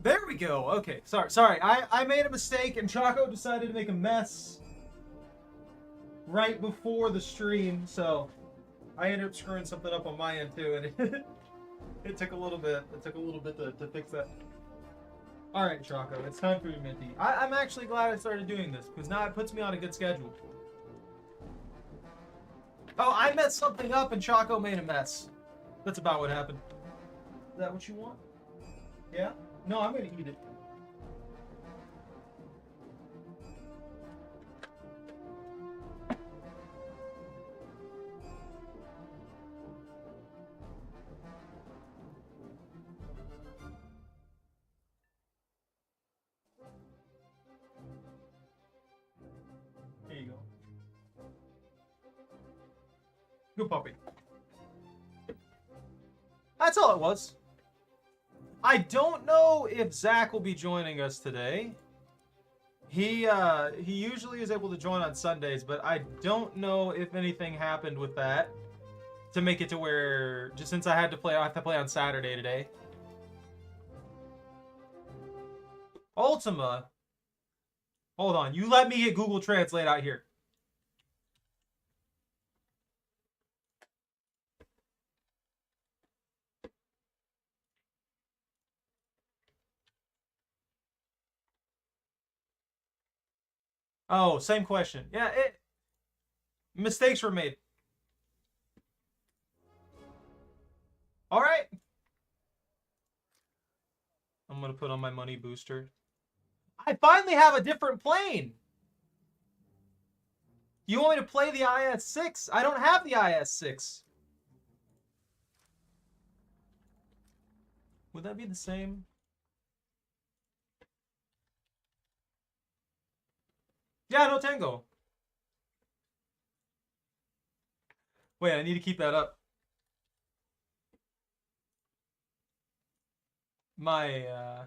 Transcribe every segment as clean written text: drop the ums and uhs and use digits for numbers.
There we go. Okay, sorry. I made a mistake and Choco decided to make a mess right before the stream, so I ended up screwing something up on my end too, and it took a little bit. It took a little bit to fix that. All right, Choco, it's time for your Minty. I'm actually glad I started doing this because now it puts me on a good schedule. Oh, I messed something up and Choco made a mess. That's about what happened. Is that what you want? Yeah? No, I'm gonna eat it. Here you go. Good puppy. That's all it was. I don't know if Zach will be joining us today. He usually is able to join on Sundays, but I don't know if anything happened with that to make it to where just since I have to play on Saturday today. Ultima. Hold on, you let me get Google Translate out here. Oh, same question. Yeah, mistakes were made. All right. I'm gonna put on my money booster. I finally have a different plane. You want me to play the IS-6? I don't have the IS-6. Would that be the same? Yeah, no tango. Wait, I need to keep that up. My,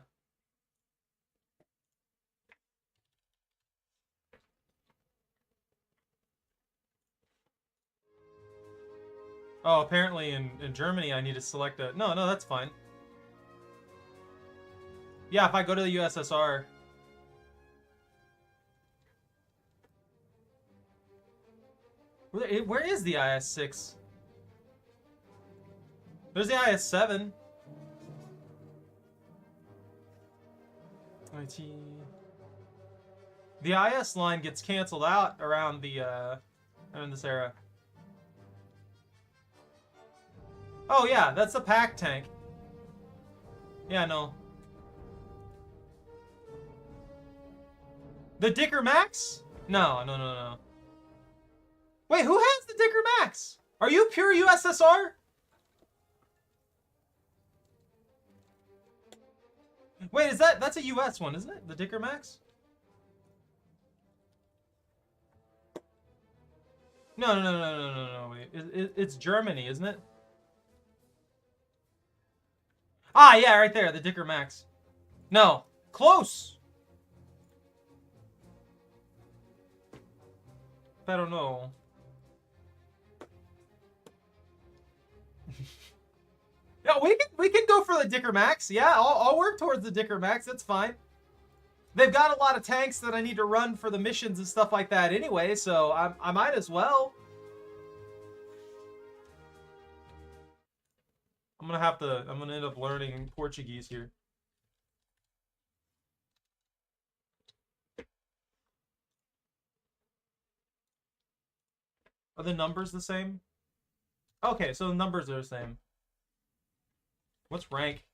Oh, apparently in Germany I need to select a... No, that's fine. Yeah, if I go to the USSR... Where is the IS-6? There's the IS-7. IT... The IS line gets canceled out around the, around this era. Oh, yeah, that's the pack tank. Yeah, no. The Dicker Max? No. Wait, who has the Dicker Max? Are you pure USSR? Wait, that's a US one, isn't it? The Dicker Max? No. Wait. It's Germany, isn't it? Ah, yeah, right there, the Dicker Max. No, close. I don't know. Yeah, we can go for the Dicker Max. Yeah, I'll work towards the Dicker Max. That's fine. They've got a lot of tanks that I need to run for the missions and stuff like that anyway, so I might as well. I'm gonna end up learning Portuguese here. Are the numbers the same? Okay, so the numbers are the same. What's rank?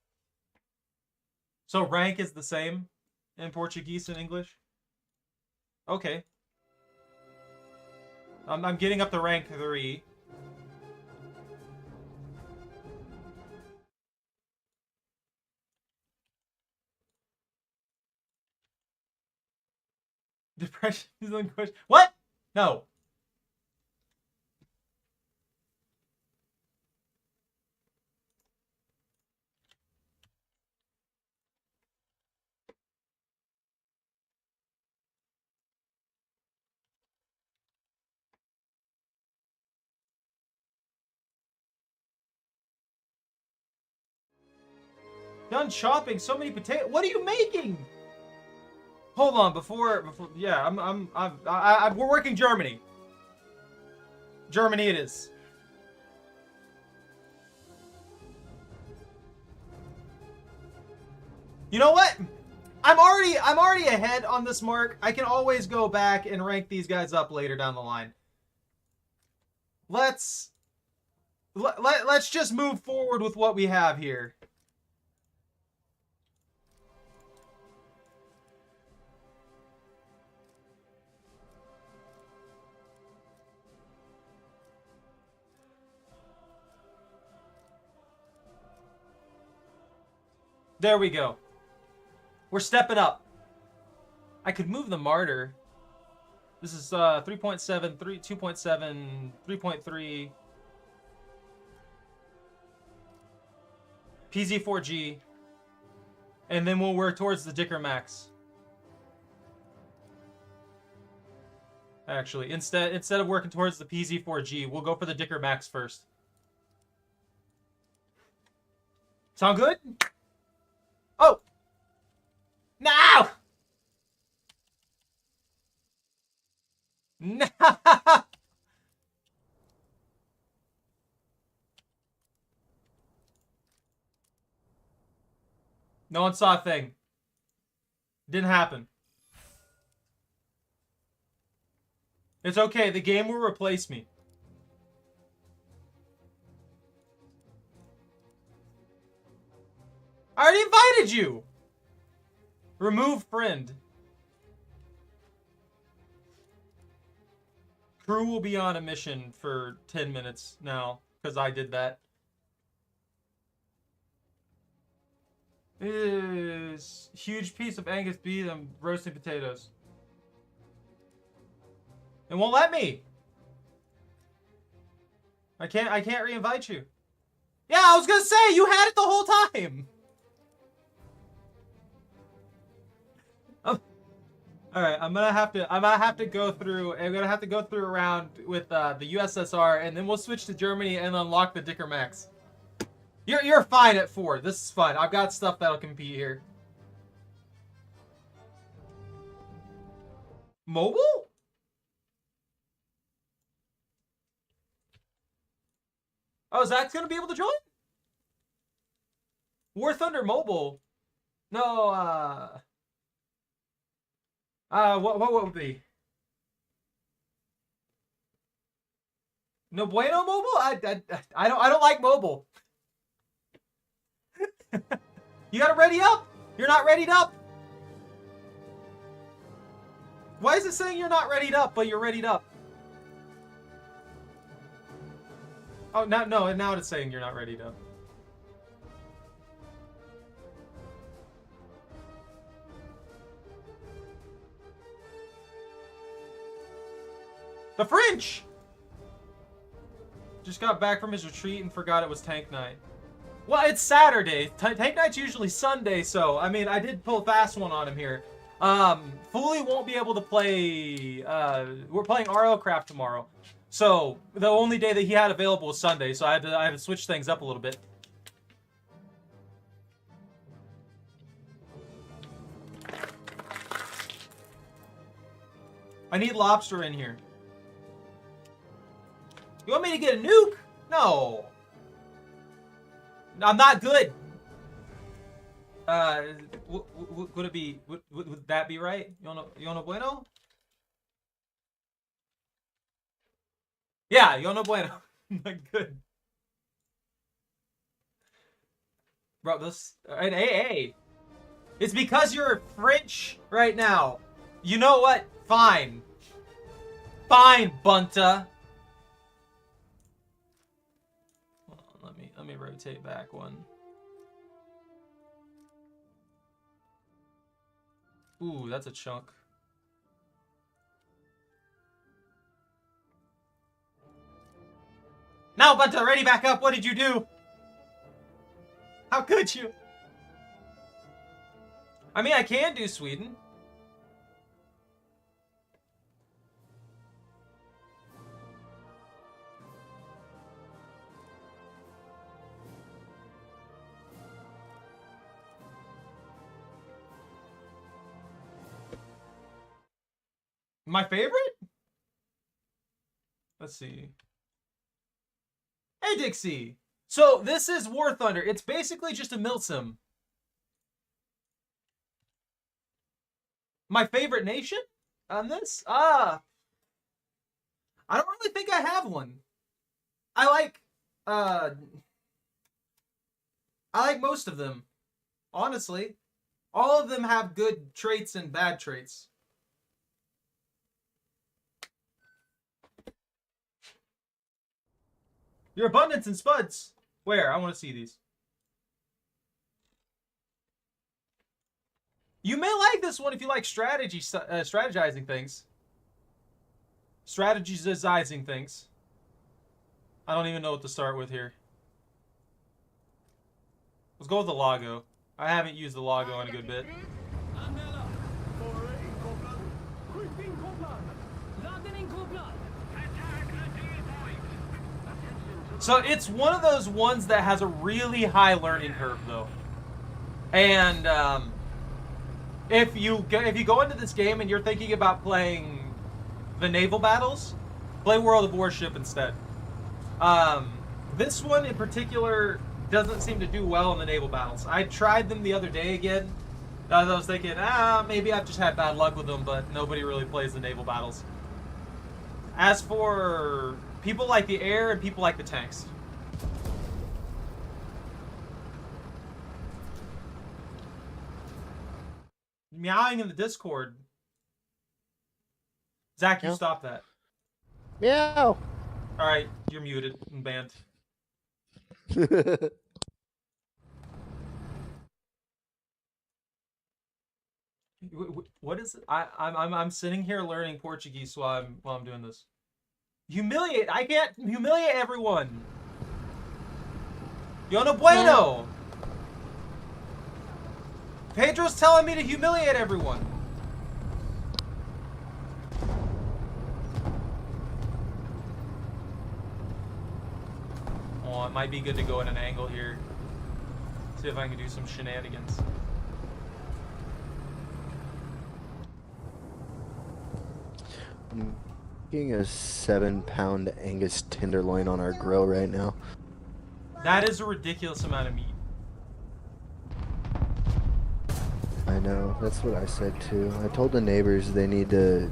So rank is the same in Portuguese and English? Okay. I'm getting up to rank 3. Depression is the question. What? No. Done chopping so many potatoes. What are you making? Hold on, before yeah, we're working Germany. Germany it is. You know what? I'm already ahead on this mark. I can always go back and rank these guys up later down the line. Let's just move forward with what we have here. There we go. We're stepping up. I could move the martyr. This is 3.7, 2.7, 3.3. PZ4G. And then we'll work towards the Dicker Max. Actually, instead of working towards the PZ4G, we'll go for the Dicker Max first. Sound good? Oh! No! No! No one saw a thing. Didn't happen. It's okay. The game will replace me. I already invited you! Remove friend. Crew will be on a mission for 10 minutes now, because I did that. Is huge piece of Angus beef and roasting potatoes. It won't let me. I can't re-invite you. Yeah, I was gonna say you had it the whole time. All right, I'm gonna have to go through around with the USSR, and then we'll switch to Germany and unlock the Dicker Max. You're fine at 4. This is fine. I've got stuff that'll compete here. Mobile? Oh, Zach's gonna be able to join? War Thunder Mobile? No, what would be? No bueno mobile? I don't like mobile. You gotta ready up. You're not readied up. Why is it saying you're not readied up, but you're readied up? Oh, now it's saying you're not readied up. The French! Just got back from his retreat and forgot it was tank night. Well, it's Saturday. Tank night's usually Sunday, so, I mean, I did pull a fast one on him here. Fully won't be able to play, we're playing RL Craft tomorrow. So, the only day that he had available was Sunday, so I had to switch things up a little bit. I need lobster in here. You want me to get a nuke? No. I'm not good. Would it be? Would that be right? Yo no bueno? Yeah, yo no bueno. Not good. Bro, this an AA. It's because you're French right now. You know what? Fine. Fine, Bunta. Let me rotate back one. Ooh, that's a chunk. Now, Bunta, ready back up. What did you do? How could you? I mean, I can do Sweden. My favorite? Let's see. Hey, Dixie. So this is War Thunder. It's basically just a milsim. My favorite nation on this? I don't really think I have one. I like most of them. Honestly. All of them have good traits and bad traits. Your abundance and spuds. Where? I want to see these. You may like this one if you like strategizing things. Strategizing things. I don't even know what to start with here. Let's go with the Lago. I haven't used the Lago in a good bit. So it's one of those ones that has a really high learning curve, though. And if you go into this game and you're thinking about playing the naval battles, play World of Warship instead. This one in particular doesn't seem to do well in the naval battles. I tried them the other day again. I was thinking, maybe I've just had bad luck with them, but nobody really plays the naval battles. As for people like the air and people like the tanks. Meowing in the Discord. Zach, you stop that. Meow. Alright, you're muted and banned. What is it? I'm sitting here learning Portuguese while I'm doing this. Humiliate! I can't humiliate everyone. Yo no bueno. No. Pedro's telling me to humiliate everyone. Oh, it might be good to go at an angle here. See if I can do some shenanigans. I'm getting a 7-pound Angus tenderloin on our grill right now. That is a ridiculous amount of meat. I know, that's what I said too. I told the neighbors they need to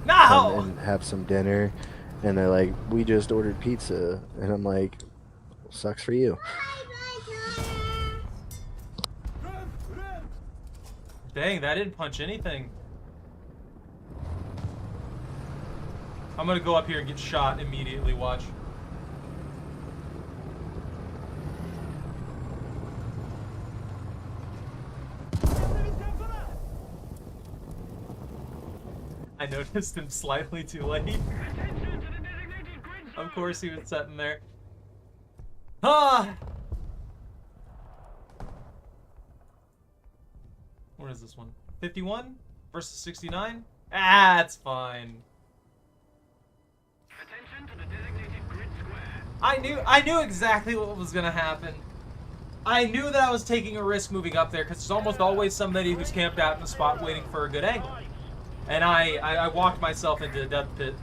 come and have some dinner, and they're like, we just ordered pizza, and I'm like, sucks for you. Dang, that didn't punch anything. I'm gonna go up here and get shot immediately, watch. I noticed him slightly too late. Of course he was sitting there. Ah! What is this one? 51 versus 69? Ah, it's fine. Attention to the designated grid square. I knew exactly what was gonna happen. I knew that I was taking a risk moving up there because there's almost always somebody who's camped out in a spot waiting for a good angle. And I walked myself into the death pit.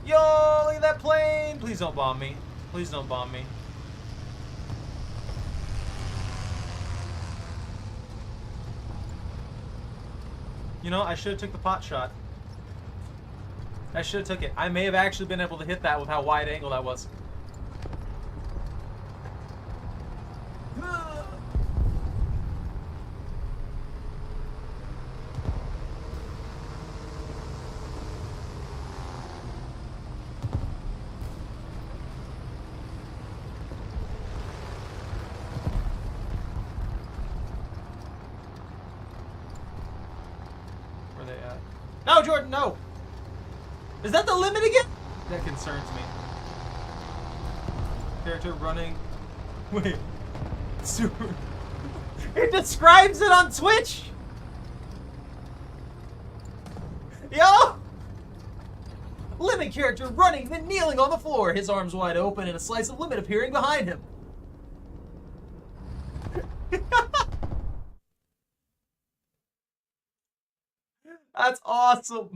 Yo, look at that plane! Please don't bomb me. Please don't bomb me. You know, I should have took the pot shot. I should have took it. I may have actually been able to hit that with how wide angle that was. Where are they at? No, Jordan, no! Is that the limit again? That concerns me. Character running. Wait. Super. It describes it on Twitch! Yo! Limit character running, then kneeling on the floor, his arms wide open and a slice of limit appearing behind him. That's awesome. awesome.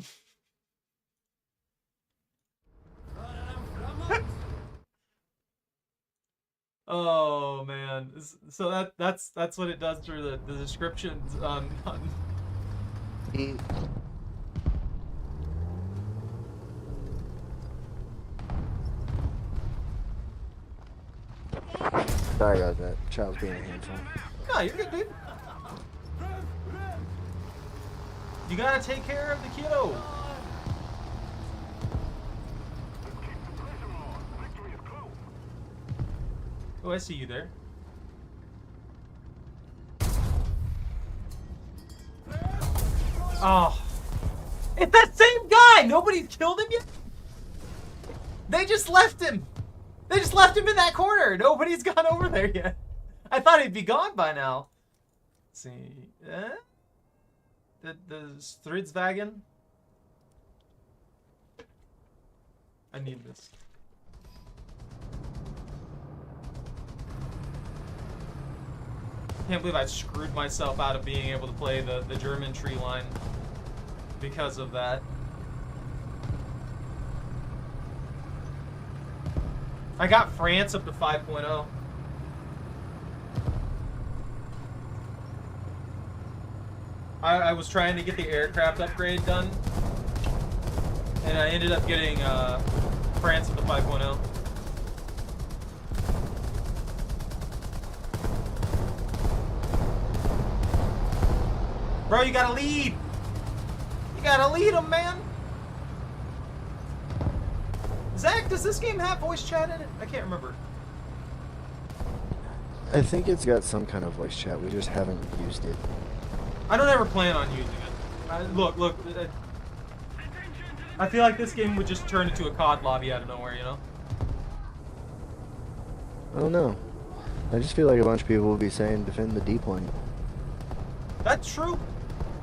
Oh man, so that's what it does through the descriptions on Sorry about that. Child's being a handful. No, you're good, dude. You gotta take care of the kiddo. Oh, I see you there. Oh. It's that same guy! Nobody's killed him yet? They just left him! They just left him in that corner! Nobody's gone over there yet. I thought he'd be gone by now. Let's see. The Stridswagen? I need this. Can't believe I screwed myself out of being able to play the German tree line because of that. I got France up to 5.0. I was trying to get the aircraft upgrade done, and I ended up getting France up to 5.0. Bro, you gotta lead! You gotta lead him, man! Zach, does this game have voice chat in it? I can't remember. I think it's got some kind of voice chat. We just haven't used it. I don't ever plan on using it. Look. I feel like this game would just turn into a COD lobby out of nowhere, you know? I don't know. I just feel like a bunch of people will be saying defend the D point. That's true.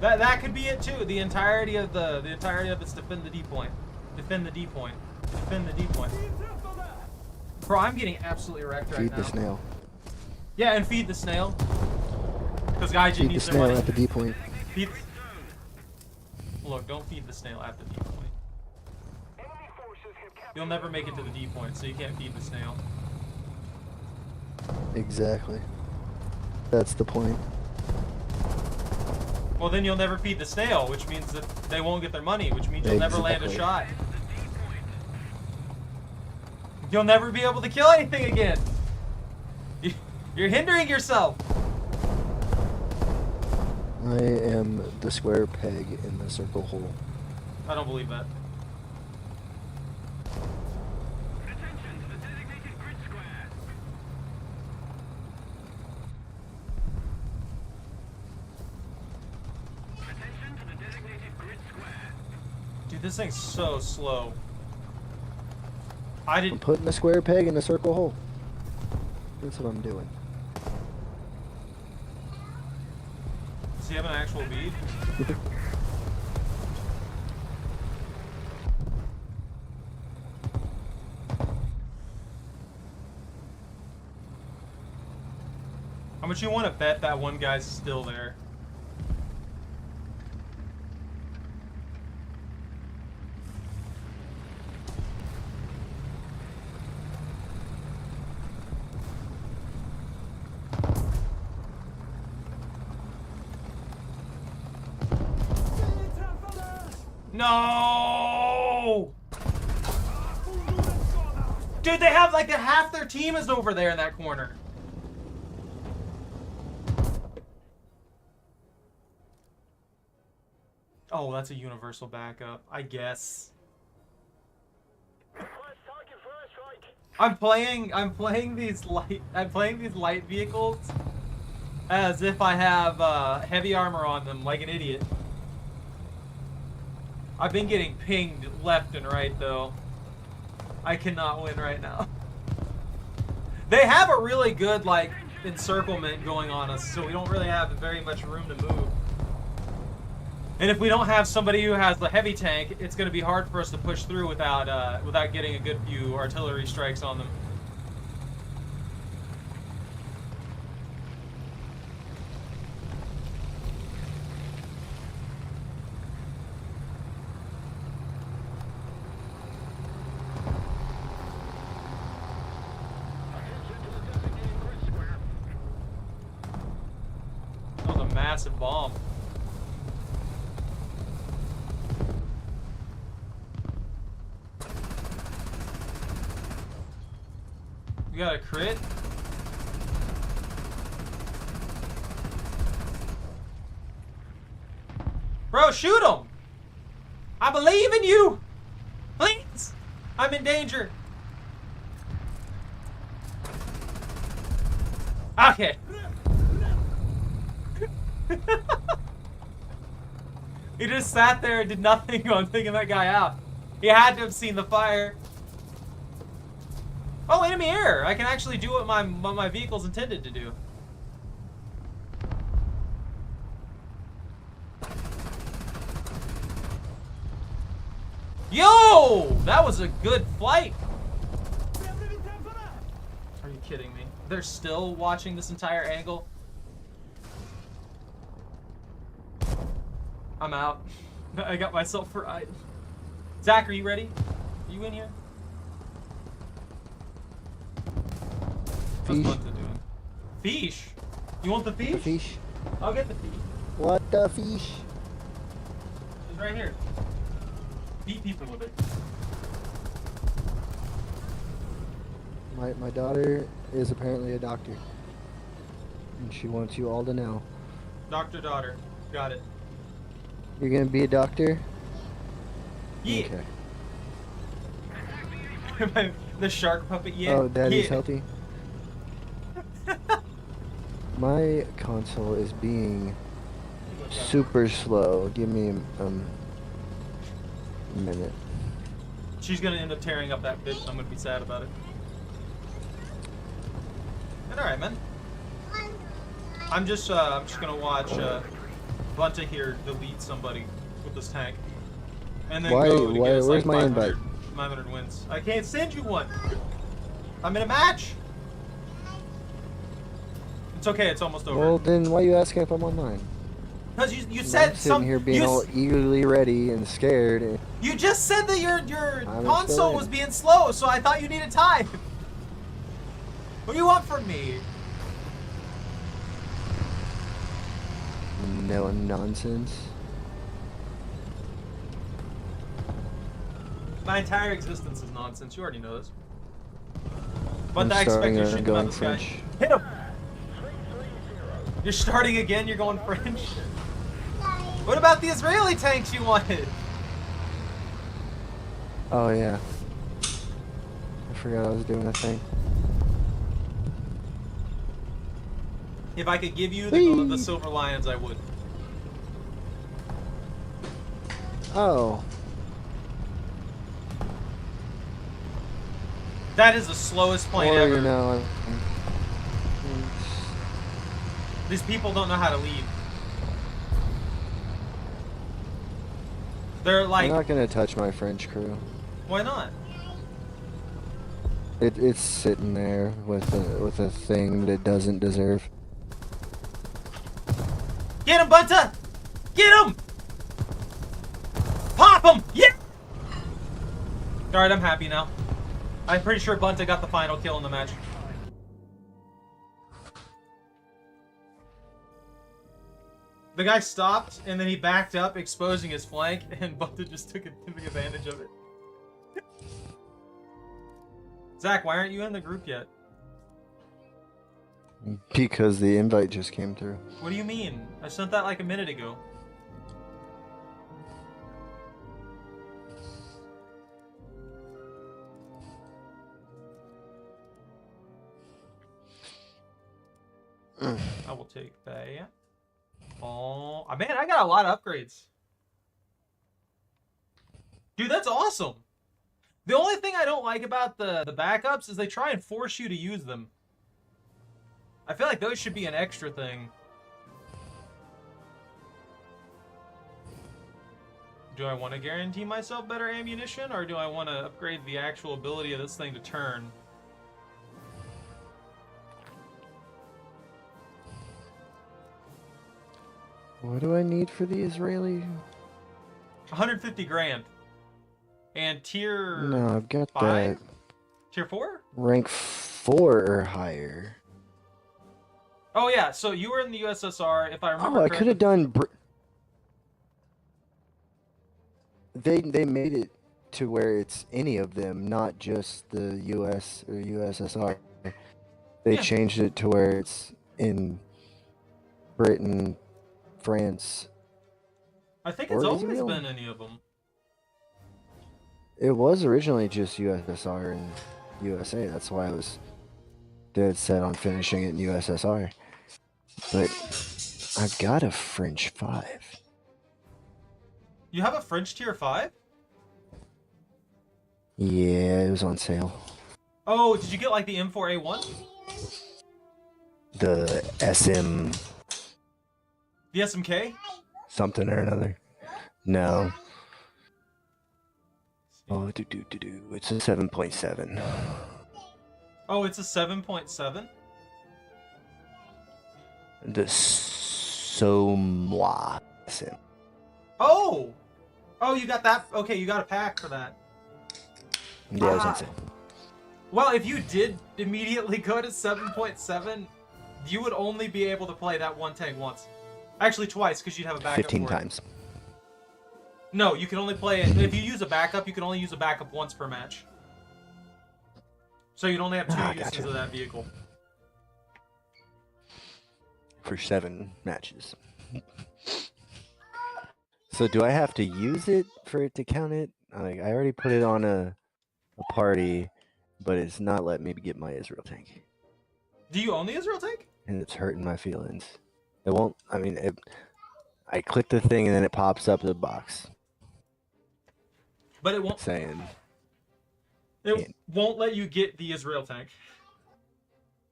That could be it too. The entirety of it's defend the D point. Defend the D point. Defend the D point. Bro, I'm getting absolutely wrecked right now. Feed the snail. Yeah, and feed the snail. Because Gaijin Feed the needs their snail money. at the D point. Feed... Look, don't feed the snail at the D point. You'll never make it to the D point, so you can't feed the snail. Exactly. That's the point. Well, then you'll never feed the snail, which means that they won't get their money, which means you'll never land a shot. You'll never be able to kill anything again. You're hindering yourself. I am the square peg in the circle hole. I don't believe that. Attention to the designated grid square. Attention to the designated grid square. Dude, this thing's so slow. I I'm didn't... putting a square peg in a circle hole. That's what I'm doing. Does he have an actual bead? How much you want to bet that one guy's still there? No! Dude, they have like half their team is over there in that corner. Oh, that's a universal backup, I guess. I'm playing these light vehicles as if I have heavy armor on them, like an idiot. I've been getting pinged left and right, though. I cannot win right now. They have a really good, like, encirclement going on us, so we don't really have very much room to move. And if we don't have somebody who has the heavy tank, it's going to be hard for us to push through without getting a good few artillery strikes on them. massive bomb. You got a crit? Bro, shoot him! I believe in you! Please! I'm in danger. Okay. He just sat there and did nothing on taking that guy out. He had to have seen the fire. Oh, enemy air! I can actually do what my vehicle's intended to do. Yo! That was a good flight! Are you kidding me? They're still watching this entire angle? I'm out. I got myself fried. Zach, are you ready? Are you in here? What's Fish. Bunta doing? Fish? You want the fish? The fish. I'll get the fish. What the fish? It's right here. Beat people with it. My daughter is apparently a doctor. And she wants you all to know. Doctor, daughter. Got it. You're gonna be a doctor? Yeah. Okay. The shark puppet, yeah. Oh, daddy's yeah. healthy? My console is being super slow. Give me a minute. She's gonna end up tearing up that bitch. I'm gonna be sad about it. Alright, man. I'm just gonna watch Bunta here delete somebody with this tank, and then go to get us where's like my 500, invite? 500 wins. I can't send you one. I'm in a match. It's okay. It's almost over. Well, then why are you asking if I'm online? Because you I'm said sitting here being all eagerly ready and scared. And you just said that your I'm console still was in. being slow, so I thought you needed time. What do you want from me? No nonsense. My entire existence is nonsense. You already know this. But I'm I expect starting you on should come out going the sky. French. Hit him! You're starting again? You're going French? What about the Israeli tanks you wanted? Oh yeah. I forgot I was doing a thing. If I could give you Whee! the Silver Lions, I would. Oh. That is the slowest plane Or ever. you know, These people don't know how to lead. They're like, I'm not gonna touch my French crew. why not? It's sitting there with a thing that it doesn't deserve. Get him, Bunta! Get him! Pop him! Yeah! Alright, I'm happy now. I'm pretty sure Bunta got the final kill in the match. The guy stopped, and then he backed up, exposing his flank, and Bunta just took advantage of it. Zach, why aren't you in the group yet? Because the invite just came through. What do you mean? I sent that like a minute ago. I will take that. Oh, man, I got a lot of upgrades. Dude, that's awesome. The only thing I don't like about the backups is they try and force you to use them. I feel like those should be an extra thing. Do I want to guarantee myself better ammunition, or do I want to upgrade the actual ability of this thing to turn? What do I need for the Israeli? 150 grand. And tier... No, I've got 5? that. Tier 4? Rank 4 or higher. Oh yeah, so you were in the USSR, if I remember Oh, I correctly. could have done. They made it to where it's any of them, not just the U.S. or USSR. They Yeah. changed it to where it's in Britain, France, I think it's or always Israel. been any of them. It was originally just USSR and USA. That's why I was dead set on finishing it in USSR. But I've got a French 5. You have a French tier 5? Yeah, it was on sale. Oh, did you get like the M4A1? The SM The SMK? something or another. No. Oh, it's a 7.7. Oh, it's a 7.7? The Somwa SM. Oh! Oh, you got that? Okay, you got a pack for that. Yeah, it was on sale. Well, if you did immediately go to 7.7, you would only be able to play that one tank once. Actually, twice, because you'd have a backup 15 for it. times. No, you can only play it. If you use a backup, you can only use a backup once per match. So you'd only have 2 uses gotcha. of that vehicle. For 7 matches. So do I have to use it for it to count it? Like, I already put it on a party, but it's not letting me get my Israel tank. Do you own the Israel tank? And it's hurting my feelings. It won't, I mean, I click the thing and then it pops up the box But it won't. saying, It won't let you get the Israel tank.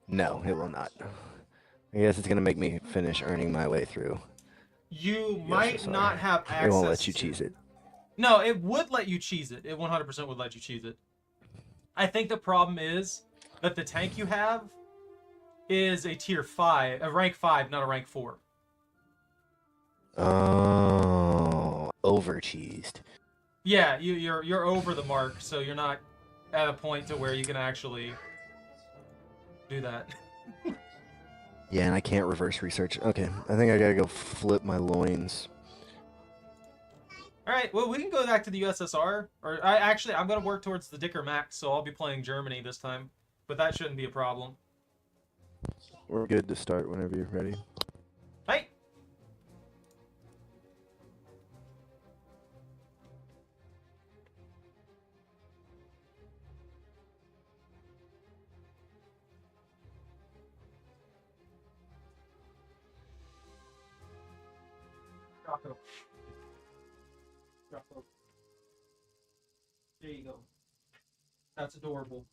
no, it will not. I guess it's going to make me finish earning my way through. You might sorry. not have access. It won't let you to- cheese it. No, it would let you cheese it. It 100% would let you cheese it. I think the problem is that the tank you have is a tier 5, a rank 5, not a rank 4. Oh, over cheesed. Yeah, you're over the mark, so you're not at a point to where you can actually do that. Yeah, and I can't reverse research. Okay, I think I gotta go flip my loins. All right, well, we can go back to the USSR. Or I'm going to work towards the Dicker Max, so I'll be playing Germany this time. But that shouldn't be a problem. We're good to start whenever you're ready. Hey! Rocco. Rocco. There you go. That's adorable.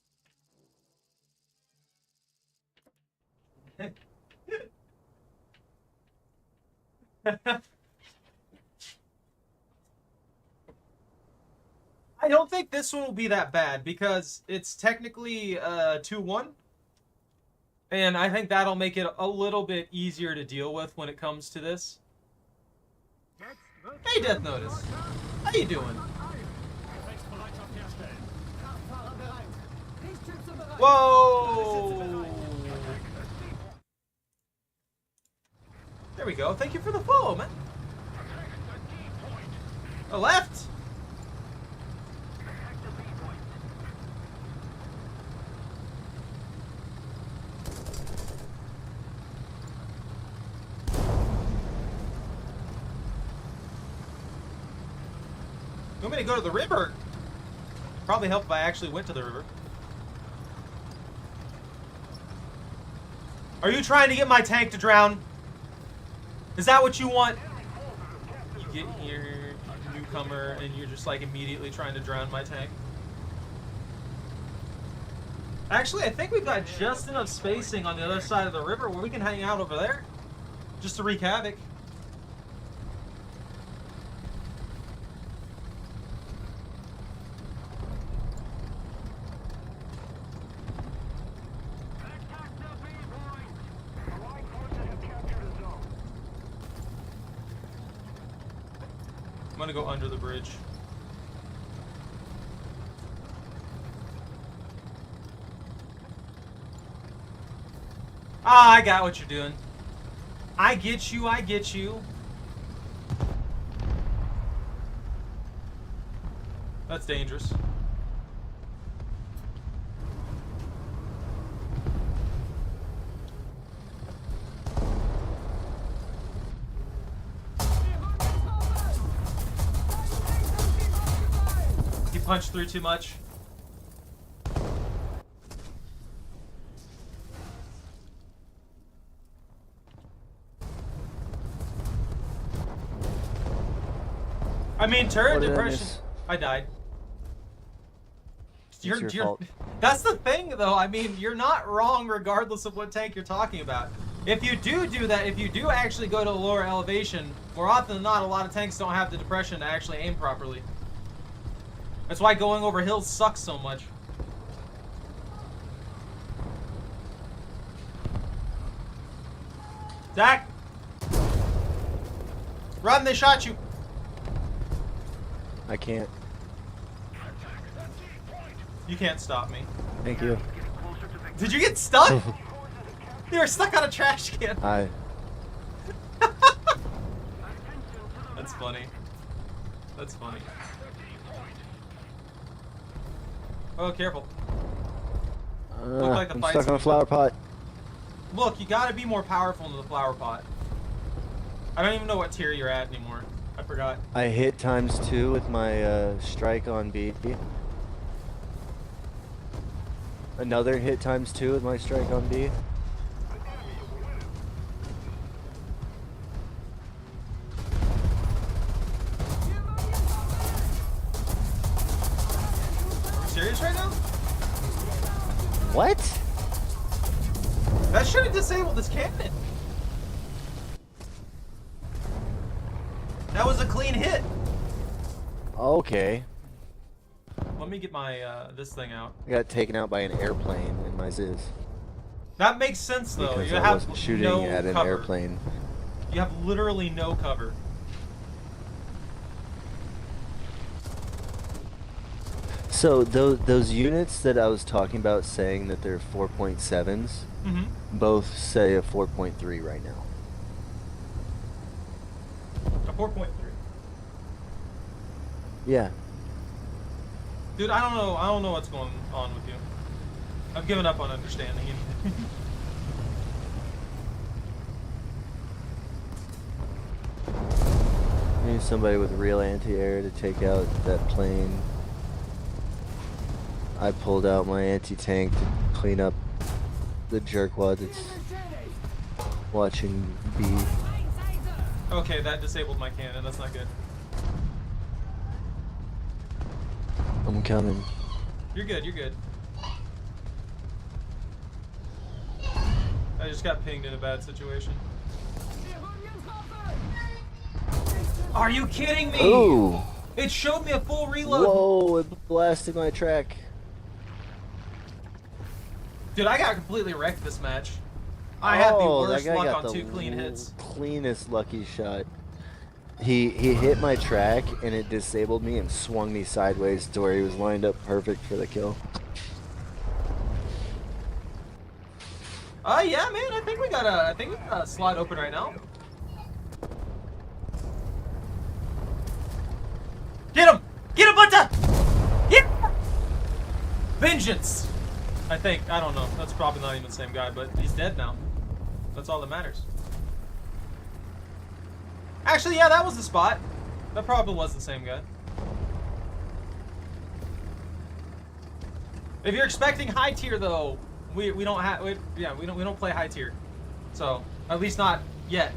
I don't think this one will be that bad because it's technically 2-1. And I think that'll make it a little bit easier to deal with when it comes to this. Hey, Death Notice. How you doing? Whoa! There we go. Thank you for the follow, man. A left. You want me to go to the river? Probably help if I actually went to the river. Are you trying to get my tank to drown? Is that what you want? You get here, newcomer, and you're just like immediately trying to drown my tank. Actually, I think we've got just enough spacing on the other side of the river where we can hang out over there. Just to wreak havoc. I'm gonna go under the bridge. Ah, I got what you're doing. I get you, I get you. That's dangerous. He punched through too much. I mean, turret What did I depression. miss? I died. It's your fault. That's the thing, though. I mean, you're not wrong regardless of what tank you're talking about. If you do that, if you do actually go to a lower elevation, more often than not, a lot of tanks don't have the depression to actually aim properly. That's why going over hills sucks so much. Zach! Run, they shot you! I can't. You can't stop me. Thank you. Did you get stuck? You were stuck on a trash can. Hi. That's funny. That's funny. Oh, careful. Like the I'm fight's stuck on a flower pot. Look, you gotta be more powerful than the flower pot. I don't even know what tier you're at anymore. I forgot. I hit ×2 with my strike on B. Another hit ×2 with my strike on B. Are you serious right now? What? That should have disabled this cannon. That was a clean hit. Okay. Let me get my this thing out. I got taken out by an airplane in my Ziz. That makes sense though. Because You I have wasn't shooting no at an cover. airplane. You have literally no cover. So those units that I was talking about saying that they're 4.7s, Mm-hmm. both say a 4.3 right now. A 4.3. Yeah. Dude, I don't know. I don't know what's going on with you. I've given up on understanding anything. I need somebody with real anti-air to take out that plane. I pulled out my anti-tank to clean up the jerkwad that's watching B. Okay, that disabled my cannon. That's not good. I'm coming. You're good. You're good. I just got pinged in a bad situation. Are you kidding me? Ooh! It showed me a full reload. Whoa! It blasted my track. Dude, I got completely wrecked this match. I had the Oh, worst that guy luck got on the 2 clean hits. Cleanest lucky shot. He hit my track and it disabled me and swung me sideways to where he was lined up perfect for the kill. Yeah, man. I think we got a slot open right now. Get him! Get him, Bunta! Yeah! Vengeance! I think. I don't know. That's probably not even the same guy, but he's dead now. That's all that matters. Actually, yeah, that was the spot. That probably was the same guy. If you're expecting high tier, though, we don't have. We don't play high tier. So at least not yet.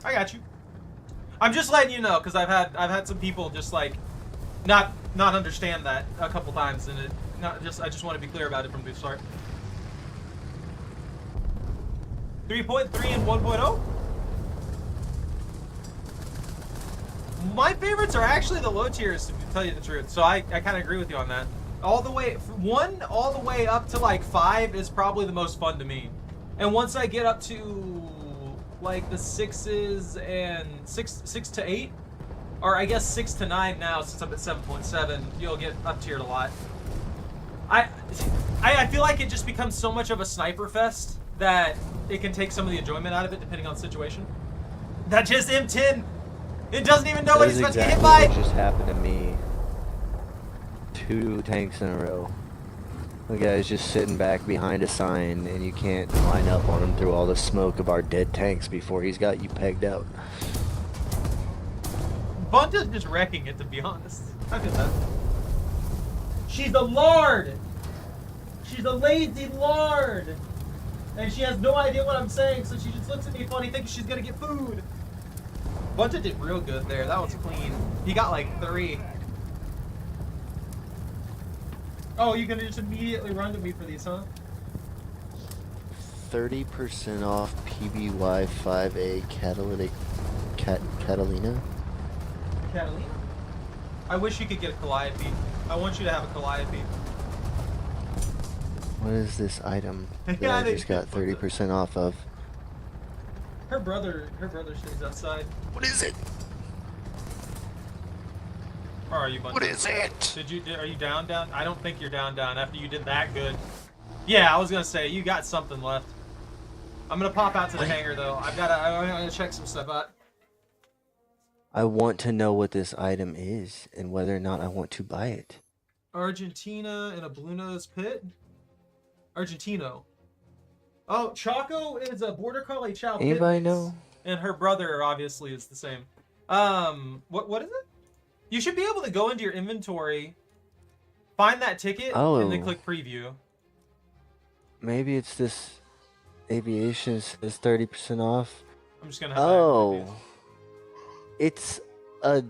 I got you. I'm just letting you know because I've had some people just like not understand that a couple times, and I just want to be clear about it from the start. 3.3 and 1.0. My favorites are actually the low tiers, to tell you the truth. So I kind of agree with you on that. All the way all the way up to like 5 is probably the most fun to me. And once I get up to like the 6s and 6 to 8, or I guess 6 to 9 now since I'm at 7.7. You'll get up tiered a lot. I feel like it just becomes so much of a sniper fest that it can take some of the enjoyment out of it depending on the situation. That just M10, it doesn't even know what he's about to get hit by. What just happened to me. 2 tanks in a row. The guy's just sitting back behind a sign, and you can't line up on him through all the smoke of our dead tanks before he's got you pegged out. Bunta's just wrecking it, to be honest. I feel that. She's a lord! She's a lazy lord! And she has no idea what I'm saying, so she just looks at me funny thinking she's gonna get food. Bunta did real good there. That was clean. He got like 3. Oh, you're gonna just immediately run to me for these, huh? 30% off PBY 5A catalytic Catalina. Catalina? I wish you could get a Calliope. I want you to have a Calliope. What is this item that I just got 30% off of? Her brother stays outside. What is it? Or are you Bunta? What is it? Are you down? I don't think you're down after you did that good. Yeah, I was gonna say you got something left. I'm gonna pop out to the hangar though. I'm gonna check some stuff out. I want to know what this item is and whether or not I want to buy it. Argentina in a Blue Nose pit. Argentino. Oh, Choco is a border collie chow. Anybody know? And her brother obviously is the same. What is it? You should be able to go into your inventory, find that ticket, and then click preview. Maybe it's this aviation says 30% off. I'm just gonna have it's a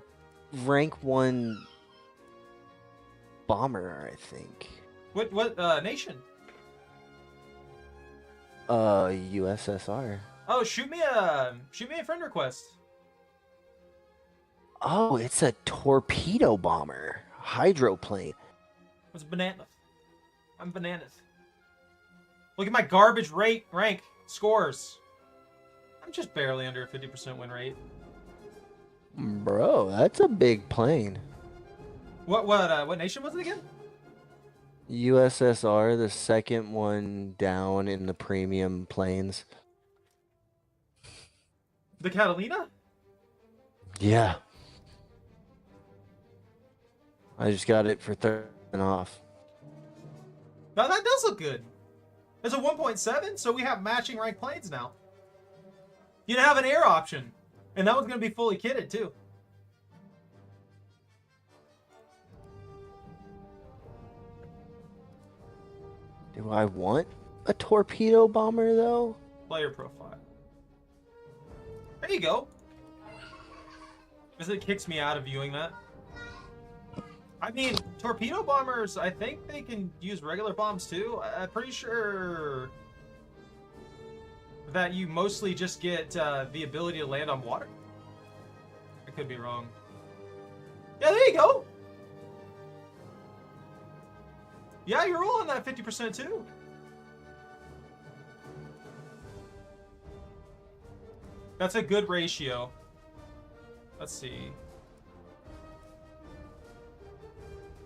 rank 1 bomber, I think. What nation? USSR. Oh, shoot me a friend request. Oh, it's a torpedo bomber. Hydroplane. What's Bannith? I'm Bannith. Look at my garbage rank scores. I'm just barely under a 50% win rate. Bro, that's a big plane. What nation was it again? USSR, the second one down in the premium planes. The Catalina? Yeah. I just got it for 30% off. Now that does look good. It's a 1.7, so we have matching rank planes now. You have an air option, and that one's going to be fully kitted too. Do I want a torpedo bomber though? Player profile. There you go. Because it kicks me out of viewing that. I mean, torpedo bombers, I think they can use regular bombs too. I'm pretty sure that you mostly just get the ability to land on water. I could be wrong. Yeah, there you go. Yeah, you're rolling that 50% too. That's a good ratio. Let's see.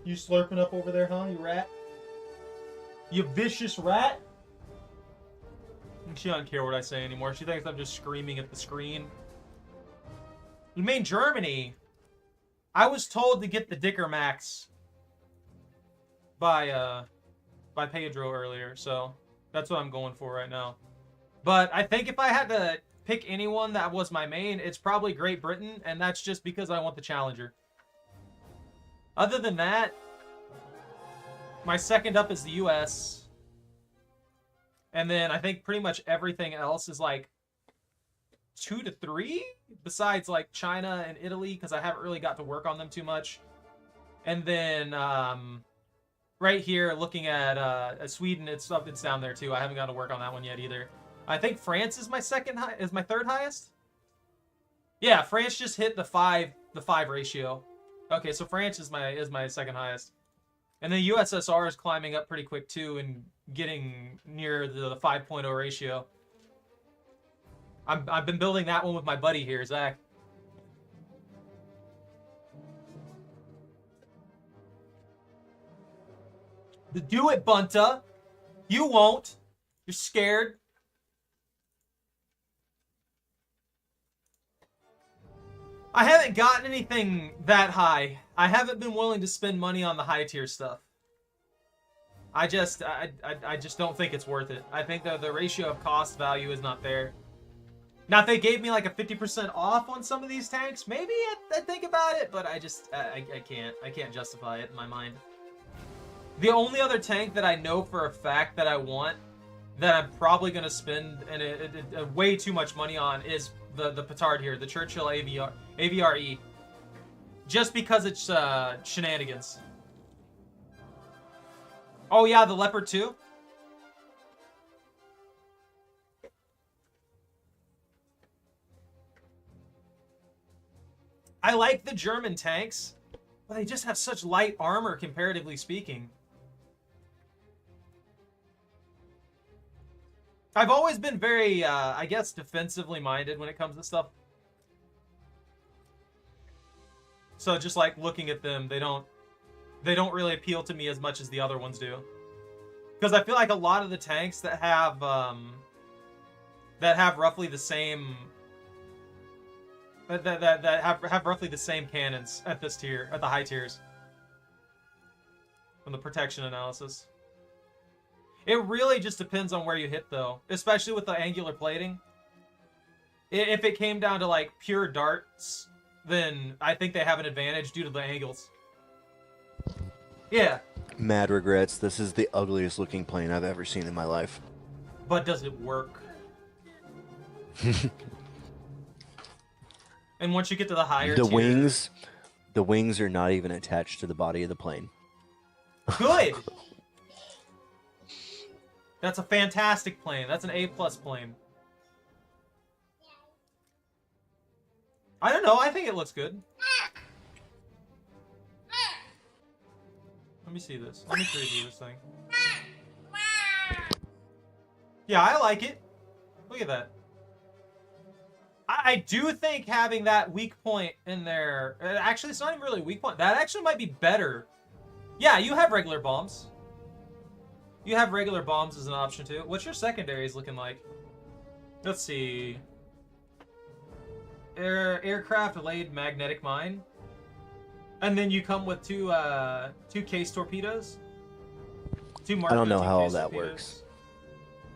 You slurping up over there, huh, you rat? You vicious rat? She doesn't care what I say anymore. She thinks I'm just screaming at the screen. You mean Germany? I was told to get the Dicker Max by Pedro earlier, so that's what I'm going for right now. But I think if I had to pick anyone that was my main, it's probably Great Britain, and that's just because I want the Challenger. Other than that, my second up is the US. And then I think pretty much everything else is like 2 to 3, besides like China and Italy, because I haven't really got to work on them too much. And then right here, looking at Sweden, it's down there too. I haven't got to work on that one yet either. I think France is my third highest. Yeah, France just hit the 5 ratio. Okay, so France is my second highest. And the USSR is climbing up pretty quick too and getting near the 5.0 ratio. I've been building that one with my buddy here, Zach. Do it, Bunta. You won't. You're scared. I haven't gotten anything that high. I haven't been willing to spend money on the high tier stuff. I just don't think it's worth it. I think that the ratio of cost value is not there. Now, if they gave me like a 50% off on some of these tanks, maybe I'd think about it, but I can't justify it in my mind. The only other tank that I know for a fact that I want, that I'm probably going to spend way too much money on, is the petard here, the Churchill AVRE. Just because it's shenanigans. Oh yeah, the Leopard too? I like the German tanks, but they just have such light armor comparatively speaking. I've always been very, I guess, defensively minded when it comes to stuff. So just like looking at them, they don't really appeal to me as much as the other ones do. Because I feel like a lot of the tanks that have roughly the same that have roughly the same cannons at this tier, at the high tiers. From the protection analysis. It really just depends on where you hit, though. Especially with the angular plating. If it came down to, like, pure darts, then I think they have an advantage due to the angles. Yeah. Mad regrets. This is the ugliest looking plane I've ever seen in my life. But does it work? And once you get to the higher tiers... The wings are not even attached to the body of the plane. Good! That's a fantastic plane. That's an A+ plane. I don't know. I think it looks good. Let me see this. Let me preview this thing. Yeah, I like it. Look at that. I do think having that weak point in there... Actually, it's not even really a weak point. That actually might be better. Yeah, you have regular bombs. You have regular bombs as an option too. What's your secondaries looking like? Let's see. Aircraft laid magnetic mine. And then you come with two case torpedoes. Two Mark I don't know 15 how all case that torpedoes.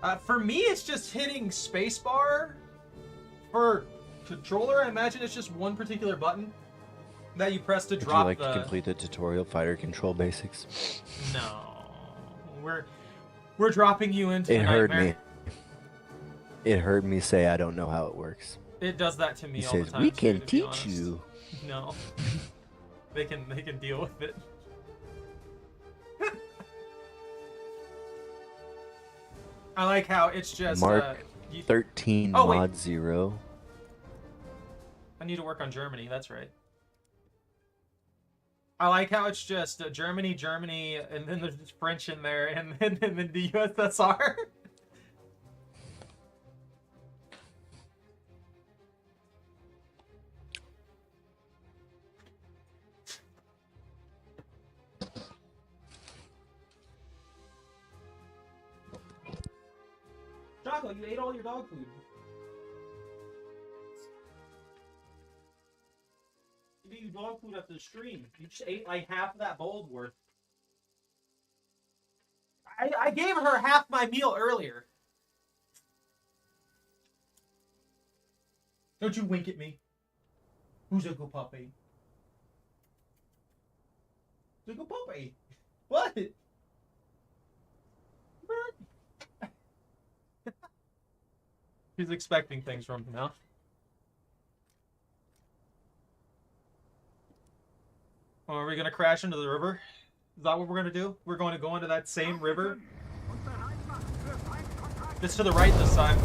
works. For me, it's just hitting spacebar. For controller, I imagine it's just one particular button that you press to Would drop you like to complete the tutorial fighter control basics? No. We're dropping you into It a heard nightmare. me. It heard me say I don't know how it works. It does that to me He all says, the time. we too, can to be teach honest. you. No. They can deal with it. I like how it's just Mark 13 Oh, wait. mod 0. I need to work on Germany, that's right. I like how it's just Germany, and then there's just French in there, and then the USSR. Chocolate, you ate all your dog food. You ate dog food after the stream. You just ate like half of that bowl's worth. I gave her half my meal earlier. Don't you wink at me. Who's a good puppy? Who's a good puppy? What? He's expecting things from me now. Oh, are we gonna crash into the river? Is that what we're gonna do? We're going to go into that same river? It's to the right this time.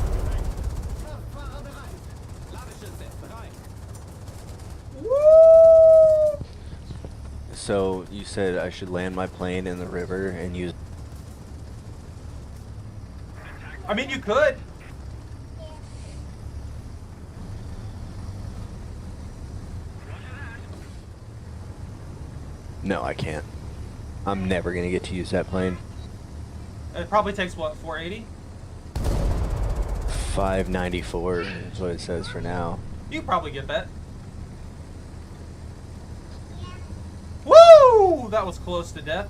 Woo! So you said I should land my plane in the river and use... I mean, you could. No, I can't. I'm never gonna get to use that plane. It probably takes, what, 480? 594 is what it says for now. You can probably get that. Woo! That was close to death.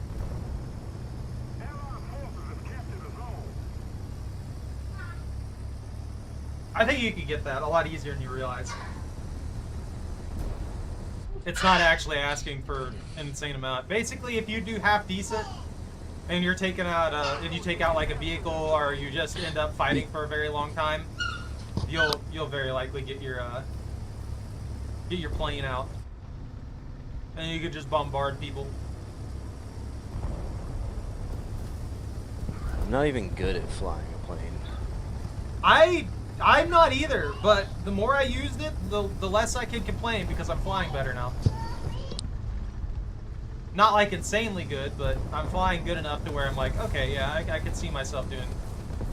I think you could get that a lot easier than you realize. It's not actually asking for an insane amount. Basically, if you do half decent and you're taking out, if you take out like a vehicle or you just end up fighting for a very long time, you'll very likely get your plane out, and you could just bombard people. I'm not even good at flying a plane. I'm not either, but the more I used it, the less I can complain because I'm flying better now. Not like insanely good, but I'm flying good enough to where I'm like, okay, yeah, I could see myself doing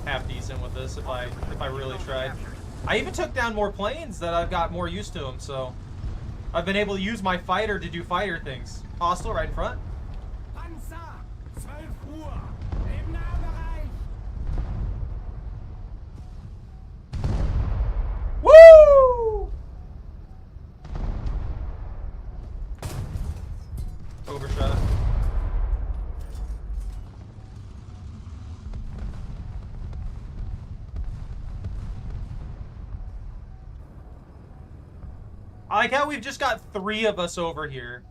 half decent with this if I really tried. I even took down more planes that I've got more used to them, so I've been able to use my fighter to do fighter things. Hostile right in front. Panzer, 12 Uhr, im Nahbereich. Woo! Overshot. I like how we've just got 3 of us over here.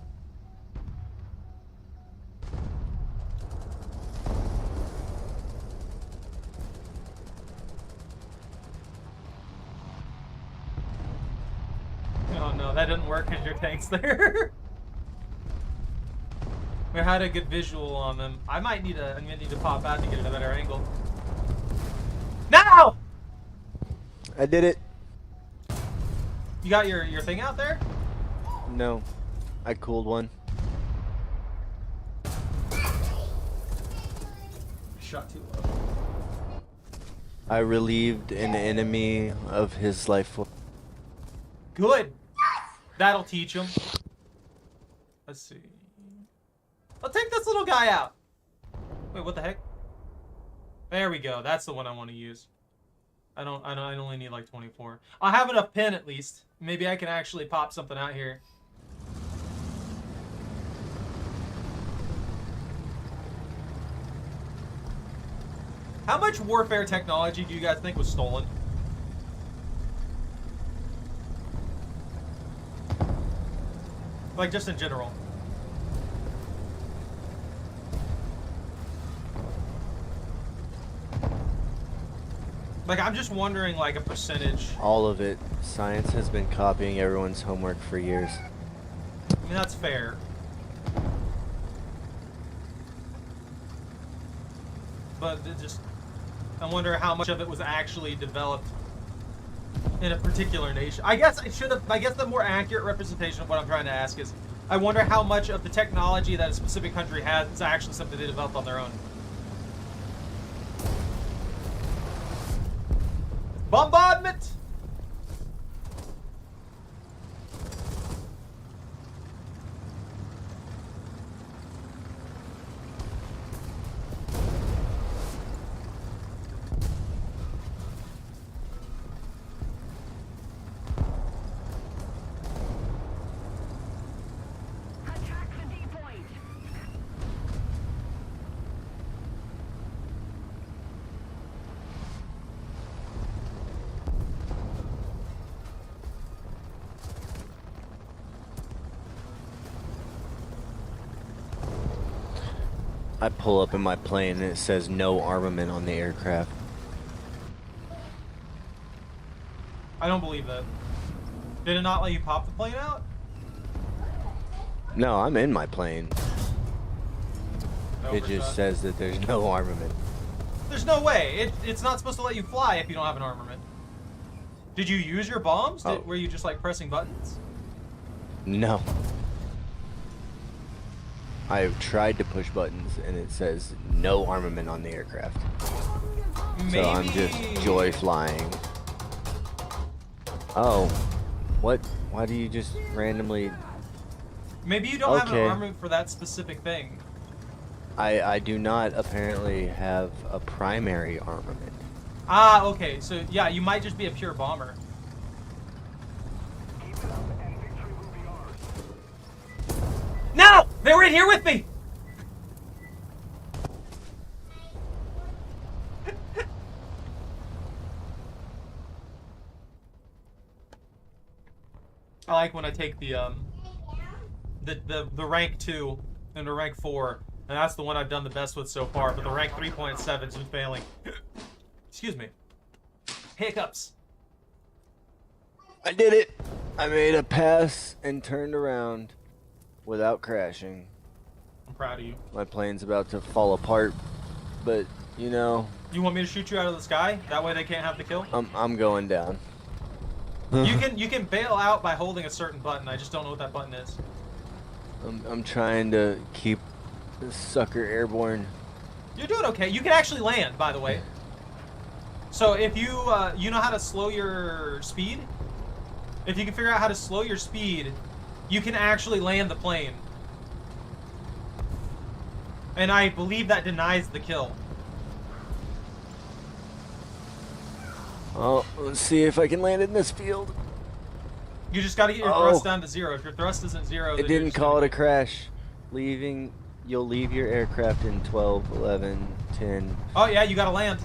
Oh no, that didn't work because your tank's there. We had a good visual on them. I'm gonna need to pop out to get a better angle. Now! I did it. You got your thing out there? No, I cooled one. Shot too low. I relieved an enemy of his life force. Good. That'll teach him. Let's see. I'll take this little guy out. Wait, what the heck? There we go. That's the one I want to use. I only need like 24. I'll have enough pin at least. Maybe I can actually pop something out here. How much warfare technology do you guys think was stolen? Like, just in general. Like, I'm just wondering, like, a percentage. All of it. Science has been copying everyone's homework for years. I mean, that's fair. But it just, I wonder how much of it was actually developed in a particular nation. I guess the more accurate representation of what I'm trying to ask is, I wonder how much of the technology that a specific country has is actually something they developed on their own. Bombardment! Attack the D point. I pull up in my plane and it says no armament on the aircraft. I don't believe that. Did it not let you pop the plane out? No, I'm in my plane. It Overshot. just says that there's no armament. There's no way. It's not supposed to let you fly if you don't have an armament. Did you use your bombs? Oh. Were you just like pressing buttons? No. I've tried to push buttons and it says no armament on the aircraft. Maybe. So I'm just joy flying. Oh. What? Why do you just randomly... Maybe you don't have an Okay. armament for that specific thing. I do not apparently have a primary armament. Ah, okay. So yeah, you might just be a pure bomber. No! They were in here with me! I like when I take the rank 2 and the rank 4, and that's the one I've done the best with so far, but the rank 3.7's been failing. Excuse me. Hiccups. I did it. I made a pass and turned around without crashing. I'm proud of you. My plane's about to fall apart, but you know, You want me to shoot you out of the sky? That way they can't have the kill? I'm going down. You can bail out by holding a certain button. I just don't know what that button is. I'm trying to keep this sucker airborne. You're doing okay. You can actually land, by the way. So if you you know how to slow your speed, if you can figure out how to slow your speed, you can actually land the plane. And I believe that denies the kill. Oh, let's see if I can land in this field. You just got to get your thrust down to 0. If your thrust isn't 0, It didn't call it a crash. You'll leave your aircraft in 12, 11, 10. Oh yeah, you got to land.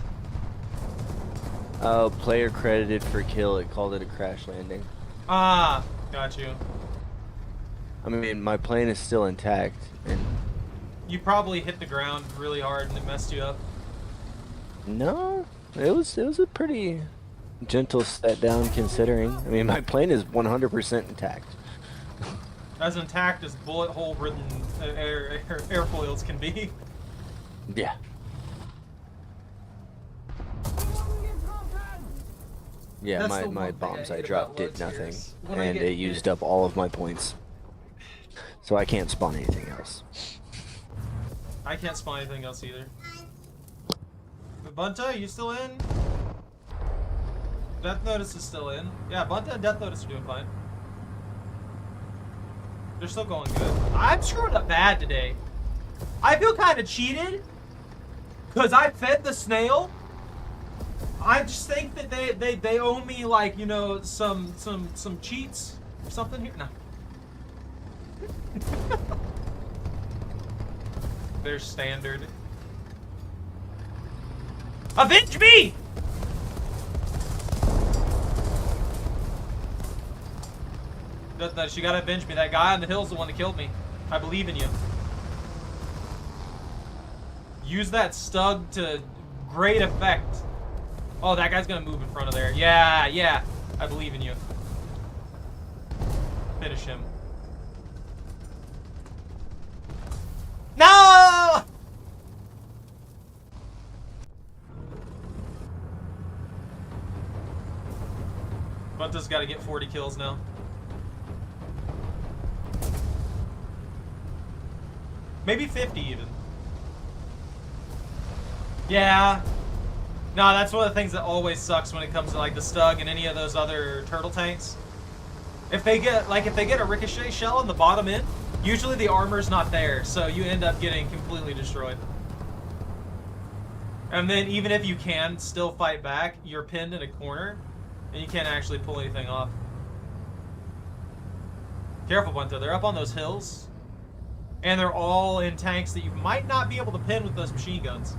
Oh, player credited for kill. It called it a crash landing. Ah, got you. I mean, my plane is still intact, and You probably hit the ground really hard and it messed you up. no, it was a pretty gentle set down considering. I mean, my plane is 100% intact. As intact as bullet hole ridden airfoils can be. Yeah. Yeah, That's my the one thing bombs I I hate dropped about did nothing, World's When I and get it used up all of my points. So I can't spawn anything else. I can't spawn anything else either. Bunta, are you still in? Death Notice is still in. Yeah, Bunta and Death Notice are doing fine. They're still going good. I'm screwing up bad today. I feel kind of cheated because I fed the snail. I just think that they owe me, like, you know, some cheats or something here. No. They're standard. Avenge me! No, she gotta avenge me. That guy on the hill's the one that killed me. I believe in you. Use that stug to great effect. Oh, that guy's gonna move in front of there. Yeah, yeah. I believe in you. Finish him. No! Bunta's gotta get 40 kills now. Maybe 50 even. Yeah. No, that's one of the things that always sucks when it comes to like the Stug and any of those other turtle tanks. If they get a ricochet shell on the bottom end, usually the armor's not there, so you end up getting completely destroyed. And then even if you can still fight back, you're pinned in a corner and you can't actually pull anything off. Careful, Bunta, they're up on those hills. And they're all in tanks that you might not be able to pin with those machine guns.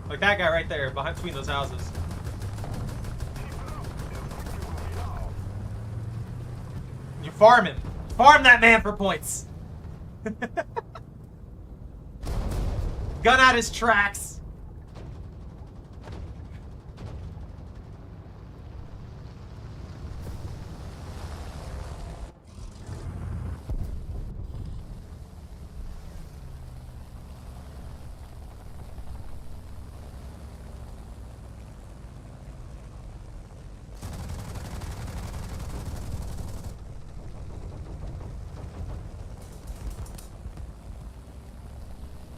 Like that guy right there, behind between those houses. You farm him. Farm that man for points. Gun out his tracks.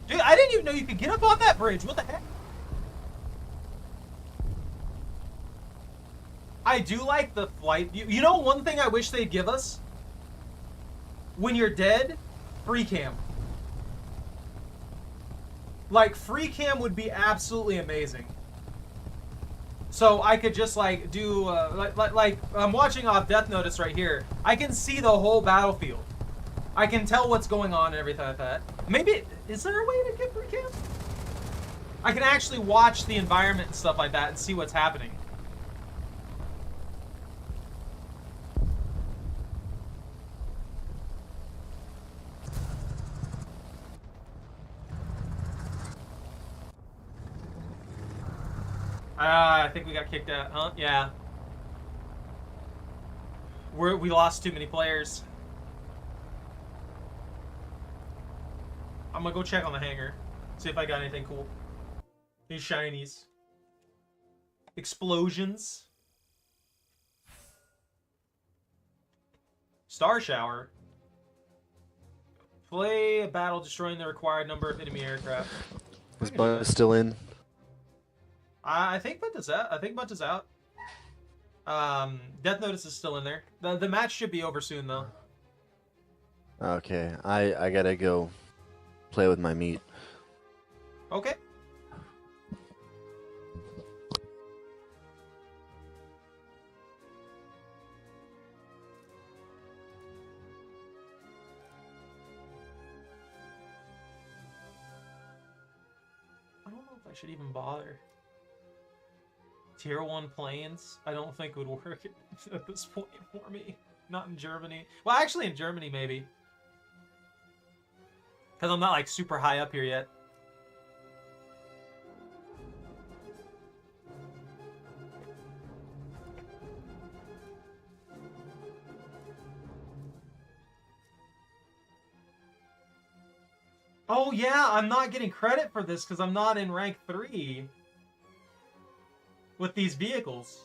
Dude, I didn't even know you could get up on that bridge. What the heck? I do like the flight view. You know one thing I wish they'd give us? When you're dead, free cam. Like, free cam would be absolutely amazing. So I could just like do, like I'm watching off Death Notice right here. I can see the whole battlefield. I can tell what's going on and everything like that. Maybe, is there a way to get free cam? I can actually watch the environment and stuff like that and see what's happening. I think we got kicked out, huh? Yeah. We lost too many players. I'm gonna go check on the hangar. See if I got anything cool. These shinies. Explosions. Star Shower. Play a battle destroying the required number of enemy aircraft. Is Bannith still in? I think Bunt is out. I think Bunt is out. Death Notice is still in there. The match should be over soon though. Okay, I gotta go play with my meat. Okay. I don't know if I should even bother. Tier 1 planes, I don't think would work at this point for me. Not in Germany. Well, actually in Germany, maybe. Because I'm not, like, super high up here yet. Oh, yeah, I'm not getting credit for this because I'm not in rank 3. With these vehicles.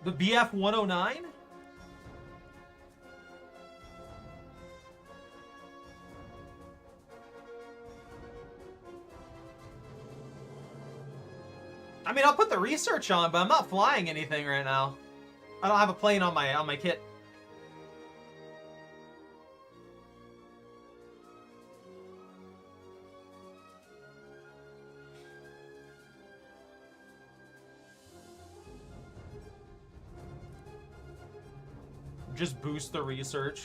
The BF 109? I mean, I'll put the research on, but I'm not flying anything right now. I don't have a plane on my kit. Just boost the research.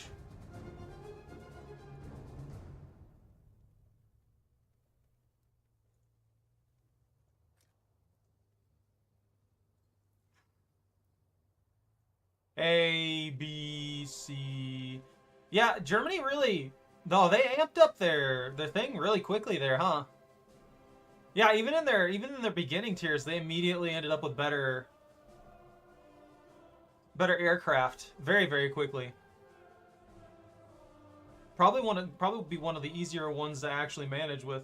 A, B, C. Yeah, Germany really... No, they amped up their thing really quickly there, huh? Yeah, even in their beginning tiers, they immediately ended up with better aircraft very, very quickly. Probably be one of the easier ones to actually manage with.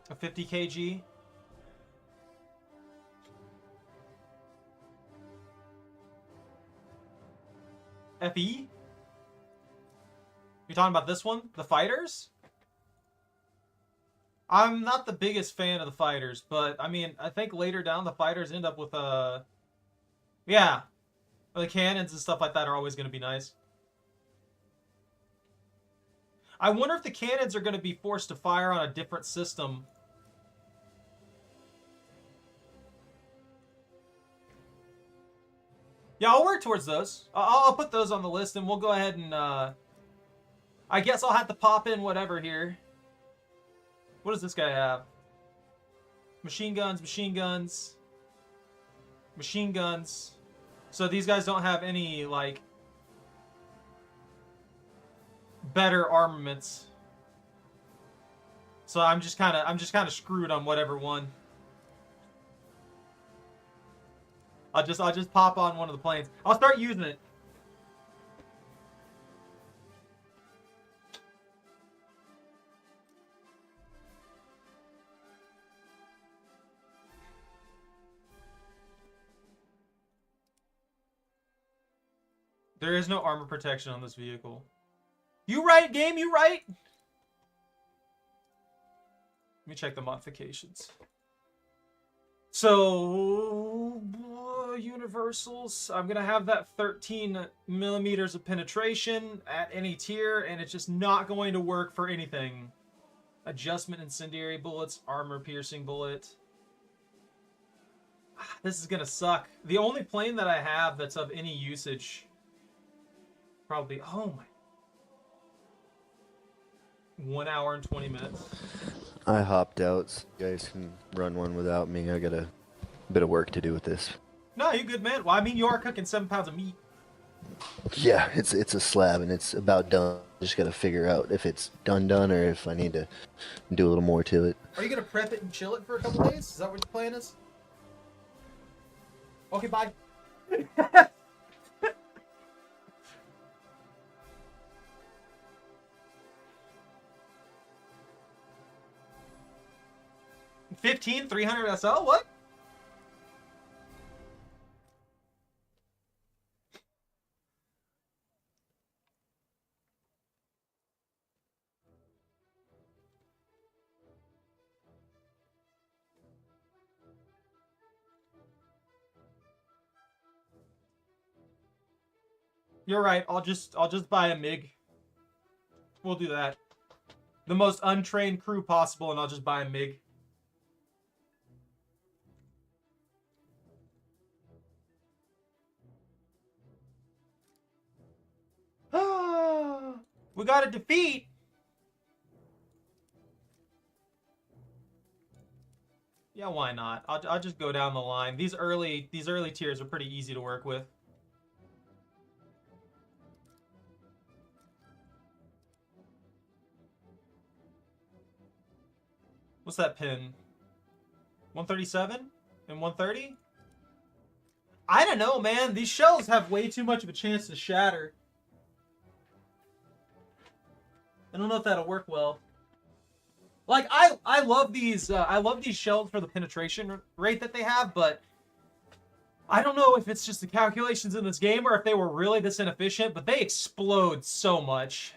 A 50 kg. FE? You're talking about this one? The fighters? I'm not the biggest fan of the fighters, but I mean, I think later down the fighters end up with yeah, the cannons and stuff like that are always going to be nice. I wonder if the cannons are going to be forced to fire on a different system. Yeah, I'll work towards those. I'll put those on the list, and we'll go ahead and I guess I'll have to pop in whatever here. What does this guy have? Machine guns, machine guns, machine guns. So these guys don't have any, like, better armaments. So I'm just kind of screwed on whatever one. I'll just pop on one of the planes. I'll start using it. There is no armor protection on this vehicle. You right, game, you right. Let me check the modifications. So, universals, I'm going to have that 13 millimeters of penetration at any tier, and it's just not going to work for anything. Adjustment incendiary bullets, armor piercing bullet. This is going to suck. The only plane that I have that's of any usage, probably, oh my. 1 hour and 20 minutes. I hopped out, so you guys can run one without me. I got a bit of work to do with this. No, you good, man. Well, I mean, you are cooking 7 pounds of meat. Yeah, it's a slab and it's about done. Just got to figure out if it's done or if I need to do a little more to it. Are you going to prep it and chill it for a couple days? Is that what your plan is? Okay, bye. 15, 300 SL? What? You're right. I'll just buy a MiG. We'll do that. The most untrained crew possible, and I'll just buy a MiG. We got a defeat. Yeah, why not? I'll just go down the line. These early tiers are pretty easy to work with. What's that pin? 137 and 130? I don't know, man. These shells have way too much of a chance to shatter. I don't know if that'll work well. Like, I love these shells for the penetration rate that they have, but I don't know if it's just the calculations in this game or if they were really this inefficient, but they explode so much.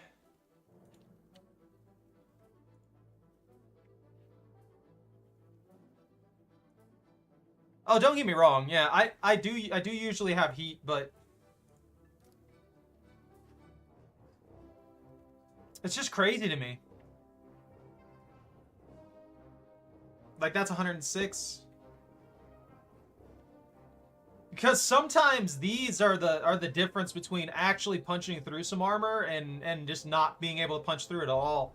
Oh, don't get me wrong. Yeah, I do usually have heat, but it's just crazy to me. Like, that's 106. Because sometimes these are the difference between actually punching through some armor and just not being able to punch through it at all.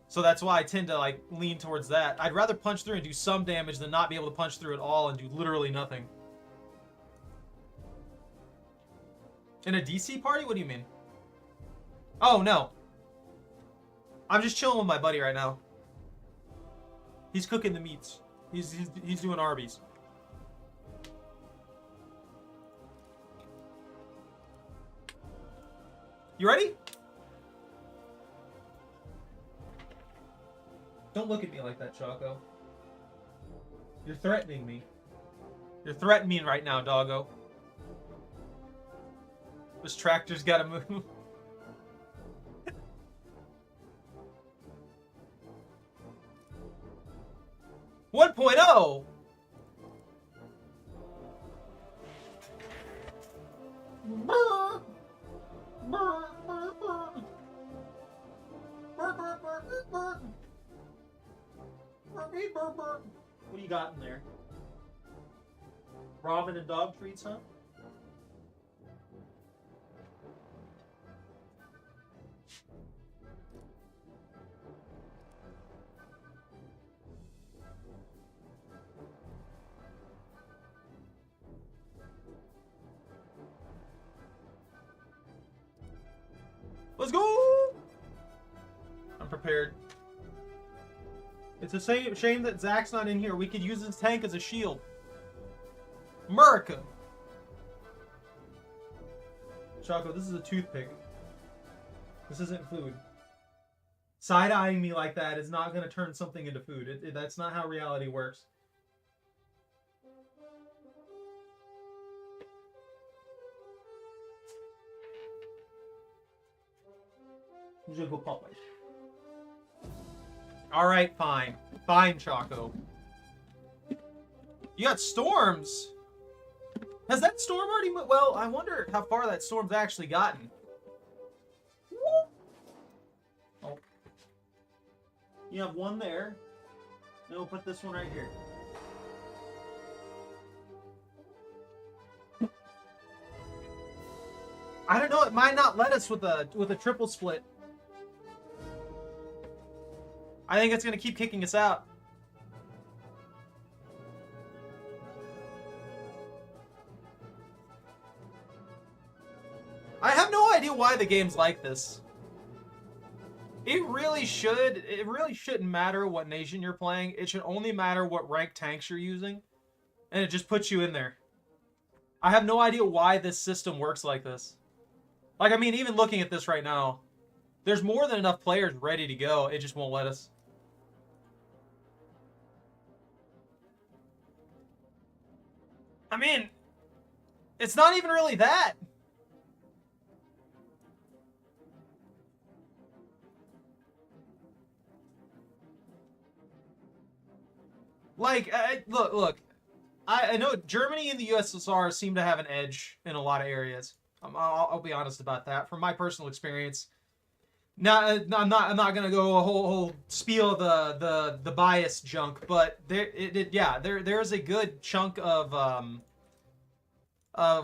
So that's why I tend to, like, lean towards that. I'd rather punch through and do some damage than not be able to punch through at all and do literally nothing. In a DC party? What do you mean? Oh, no. I'm just chilling with my buddy right now. He's cooking the meats. He's doing Arby's. You ready? Don't look at me like that, Choco. You're threatening me. You're threatening me right now, doggo. This tractor's gotta move. One point oh. What do you got in there? Ramen and dog treats, huh? Let's go! I'm prepared. It's a shame that Zach's not in here. We could use his tank as a shield. America! Choco, this is a toothpick. This isn't food. Side-eyeing me like that is not going to turn something into food. That's not how reality works. I'm just gonna go Popeye. Alright, fine. Fine, Choco. You got storms. Has that storm already moved? Well, I wonder how far that storm's actually gotten. Oh. You have one there. Then we'll put this one right here. I don't know, it might not let us with a triple split. I think it's gonna keep kicking us out. I have no idea why the game's like this. It really shouldn't matter what nation you're playing. It should only matter what rank tanks you're using. And it just puts you in there. I have no idea why this system works like this. Like, I mean, even looking at this right now, there's more than enough players ready to go. It just won't let us. I mean, it's not even really that. Like, look. I know Germany and the USSR seem to have an edge in a lot of areas. I'll be honest about that from my personal experience. Now, I'm not gonna go a whole spiel the bias junk, but there is a good chunk of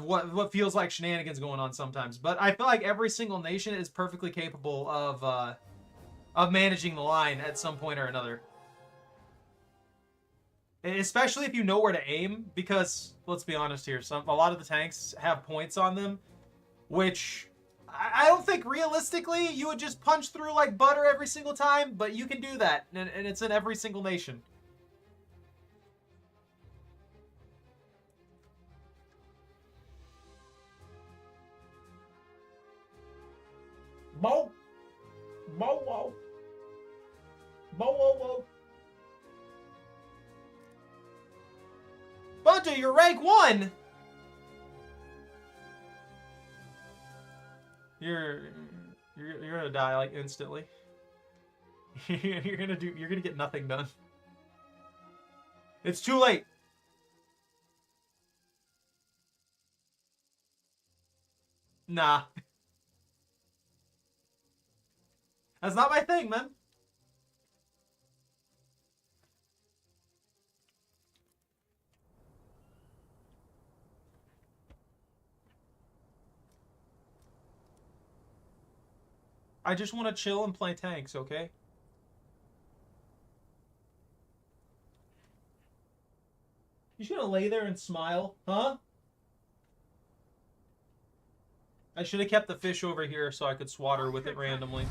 what feels like shenanigans going on sometimes. But I feel like every single nation is perfectly capable of managing the line at some point or another. Especially if you know where to aim, because let's be honest here, a lot of the tanks have points on them, which I don't think realistically you would just punch through like butter every single time, but you can do that, and it's in every single nation. Mo, mo, mo, mo, mo, mo. Bunta, you're rank 1. You're gonna die like instantly. you're gonna get nothing done. It's too late. Nah. That's not my thing, man. I just want to chill and play tanks, okay? You just gonna lay there and smile, huh? I should have kept the fish over here so I could swat her with it randomly.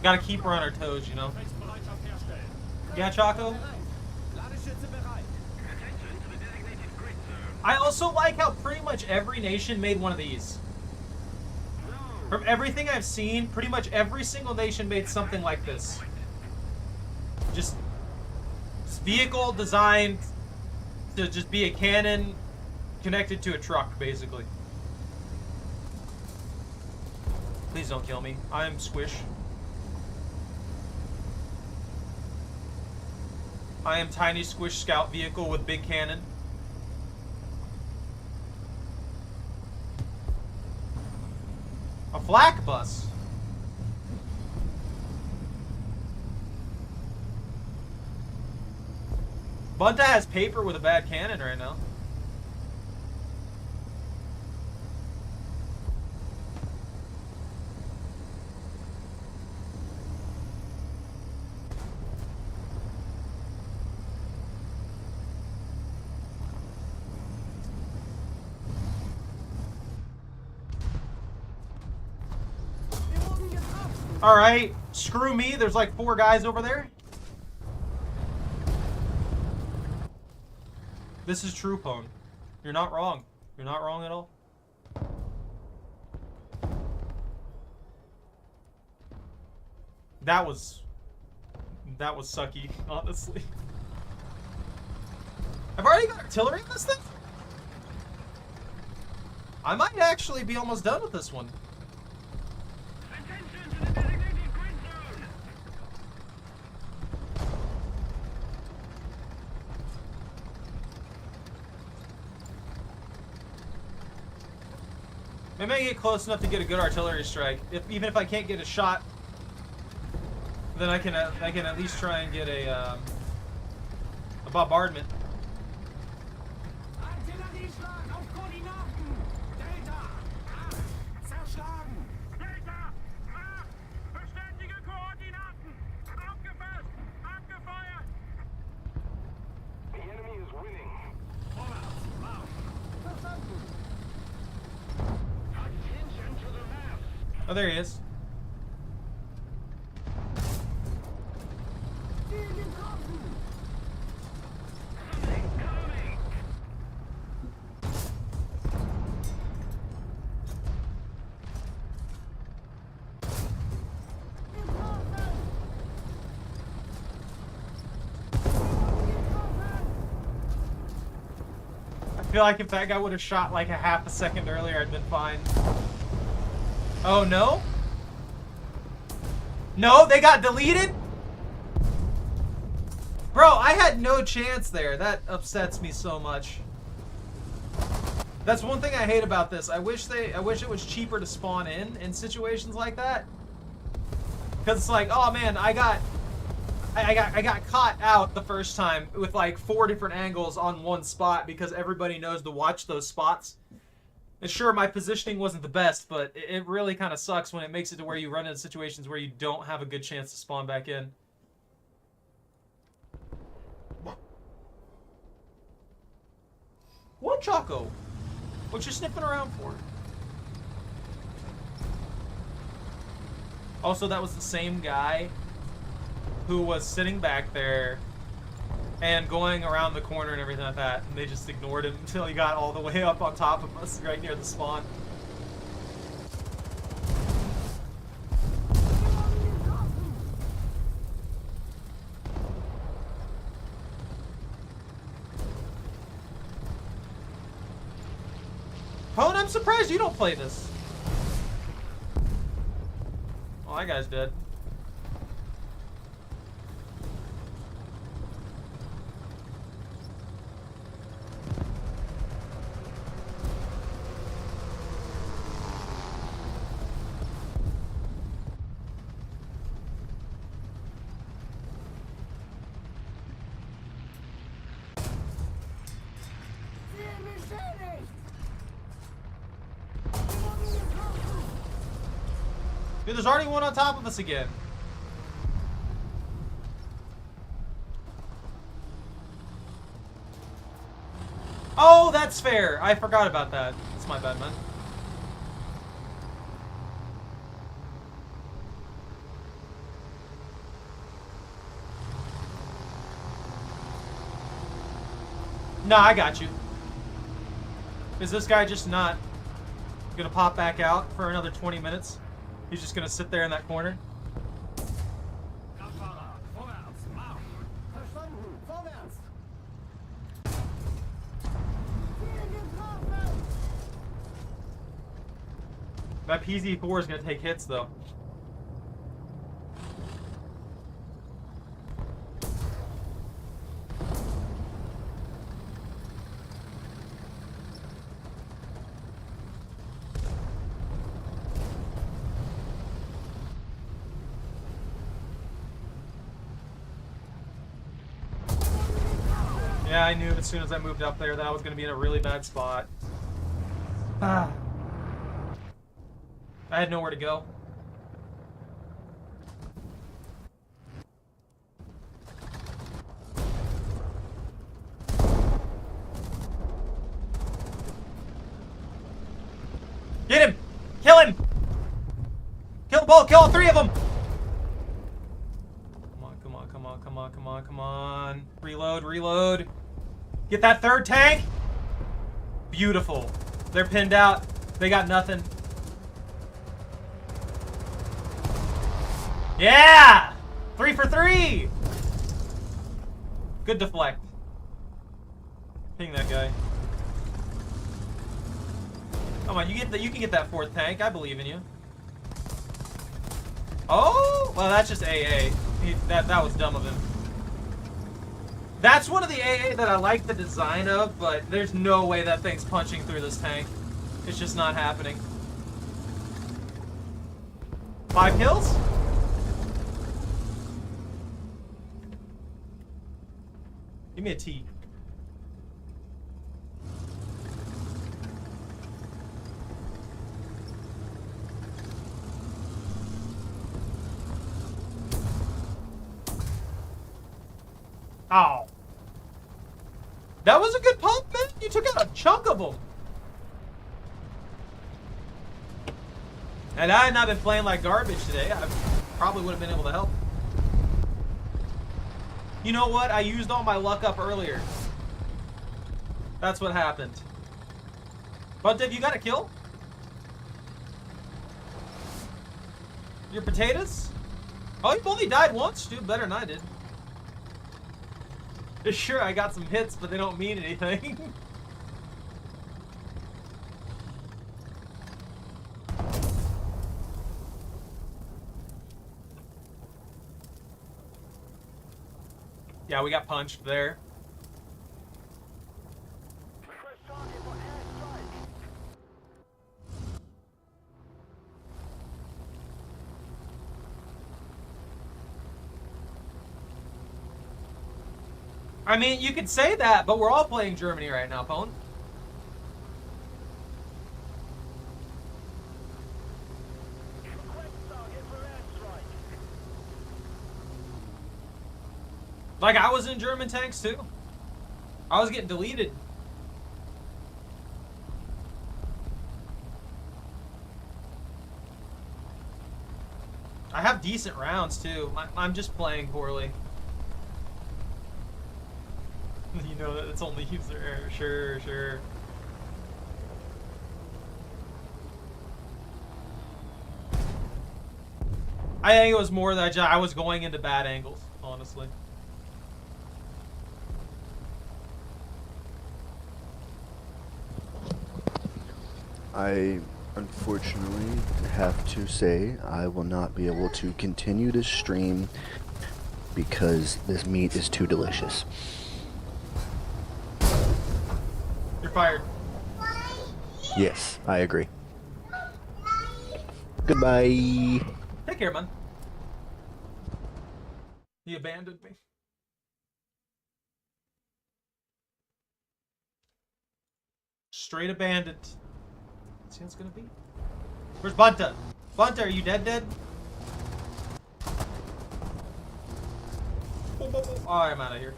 Gotta keep her on her toes, you know? Yeah, Choco? I also like how pretty much every nation made one of these. From everything I've seen, pretty much every single nation made something like this. Just vehicle designed to just be a cannon connected to a truck, basically. Please don't kill me. I'm Squish. I am Tiny Squish Scout Vehicle with big cannon. A flak bus. Bunta has paper with a bad cannon right now. Alright, screw me, there's like 4 guys over there. This is true, Pone. You're not wrong. You're not wrong at all. That was sucky, honestly. I've already got artillery in this thing? I might actually be almost done with this one. Maybe I can get close enough to get a good artillery strike. Even if I can't get a shot, then I can at least try and get a bombardment. Artillerieschlag auf Koordinaten! Delta! Zerschlagen! Delta! Bestätige Koordinaten! Aufgefasst! Abgefeuert! The enemy is winning. Vorwärts! Marsch! Verstanden! Attention to the left! Oh, there he is. I feel like if that guy would have shot like a half a second earlier, I'd been fine. Oh, no? No, they got deleted? Bro, I had no chance there. That upsets me so much. That's one thing I hate about this. I wish it was cheaper to spawn in situations like that. Cause it's like, oh man, I got caught out the first time with like 4 different angles on one spot because everybody knows to watch those spots. And sure, my positioning wasn't the best, but it really kind of sucks when it makes it to where you run into situations where you don't have a good chance to spawn back in. What, Choco? What you sniffing around for? Also, that was the same guy who was sitting back there and going around the corner and everything like that, and they just ignored him until he got all the way up on top of us, right near the spawn. Oh, and I'm surprised you don't play this. Oh, that guy's dead. Dude, there's already one on top of us again. Oh, that's fair. I forgot about that. That's my bad, man. No, I got you. Is this guy just not gonna pop back out for another 20 minutes? He's just gonna sit there in that corner? That PZ4 is gonna take hits though. Yeah, I knew as soon as I moved up there that I was going to be in a really bad spot. Ah. I had nowhere to go. Get him! Kill him! Kill the ball! Kill all 3 of them! Come on. Reload, reload. Get that 3rd tank! Beautiful. They're pinned out. They got nothing. Yeah! 3 for 3! Good deflect. Ping that guy. Come on, you can get that 4th tank. I believe in you. Oh! Well, that's just AA. That was dumb of him. That's one of the AA that I like the design of, but there's no way that thing's punching through this tank. It's just not happening. 5 kills? Give me a T. Oh. That was a good pump, man. You took out a chunk of them. And I had not been playing like garbage today. I probably would have been able to help. You know what? I used all my luck up earlier. That's what happened. But Dave, you got a kill? Your potatoes? Oh, you've only died once, dude. Better than I did. Sure, I got some hits, but they don't mean anything. Yeah, we got punched there. I mean, you could say that, but we're all playing Germany right now, Pone. Like, I was in German tanks, too. I was getting deleted. I have decent rounds, too. I'm just playing poorly. You know that it's only user error. Sure, sure. I think it was more that I was going into bad angles, honestly. I unfortunately have to say I will not be able to continue to stream because this meat is too delicious. You're fired. Yes, I agree. Goodbye. Take care, man. He abandoned me. Straight abandoned. Let's see what it's gonna be. Where's Bunta? Bunta, are you dead? Oh, I'm out of here.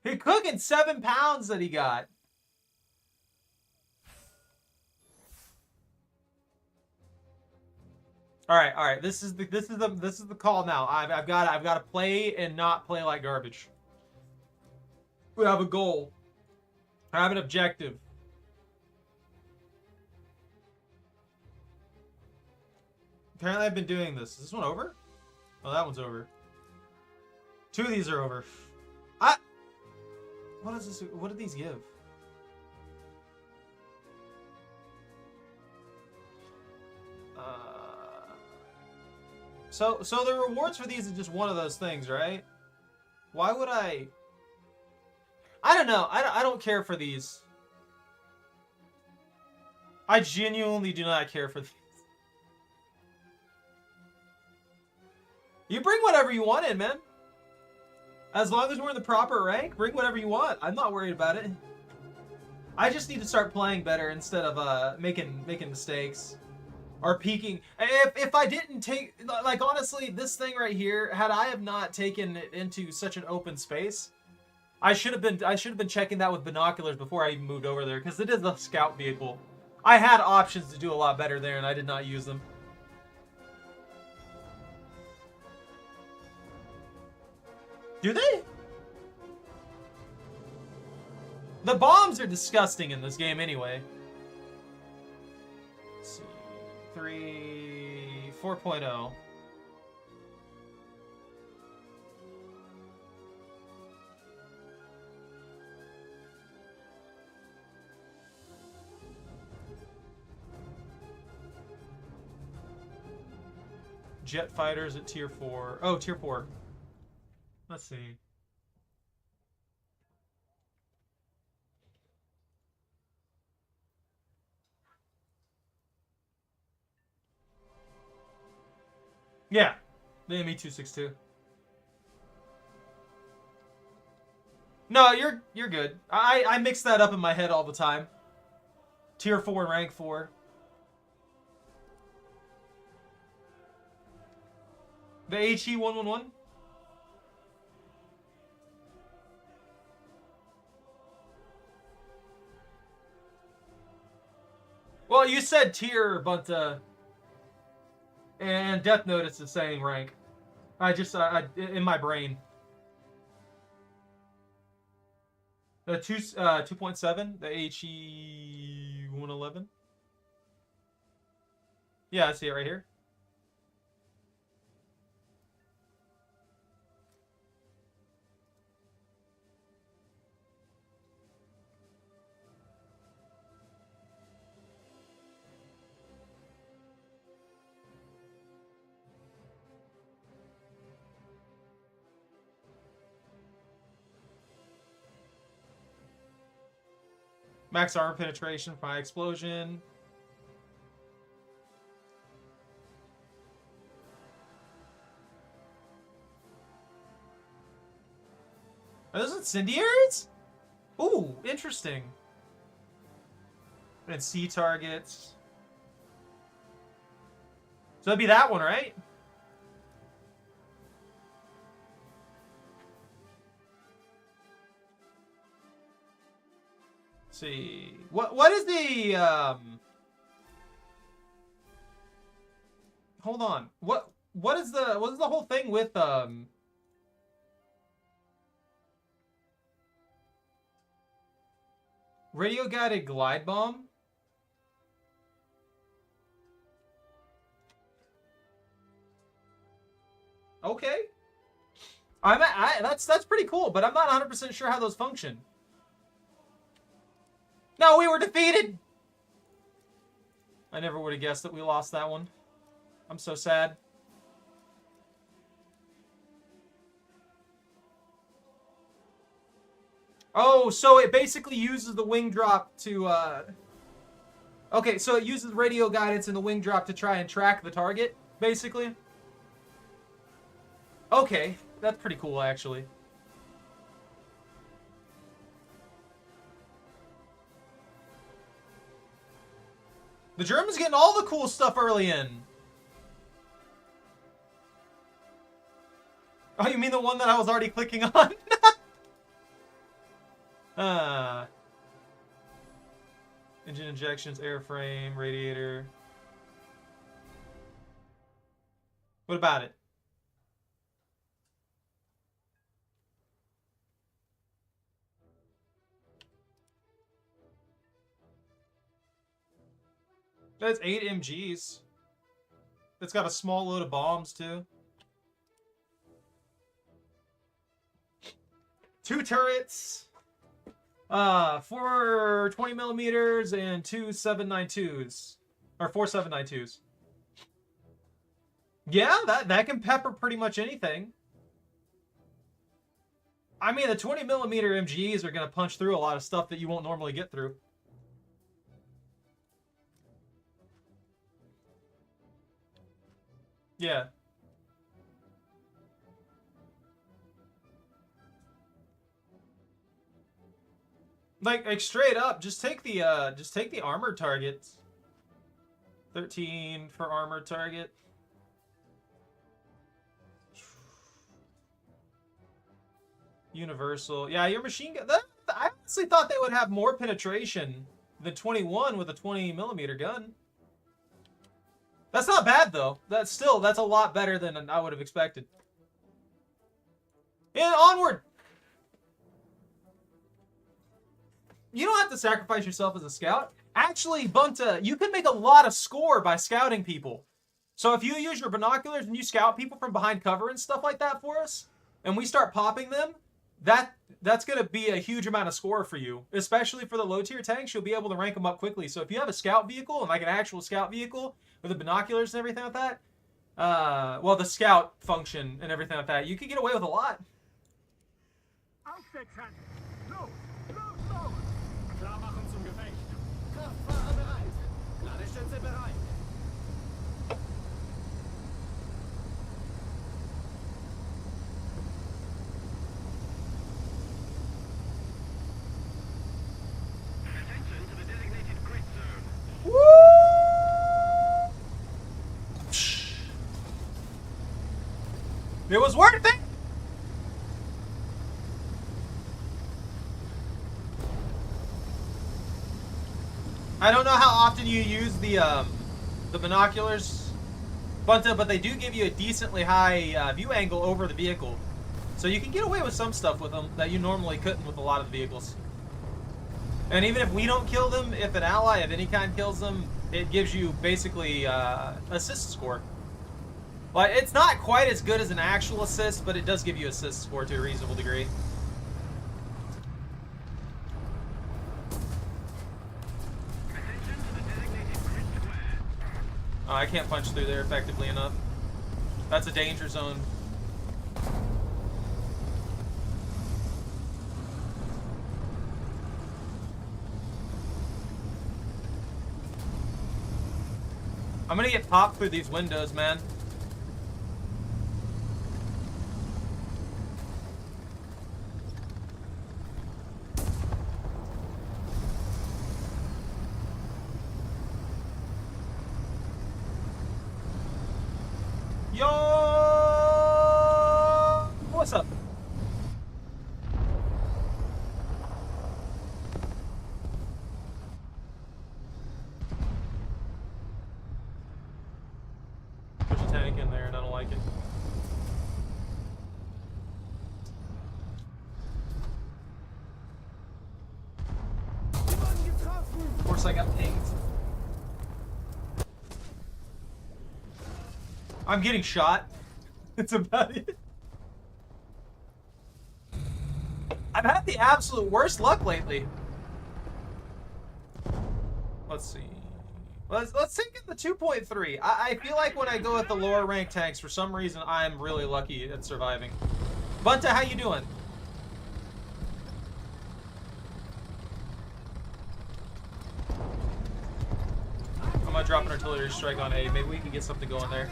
He cooking 7 pounds that he got. All right. This is the call now. I've got to play and not play like garbage. We have a goal. I have an objective. Apparently, I've been doing this. Is this one over? Oh, that one's over. 2 of these are over. What is this? What did these give? So the rewards for these is just one of those things, right? Why would I don't know. I don't care for these. I genuinely do not care for these. You bring whatever you want in, man. As long as we're in the proper rank, bring whatever you want. I'm not worried about it. I just need to start playing better instead of making mistakes or peeking. If I didn't take, like, honestly, this thing right here, had I have not taken it into such an open space, I should have been checking that with binoculars before I even moved over there, because it is a scout vehicle. I had options to do a lot better there, and I did not use them. Do they? The bombs are disgusting in this game anyway. Let's see. 4.0. Jet fighters at tier 4. Oh, tier 4. Let's see. Yeah, the ME-262. No, you're good. I mix that up in my head all the time. Tier 4 and rank 4. The HE-111? Well, you said tier, but and Death Notice is saying rank. I just in my brain. The 2.7, the HE-111. Yeah, I see it right here. Max armor penetration, fire explosion. Are those incendiaries? Ooh, interesting. And C targets. So that'd be that one, right? Let's see. What is the hold on. What is the whole thing with radio guided glide bomb? Okay. That's pretty cool, but I'm not 100% sure how those function. No, we were defeated! I never would have guessed that we lost that one. I'm so sad. Oh, so it basically uses the wing drop to, Okay, so it uses radio guidance and the wing drop to try and track the target, basically? Okay, that's pretty cool, actually. The Germans getting all the cool stuff early in. Oh, you mean the one that I was already clicking on? Engine injections, airframe, radiator. What about it? That's 8 MGs. It's got a small load of bombs, too. 2 turrets. 4 20 millimeters and 2 7.92s. Or 4 7.92s. Yeah, that can pepper pretty much anything. I mean, the 20 millimeter MGs are going to punch through a lot of stuff that you won't normally get through. Yeah. Like straight up, just take the armor targets. 13 for armor target. Universal. Yeah, your machine gun. I honestly thought they would have more penetration than 21 with a 20 millimeter gun. That's not bad though. That's a lot better than I would have expected. And onward. You don't have to sacrifice yourself as a scout. Actually, Bunta, you can make a lot of score by scouting people. So if you use your binoculars and you scout people from behind cover and stuff like that for us, and we start popping them, that's going to be a huge amount of score for you. Especially for the low tier tanks, you'll be able to rank them up quickly. So if you have a scout vehicle, and like an actual scout vehicle, with the binoculars and everything like that, well, the scout function and everything like that, you could get away with a lot. Klar machen zum Gefecht. Kraftfahrer bereit. Ladestütze bereit. It was worth it! I don't know how often you use the binoculars, Bunta, but they do give you a decently high view angle over the vehicle. So you can get away with some stuff with them that you normally couldn't with a lot of the vehicles. And even if we don't kill them, if an ally of any kind kills them, it gives you basically assist score. But it's not quite as good as an actual assist, but it does give you assist score to a reasonable degree. Oh, I can't punch through there effectively enough. That's a danger zone. I'm gonna get popped through these windows, man. Yo! What's up? There's a tank in there and I don't like it. Of course I got pinged. I'm getting shot. It's about it. I've had the absolute worst luck lately. Let's see. Let's take it the 2.3. I feel like when I go with the lower rank tanks, for some reason, I'm really lucky at surviving. Bunta, how you doing? I'm gonna drop an artillery strike on A. Maybe we can get something going there.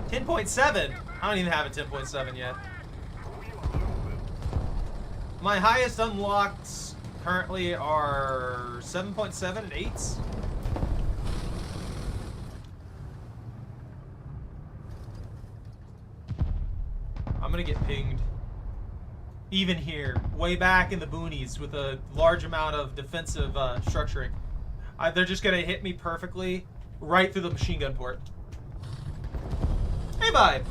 10.7? I don't even have a 10.7 yet. My highest unlocked currently are 7.7 and 8s. I'm gonna get pinged. Even here, way back in the boonies with a large amount of defensive structuring. They're just gonna hit me perfectly right through the machine gun port. Hey, vibe.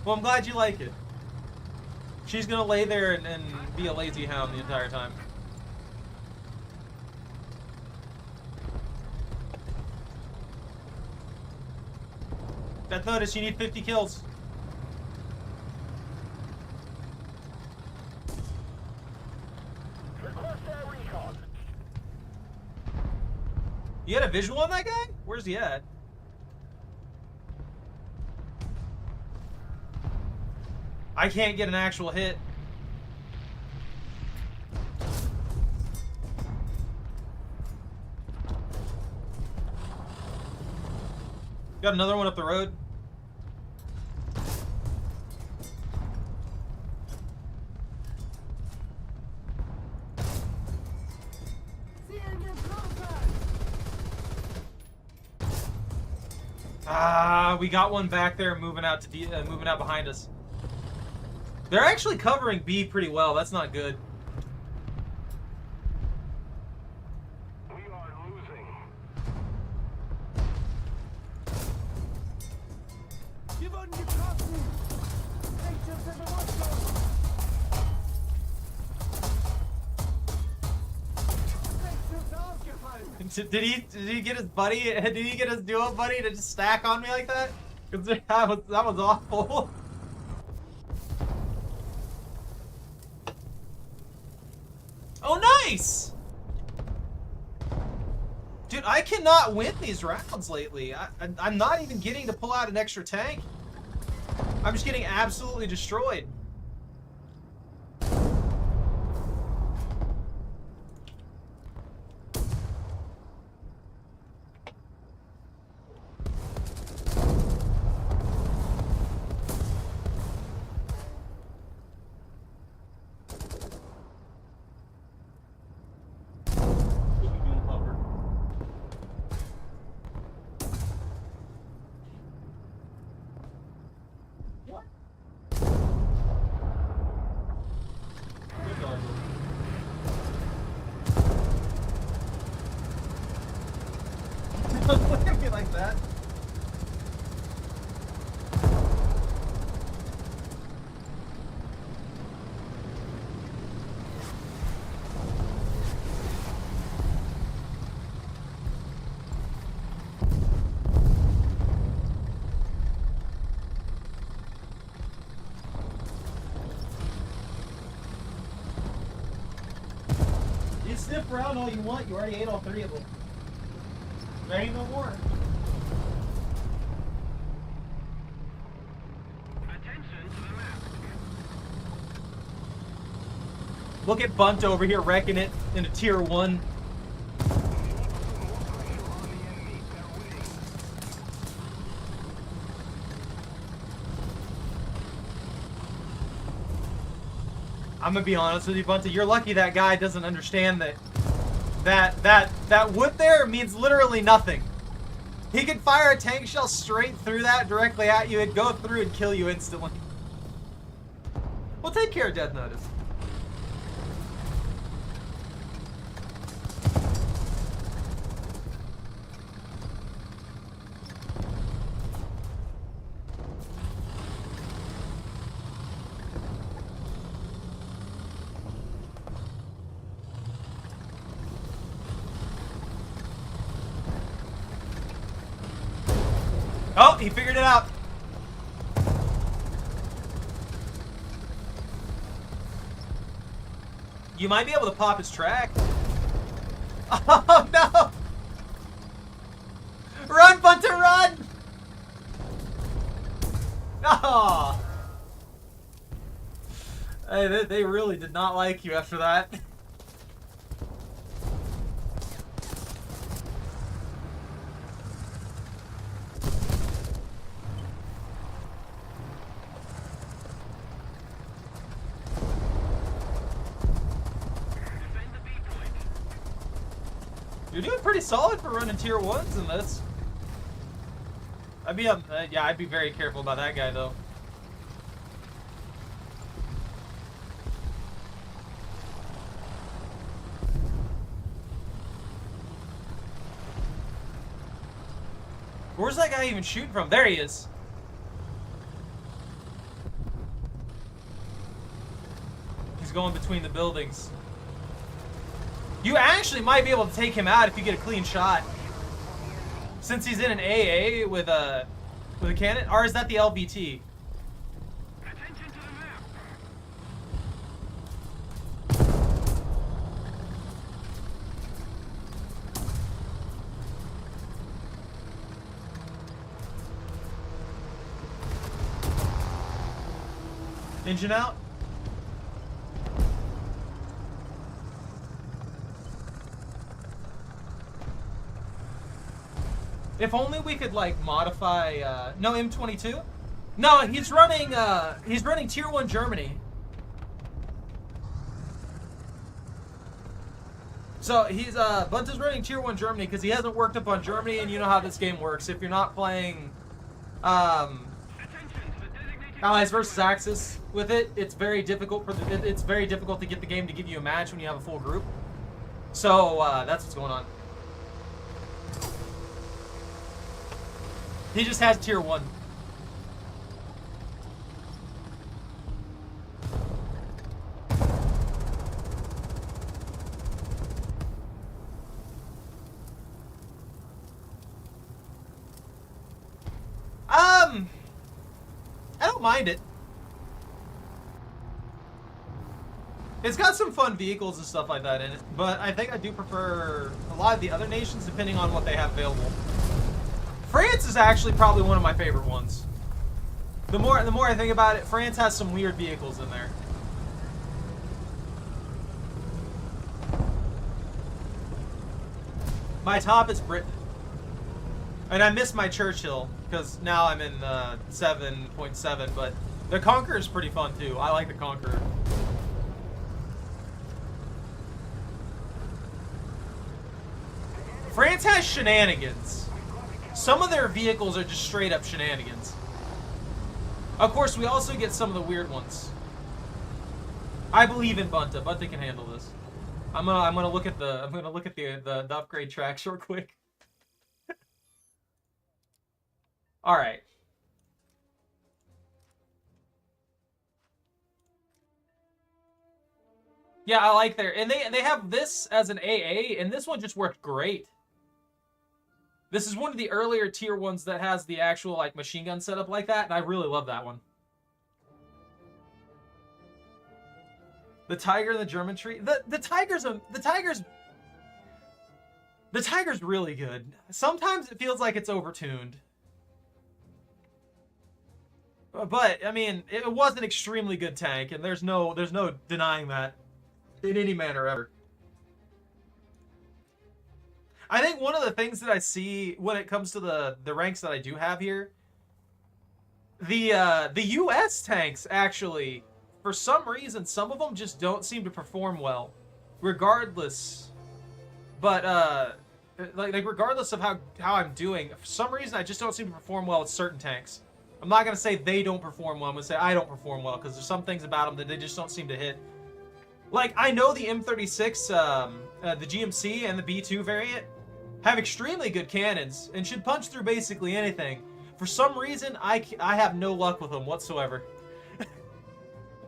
Well, I'm glad you like it. She's gonna lay there and be a lazy hound the entire time. Death Notice, you need 50 kills. You had a visual on that guy? Where's he at? I can't get an actual hit. Got another one up the road. We got one back there moving out to moving out behind us. They're actually covering B pretty well. That's not good. We are losing. Did he get his buddy? Did he get his duo buddy to just stack on me like that? 'Cause that was awful. Oh, nice! Dude, I cannot win these rounds lately. I'm not even getting to pull out an extra tank. I'm just getting absolutely destroyed. can sniff around all you want. You already ate all 3 of them. There ain't no more. Attention to the map. Look at Bunt over here wrecking it in a tier 1. I'm gonna be honest with you, Bunty. You're lucky that guy doesn't understand that wood there means literally nothing. He could fire a tank shell straight through that directly at you. It'd go through and kill you instantly. We'll take care of Death Notice. Oh, he figured it out. You might be able to pop his track. Oh no! Run, Bunter, run! Oh. Hey, they really did not like you after that. You're doing pretty solid for running tier 1s in this. I'd be very careful about that guy though. Where's that guy even shooting from? There he is. He's going between the buildings. You actually might be able to take him out if you get a clean shot. Since he's in an AA with a cannon, or is that the LVT? Attention to the map. Engine out. If only we could like modify no M22? No, he's running tier 1 Germany. So he's Bunt is running tier 1 Germany because he hasn't worked up on Germany, and you know how this game works. If you're not playing Allies versus Axis with it, it's very difficult to get the game to give you a match when you have a full group. So that's what's going on. He just has tier 1. I don't mind it. It's got some fun vehicles and stuff like that in it, but I think I do prefer a lot of the other nations depending on what they have available. France is actually probably one of my favorite ones. The more I think about it, France has some weird vehicles in there. My top is Britain. And I miss my Churchill, because now I'm in 7.7, but the Conqueror is pretty fun too. I like the Conqueror. France has shenanigans. Some of their vehicles are just straight up shenanigans. Of course, we also get some of the weird ones. I believe in Bunta. Bunta can handle this. I'm gonna look at the upgrade tracks real quick. All right. Yeah, I like their, and they have this as an AA, and this one just worked great. This is one of the earlier tier ones that has the actual like machine gun setup like that, and I really love that one. The tiger and the German tree. The tiger's really good. Sometimes it feels like it's overtuned. But I mean, it was an extremely good tank, and there's no denying that in any manner ever. I think one of the things that I see when it comes to the ranks that I do have here, the US tanks actually, for some reason, some of them just don't seem to perform well, regardless. But like regardless of how I'm doing, for some reason I just don't seem to perform well with certain tanks. I'm not gonna say they don't perform well. I'm gonna say I don't perform well because there's some things about them that they just don't seem to hit. Like I know the M36, the GMC and the B2 variant have extremely good cannons and should punch through basically anything. For some reason, I have no luck with them whatsoever.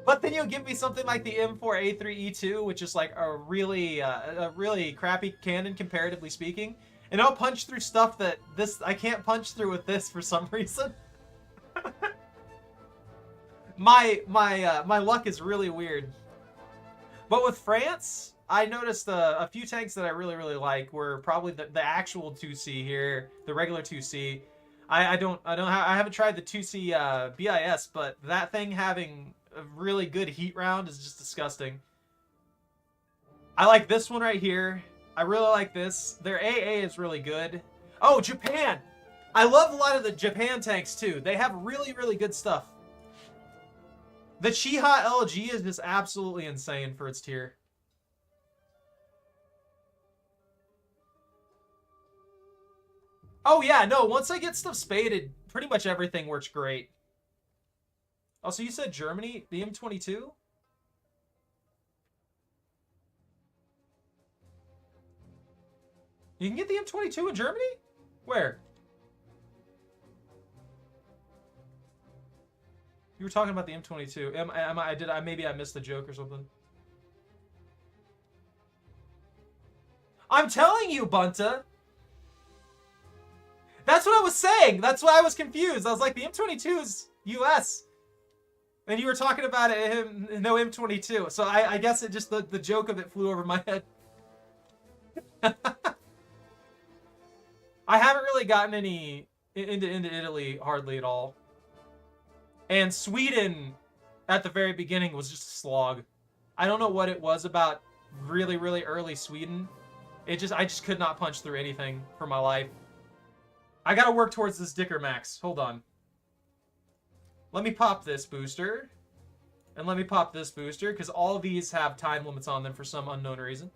But then you'll give me something like the M4A3E2, which is like a really crappy cannon comparatively speaking, and I'll punch through stuff that I can't punch through with this for some reason. my luck is really weird. But with France, I noticed a few tanks that I really like were probably the actual 2C here, the regular 2C. I haven't tried the 2C BIS, but that thing having a really good heat round is just disgusting. I like this one right here. I really like this. Their AA is really good. Oh, Japan! I love a lot of the Japan tanks too. They have really good stuff. The Chiha LG is just absolutely insane for its tier. Oh yeah, no, once I get stuff spaded, pretty much everything works great. Oh, so you said Germany, the M22? You can get the M22 in Germany? Where? You were talking about the M22. Maybe I missed the joke or something. I'm telling you, Bunta. That's what I was saying. That's why I was confused. I was like, the M22 is US. And you were talking about it, no M22. So I guess it just, the joke of it flew over my head. I haven't really gotten any into Italy hardly at all. And Sweden, at the very beginning, was just a slog. I don't know what it was about really early Sweden. I just could not punch through anything for my life. I gotta work towards this Dicker Max. Hold on. Let me pop this booster. And let me pop this booster, because all of these have time limits on them for some unknown reason.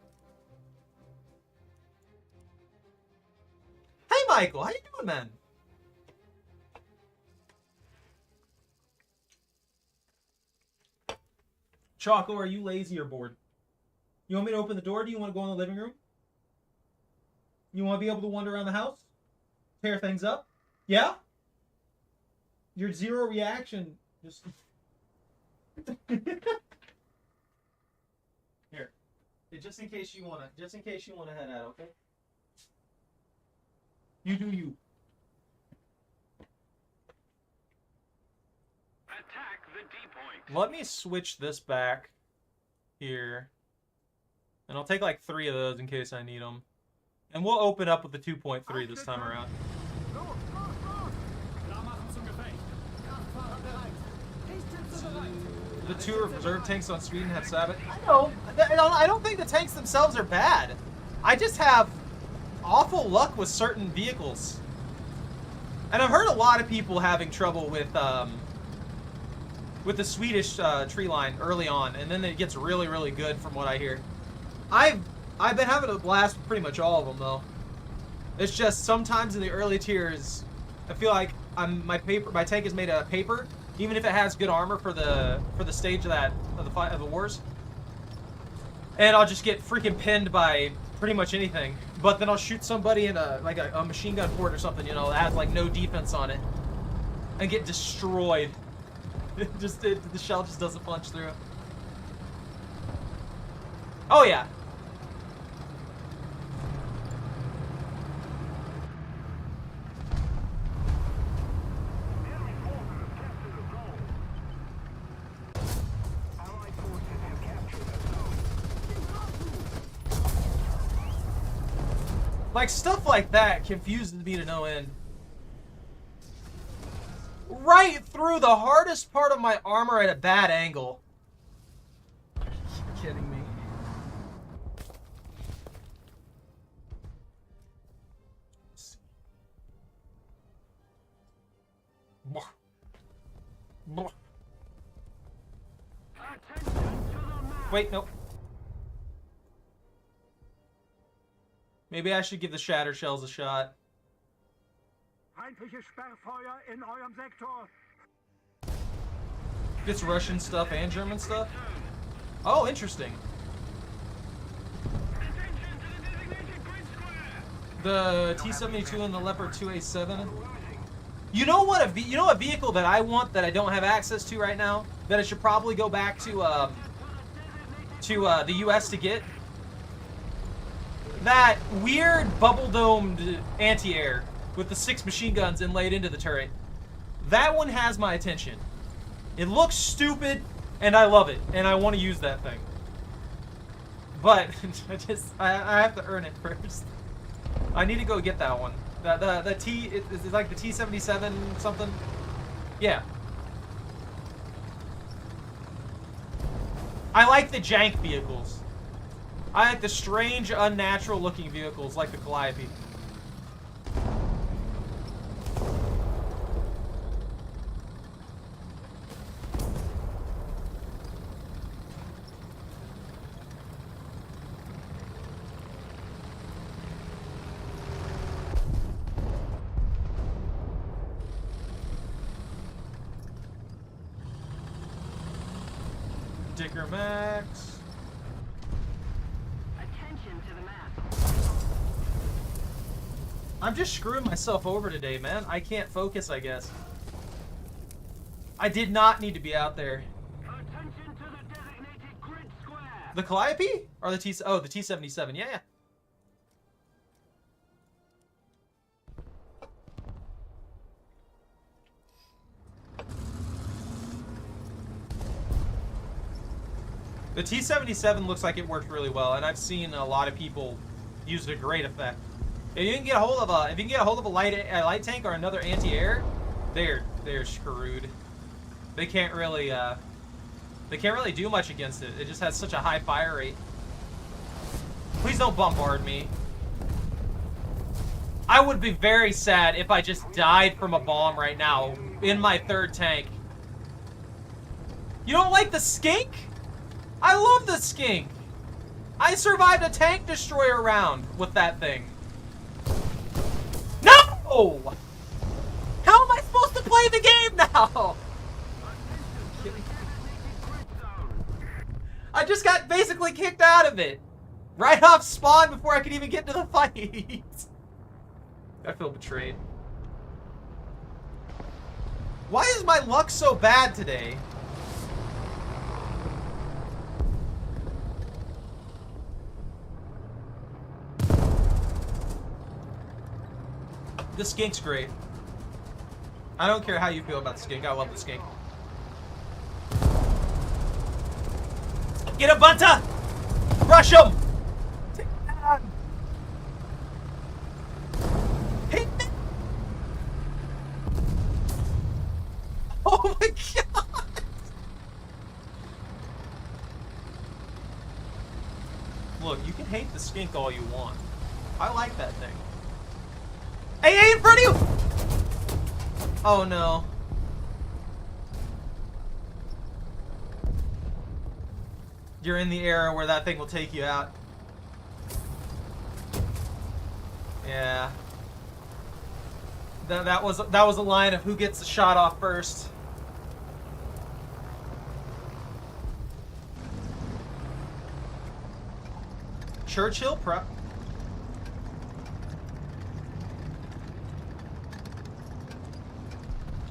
Hey, Michael. How you doing, man? Choco, are you lazy or bored? You want me to open the door? Do you want to go in the living room? You want to be able to wander around the house? Tear things up? Yeah? Your zero reaction just... Here. Just in case you wanna head out, okay? You do you. Attack the D point. Let me switch this back here. And I'll take like 3 of those in case I need them. And we'll open up with the 2.3 this time around. The 2 reserve tanks on Sweden have Sabbath. I don't think the tanks themselves are bad. I just have awful luck with certain vehicles. And I've heard a lot of people having trouble with the Swedish tree line early on, and then it gets really good from what I hear. I've been having a blast with pretty much all of them though. It's just sometimes in the early tiers, I feel like my tank is made of paper, even if it has good armor for the stage of the wars. And I'll just get freaking pinned by pretty much anything. But then I'll shoot somebody in a machine gun port or something, you know, that has like no defense on it, and get destroyed. The shell just doesn't punch through it. Oh yeah. Enemy forces have captured the zone. Allied forces have captured the Like, stuff like that confuses me to no end. Right through the hardest part of my armor at a bad angle. Are you kidding me? Wait, nope. Maybe I should give the shatter shells a shot. Feindliches Sperrfeuer in eurem Sektor. It's Russian stuff and German stuff? Oh, interesting. Attention to the designated grid square. The T-72 and the Leopard 2A7. You know what? A vehicle that I want that I don't have access to right now that I should probably go back to the U.S. to get. That weird bubble-domed anti-air with the 6 machine guns inlaid into the turret. That one has my attention. It looks stupid, and I love it, and I want to use that thing. But I have to earn it first. I need to go get that one. The T is like the T-77 something. Yeah. I like the jank vehicles. I like the strange, unnatural-looking vehicles like the Calliope. Dicker Max. Attention to the map. I'm just screwing myself over today, man. I can't focus, I guess. I did not need to be out there. Attention to the designated grid square. The Calliope? Or the T... Oh, the T-77. Yeah, yeah. The T-77 looks like it worked really well, and I've seen a lot of people use it to great effect. If you can get a hold of a light tank or another anti-air, they're screwed. They can't really do much against it. It just has such a high fire rate. Please don't bombard me. I would be very sad if I just died from a bomb right now in my 3rd tank. You don't like the skink? I love the skink. I survived a tank destroyer round with that thing. No! How am I supposed to play the game now? I just got basically kicked out of it. Right off spawn before I could even get to the fight. I feel betrayed. Why is my luck so bad today? The skink's great. I don't care how you feel about the skink. I love the skink. Get him, Bunta! Rush him! Take that on. Hit me! Oh my god! Look, you can hate the skink all you want. I like that thing. Hey, hey, in front of you! Oh no. You're in the era where that thing will take you out. Yeah. That was a line of who gets the shot off first. Churchill prep.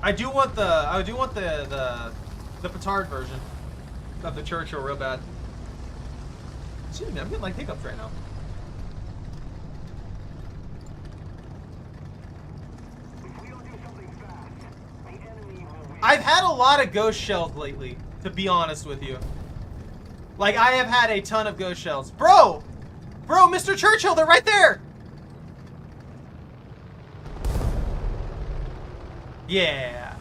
I do want the petard version of the Churchill real bad. Excuse me, I'm getting like hiccups right now. I've had a lot of ghost shells lately, to be honest with you. Like, I have had a ton of ghost shells. Bro! Bro, Mr. Churchill, they're right there! Yeah.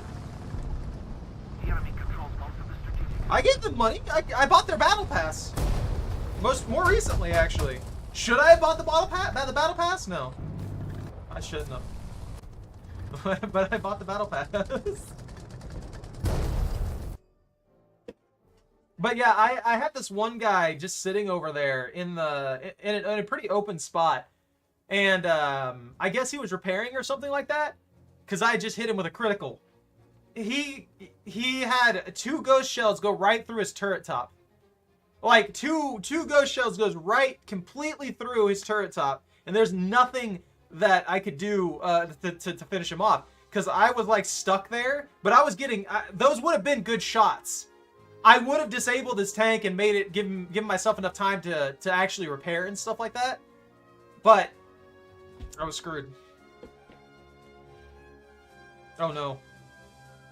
The enemy controls most of the strategic. I gave them money. I bought their battle pass. More recently, actually. Should I have bought the battle pass? No. I shouldn't have. But I bought the battle pass. But yeah, I had this one guy just sitting over there in a pretty open spot, and I guess he was repairing or something like that, because I just hit him with a critical. He had 2 ghost shells go right through his turret top. Like two ghost shells goes right completely through his turret top, and there's nothing that I could do to finish him off, because I was like stuck there. But I was getting those would have been good shots. I would have disabled his tank and made it give myself enough time to actually repair and stuff like that. But I was screwed. Oh no.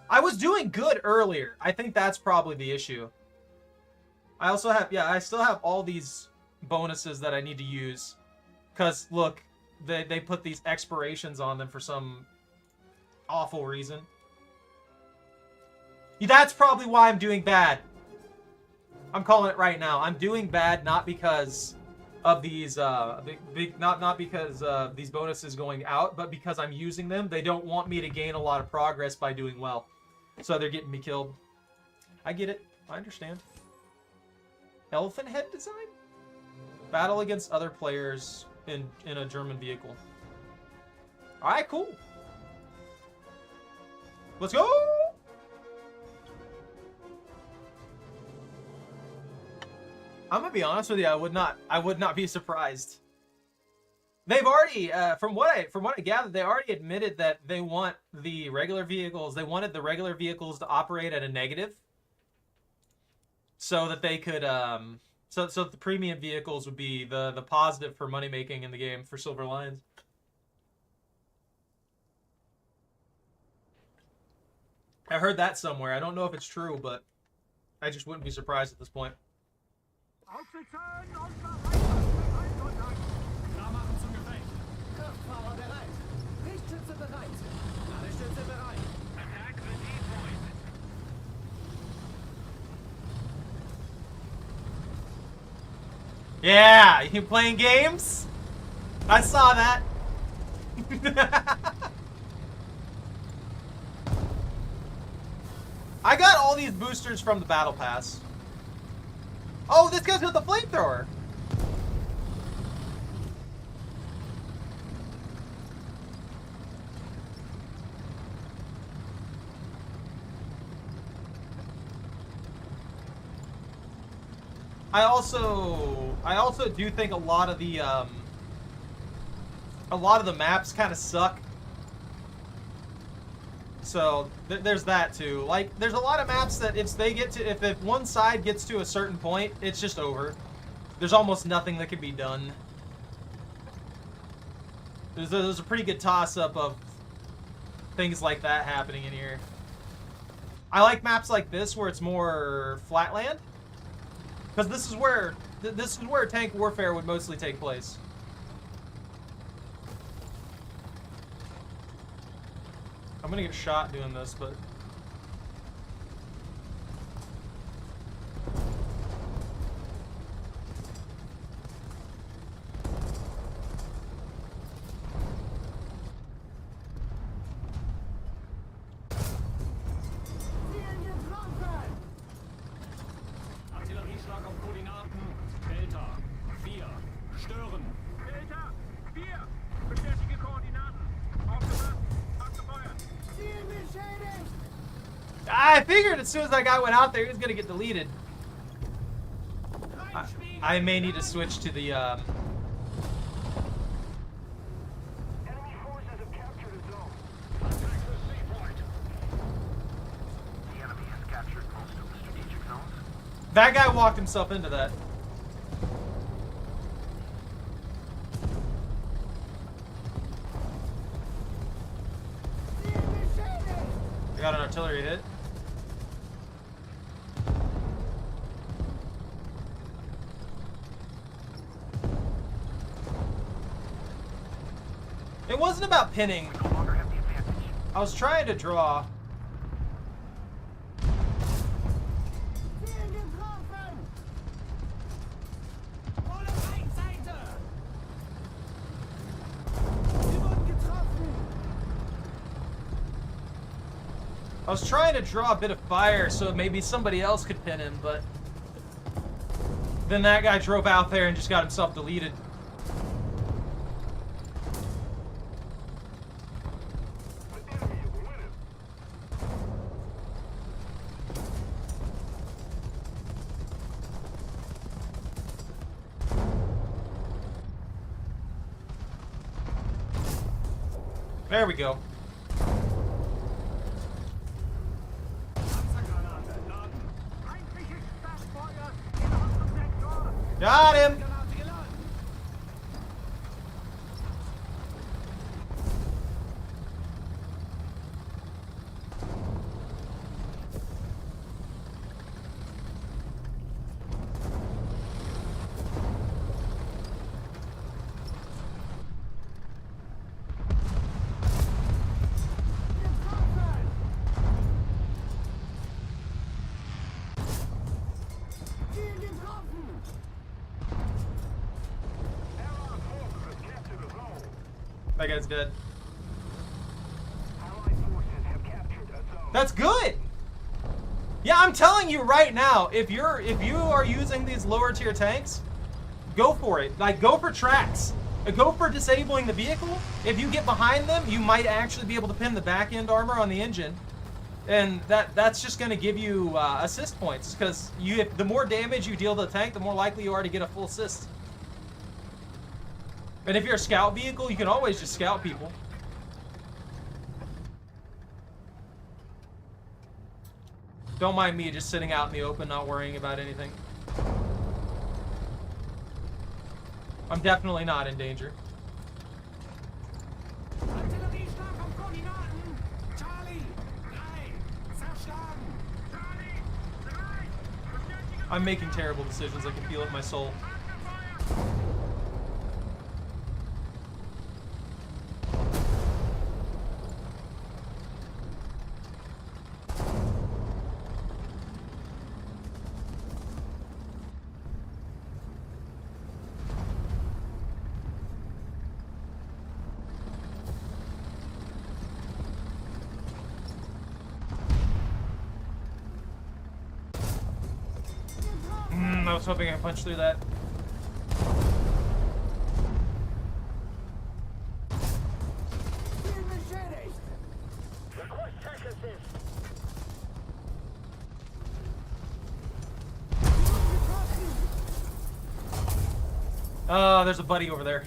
I was doing good earlier. I think that's probably the issue. I also have, yeah, I still have all these bonuses that I need to use. Because, look, they put these expirations on them for some awful reason. That's probably why I'm doing bad. I'm calling it right now. I'm doing bad not because of these not because of these bonuses going out, but because I'm using them. They don't want me to gain a lot of progress by doing well, so they're getting me killed. I get it. I understand. Elephant head design? Battle against other players in a German vehicle. All right, cool. Let's go. I'm gonna be honest with you. I would not be surprised. They've already, from what I gathered, they already admitted that they want the regular vehicles. They wanted the regular vehicles to operate at a negative, so that they could, so the premium vehicles would be the positive for money making in the game for Silver Lions. I heard that somewhere. I don't know if it's true, but I just wouldn't be surprised at this point. Aufsitzen und bereit. Klar machen zum Gefecht. Kraftfahrer bereit. Lichtschütze bereit. Alle Stütze bereit. Attack the D-Point. Yeah, you playing games? I saw that. I got all these boosters from the battle pass. Oh, this guy's got the flamethrower. I also do think a lot of the maps kind of suck. So there's that too. Like, there's a lot of maps that if one side gets to a certain point, it's just over. There's almost nothing that can be done. There's a pretty good toss-up of things like that happening in here. I like maps like this where it's more flatland, because this is where tank warfare would mostly take place. I'm gonna get shot doing this, but Artillerieschlag auf Koordinaten. Delta 4. Stören. Delta 4. Bestätige Koordinaten. Aufgepasst. Abgefeuert. I figured as soon as that guy went out there, he was gonna get deleted. I may need to switch to the Enemy forces have captured a zone. Attack the C-Point. The enemy has captured most of the strategic zones. that guy walked himself into that. I got an artillery hit. It wasn't about pinning. No longer have the advantage. I was trying to draw. Ziel getroffen! Volle Feindseite! Sie wurden getroffen! I was trying to draw a bit of fire so maybe somebody else could pin him, but then that guy drove out there and just got himself deleted. There we go. Panzergranate laden! Feindliches Startfeuer in unserem Sektor! Got him! Granate geladen! Getroffen! Ziel getroffen! Allied forces have captured a zone. That guy's dead. Allied forces have captured a zone. That's good! Yeah, I'm telling you right now, if you are using these lower tier tanks, go for it. Like, go for tracks. Go for disabling the vehicle. If you get behind them, you might actually be able to pin the back end armor on the engine. And that's just going to give you assist points, because the more damage you deal to the tank, the more likely you are to get a full assist. And if you're a scout vehicle, you can always just scout people. Don't mind me just sitting out in the open, not worrying about anything. I'm definitely not in danger. Artilleriestart auf Koordinaten! Charlie! 3! Zerschlagen! Charlie! 3! Bestätige I'm making terrible decisions. I can feel it in my soul. I was hoping I could punch through that. Ziel beschädigt! Request tank assist. Sie wurden getroffen! Oh, there's a buddy over there.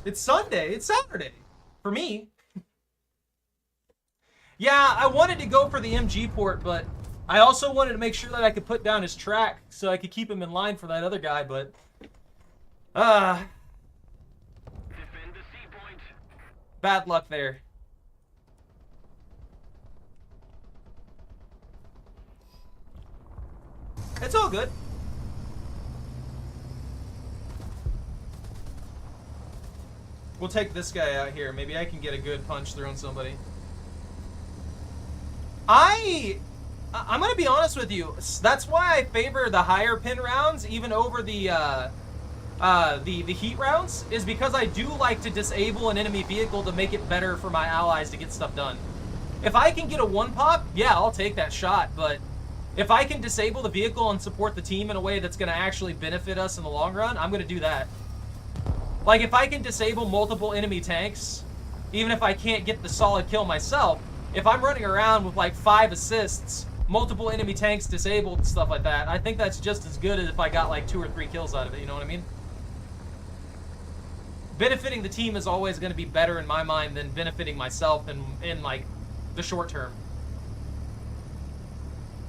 It's Sunday. It's Saturday. For me. Yeah, I wanted to go for the MG port, but I also wanted to make sure that I could put down his track so I could keep him in line for that other guy, but... Defend the C point. bad luck there. It's all good. We'll take this guy out here. Maybe I can get a good punch through on somebody. I'm gonna be honest with you. That's why I favor the higher pin rounds even over the heat rounds, is because I do like to disable an enemy vehicle to make it better for my allies to get stuff done. If I can get a one pop, yeah, I'll take that shot, but if I can disable the vehicle and support the team in a way that's gonna actually benefit us in the long run, I'm gonna do that. Like, if I can disable multiple enemy tanks, even if I can't get the solid kill myself, if I'm running around with like 5 assists, multiple enemy tanks disabled, stuff like that, I think that's just as good as if I got like 2 or 3 kills out of it, you know what I mean? Benefiting the team is always going to be better in my mind than benefiting myself in like the short term.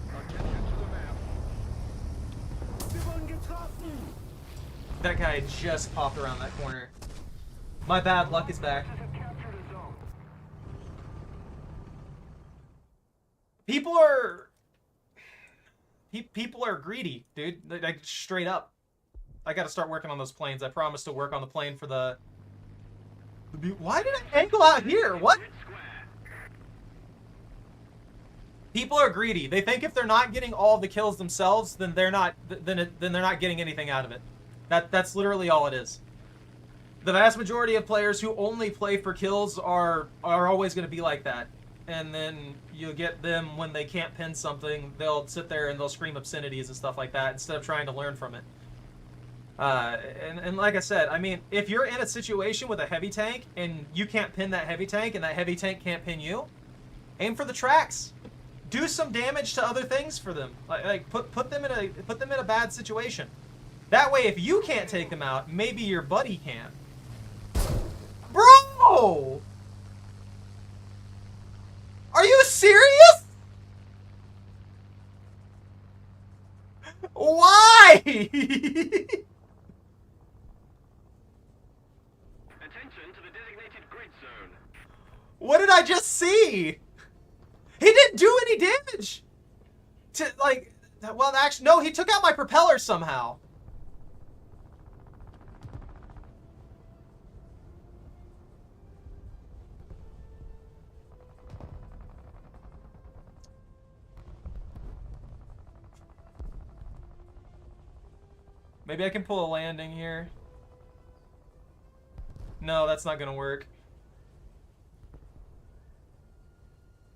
Attention to the map. Sie wurden getroffen! That guy just popped around that corner. My bad luck is back. Forces have captured a zone. People are greedy, dude. Like, straight up. I got to start working on those planes. I promised to work on the plane for the Why did I angle out here? What? People are greedy. They think if they're not getting all the kills themselves, then they're not getting anything out of it. That's literally all it is. The vast majority of players who only play for kills are always going to be like that. And then you get them when they can't pin something, they'll sit there and they'll scream obscenities and stuff like that instead of trying to learn from it. And like I said, I mean, if you're in a situation with a heavy tank and you can't pin that heavy tank and that heavy tank can't pin you, aim for the tracks. Do some damage to other things for them. Like put them in a bad situation. That way, if you can't take them out, maybe your buddy can. Bro! Are you serious? Why? Attention to the designated grid zone. What did I just see? He didn't do any damage. Well, actually, no, he took out my propeller somehow. Maybe I can pull a landing here. No, that's not gonna work.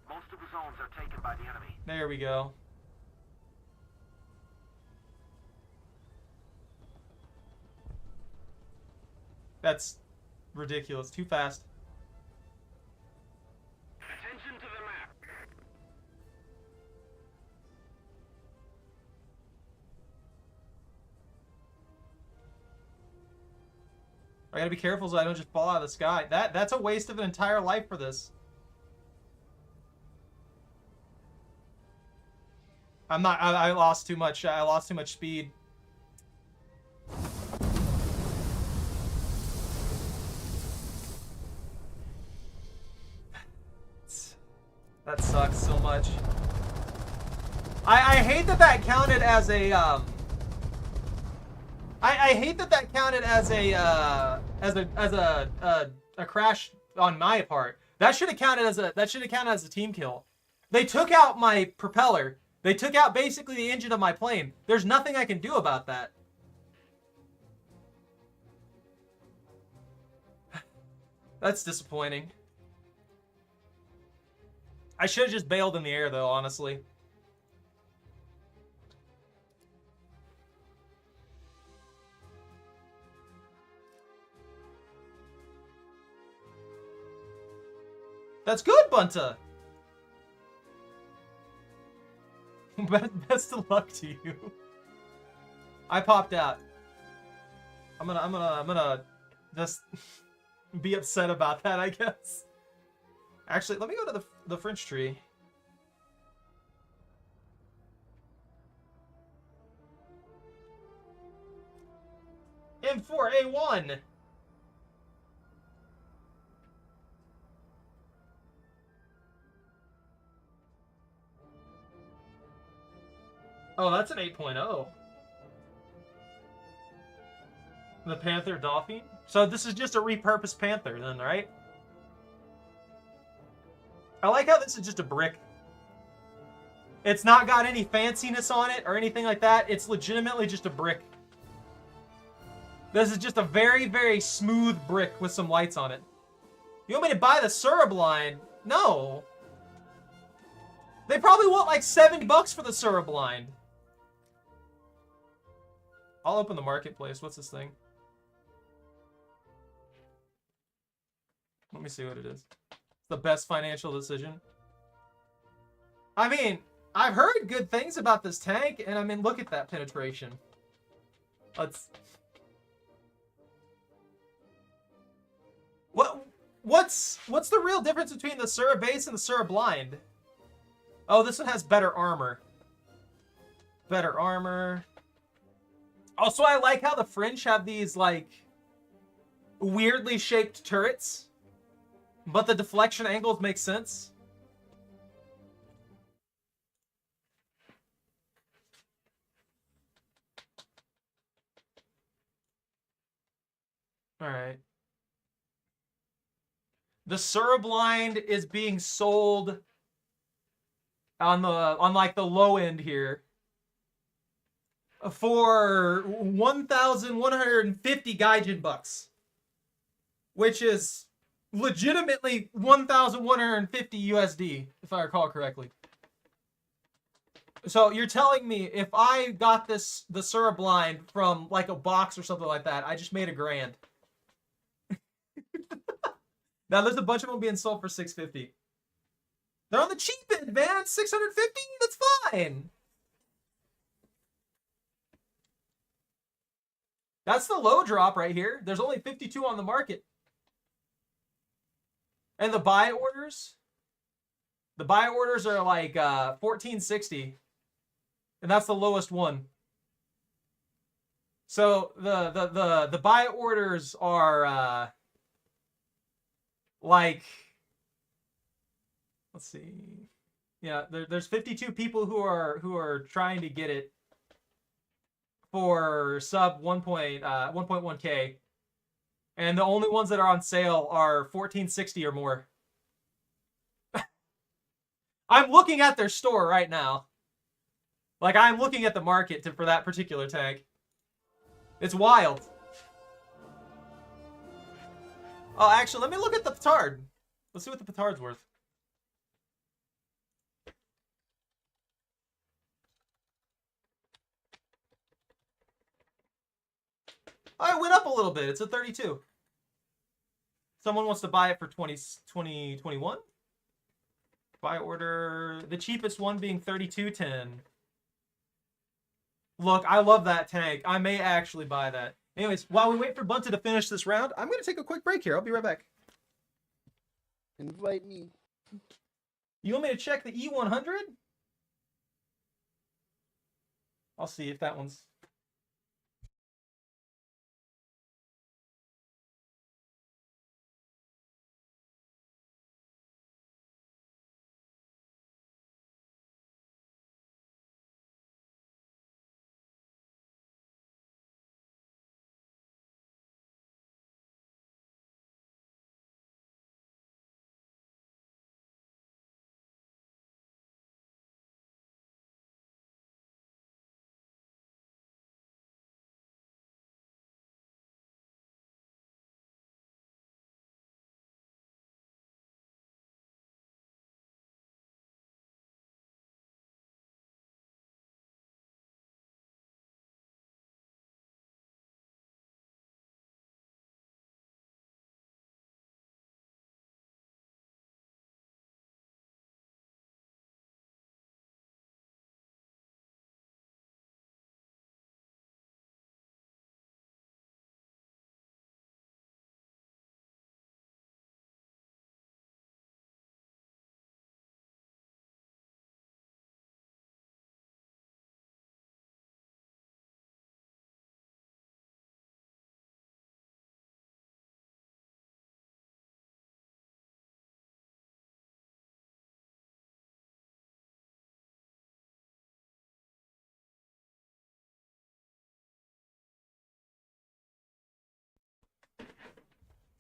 Most of the zones are taken by the enemy. There we go. That's ridiculous. Too fast. Attention to the map. I gotta be careful so I don't just fall out of the sky. That's a waste of an entire life for this. I lost too much. I lost too much speed. That sucks so much. I hate that counted as a I hate that counted as a crash on my part. That should have counted as a team kill. They took out my propeller. They took out basically the engine of my plane. There's nothing I can do about that. That's disappointing. I should have just bailed in the air though, honestly. That's good, Bunta. Best of luck to you. I popped out. I'm gonna just be upset about that, I guess. Actually, let me go to the French tree. M4A1. Oh, that's an 8.0. The Panther Dauphine? So this is just a repurposed Panther then, right? I like how this is just a brick. It's not got any fanciness on it or anything like that. It's legitimately just a brick. This is just a very, very smooth brick with some lights on it. You want me to buy the Surblind? No. They probably want like $70 for the Surblind. I'll open the marketplace. What's this thing? Let me see what it is. It's the best financial decision. I mean, I've heard good things about this tank, and I mean, look at that penetration. What's the real difference between the Sura base and the Sura blind? Oh, this one has better armor. Better armor. Also, I like how the French have these, like, weirdly shaped turrets, but the deflection angles make sense. All right. The Surblind is being sold on like the low end here for 1,150 Gaijin bucks, which is legitimately 1,150 USD, if I recall correctly. So you're telling me if I got the Surblind from like a box or something like that, I just made $1,000. Now there's a bunch of them being sold for 650. They're on the cheap end, man. 650? That's fine. That's the low drop right here. There's only 52 on the market. And the buy orders? The buy orders are like 1460. And that's the lowest one. So the buy orders are like, let's see. Yeah, there's 52 people who are trying to get it for sub 1.1K. And the only ones that are on sale are 1460 or more. I'm looking at their store right now. Like, I'm looking at the market for that particular tank. It's wild. Oh, actually, let me look at the petard. Let's see what the petard's worth. Oh, it went up a little bit. It's a 32. Someone wants to buy it for 2021. Buy order. The cheapest one being 3210. Look, I love that tank. I may actually buy that. Anyways, while we wait for Bunta to finish this round, I'm going to take a quick break here. I'll be right back. Invite me. You want me to check the E100? I'll see if that one's...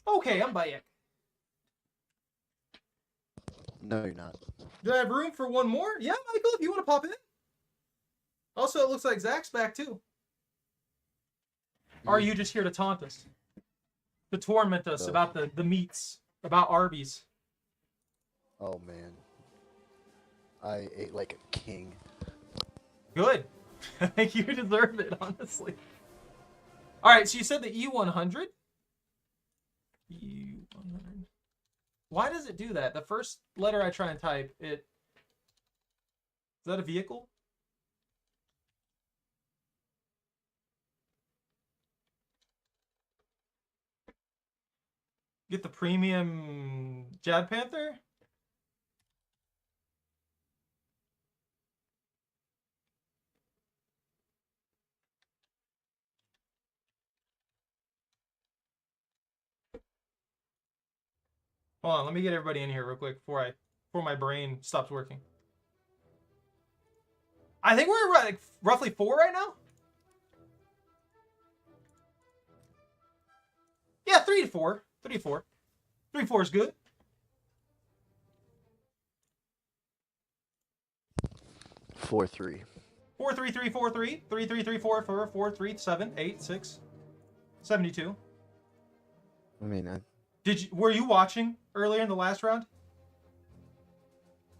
Okay, I'm back. No, you're not. Do I have room for one more? Yeah, Michael, if you want to pop in. Also, it looks like Zach's back too. Or are you just here to taunt us? To torment us about the meats, about Arby's? Oh, man. I ate like a king. Good. I think you deserve it, honestly. Alright, so you said the E100? E100. Why does it do that? The first letter I try and type, it... Is that a vehicle? Get the premium Jad Panther? Hold on, let me get everybody in here real quick before my brain stops working. I think we're like roughly 4 right now. Yeah, 3 to 4. 3 to 4. 3 to 4 is good. 4-3. 4-3-3-4-3. 3-3-3-4-4-4-3-7-8-6. 72. I mean, Were you watching earlier in the last round?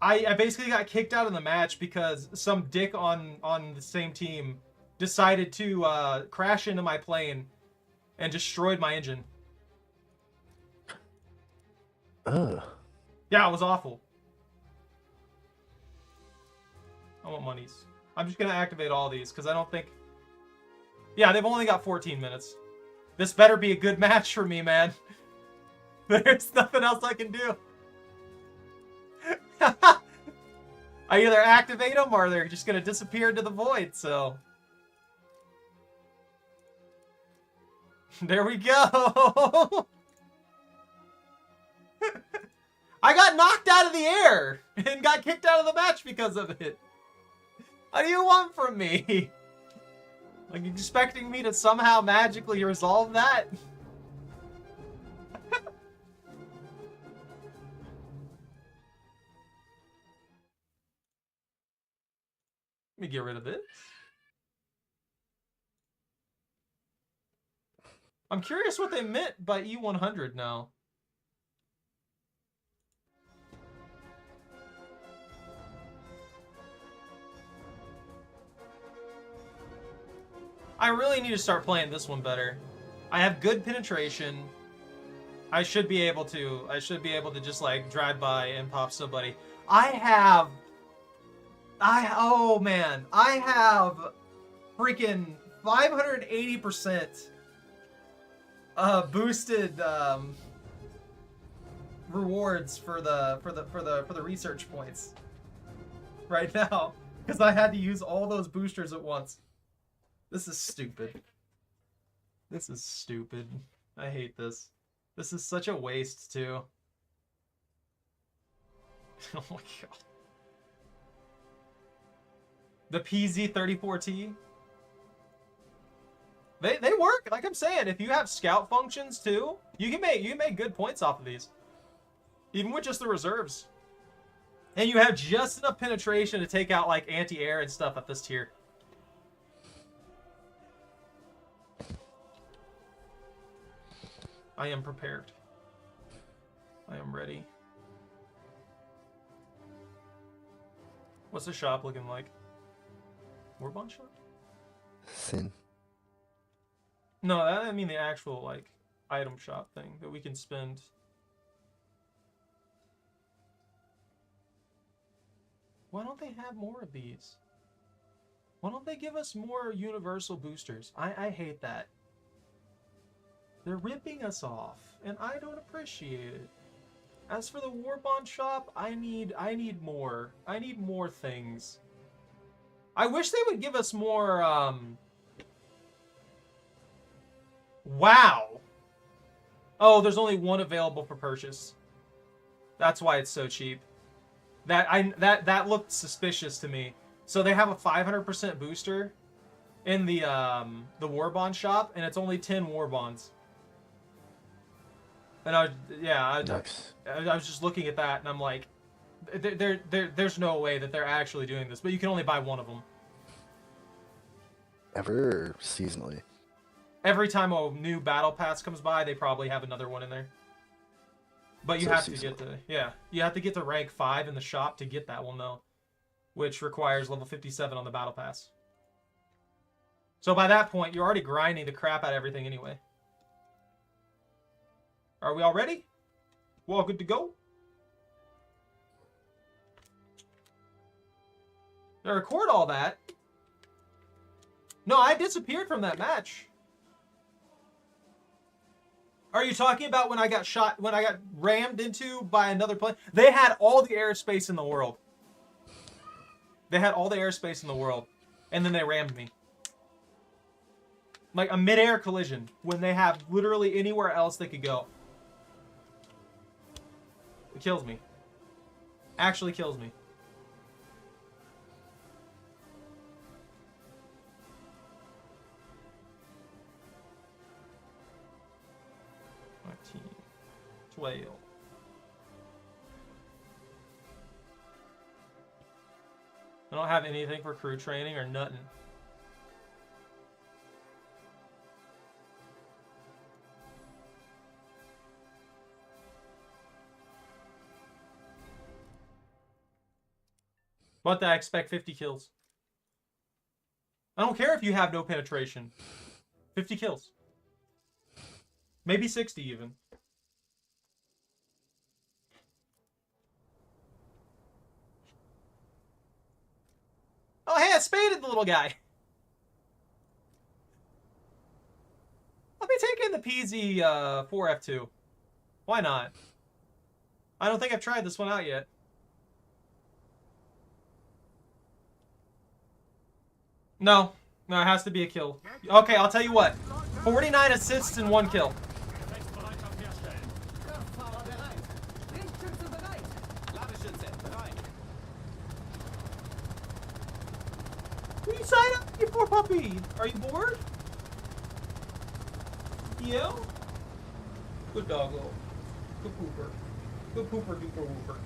I basically got kicked out of the match because some dick on the same team decided to crash into my plane and destroyed my engine. ugh. Yeah, it was awful. I want monies. I'm just gonna activate all these because I don't think... Yeah, they've only got 14 minutes. This better be a good match for me, man. There's nothing else I can do. I either activate them or they're just gonna disappear into the void, so... There we go! I got knocked out of the air and got kicked out of the match because of it. What do you want from me? Like, expecting me to somehow magically resolve that? Let me get rid of this. I'm curious what they meant by E100 now. I really need to start playing this one better. I have good penetration. I should be able to just like drive by and pop somebody. Oh man, I have freaking 580% boosted rewards for the research points right now because I had to use all those boosters at once. This is stupid. This is stupid. I hate this. This is such a waste too. Oh my god. The PZ34T. They work, like I'm saying. If you have scout functions too, you can make good points off of these. Even with just the reserves. And you have just enough penetration to take out like anti-air and stuff at this tier. I am prepared. I am ready. What's the shop looking like? Warbond shop? Sin. No, I mean the actual like item shop thing that we can spend. Why don't they have more of these? Why don't they give us more universal boosters? I hate that. They're ripping us off, and I don't appreciate it. As for the Warbond shop, I need more. I need more things. I wish they would give us more, Wow! Oh, there's only one available for purchase. That's why it's so cheap. That looked suspicious to me. So they have a 500% booster in the Warbond shop, and it's only 10 Warbonds. And I was just looking at that, and I'm like, there's no way that they're actually doing this. But you can only buy one of them. Ever or seasonally? Every time a new battle pass comes by, they probably have another one in there. But you have to get to, you have to get to rank 5 in the shop to get that one though, which requires level 57 on the battle pass. So by that point, you're already grinding the crap out of everything anyway. Are we all ready? We're all good to go? Did I record all that? No, I disappeared from that match. Are you talking about when I got shot, when I got rammed into by another plane? They had all the airspace in the world. They had all the airspace in the world. And then they rammed me. Like a mid-air collision when they have literally anywhere else they could go. It kills me. Actually kills me. Whale. I don't have anything for crew training or nothing. But I expect 50 kills. I don't care if you have no penetration. 50 kills. Maybe 60 even. Oh, hey, I spaded the little guy. I'll be taking the PZ 4F2. Why not? I don't think I've tried this one out yet. No. No, it has to be a kill. Okay, I'll tell you what. 49 assists and 1 kill. Kraftfahrer bereit. Richtschütze bereit. Ladeschütze bereit. Will you sign up, you poor puppy? Are you bored? Yeah? Good doggo. Good pooper. Good pooper duper whooper.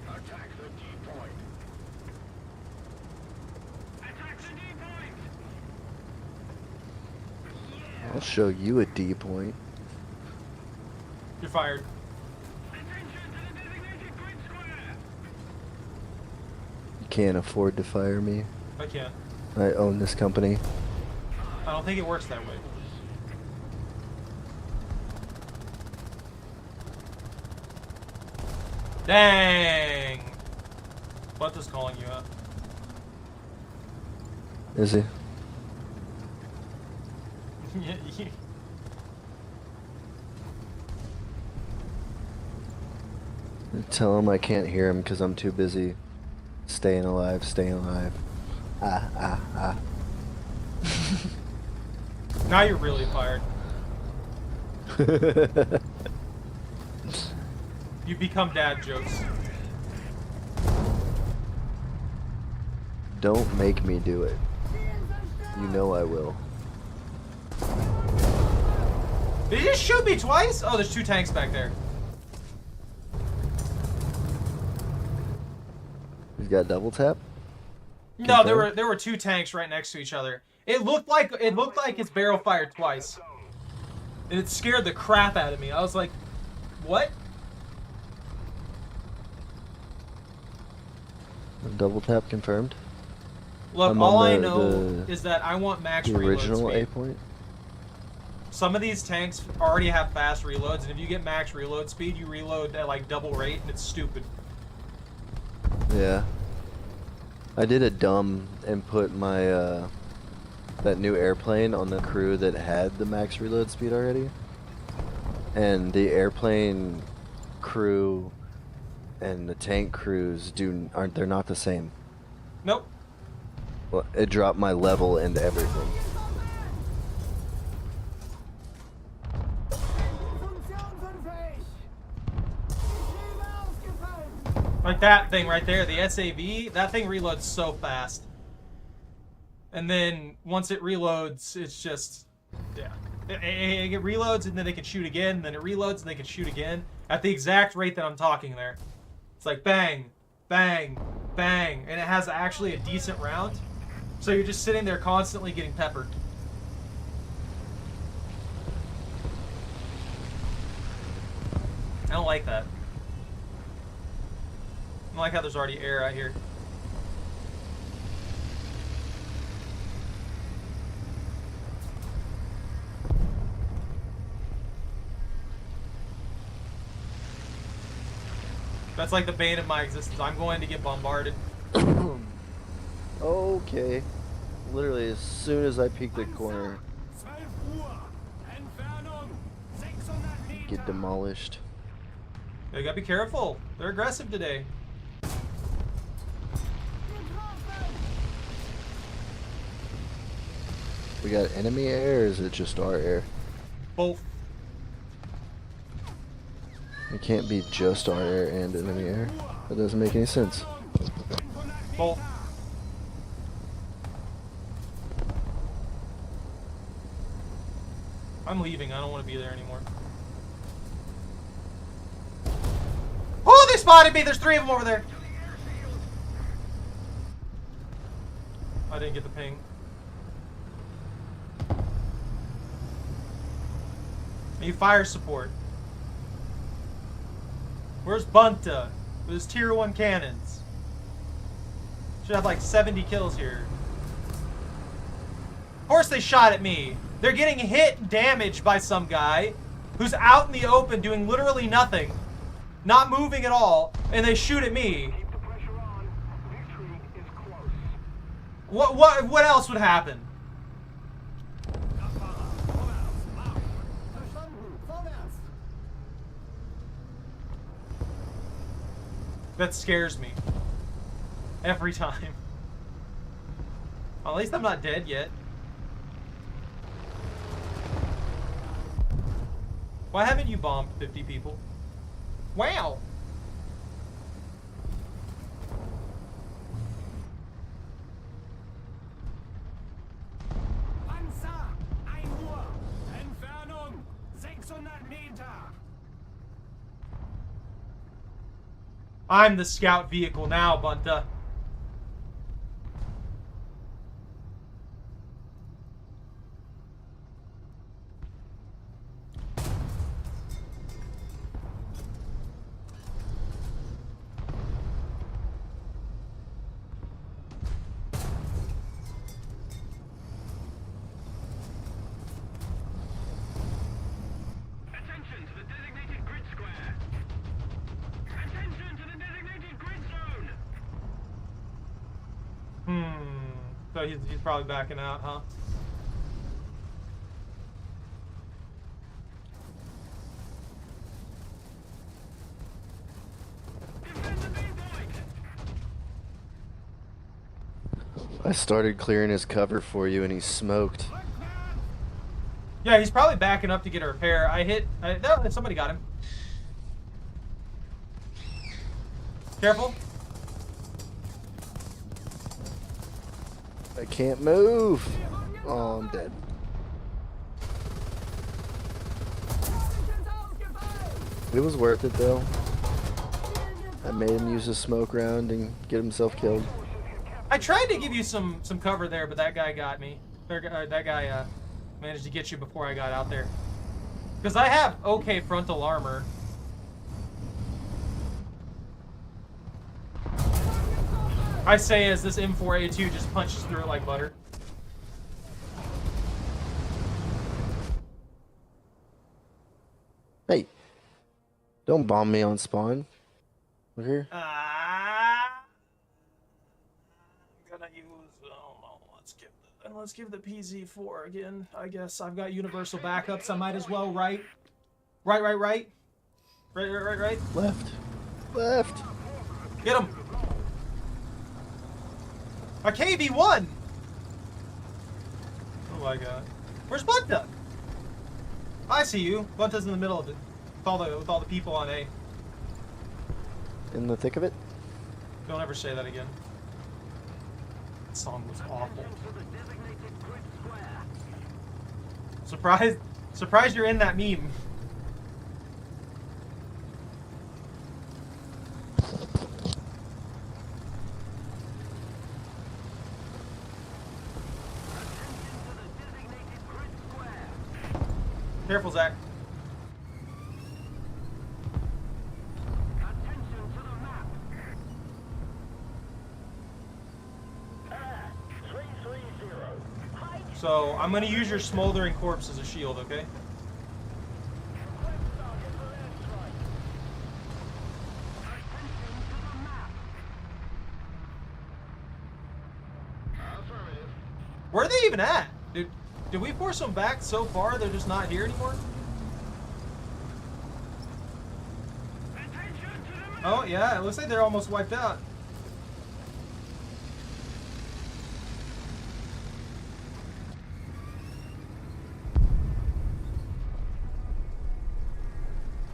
Attack the D point. Attack the D point. I'll show you a D point. You're fired. Attention to the designated grid square. You can't afford to fire me. I can't. I own this company. I don't think it works that way. Dang! What is calling you out? Is he? Tell him I can't hear him because I'm too busy staying alive, staying alive. Ah, ah, ah. Now you're really fired. You become dad jokes. Don't make me do it. You know I will. Did he just shoot me twice? Oh, there's 2 tanks back there. He's got double tap? No, there were 2 tanks right next to each other. It looked like its barrel fired twice. And it scared the crap out of me. I was like, what? Double tap confirmed? Look, I'm all on I know is that I want max the reload original speed. A point? Some of these tanks already have fast reloads, and if you get max reload speed, you reload at like double rate, and it's stupid. Yeah. I did a dumb and put my that new airplane on the crew that had the max reload speed already. And the airplane crew and the tank crews they're not the same. Nope. Well, it dropped my level and everything. Funktionsunfähig. Ich liebe ausgefallen. Like that thing right there, the SAV, that thing reloads so fast. And then once it reloads, it's just, yeah. It reloads and then they can shoot again, and then it reloads and they can shoot again at the exact rate that I'm talking there. It's like bang, bang, bang, and it has actually a decent round. So you're just sitting there constantly getting peppered. I don't like that. I don't like how there's already air out here. That's like the bane of my existence. I'm going to get bombarded. Okay. Literally, as soon as I peek the corner, 12 Uhr. Entfernung 600 Meter. get demolished. You gotta be careful. They're aggressive today. We got enemy air, or is it just our air? Both. It can't be just our air and enemy air. That doesn't make any sense. Both. I'm leaving. I don't want to be there anymore. Oh, they spotted me. There's 3 of them over there. I didn't get the ping. I need fire support. Where's Bunta with his tier 1 cannons? Should have like 70 kills here. Of course they shot at me. They're getting hit and damaged by some guy who's out in the open doing literally nothing. Not moving at all. And they shoot at me. Keep the pressure on. Victory is close. What else would happen? Verstanden. Vorwärts. That scares me. Every time. Well, at least I'm not dead yet. Why haven't you bombed 50 people? Wow! Panzer, 1 Uhr. Entfernung 600 Meter. I'm the scout vehicle now, Bunta. Attention to the designated grid square. Attention to the designated grid zone. So he's probably backing out, huh? Defend the main point. I started clearing his cover for you, and he smoked. Yeah, he's probably backing up to get a repair. No, somebody got him. Careful. I can't move. Oh, I'm dead. It was worth it though. I made him use a smoke round and get himself killed. I tried to give you some cover there, but that guy got me. That guy managed to get you before I got out there. Because I have okay frontal armor. I say as this M4A2 just punches through it like butter. Hey, don't bomb me on spawn. Look here. I'm gonna use. Oh no, let's give the PZ4 again. I guess I've got universal backups. I might as well, right? Right. Right. Left. Get him. A KV1. Oh my god. Where's Bunta? I see you. Bunta's in the middle of it. With all the people on A. In the thick of it. Don't ever say that again. That song was awful. Surprised you're in that meme. Careful, Zach. So, I'm gonna use your smoldering corpse as a shield, okay? Where are they even at? Did we force them back so far they're just not here anymore? Oh, yeah, it looks like they're almost wiped out.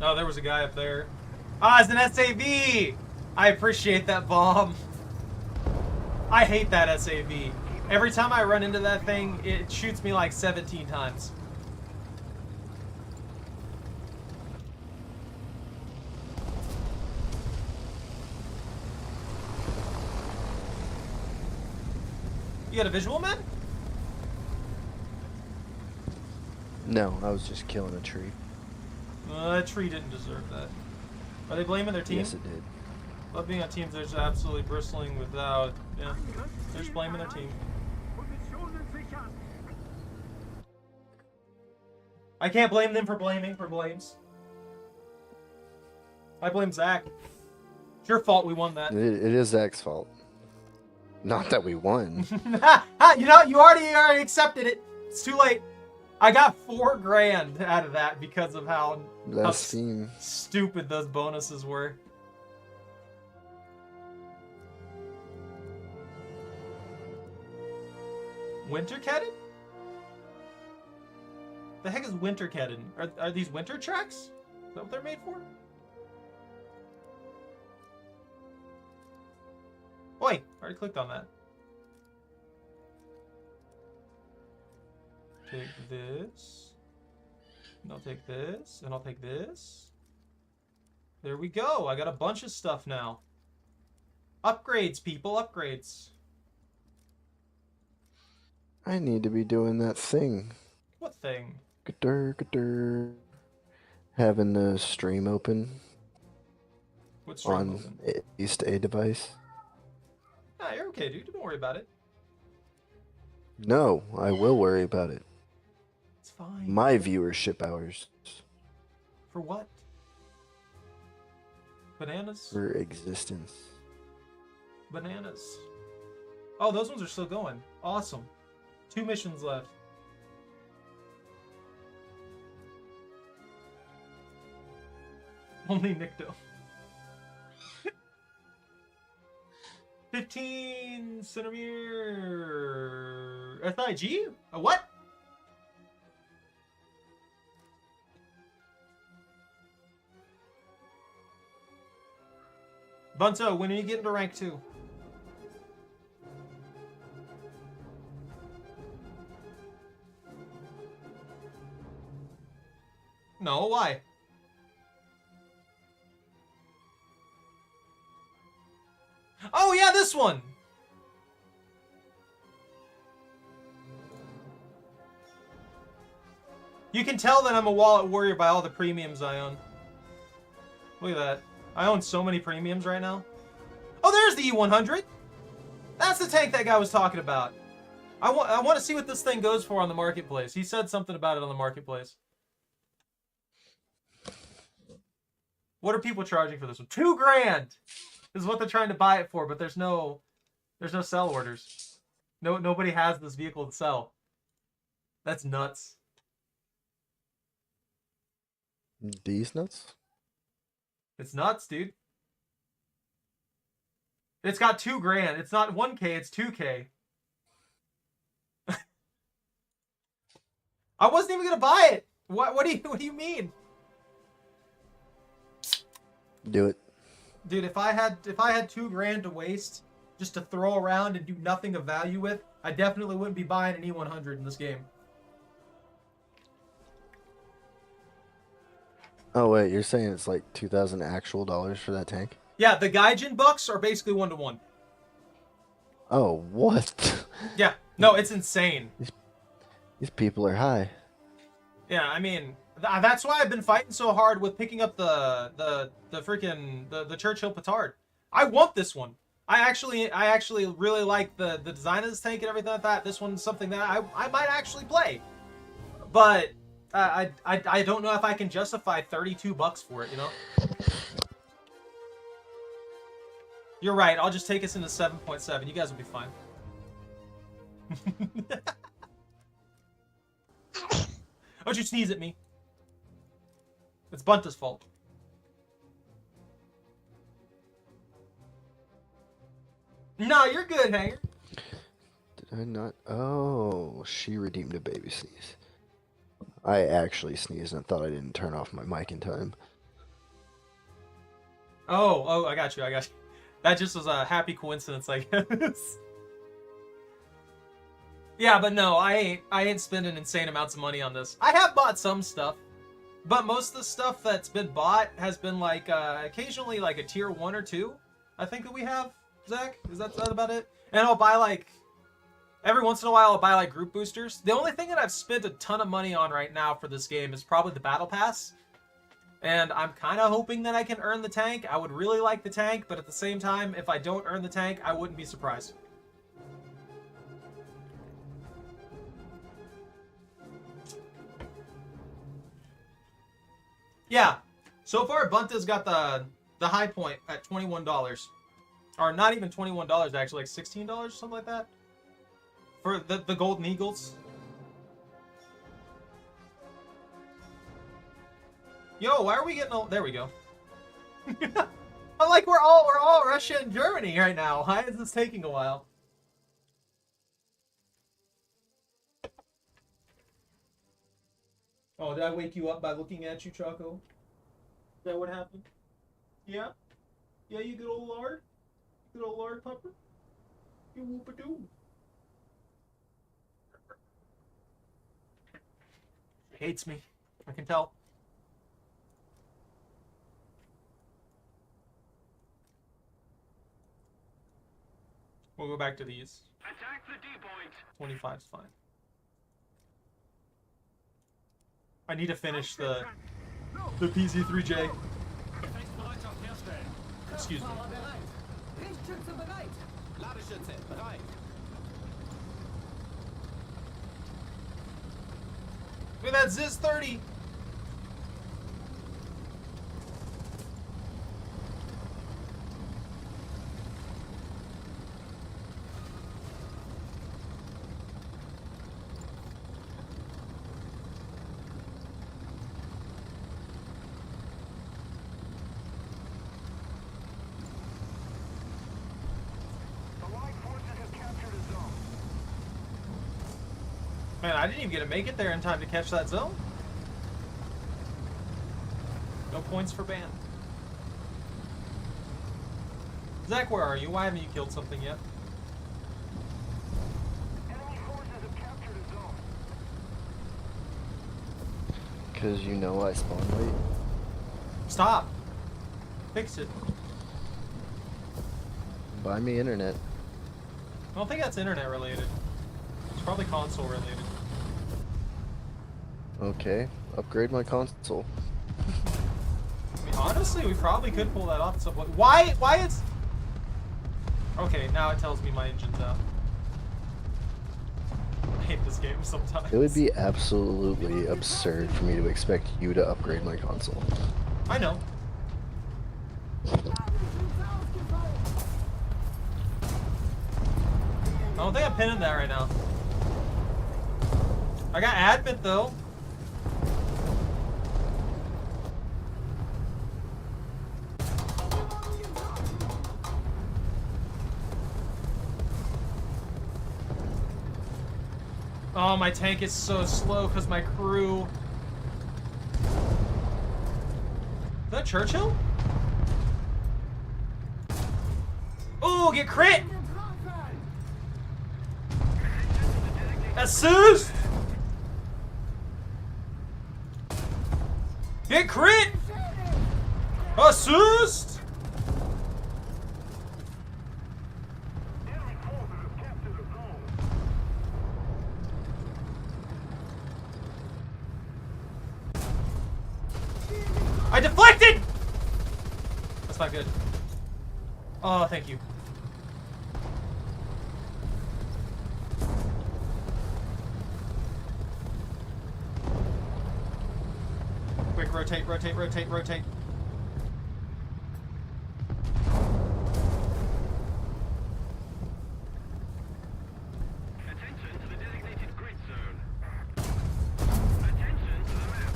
Oh, there was a guy up there. Ah, it's an SAV! I appreciate that bomb. I hate that SAV. Every time I run into that thing, it shoots me like 17 times. got a visual, man? No, I was just killing a tree. That tree didn't deserve that. Are they blaming their team? Yes, it did. Love being on teams that's absolutely bristling without... Yeah, they're just blaming their team. Positionen sichern. I can't blame them for blaming for blames. I blame Zach. It's your fault we won that. It is Zach's fault. Not that we won. You know, you already accepted it. It's too late. I got $4 grand out of that because of how Team. stupid those bonuses were. Winterketten? The heck is Winterketten? Are these winter tracks? Is that what they're made for? Oi! Already clicked on that. Take this. And I'll take this. And I'll take this. There we go. I got a bunch of stuff now. Upgrades, people. Upgrades. I need to be doing that thing. What thing? Gadurr. Having the stream open What's on wrong? at least a device. Ah, you're okay, dude. Don't worry about it. No, I will worry about it. It's fine. My viewership hours For what? Bananas? for existence. Bananas. Oh, those ones are still going. Awesome. 2 missions left. Only Nikto. 15 Cinnamere SIG? A what? Bunto, when are you getting to rank 2? No, why? Oh yeah, this one! You can tell that I'm a wallet warrior by all the premiums I own. Look at that. I own so many premiums right now. Oh, there's the E100! That's the tank that guy was talking about. I want to see what this thing goes for on the marketplace. He said something about it on the marketplace. What are people charging for this one? $2 grand is what they're trying to buy it for, but there's no sell orders. Nobody has this vehicle to sell. That's nuts. These nuts? It's nuts, dude. It's got $2 grand. It's not 1K, it's 2K. I wasn't even gonna buy it. What do you mean? Do it. Dude, if I had $2 grand to waste just to throw around and do nothing of value with, I definitely wouldn't be buying an E100 in this game. Oh wait, you're saying it's like 2,000 actual dollars for that tank? Yeah, the Gaijin bucks are basically 1-to-1. Oh, what? Yeah, no, it's insane. These people are high. Yeah, I mean, that's why I've been fighting so hard with picking up the Churchill Petard. I want this one. I actually really like the design of this tank and everything like that. This one's something that I might actually play, but I don't know if I can justify $32 for it. You know. You're right. I'll just take us into 7.7. You guys will be fine. Don't you sneeze at me. It's Bunta's fault. No, you're good, Hanger. Did I not? Oh, she redeemed a baby sneeze. I actually sneezed and thought I didn't turn off my mic in time. Oh, I got you. That just was a happy coincidence, I guess. Yeah, but no, I ain't spending insane amounts of money on this. I have bought some stuff, but most of the stuff that's been bought has been like occasionally like a tier 1 or 2. I think that we have, Zach. Is that about it? And I'll buy like Every once in a while, I'll buy like group boosters. The only thing that I've spent a ton of money on right now for this game is probably the battle pass. And I'm kind of hoping that I can earn the tank. I would really like the tank, but at the same time, if I don't earn the tank, I wouldn't be surprised. Yeah, so far Bunta's got the high point at $21. Or not even $21 actually, like $16 or something like that. For the Golden Eagles. Yo, why are we getting there we go. I'm like we're all Russia and Germany right now. Why is this taking a while? Oh, did I wake you up by looking at you, Choco? Is that what happened? Yeah? Yeah, you good old lard? Good old lard pupper? You whoop-a-doo. Hates me. I can tell. We'll go back to these. Attack the D point. 25's fine. I need to finish the PC3J. Gefechtsbereitschaft herstellen. Excuse me. Kraftfahrer bereit. Richtschütze bereit. Ladeschütze bereit. Look at that Ziz 30. Man, I didn't even get to make it there in time to catch that zone. No points for ban. Zach, where are you? Why haven't you killed something yet? Enemy forces have captured a zone. Because you know I spawn late. Stop. Fix it. Buy me internet. I don't think that's internet related. It's probably console related. Okay, upgrade my console. I mean, honestly, we probably could pull that off at some point. Why is... Okay, now it tells me my engine's out. I hate this game sometimes. It would be absolutely absurd for me to expect you to upgrade my console. I know. I don't think I'm pinning that right now. I got Advent though. Oh, my tank is so slow because my crew... Is that Churchill? Ooh, get crit! Assist! Get crit! Assist! Enemy forces have captured a zone. I deflected! That's not good. Oh, thank you. Quick, rotate, rotate, rotate, rotate. Attention to the designated grid zone. Attention to the map.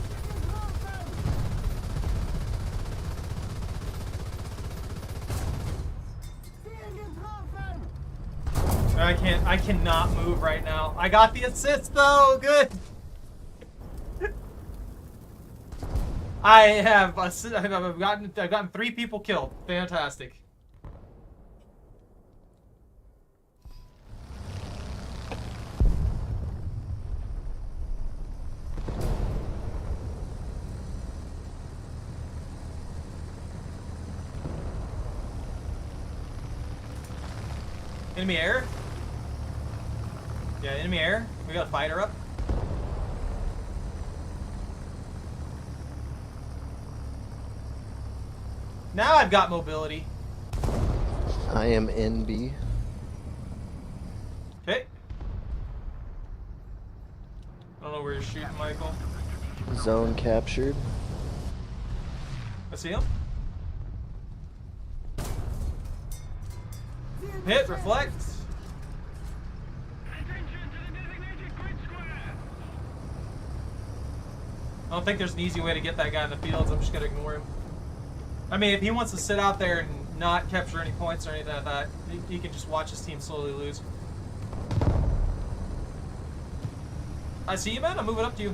I cannot move right now. I got the assist though, good. I've gotten 3 people killed. Fantastic. Enemy air? Yeah, enemy air. We got a fighter up. Now I've got mobility. I am NB. Okay. I don't know where you're shooting, Michael. Zone captured. I see him. Hit, reflect. I don't think there's an easy way to get that guy in the fields. I'm just gonna ignore him. I mean, if he wants to sit out there and not capture any points or anything like that, he can just watch his team slowly lose. I see you, man. I'm moving up to you.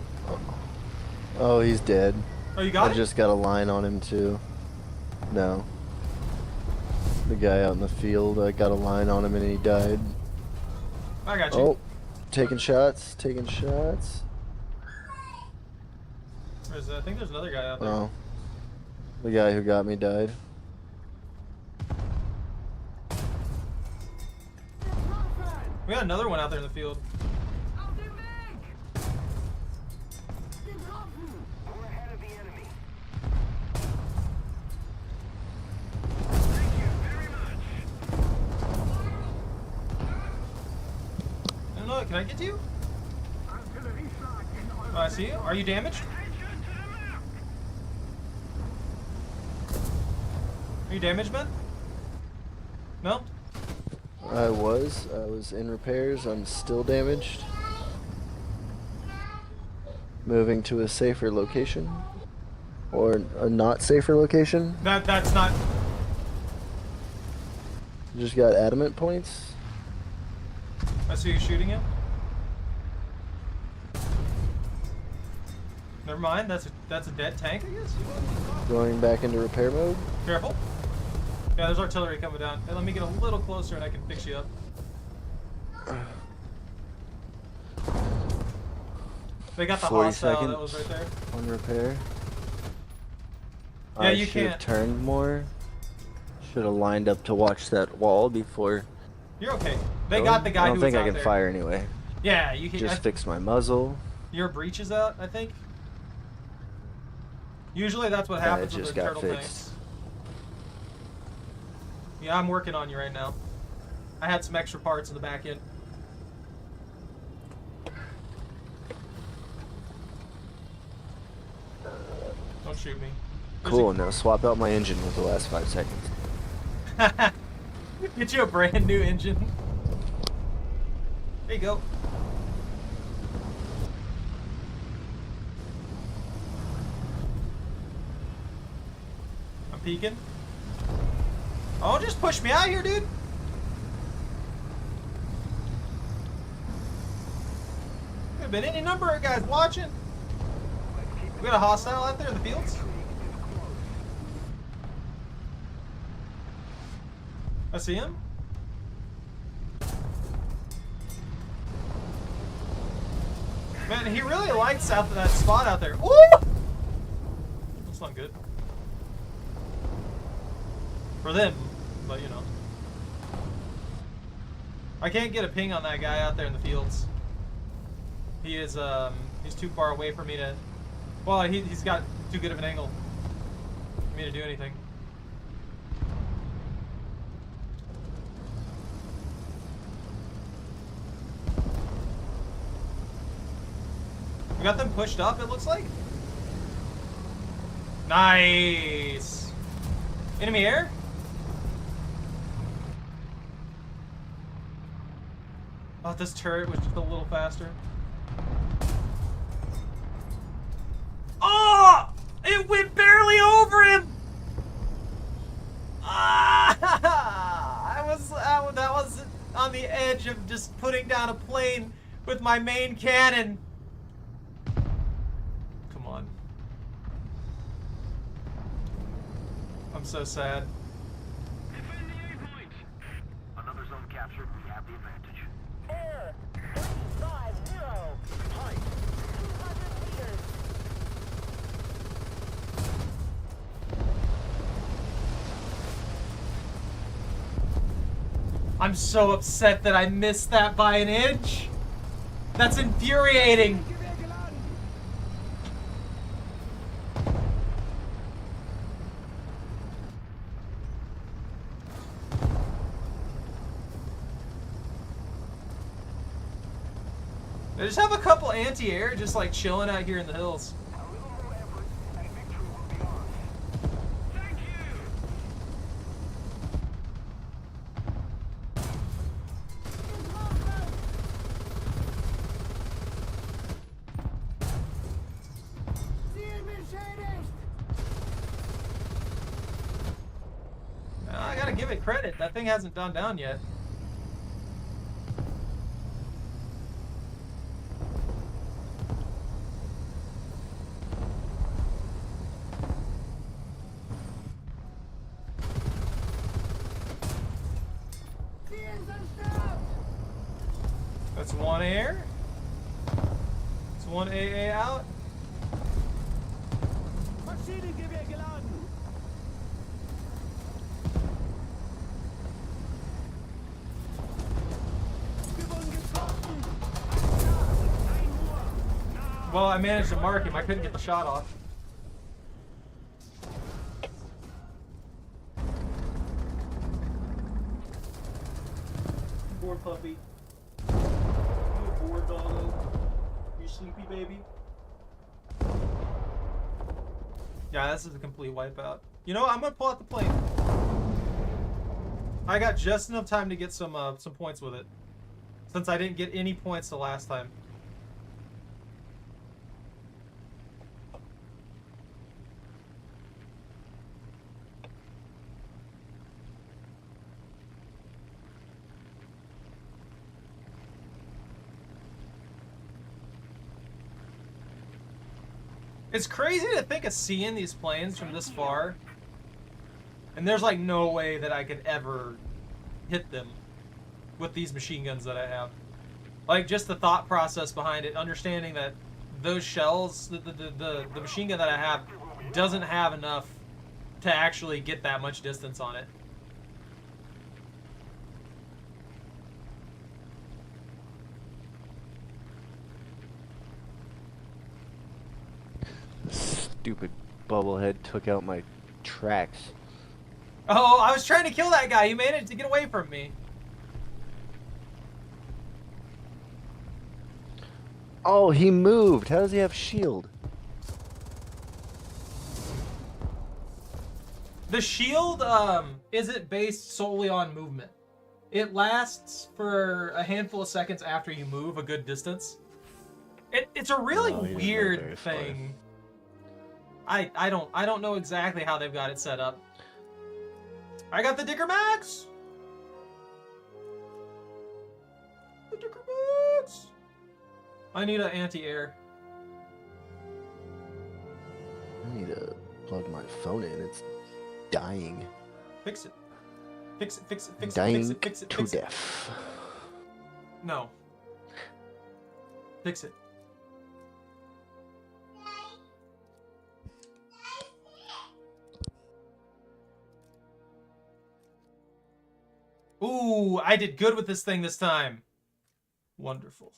Oh, he's dead. Oh, you got I it? just got a line on him too. No. The guy out in the field, I got a line on him and he died. I got you. Oh, taking shots, taking shots. Where's that? I think there's another guy out there. Oh. The guy who got me died. We got another one out there in the field. We're ahead of the enemy. I don't know. Can I get to you? Oh, I see you. Are you damaged? Are you damaged, man? No? I was in repairs. I'm still damaged. Moving to a safer location. Or a not safer location. That's not... Just got adamant points. I see you shooting him. Never mind, that's a dead tank, I guess? Going back into repair mode. Careful. Yeah, there's artillery coming down. Hey, let me get a little closer and I can fix you up. They got the 40 hostile seconds that was right there. on repair. Yeah, I you should have can't. turned more. Should have lined up to watch that wall before. You're okay. They going. got the guy I don't who think was I out can there. fire anyway. Yeah, you can. Just fix my muzzle. Your breach is out, I think. Usually that's what Yeah, it happens with just the got turtle fixed. tanks. Yeah, I'm working on you right now. I had some extra parts in the back end. Don't shoot me. There's Cool. Now swap out my engine with the last 5 seconds. Get you a brand new engine. There you go. I'm peeking. Oh, just push me out here, dude. Could have been any number of guys watching. We got a hostile out there in the fields. I see him. Man, he really likes out that spot out there. Ooh! That's not good. For them, but you know. I can't get a ping on that guy out there in the fields. He is, he's too far away for me to... Well, he's got too good of an angle for me to do anything. We got them pushed up, it looks like. Nice. Enemy air? Oh, this turret was just a little faster. Oh! It went barely over him! Ah! That was on the edge of just putting down a plane with my main cannon. Come on. I'm so sad. Defend the A point. Another zone captured. We have the advantage. Air 350. Height 200 meters. I'm so upset that I missed that by an inch. That's infuriating. I just have a couple anti-air just like chilling out here in the hills. A little more effort, and victory will be ours. Thank you! Ziel beschädigt! I gotta give it credit. That thing hasn't gone down yet. Ziel zerstört! That's one air. It's one AA out. Maschinengewehr geladen! Gewonnen getroffen! Ein Uhr! Well, I managed to mark him. I couldn't get the shot off. Bored puppy. You bored doggo. You sleepy baby. Yeah, this is a complete wipeout. You know what? I'm gonna pull out the plane. I got just enough time to get some points with it, since I didn't get any points the last time. It's crazy to think of seeing these planes from this far, and there's like no way that I could ever hit them with these machine guns that I have. Like, just the thought process behind it, understanding that those shells, the machine gun that I have, doesn't have enough to actually get that much distance on it. Stupid bubblehead took out my tracks. Oh, I was trying to kill that guy. He managed to get away from me. Oh, he moved. How does he have shield? The shield isn't based solely on movement. It lasts for a handful of seconds after you move a good distance. It's a really Oh, he didn't go weird very far. thing. I don't know exactly how they've got it set up. I got the Dicker Max. The Dicker Max. I need an anti-air. I need to plug my phone in. It's dying. Fix it. Fix it. Fix it. Fix it. Dying Fix it. Fix it. to Fix it. death. No. Fix it. Ooh, I did good with this thing this time. Wonderful.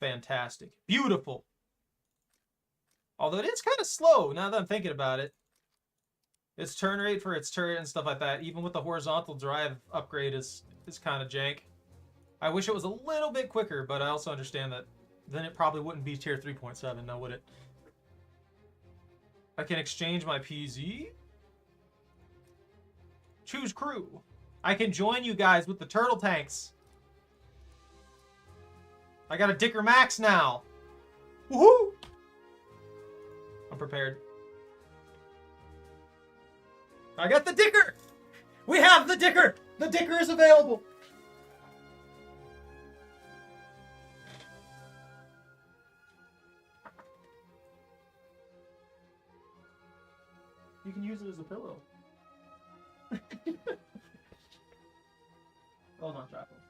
Fantastic. Beautiful. Although it is kind of slow now that I'm thinking about it. Its turn rate for its turret and stuff like that, even with the horizontal drive upgrade, is kind of jank. I wish it was a little bit quicker, but I also understand that then it probably wouldn't be tier 3.7, now would it? I can exchange my PZ. Choose crew. I can join you guys with the turtle tanks. I got a Dicker Max now. Woohoo! I'm prepared. I got the Dicker! We have the Dicker! The Dicker is available! You can use it as a pillow. Hold on, Chocolate.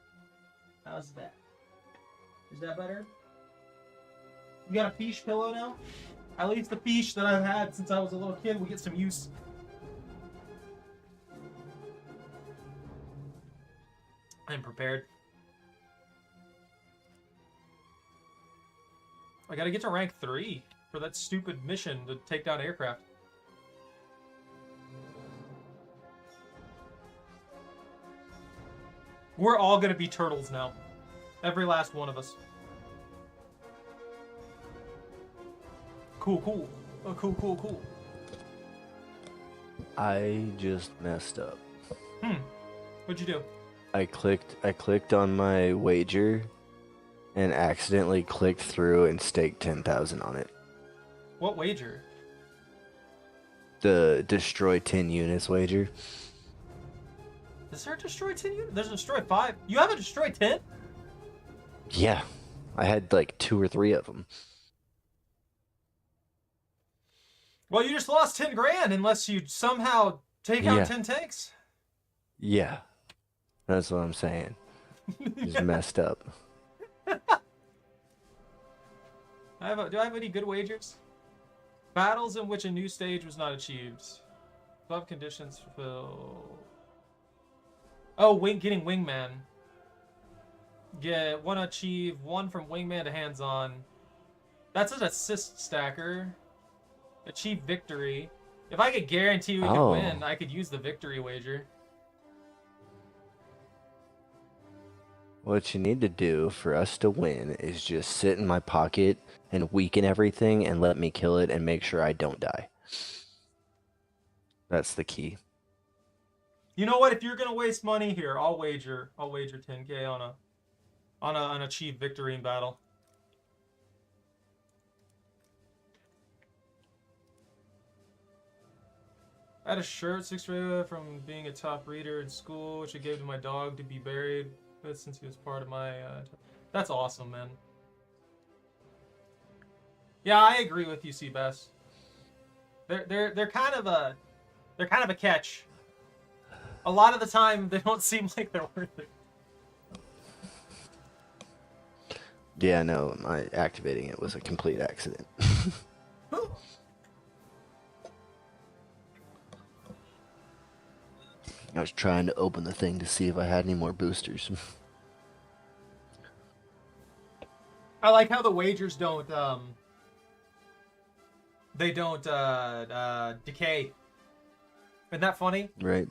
How's that? Is that better? You got a fish pillow now? At least the fish that I've had since I was a little kid will get some use. I'm prepared. I gotta get to rank 3 for that stupid mission to take down aircraft. We're all gonna be turtles now. Every last one of us. Cool, cool. Oh, cool, cool, cool. I just messed up. What'd you do? I clicked on my wager and accidentally clicked through and staked 10,000 on it. What wager? The destroy 10 units wager. Is there a destroy 10 unit? There's a destroy 5. You have a destroy 10? Yeah, I had like 2 or 3 of them. Well, you just lost 10 grand unless you somehow take out 10 tanks. Yeah, that's what I'm saying. Just messed up. Do I have any good wagers? Battles in which a new stage was not achieved. Above conditions fulfilled. Oh, getting wingman. Want to achieve 1 from wingman to hands-on. That's an assist stacker. Achieve victory. If I could guarantee we could win, I could use the victory wager. What you need to do for us to win is just sit in my pocket and weaken everything and let me kill it and make sure I don't die. That's the key. You know what? If you're gonna waste money here, I'll wager 10K on an achieve victory in battle. I had a shirt 6 from being a top reader in school, which I gave to my dog to be buried with since he was part of my. That's awesome, man. Yeah, I agree with you, Seabass. They're kind of a catch. A lot of the time, they don't seem like they're worth it. Yeah, no, my activating it was a complete accident. I was trying to open the thing to see if I had any more boosters. I like how the wagers don't decay. Isn't that funny? Right.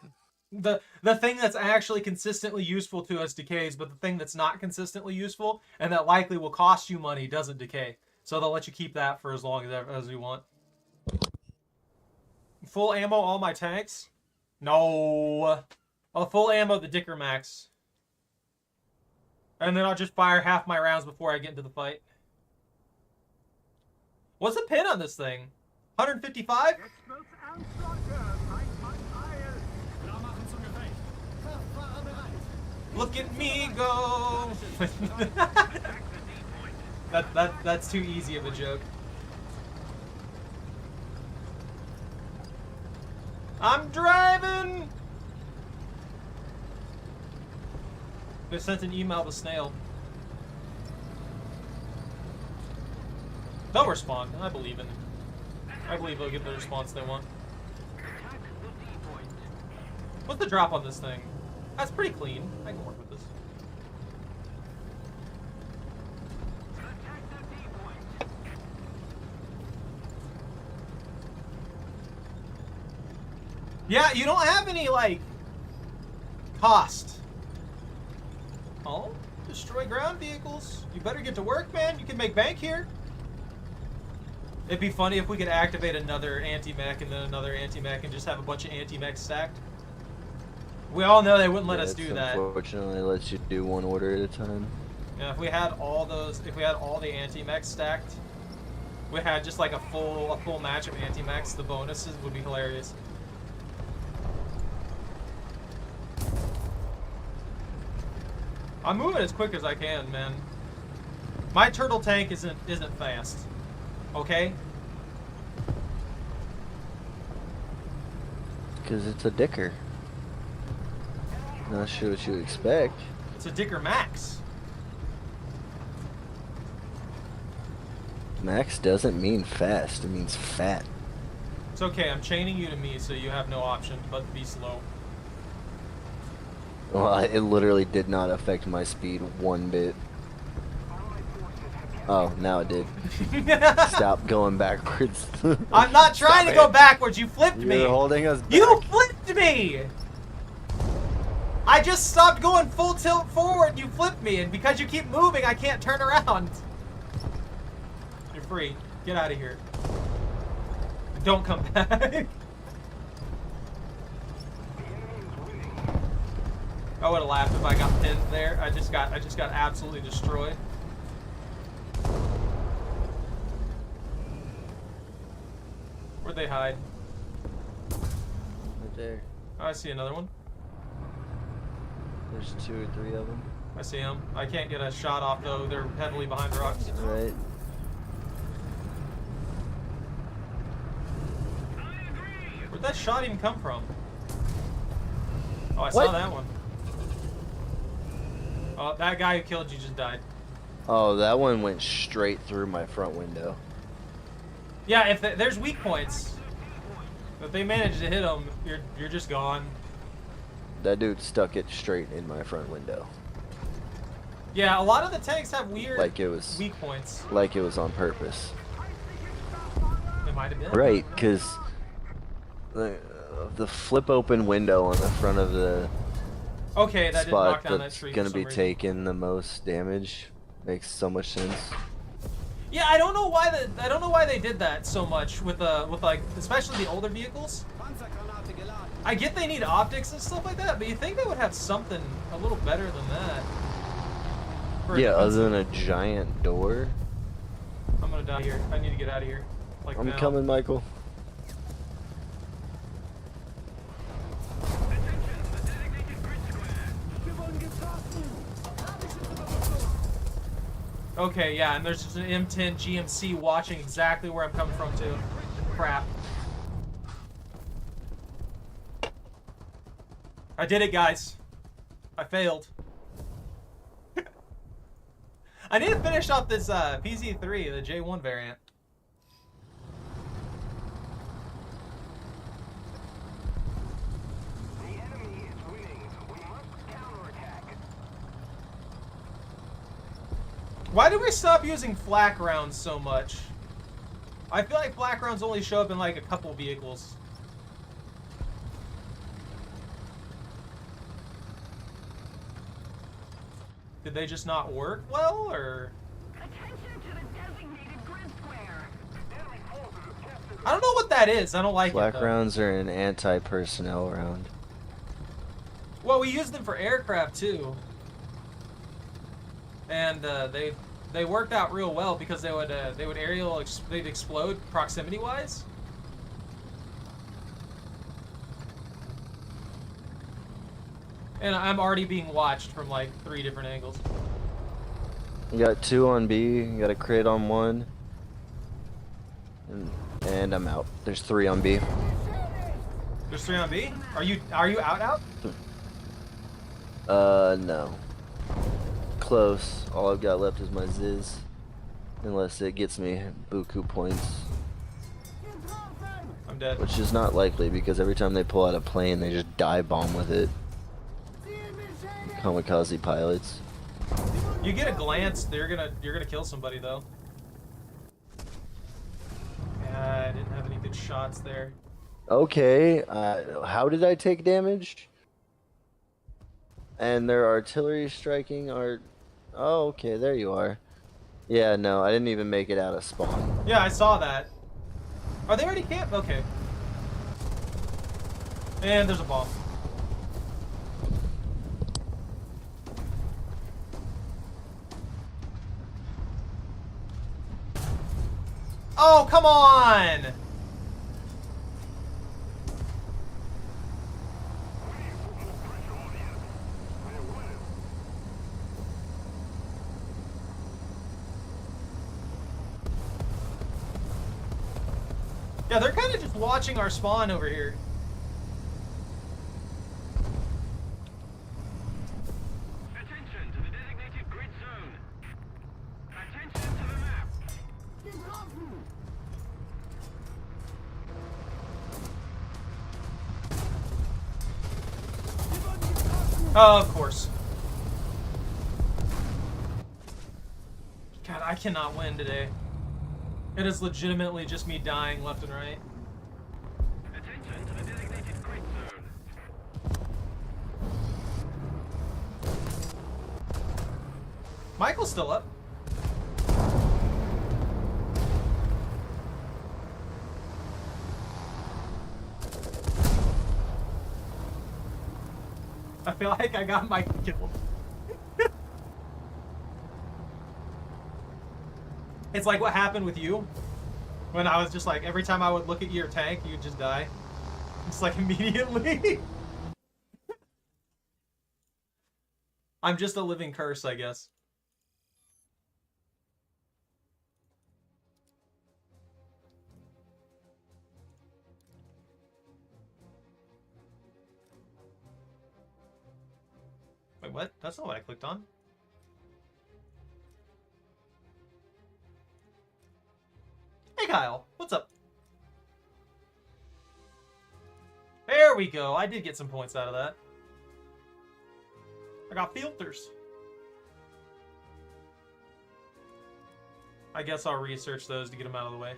The thing that's actually consistently useful to us decays, but the thing that's not consistently useful and that likely will cost you money doesn't decay. So they'll let you keep that for as long as you want. Full ammo all my tanks? No. Full ammo the Dicker Max. And then I'll just fire half my rounds before I get into the fight. What's the pin on this thing? 155? Look at me go! That's too easy of a joke. I'm driving! They sent an email to Snail. They'll respond. I believe in them. I believe they'll get the response they want. What's the drop on this thing? That's pretty clean. I can work with this. Yeah, you don't have any, like, cost. Oh, destroy ground vehicles. You better get to work, man. You can make bank here. It'd be funny if we could activate another anti-mech and then another anti-mech and just have a bunch of anti-mechs stacked. We all know they wouldn't let us do that. Unfortunately, it lets you do one order at a time. Yeah, if we had all the anti-mechs stacked, we had just like a full match of anti-mechs, the bonuses would be hilarious. I'm moving as quick as I can, man. My turtle tank isn't fast. Okay? Because it's a Dicker. Not sure what you expect. It's a Dicker Max. Max doesn't mean fast, it means fat. It's okay, I'm chaining you to me so you have no option but to be slow. Well, it literally did not affect my speed one bit. Allied forces have Oh, now it did. Stop going backwards. I'm not trying to go backwards. You flipped me. You're holding us back. You flipped me. I just stopped going full tilt forward. And you flipped me, and because you keep moving, I can't turn around. You're free. Get out of here. Don't come back. I would have laughed if I got pinned there. I just got absolutely destroyed. Where'd they hide? Right there. Oh, I see another one. There's 2 or 3 of them. I see them. I can't get a shot off though. They're heavily behind rocks. Right. Where'd that shot even come from? Oh, I What? saw that one. Oh, that guy who killed you just died. Oh, that one went straight through my front window. Yeah, if there's weak points, if they manage to hit them, you're just gone. That dude stuck it straight in my front window. Yeah, a lot of the tanks have weird Like it was weak points. Like it was on purpose. It might have been. Right, because the flip open window on the front of the Okay, that didn't knock spot down that that's tree. gonna for some be reason. taking the most damage makes so much sense. Yeah, I don't know why they did that so much with like especially the older vehicles. Panzergranate geladen. I get they need optics and stuff like that, but you think they would have something a little better than that. For Yeah, defensive. other than a giant door. I'm gonna die here. I need to get out of here. Like I'm now. coming, Michael. Wir wurden getroffen. Radarschütze bewaffnet. Okay, yeah, and there's just an M10 GMC watching exactly where I'm coming from too. Crap. I did it, guys. I failed. I need to finish off this PZ3, the J1 variant. The enemy is winning. We must counterattack. Why did we stop using flak rounds so much? I feel like flak rounds only show up in like a couple vehicles. Did they just not work well, or? Attention to the designated grid square. Enemy forces have captured I don't know what that is. I don't like Black it though. rounds are an anti-personnel round. Well, we used them for aircraft too, and they worked out real well because they would they'd explode proximity wise. And I'm already being watched from like 3 different angles. You got 2 on B, you got a crit on 1. And I'm out. There's 3 on B. There's 3 on B. Are you out? No. Close. All I've got left is my Ziz. Unless it gets me buku points. I'm dead. Which is not likely because every time they pull out a plane, they just dive bomb with it. Kamikaze pilots. You get a glance, you're gonna kill somebody though. Yeah, I didn't have any good shots there. Okay, how did I take damage? And their artillery striking are... Oh, okay, there you are. Yeah, no, I didn't even make it out of spawn. Yeah, I saw that. Are they already camped? Okay. And there's a bomb. Oh, come on! Yeah, they're kind of just watching our spawn over here. Attention to the designated grid zone. Attention to the map. Oh, of course. God, I cannot win today. It is legitimately just me dying left and right. Attention to the designated grid zone. Michael's still up. I feel like I got Michael killed. It's like what happened with you. When I was just like, every time I would look at your tank, you'd just die. Just like immediately. I'm just a living curse, I guess. Wait, what? That's not what I clicked on. Hey, Kyle. What's up? There we go. I did get some points out of that. I got filters. I guess I'll research those to get them out of the way.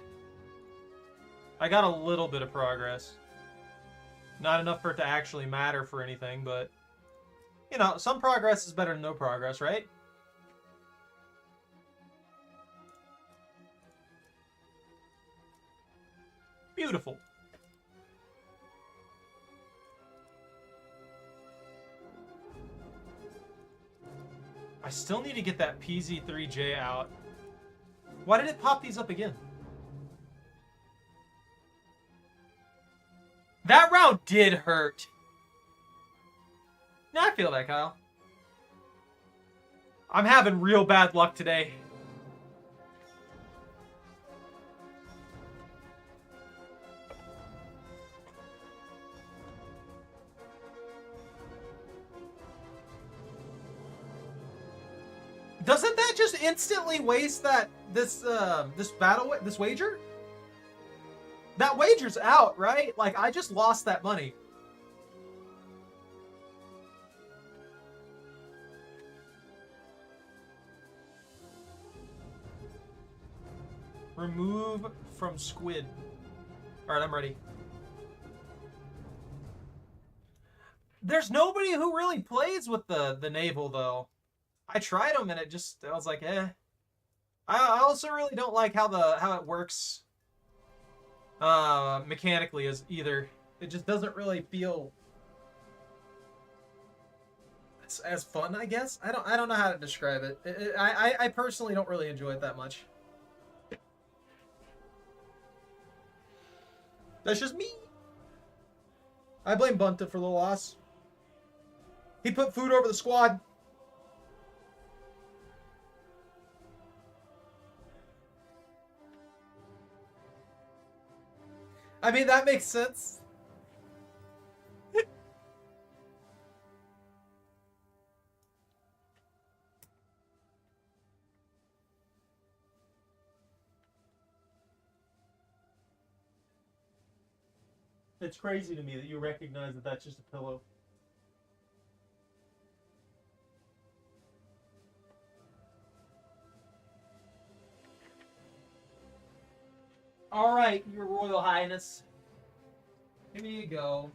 I got a little bit of progress. Not enough for it to actually matter for anything, but... You know, some progress is better than no progress, right? Beautiful. I still need to get that PZ3J out. Why did it pop these up again? That round did hurt. Yeah, I feel that, Kyle. I'm having real bad luck today. Doesn't that just instantly waste this wager? That wager's out, right? Like, I just lost that money. Remove from squid. Alright, I'm ready. There's nobody who really plays with the naval, though. I tried them and I was like, eh. I also really don't like how it works mechanically either. It just doesn't really feel as fun, I guess. I don't know how to describe it. I personally don't really enjoy it that much. That's just me. I blame Bunta for the loss. He put food over the squad. I mean, that makes sense. It's crazy to me that you recognize that that's just a pillow. All right, Your Royal Highness. Here you go.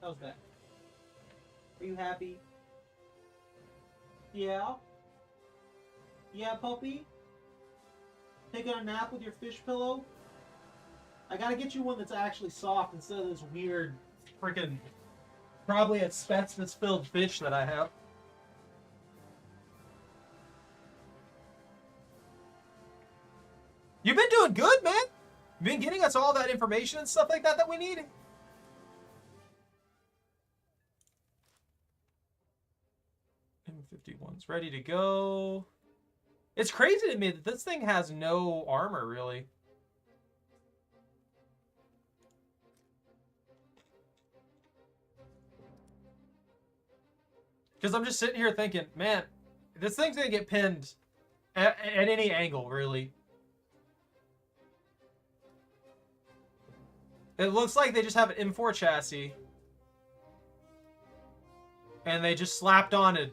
How's that? Are you happy? Yeah? Yeah, puppy? Taking a nap with your fish pillow? I gotta get you one that's actually soft instead of this weird freaking probably asbestos-filled fish that I have. You've been doing good, man. You've been getting us all that information and stuff like that that we need. M51's ready to go. It's crazy to me that this thing has no armor, really. Because I'm just sitting here thinking, man, this thing's going to get pinned at any angle, really. It looks like they just have an M4 chassis. And they just slapped on a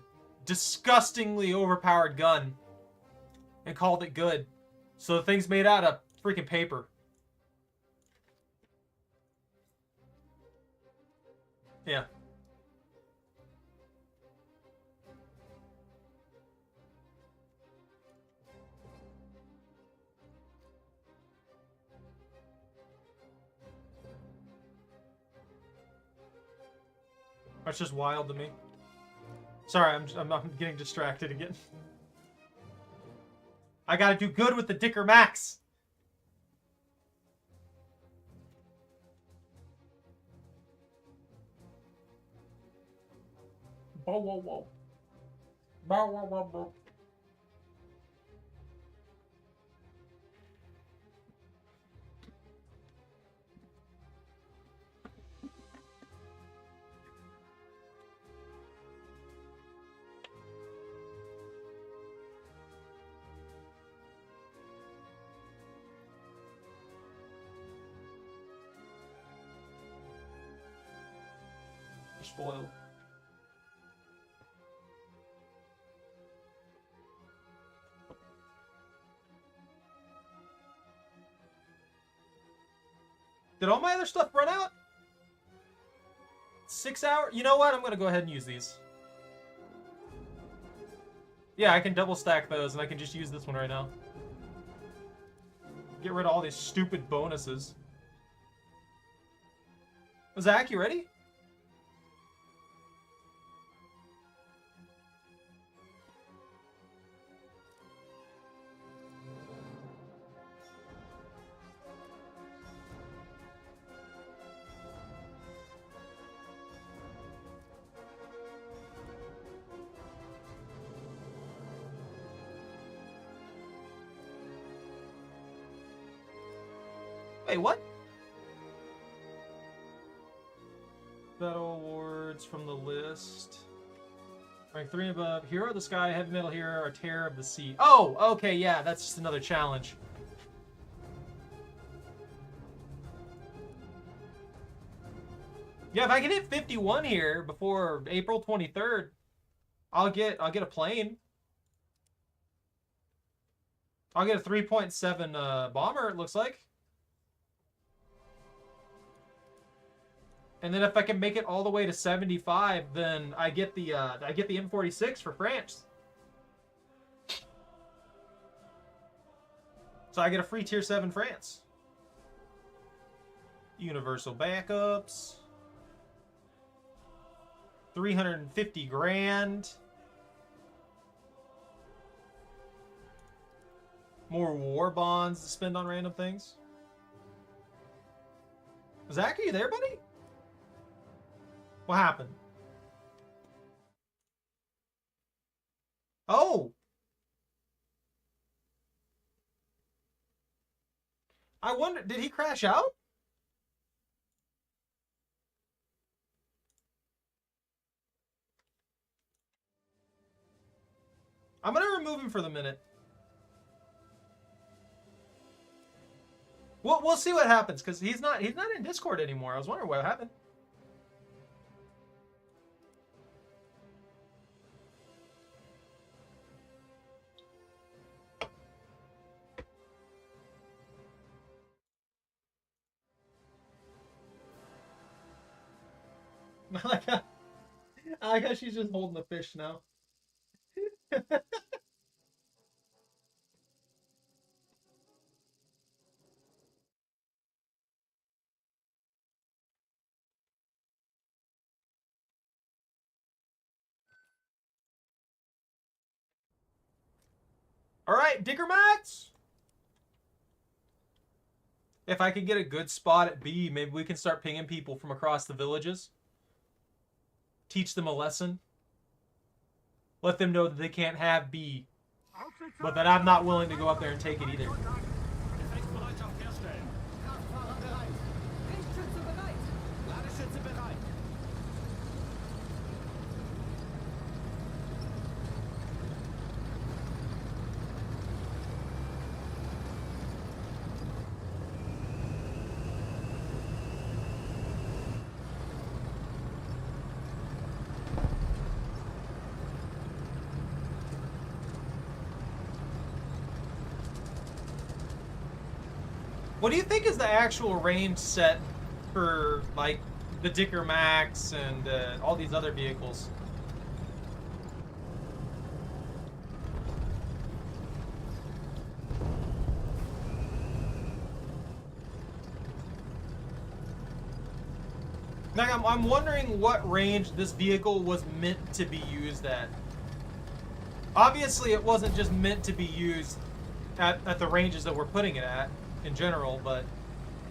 disgustingly overpowered gun and called it good. So the thing's made out of freaking paper. Yeah. That's just wild to me. Sorry, I'm getting distracted again. I gotta do good with the Dicker Max. Bow wow wow. Bow wow wow wow. Spoiled. Did all my other stuff run out? 6 hours? You know what? I'm gonna go ahead and use these. Yeah, I can double stack those, and I can just use this one right now. Get rid of all these stupid bonuses. Zach, you ready? Wait, what? Battle awards from the list. Rank 3 and above. Hero of the Sky, Heavy Metal Hero, or Terror of the Sea. Oh, okay, yeah, that's just another challenge. Yeah, if I can hit 51 here before April 23rd, I'll get a plane. I'll get a 3.7 bomber, it looks like. And then if I can make it all the way to 75, then I get the M46 for France. So I get a free tier 7 France. Universal backups. 350 grand. More war bonds to spend on random things. Zach, are you there, buddy? What happened? Oh! I wonder, did he crash out? I'm gonna remove him for the minute. We'll see what happens, because he's not in Discord anymore. I was wondering what happened. I like how she's just holding the fish now. All right, Digger Mats. If I can get a good spot at B, maybe we can start pinging people from across the villages. Teach them a lesson. Let them know that they can't have B. But that I'm not willing to go up there and take it either. Effektbereitschaft herstellen. Kraftfahrer bereit. Lichtschütze bereit. Ladeschütze bereit. What do you think is the actual range set for, like, the Dicker Max and all these other vehicles? Like, I'm wondering what range this vehicle was meant to be used at. Obviously, it wasn't just meant to be used at the ranges that we're putting it at in general, but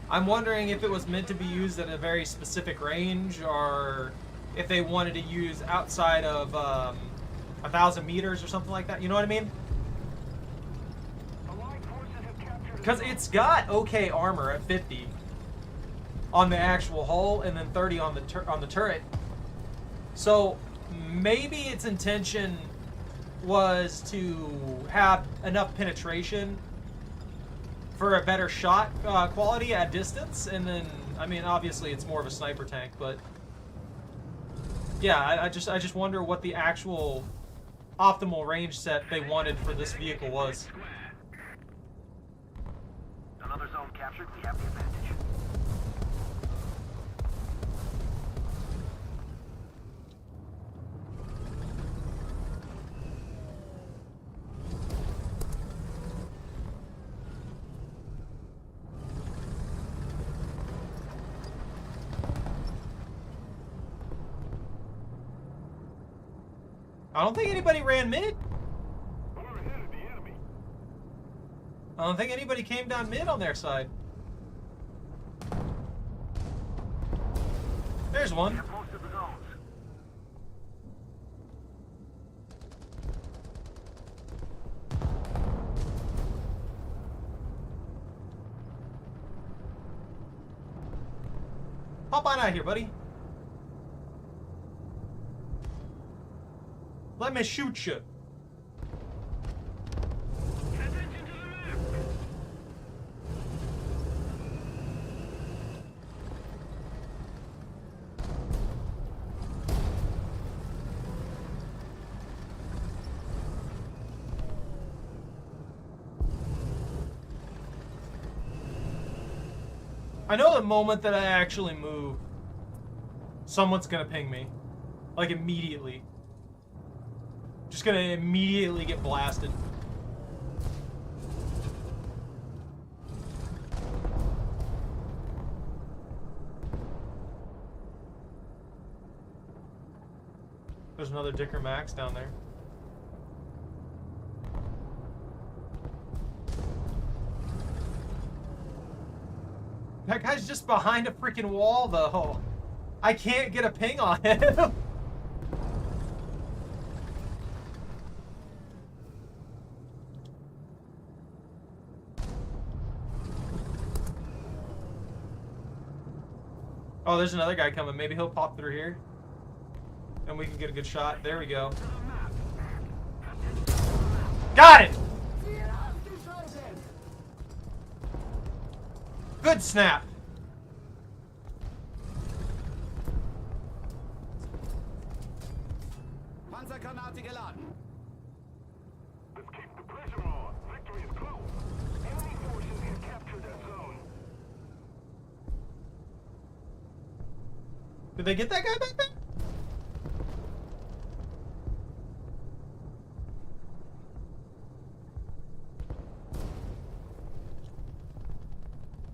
I'm wondering if it was meant to be used at a very specific range, or if they wanted to use outside of 1,000 meters or something like that. You know what I mean? Allied forces have captured a Because zone. it's got okay armor at 50 on the actual hull, and then 30 on the turret. So maybe its intention was to have enough penetration for a better shot quality at distance, and then, I mean, obviously it's more of a sniper tank, but yeah, I just wonder what the actual optimal range set they wanted for this vehicle was. Another zone captured. We have the advantage. I don't think anybody ran mid. We're ahead of the enemy. I don't think anybody came down mid on their side. There's We one. have most of the zones. Hop on out here, buddy. Let me shoot you. I know the moment that I actually move, someone's gonna ping me. Like, immediately. Just gonna immediately get blasted. There's another Dicker Max down there. That guy's just behind a freaking wall, though. I can't get a ping on him. Oh, there's another guy coming. Maybe he'll pop through here. And we can get a good shot. There we go. Got it! Good snap. Panzergranate geladen. Let's keep the pressure on. Victory is close. Enemy forces have captured that zone. Did they get that guy back there?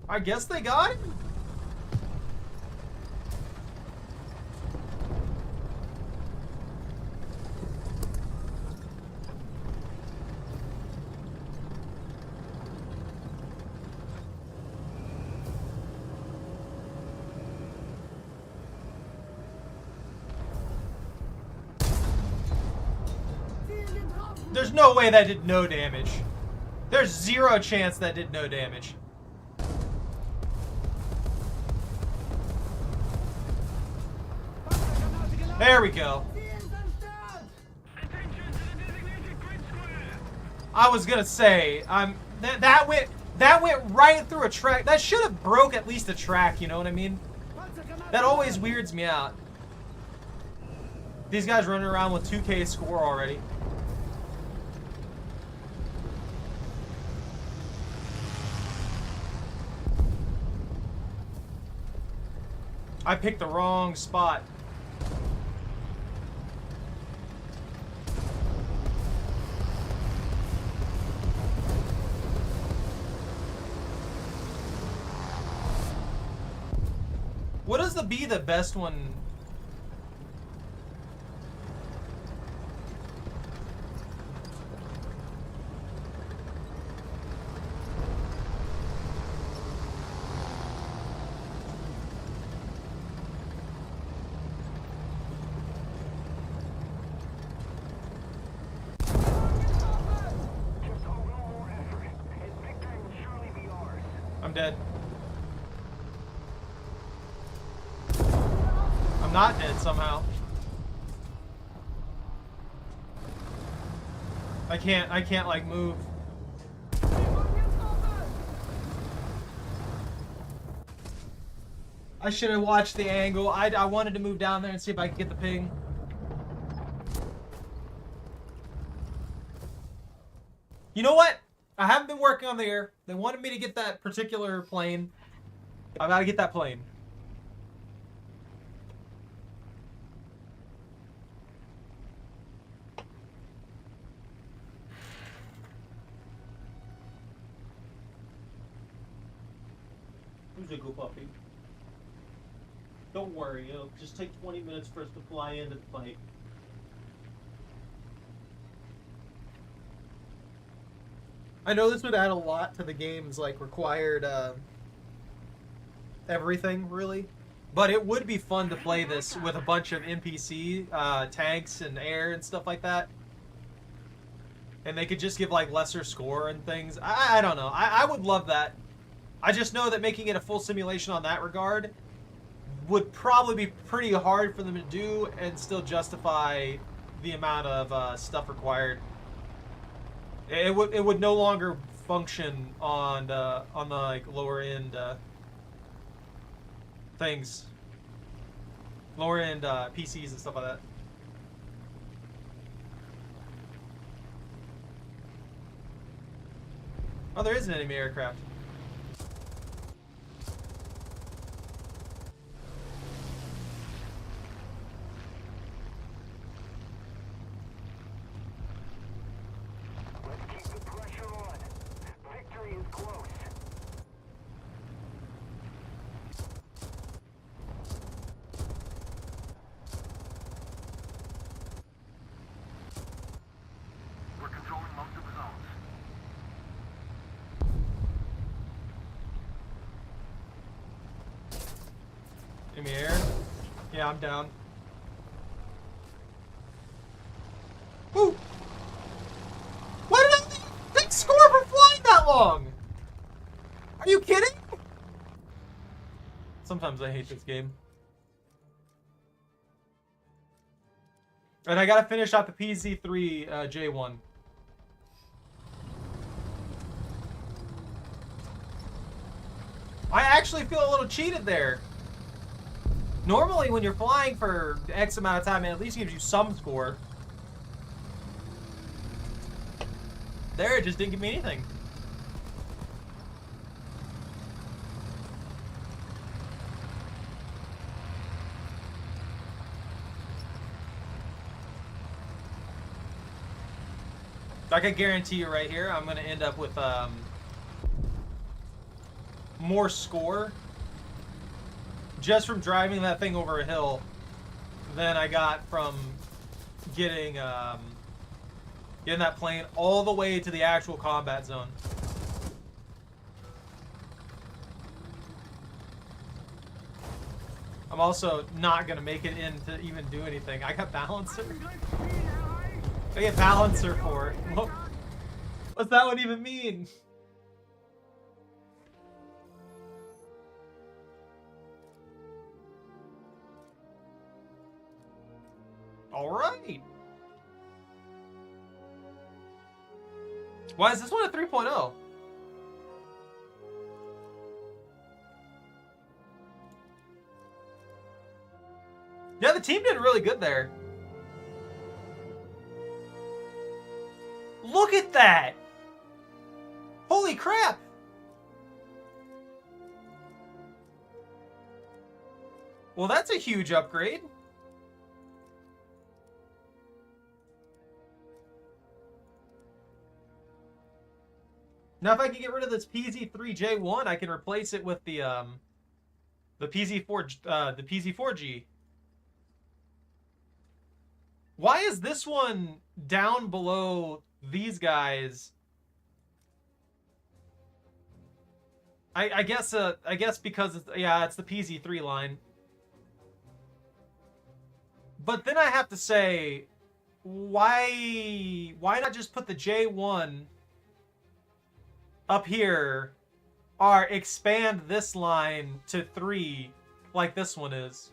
I guess they got him. There's no way that did no damage. There's zero chance that did no damage. There we go. I was gonna say, that went right through a track. That should have broke at least a track. You know what I mean? That always weirds me out. These guys running around with 2K score already. I picked the wrong spot. What is the best one? Just a little more effort, and victory will surely be ours. I'm dead. I'm not dead somehow. I can't like move. I should have watched the angle. I wanted to move down there and see if I could get the ping. You know what? I haven't been working on the air. They wanted me to get that particular plane. I gotta get that plane. Who's a good puppy? Don't worry, it'll just take 20 minutes for us to fly into the fight. I know this would add a lot to the game's like required everything really, but it would be fun to play this with a bunch of NPC tanks and air and stuff like that, and they could just give like lesser score and things. I don't know. I would love that. I just know that making it a full simulation on that regard would probably be pretty hard for them to do and still justify the amount of stuff required. It would no longer function on the like lower end things, lower end PCs and stuff like that. Oh, there is an enemy aircraft. Let's keep the pressure on. Victory is close. We're controlling most of the zones. Enemy air. Yeah, I'm down. Woo! Why did I think score for flying that long? Are you kidding? Sometimes I hate this game. And I gotta finish out the PZ3 J1. I actually feel a little cheated there. Normally when you're flying for X amount of time, it at least gives you some score. There, it just didn't give me anything. I can guarantee you right here, I'm going to end up with more score just from driving that thing over a hill than I got from getting getting that plane all the way to the actual combat zone. I'm also not gonna make it in to even do anything. I got balancer. I get balancer for it. What's that one even mean? All right. Why is this one a 3.0? Yeah, the team did really good there. Look at that! Holy crap! Well, that's a huge upgrade. Now, if I can get rid of this PZ3J1, I can replace it with the PZ4G. Why is this one down below these guys? I guess because it's, yeah, it's the PZ3 line. But then I have to say, why not just put the J1 up here, or expand this line to 3 like this one is?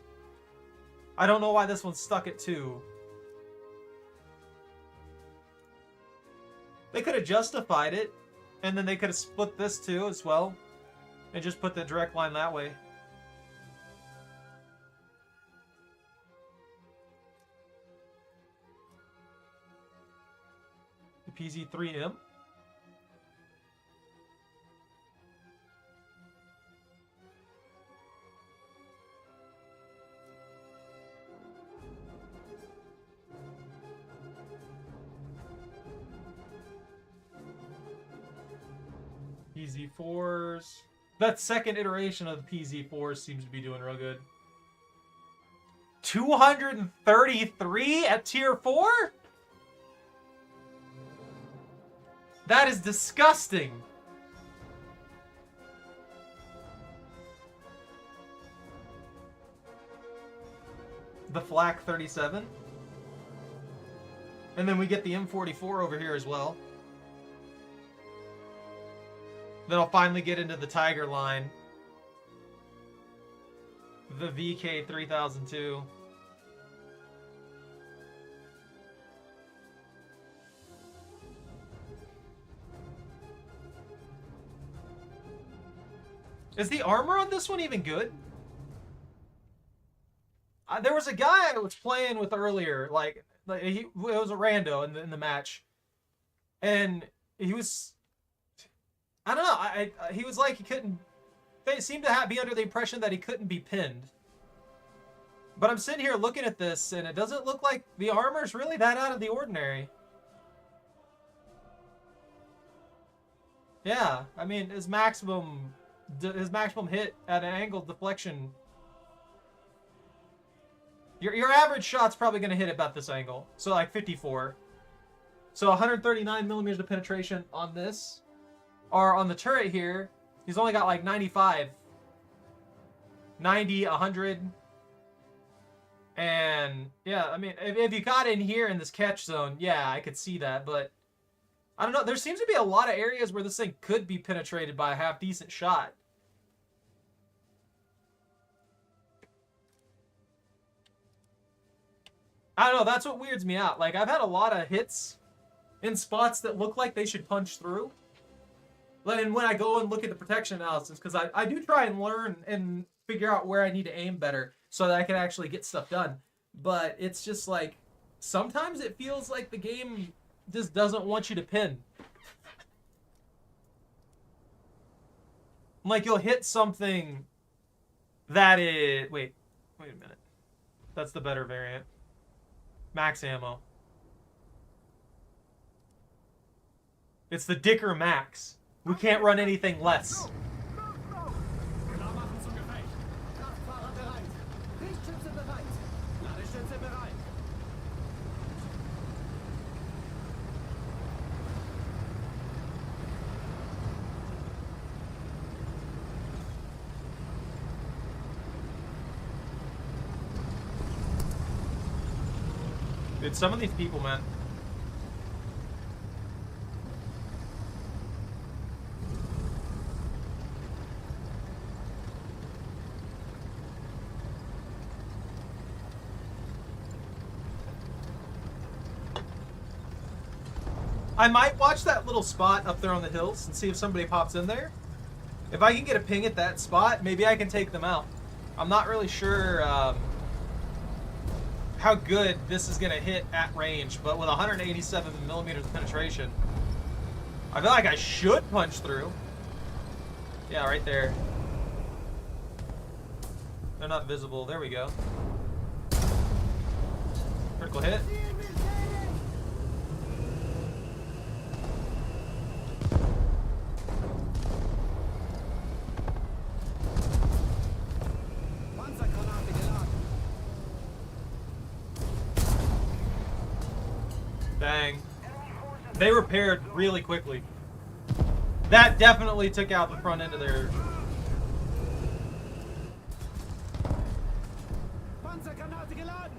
I don't know why this one's stuck at 2. They could have justified it, and then they could have split this too as well, and just put the direct line that way. The PZ3M. PZ4s. That second iteration of the PZ4s seems to be doing real good. 233 at tier 4? That is disgusting. The Flak 37. And then we get the M44 over here as well. Then I'll finally get into the Tiger line. The VK 3002. Is the armor on this one even good? There was a guy I was playing with earlier, it was a rando in the match, and he was, I don't know, he was like he couldn't. They seemed to be under the impression that he couldn't be pinned. But I'm sitting here looking at this, and it doesn't look like the armor's really that out of the ordinary. Yeah, I mean his maximum hit at an angled deflection. Your average shot's probably going to hit about this angle. So like 54. So 139 millimeters of penetration on this. Or on the turret here, he's only got like 95. 90, 100. And yeah, I mean, if you got in here in this catch zone, yeah, I could see that. But I don't know. There seems to be a lot of areas where this thing could be penetrated by a half-decent shot. I don't know, that's what weirds me out. Like, I've had a lot of hits in spots that look like they should punch through. And when I go and look at the protection analysis, because I do try and learn and figure out where I need to aim better so that I can actually get stuff done. But it's just like, sometimes it feels like the game just doesn't want you to pin. Like, you'll hit something that is... Wait a minute. That's the better variant. Max ammo. It's the Dicker Max. We can't run anything less. Klarmachen zum Gefecht. Kraftfahrer bereit. Richtschütze bereit. Ladestütze bereit. Dude, some of these people, man. I might watch that little spot up there on the hills and see if somebody pops in there. If I can get a ping at that spot, maybe I can take them out. I'm not really sure how good this is going to hit at range, but with 187 millimeters of penetration, I feel like I should punch through. Yeah, right there. They're not visible. There we go. Critical hit. Panzergranate geladen. Dang. They repaired really quickly. That definitely took out the front end of their... Panzergranate geladen.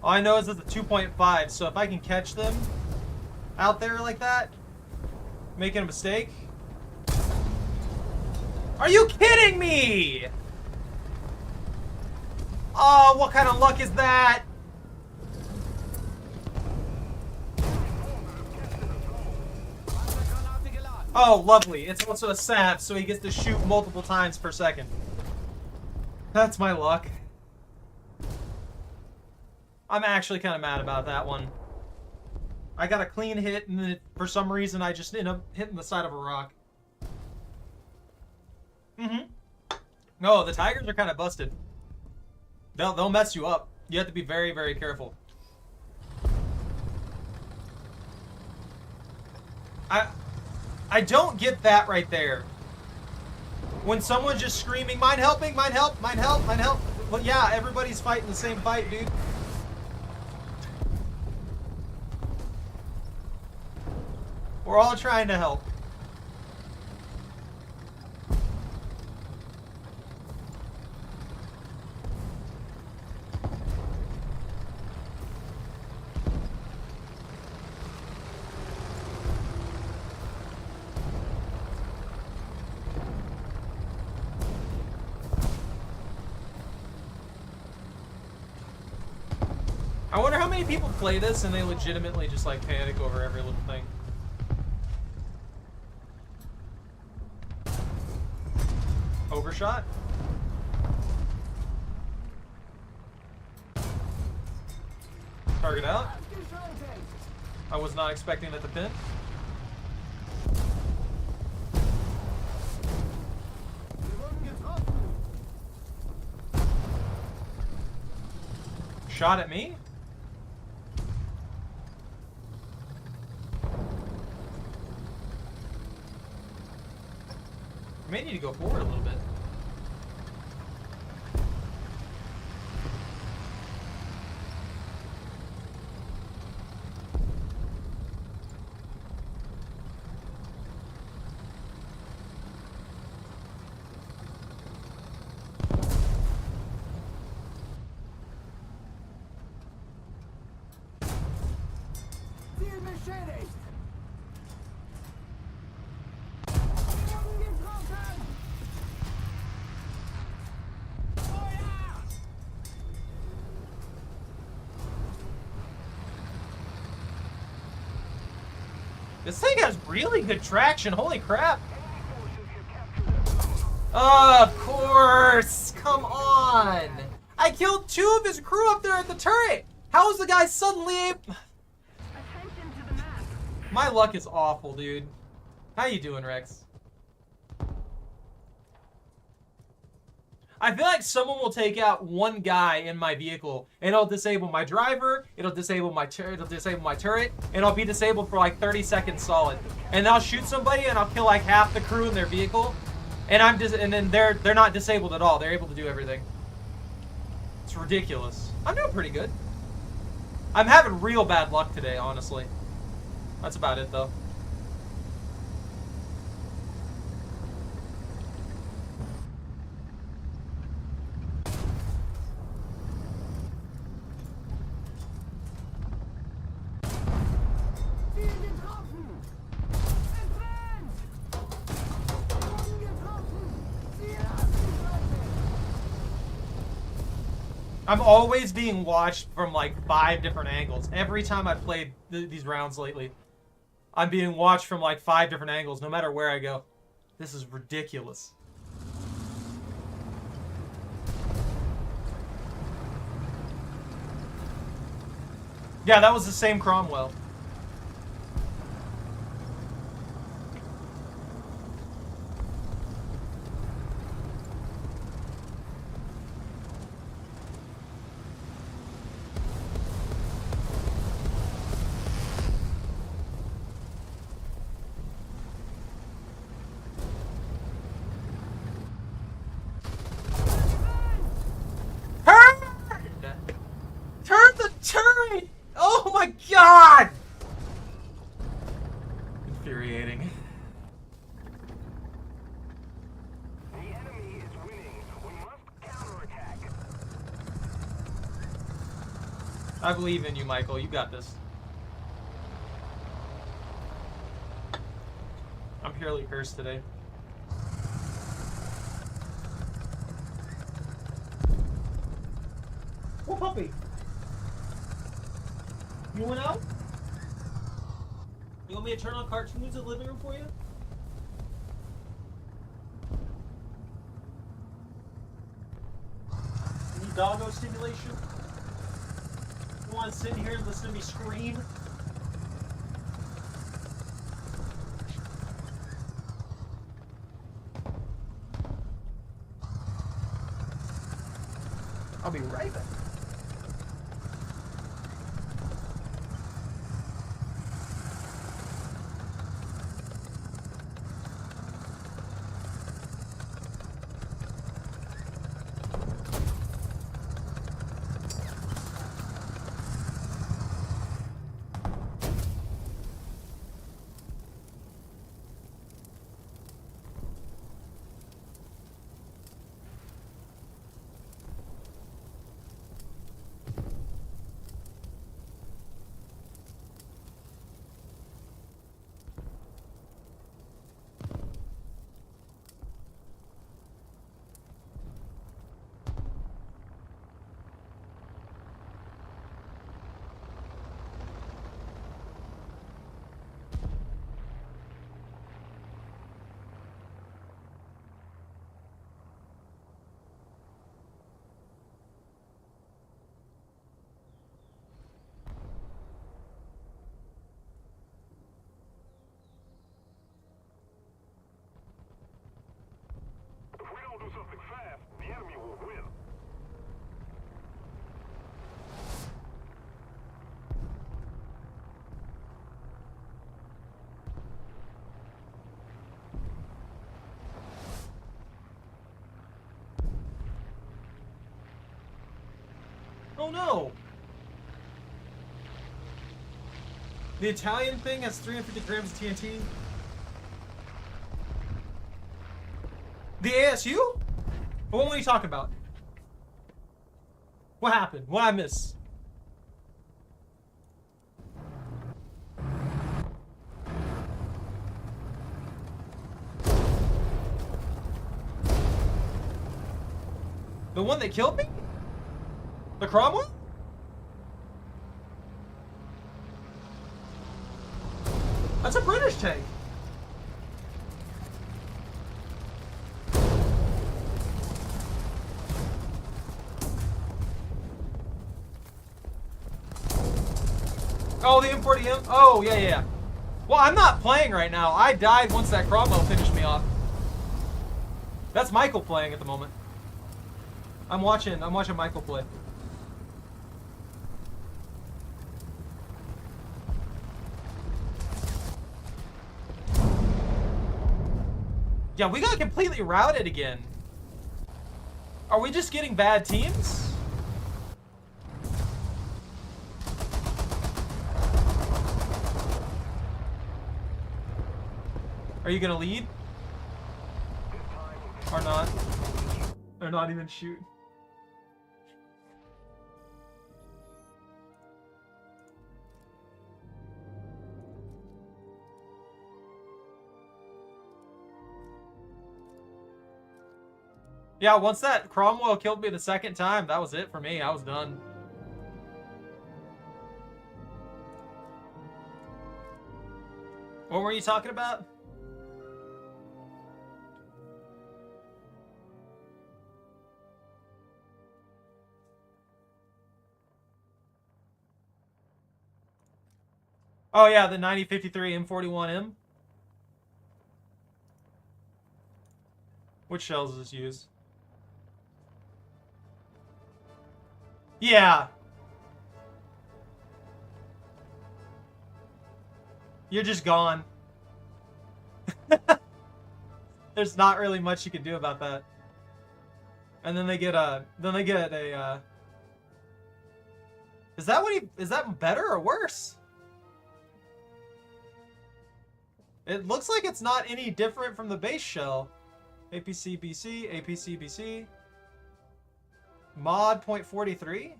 All I know is it's a 2.5, so if I can catch them out there like that, making a mistake. Are you kidding me? Oh, what kind of luck is that? Panzergranate geladen. Oh, lovely. It's also a SAV, so he gets to shoot multiple times per second. That's my luck. I'm actually kind of mad about that one. I got a clean hit, and then for some reason I just ended up hitting the side of a rock. No, the Tigers are kind of busted. They'll mess you up. You have to be very, very careful. I don't get that right there. When someone's just screaming, "Mine helping, mine help, mine help, mine help." Well, yeah, everybody's fighting the same fight, dude. We're all trying to help. I wonder how many people play this and they legitimately just like panic over every little thing. Overshot? Target out? I was not expecting that to pin. Shot at me? I may need to go forward a little bit. Ziel beschädigt. This thing has really good traction. Holy crap. Of course. Come on. I killed 2 of his crew up there at the turret. How is the guy suddenly able... Attention to the map. My luck is awful, dude. How you doing, Rex? I feel like someone will take out one guy in my vehicle, and it'll disable my driver, it'll disable my turret, and I'll be disabled for like 30 seconds solid. And I'll shoot somebody, and I'll kill like half the crew in their vehicle, and and then they're not disabled at all. They're able to do everything. It's ridiculous. I'm doing pretty good. I'm having real bad luck today, honestly. That's about it, though. I'm always being watched from like 5 different angles. Every time I've played these rounds lately, I'm being watched from like 5 different angles, no matter where I go. This is ridiculous. Yeah, that was the same Cromwell. Turn the turret! Oh my god! Infuriating. The enemy is winning. We must counterattack. I believe in you, Michael. You got this. I'm purely cursed today. Oh, puppy! You went out? You want me to turn on cartoons in the living room for you? You need doggo stimulation? You want to sit here and listen to me scream? I'll be right back. If we don't do something fast, the enemy will win. Oh no! The Italian thing has 350 grams of TNT. The ASU? What are you talking about? What happened? What I miss? The one that killed me? The Cromwell? That's a British tank. Oh, the M40M? Oh, yeah, yeah. Well, I'm not playing right now. I died once that Cromwell finished me off. That's Michael playing at the moment. I'm watching Michael play. Yeah, we got completely routed again. Are we just getting bad teams? Are you gonna lead? Or not? Or not even shoot? Yeah, once that Cromwell killed me the second time, that was it for me. I was done. What were you talking about? Oh yeah, the 9053 M41M. Which shells is this used? Yeah. You're just gone. There's not really much you can do about that. And then they get a Is that better or worse? It looks like it's not any different from the base shell. APC-BC, APC-BC. Mod .43?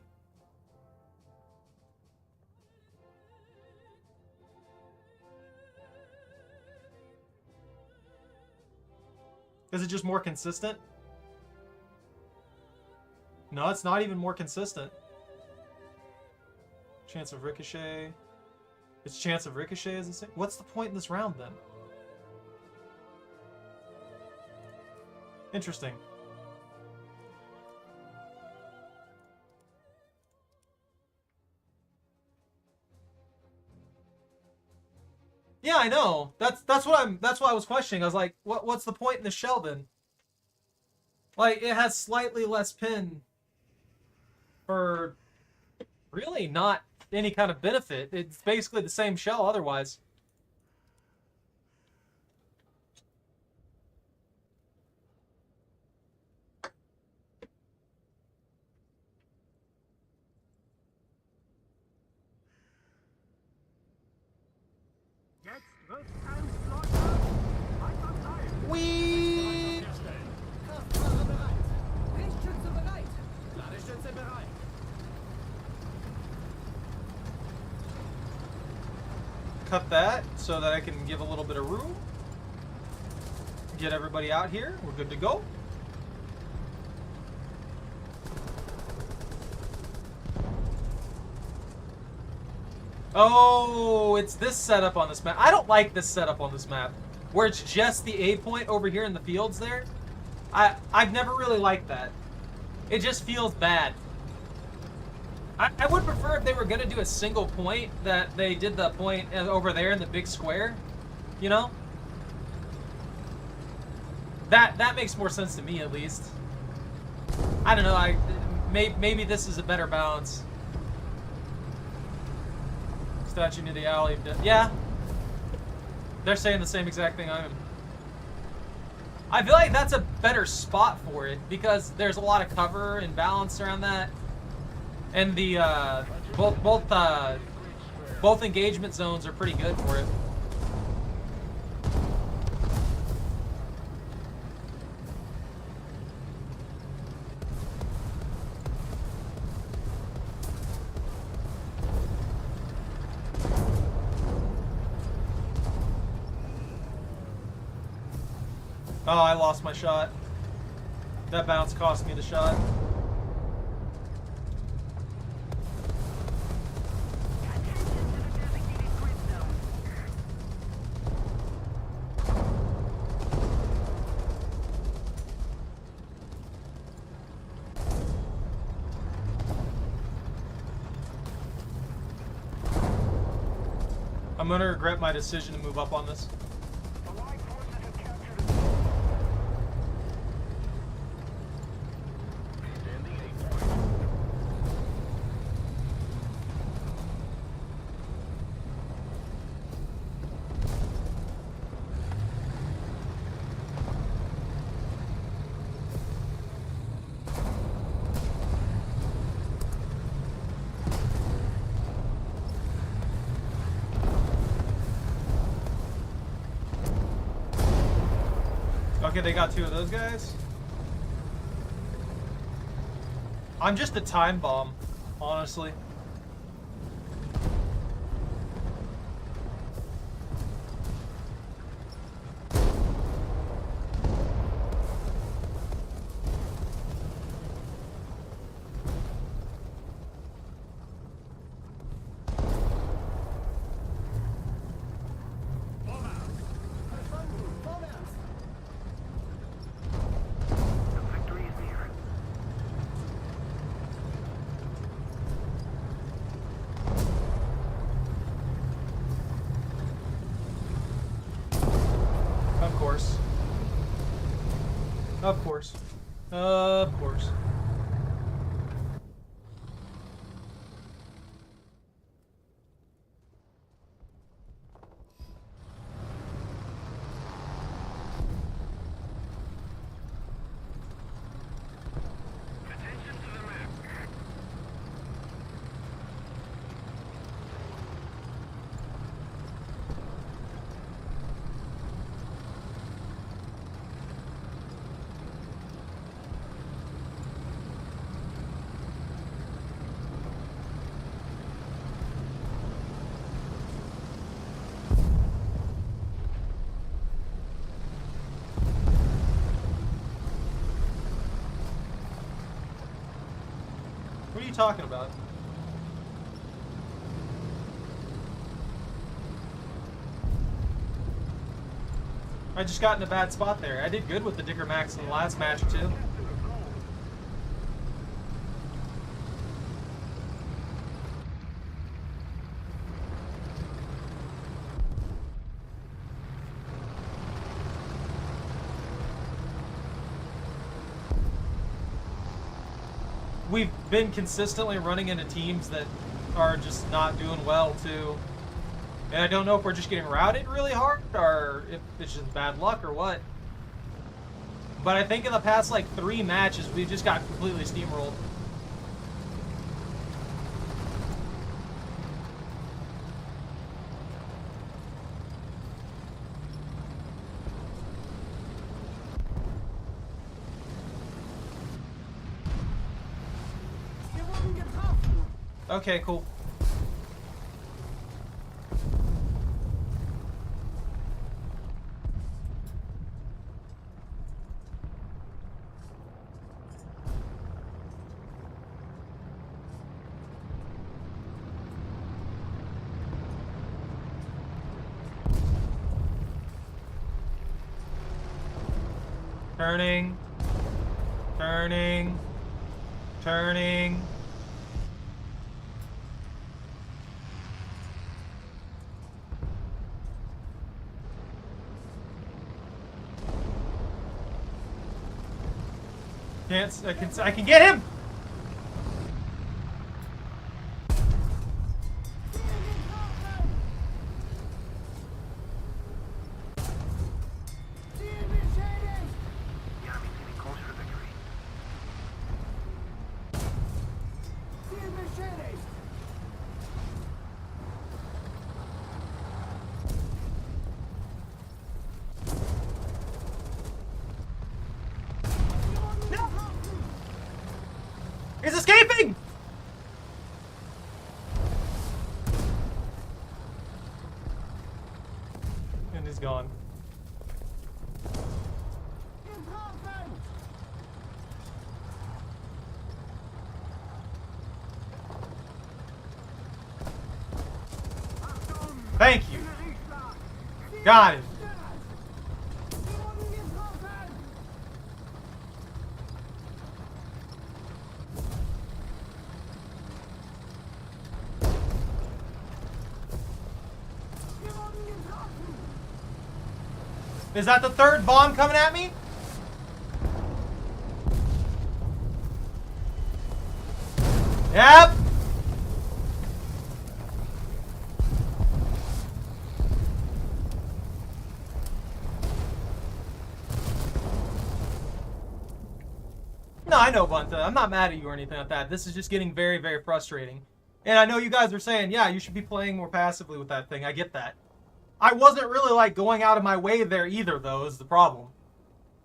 Is it just more consistent? No, it's not even more consistent. Chance of ricochet. Its chance of ricochet is the same. What's the point in this round then? Interesting. Yeah, I know. That's what I was questioning. I was like, what's the point in the shell then? Like, it has slightly less pin for really not any kind of benefit. It's basically the same shell otherwise. Whee! Kraftfahrer bereit. Lichtschütze bereit. Ladestütze bereit. Cut that so that I can give a little bit of room. Get everybody out here. We're good to go. Oh, it's this setup on this map. I don't like this setup on this map, where it's just the A point over here in the fields there. I've never really liked that. It just feels bad. I would prefer if they were going to do a single point, that they did the point over there in the big square, you know? That makes more sense to me, at least. I don't know, maybe this is a better balance. Statue near the alley. Yeah. They're saying the same exact thing I am. I feel like that's a better spot for it, because there's a lot of cover and balance around that. And the both engagement zones are pretty good for it. Oh, I lost my shot. That bounce cost me the shot. I'm gonna regret my decision to move up on this. Allied forces have captured a zone. Extending a point. Okay, they got two of those guys. I'm just a time bomb, honestly. Verstanden. Vorwärts. The victory is near. Of course. Of course. Attention to the map. What are you talking about? I just got in a bad spot there. I did good with the Digger Max in the last match or two. We've been consistently running into teams that are just not doing well too. And I don't know if we're just getting routed really hard or if it's just bad luck or what. But I think in the past like 3 matches we just got completely steamrolled. Wir wurden getroffen. Okay, cool. Turning. Turning. Turning. I can get him! Ziel beschädigt. The enemy's getting closer to victory. Ziel beschädigt. He's escaping! And he's gone. Getroffen. Thank you. Got it. Wir wurden getroffen. Wir wurden getroffen. Is that the 3rd bomb coming at me? Yep. No, I know, Bunta. I'm not mad at you or anything like that. This is just getting very, very frustrating. And I know you guys are saying, yeah, you should be playing more passively with that thing. I get that. I wasn't really, like, going out of my way there either, though, is the problem.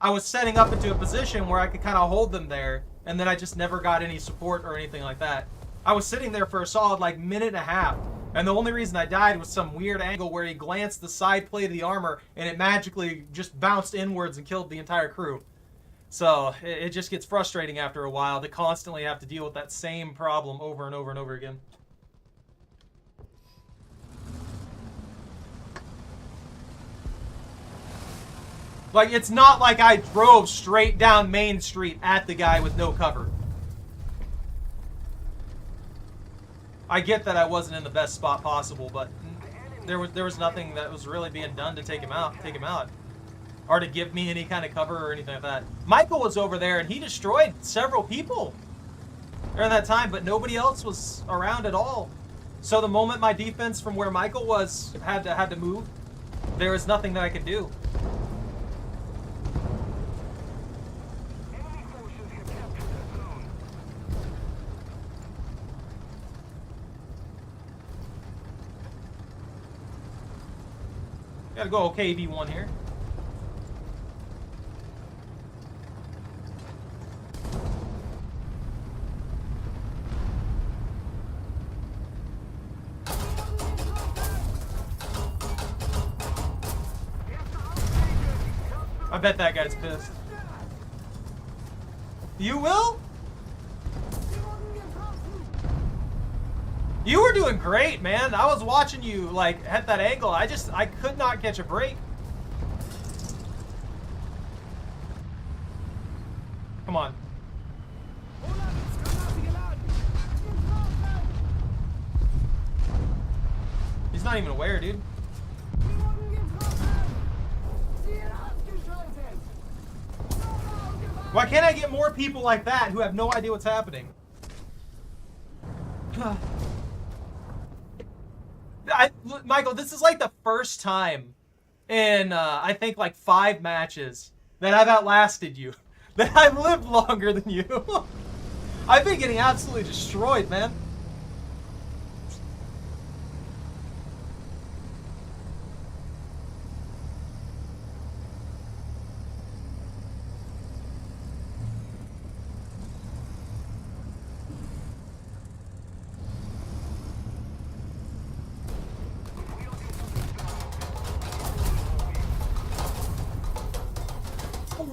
I was setting up into a position where I could kind of hold them there, and then I just never got any support or anything like that. I was sitting there for a solid, like, minute and a half, and the only reason I died was some weird angle where he glanced the side plate of the armor, and it magically just bounced inwards and killed the entire crew. So, it just gets frustrating after a while to constantly have to deal with that same problem over and over and over again. Like, it's not like I drove straight down Main Street at the guy with no cover. I get that I wasn't in the best spot possible, but there was nothing that was really being done to take him out. or to give me any kind of cover or anything like that. Michael was over there and he destroyed several people during that time, but nobody else was around at all. So the moment my defense from where Michael was had to move, there was nothing that I could do. Enemy forces have captured the zone. Gotta go KV1 here. I bet that guy's pissed. You will? You were doing great, man. I was watching you, like, at that angle. I could not catch a break. Come on. He's not even aware, dude. Why can't I get more people like that who have no idea what's happening? Michael, this is like the first time in, I think, like 5 matches that I've outlasted you. That I've lived longer than you. I've been getting absolutely destroyed, man.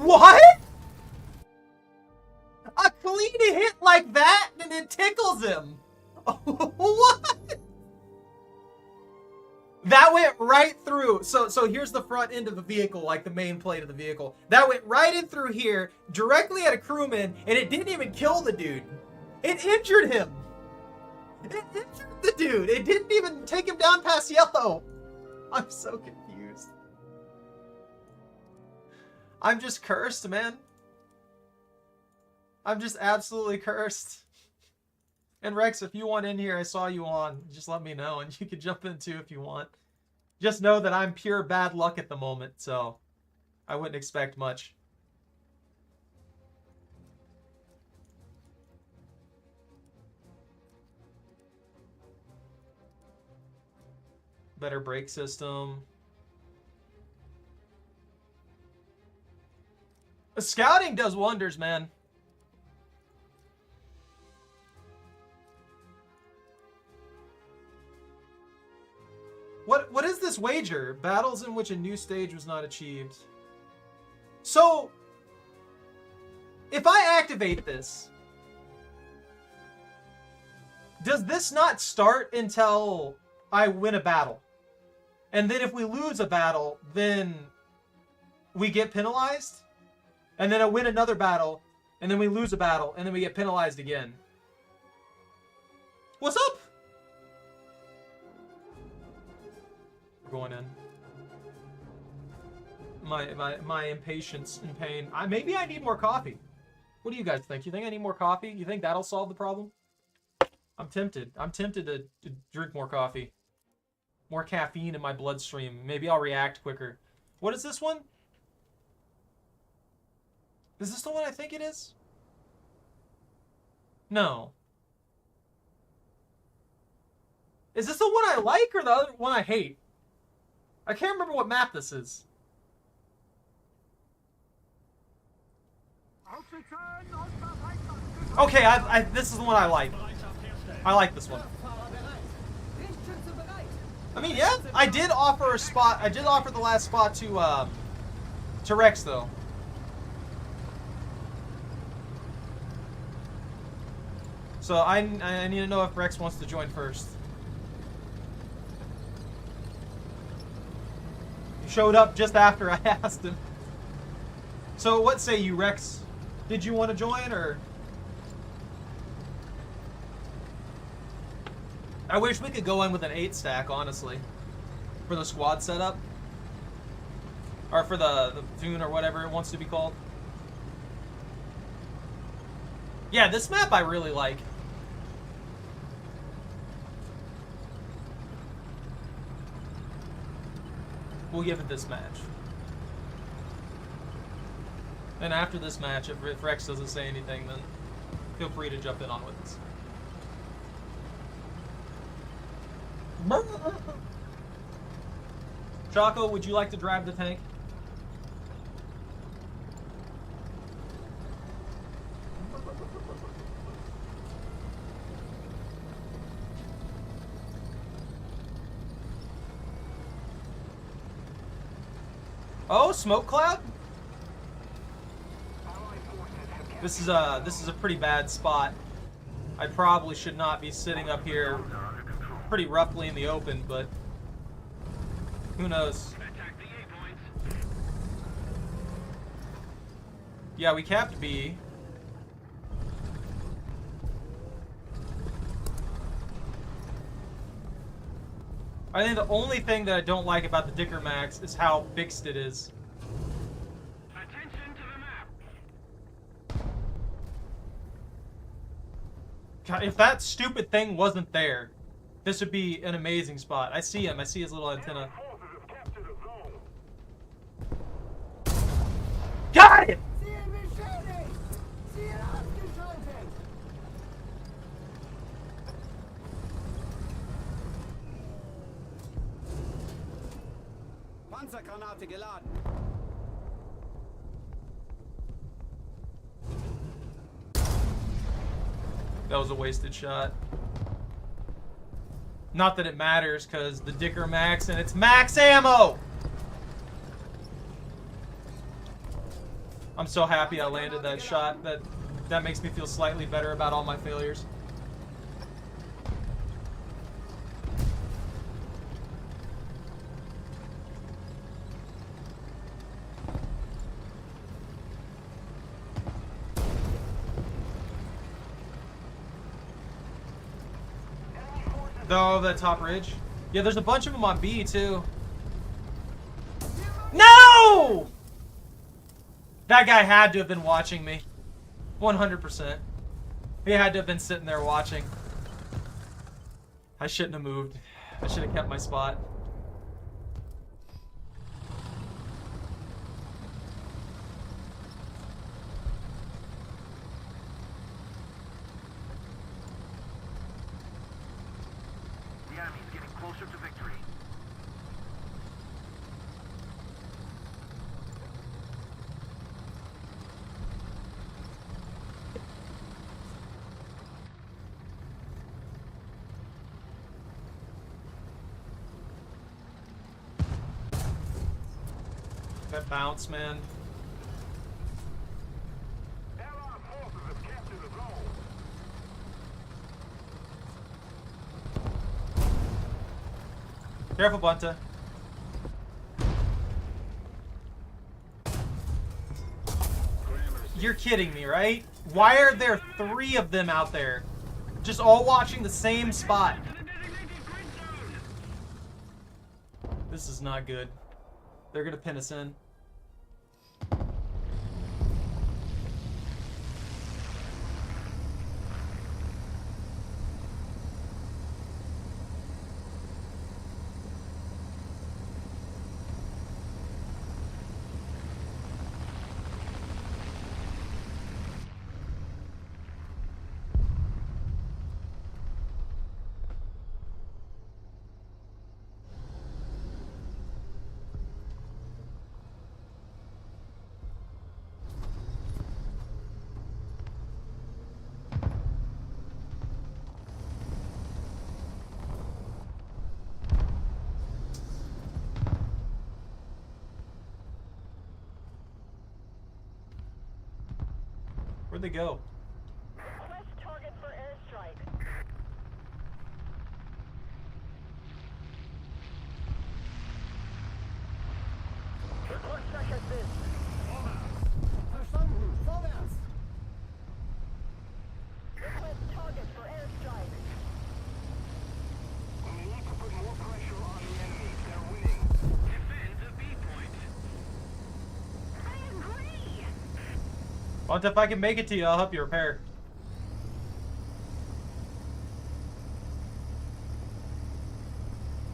What? A clean hit like that and it tickles him. What? That went right through. So here's the front end of the vehicle, like the main plate of the vehicle. That went right in through here, directly at a crewman, and it didn't even kill the dude. It injured him. It injured the dude. It didn't even take him down past yellow. I'm so confused. I'm just cursed, man. I'm just absolutely cursed. And Rex, if you want in here, I saw you on. Just let me know, and you can jump in too if you want. Just know that I'm pure bad luck at the moment, so I wouldn't expect much. Better brake system. Scouting does wonders, man. What is this wager? Battles in which a new stage was not achieved. So, if I activate this, does this not start until I win a battle? And then if we lose a battle, then we get penalized? And then I win another battle, and then we lose a battle, and then we get penalized again. What's up? We're going in. My impatience and pain. Maybe I need more coffee. What do you guys think? You think I need more coffee? You think that'll solve the problem? I'm tempted. I'm tempted to drink more coffee. More caffeine in my bloodstream. Maybe I'll react quicker. What is this one? Is this the one I think it is? No. Is this the one I like or the other one I hate? I can't remember what map this is. Okay, this is the one I like. I like this one. I mean, yeah, I did offer a spot. I did offer the last spot to Rex, though. So I need to know if Rex wants to join first. You showed up just after I asked him. So what say you, Rex? Did you want to join, or? I wish we could go in with an 8 stack, honestly, for the squad setup. Or for the Dune or whatever it wants to be called. Yeah, this map I really like. We'll give it this match. And after this match, if Rex doesn't say anything, then feel free to jump in on with us. Choco, would you like to drive the tank? Oh, smoke cloud? This is a pretty bad spot. I probably should not be sitting up here pretty roughly in the open, but who knows? Yeah, we capped B. I think the only thing that I don't like about the Dicker Max is how fixed it is. Attention to the map. God, if that stupid thing wasn't there, this would be an amazing spot. I see him. I see his little antenna. Forces have captured a zone. Got it! Ziel beschädigt! Ziel ausgeschaltet! Panzergranate geladen. That was a wasted shot. Not that it matters, because the Dicker Max and it's max ammo! I'm so happy I landed that shot. That makes me feel slightly better about all my failures. Oh, that top ridge. Yeah, there's a bunch of them on B, too. No! That guy had to have been watching me. 100%. He had to have been sitting there watching. I shouldn't have moved. I should have kept my spot. The enemy's getting closer to victory. That bounce, man. Allied forces have captured a zone. Careful, Bunta. You're kidding me, right? Why are there 3 of them out there? Just all watching the same spot. This is not good. They're gonna pin us in. Where'd they go? Request target for airstrike. Request check assist. Verstanden. Vorwärts. Request target for airstrike. We need to put more pressure on the enemy. They're winning. Defend the B point. Well, if I can make it to you, I'll help you repair.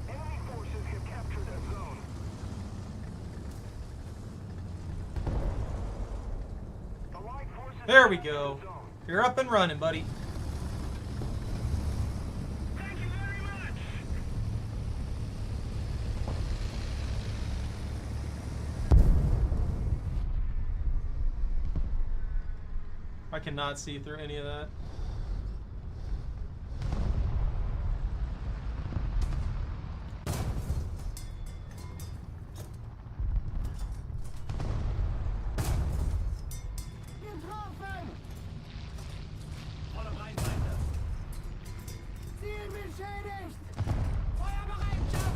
Enemy forces have captured that zone. The Allied forces There we have captured go. the zone. You're up and running, buddy. Thank you very much. I cannot see through any of that. Getroffen! Volle Reichweite. Ziel beschädigt! Feuerbereitschaft!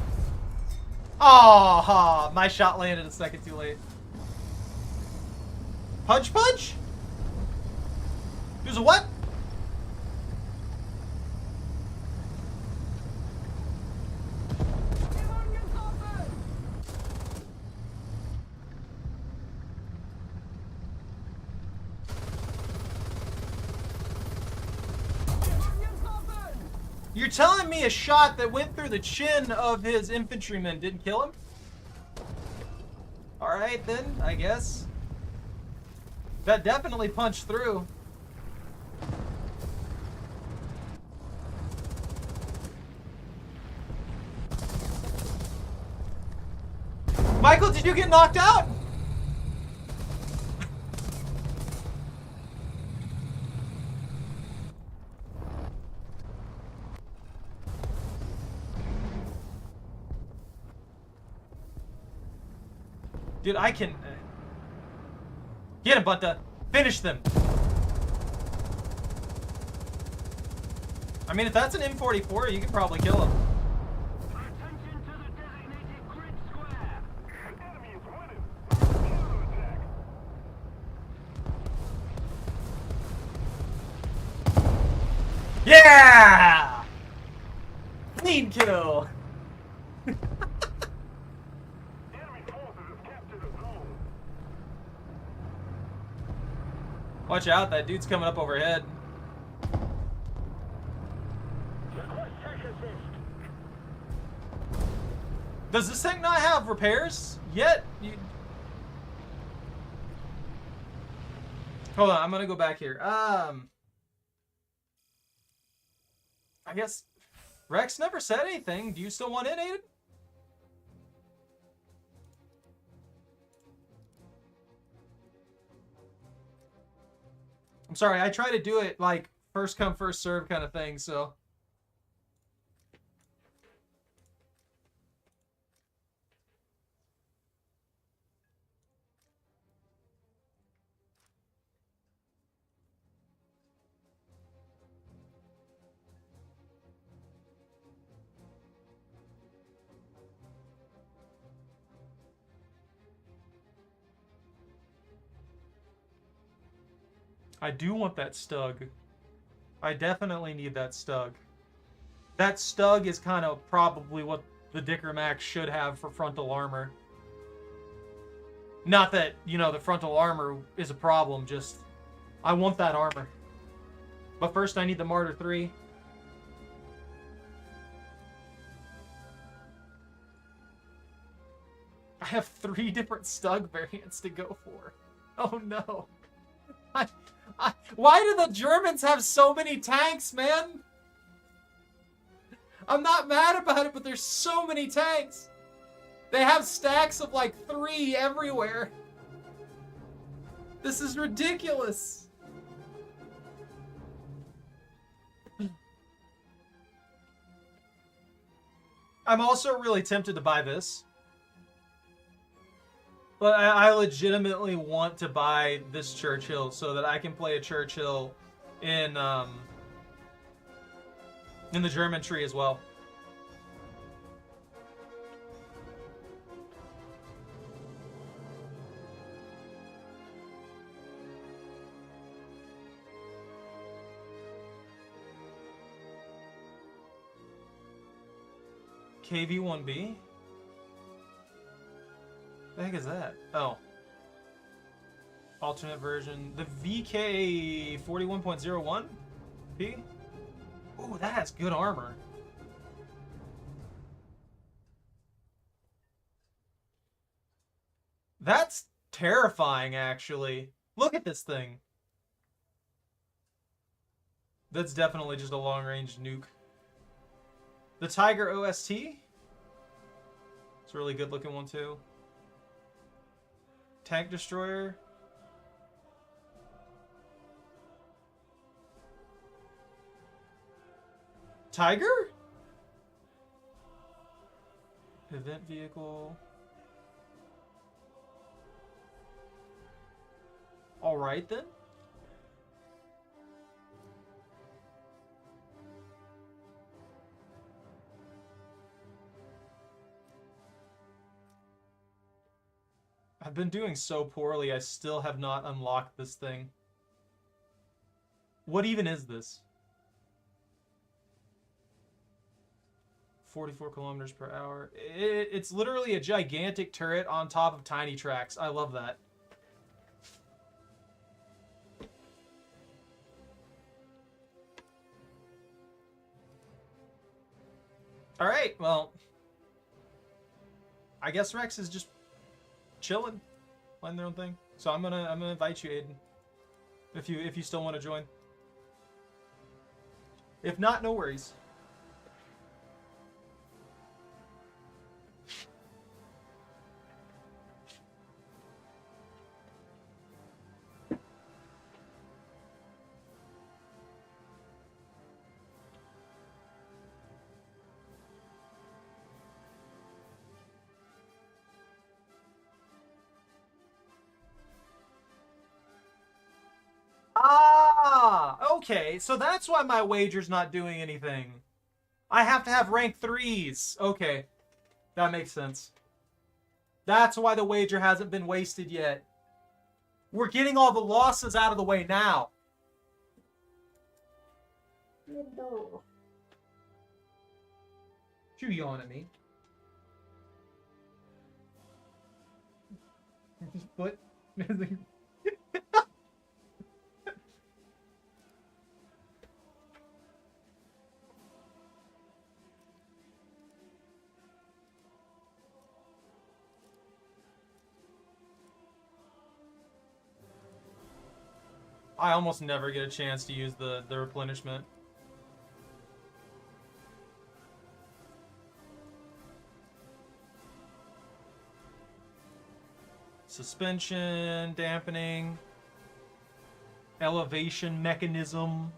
Oh, my shot landed a second too late. Punch, punch? There's a what? Wir wurden getroffen! Wir wurden getroffen! You're telling me a shot that went through the chin of his infantryman didn't kill him? Alright then, I guess. That definitely punched through. Michael, did you get knocked out? Dude, I can... Get him, Bunta. Finish them. I mean, if that's an M44, you can probably kill him. Attention to the designated grid square. The enemy is winning. Counterattack. Yeah! Clean kill. Enemy forces have captured a zone. Watch out, that dude's coming up overhead. Request tech assist. Does this thing not have repairs yet? Hold on, I'm gonna go back here. I guess Rex never said anything. Do you still want in, Aiden? I'm sorry, I try to do it like first come, first serve kind of thing, so. I do want that Stug. I definitely need that Stug. That Stug is kind of probably what the Dicker Max should have for frontal armor. Not that, you know, the frontal armor is a problem, just... I want that armor. But first I need the Martyr 3. I have 3 different Stug variants to go for. Oh no. Why do the Germans have so many tanks, man? I'm not mad about it, but there's so many tanks. They have stacks of like 3 everywhere. This is ridiculous. I'm also really tempted to buy this. But I legitimately want to buy this Churchill so that I can play a Churchill in the German tree as well. KV-1B? The heck is that? Oh. Alternate version. The VK 41.01 P. Ooh, that has good armor. That's terrifying, actually. Look at this thing. That's definitely just a long-range nuke. The Tiger OST. It's a really good-looking one, too. Tank Destroyer. Tiger? Event vehicle. Alright then. I've been doing so poorly, I still have not unlocked this thing. What even is this? 44 kilometers per hour. It's literally a gigantic turret on top of tiny tracks. I love that. Alright, well. I guess Rex is just chilling, playing their own thing. So I'm gonna invite you, Aiden. If you still want to join. If not, no worries. Ah, okay. So that's why my wager's not doing anything. I have to have rank 3s. Okay. That makes sense. That's why the wager hasn't been wasted yet. We're getting all the losses out of the way now. You yawn at me. Foot. I almost never get a chance to use the replenishment. Suspension, dampening, elevation mechanism.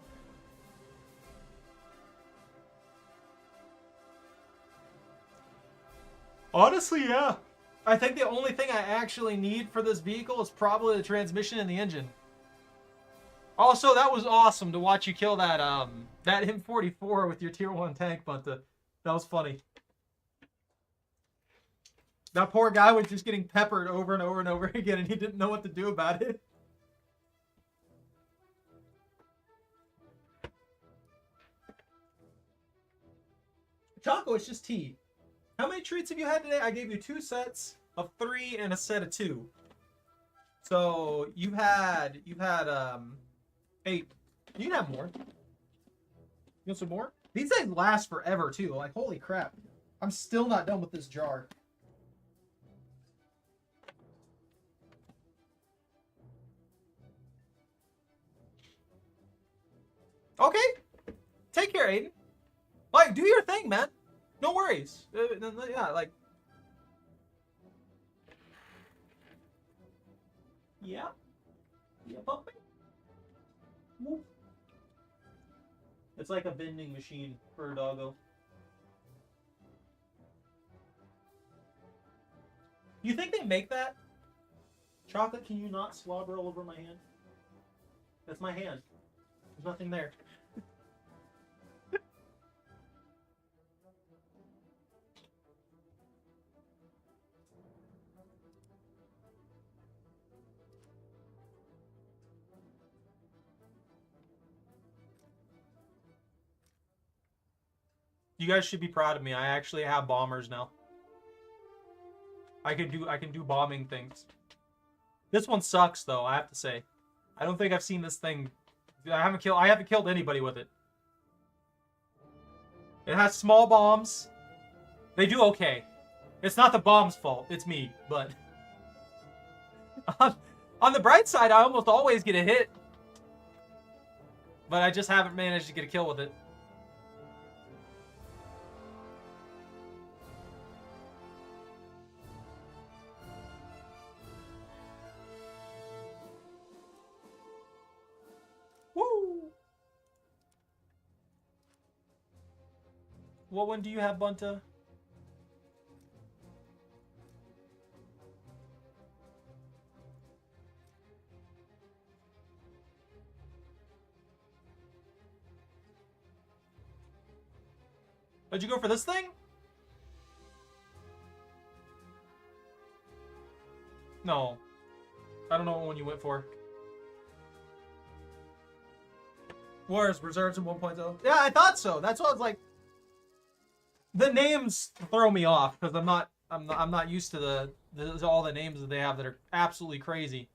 Honestly, yeah. I think the only thing I actually need for this vehicle is probably the transmission and the engine. Also, that was awesome to watch you kill that that M44 with your tier 1 tank, Bunta. That was funny. That poor guy was just getting peppered over and over and over again, and he didn't know what to do about it. Choco, it's just tea. How many treats have you had today? I gave you 2 sets of 3 and a set of 2. So you've had 8. You can have more. You want some more? These things last forever too. Like, holy crap. I'm still not done with this jar. Okay. Take care, Aiden. Like, do your thing, man. No worries. Yeah, like. Yeah. Yeah, puppy. Whoop. It's like a vending machine for a doggo. You think they make that? Chocolate, can you not slobber all over my hand? That's my hand. There's nothing there. You guys should be proud of me. I actually have bombers now. I can do bombing things. This one sucks, though, I have to say. I don't think I've seen this thing. I haven't killed anybody with it. It has small bombs. They do okay. It's not the bomb's fault. It's me, but... on the bright side, I almost always get a hit. But I just haven't managed to get a kill with it. Woo! What one do you have, Bunta? Did you go for this thing? No. I don't know what one you went for. Wars, reserves in 1.0. Yeah, I thought so. That's what I was like. The names throw me off because I'm not used to all the names that they have that are absolutely crazy.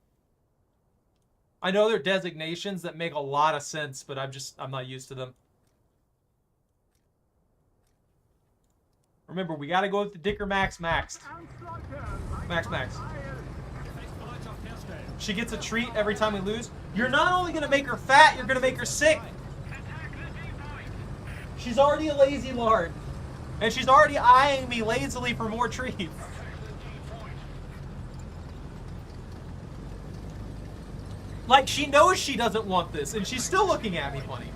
I know they're designations that make a lot of sense, but I'm not used to them. Remember, we gotta go with the Dicker Max maxed. Max. She gets a treat every time we lose. You're not only gonna make her fat, you're gonna make her sick. She's already a lazy lard. And she's already eyeing me lazily for more treats. Like, she knows she doesn't want this, and she's still looking at me funny.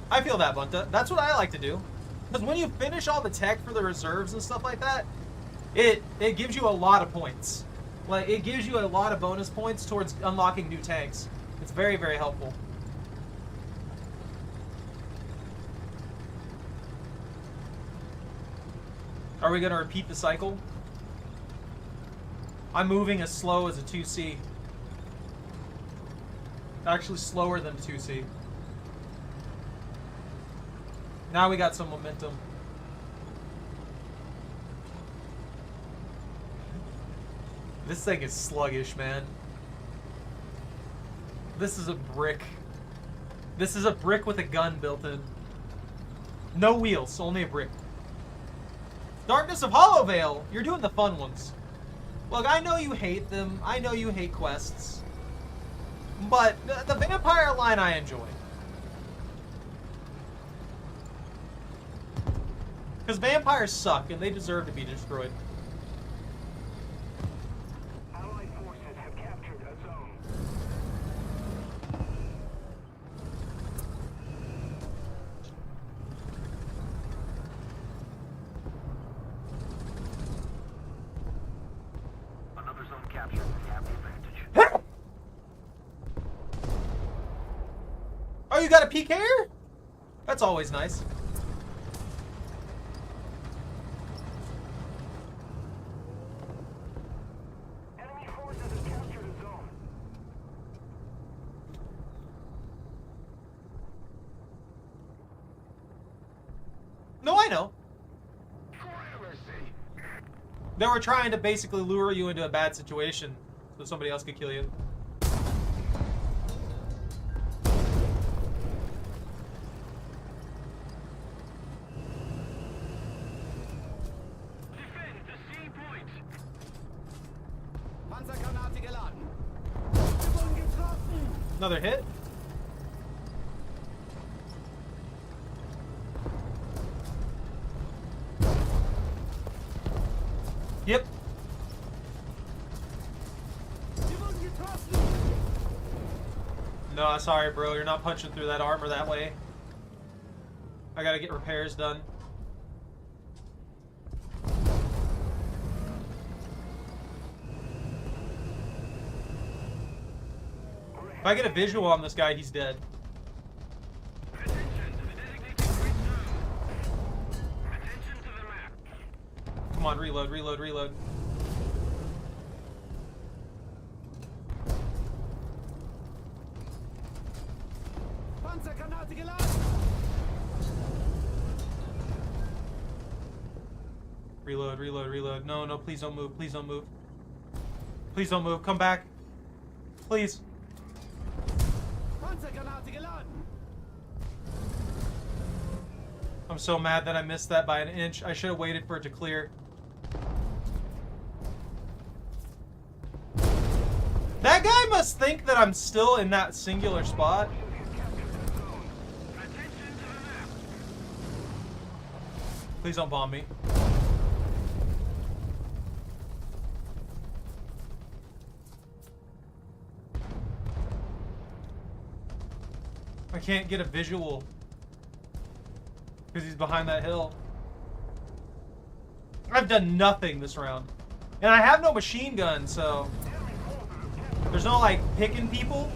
I feel that, Bunta. That's what I like to do. Because when you finish all the tech for the reserves and stuff like that, it gives you a lot of points. Like, it gives you a lot of bonus points towards unlocking new tanks. It's very, very helpful. Are we going to repeat the cycle? I'm moving as slow as a 2C. Actually slower than a 2C. Now we got some momentum. This thing is sluggish, man. This is a brick. This is a brick with a gun built in. No wheels, only a brick. Darkness of Hollowvale! You're doing the fun ones. Look, I know you hate them. I know you hate quests. But the vampire line I enjoy. Because vampires suck, and they deserve to be destroyed. Allied forces have captured a zone. Another zone captured. We have the advantage. Oh, you got a PK'er? That's always nice. Enemy forces have captured a zone. No, I know. They were trying to basically lure you into a bad situation so somebody else could kill you. Defend the C point. Panzergranate geladen. Another hit. Yep. No, sorry, bro. You're not punching through that armor that way. I gotta get repairs done. If I get a visual on this guy, he's dead. Attention to the designated grid zone. Attention to the map. Come on, reload. Panzergranate geladen. Reload, reload, reload. No, no, please don't move. Please don't move. Please don't move. Come back. Please. Panzergranate geladen. I'm so mad that I missed that by an inch. I should have waited for it to clear. That guy must think that I'm still in that singular spot. Please don't bomb me. I can't get a visual because he's behind that hill. I've done nothing this round. And I have no machine gun, so there's no like picking people.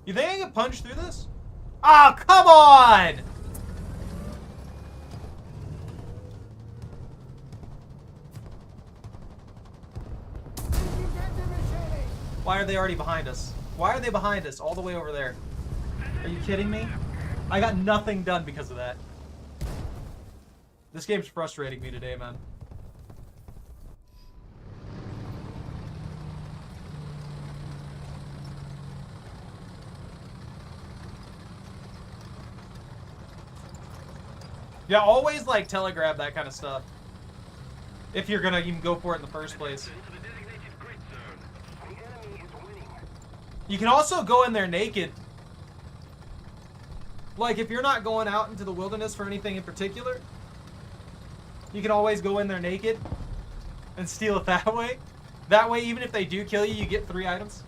You think I can punch through this? Oh, come on! Why are they already behind us? Why are they behind us all the way over there? Are you kidding me? I got nothing done because of that. This game's frustrating me today, man. Yeah, always like telegraph that kind of stuff. If you're gonna even go for it in the first place. You can also go in there naked. Like if you're not going out into the wilderness for anything in particular, you can always go in there naked and steal it that way. That way, even if they do kill you, you get 3 items.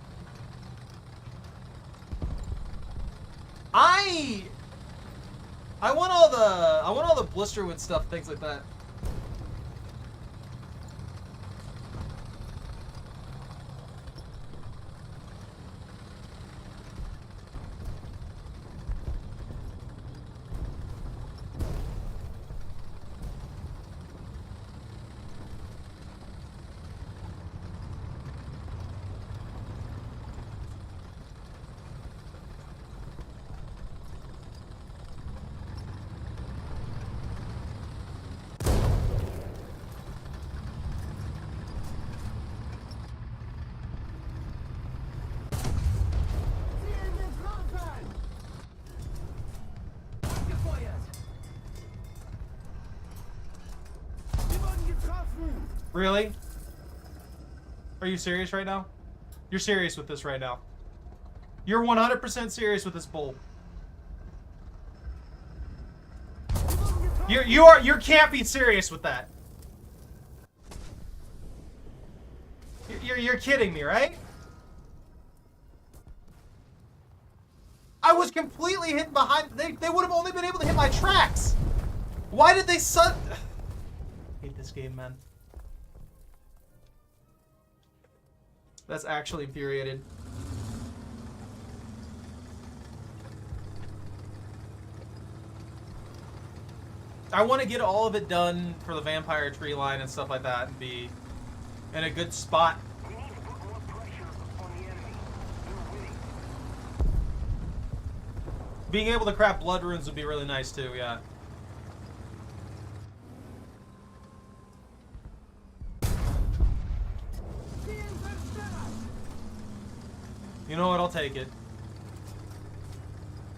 I want all the blisterwood stuff, things like that. Really? Are you serious right now? You're serious with this right now. You're 100% serious with this bull. You can't be serious with that. You're kidding me, right? I was completely hidden behind. They would have only been able to hit my tracks. Why did they I hate this game, man. That's actually infuriated. I want to get all of it done for the vampire tree line and stuff like that and be in a good spot. We need to put more pressure on the enemy. They're winning. Being able to craft blood runes would be really nice too, yeah. You know what? I'll take it.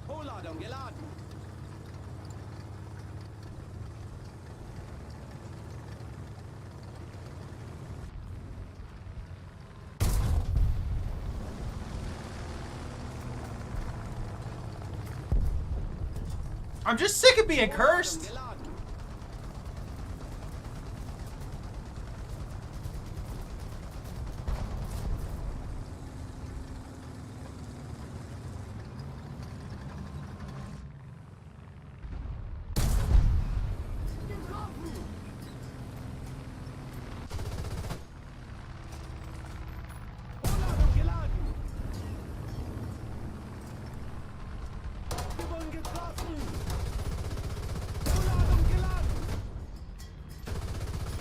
Vorladung geladen. I'm just sick of being cursed.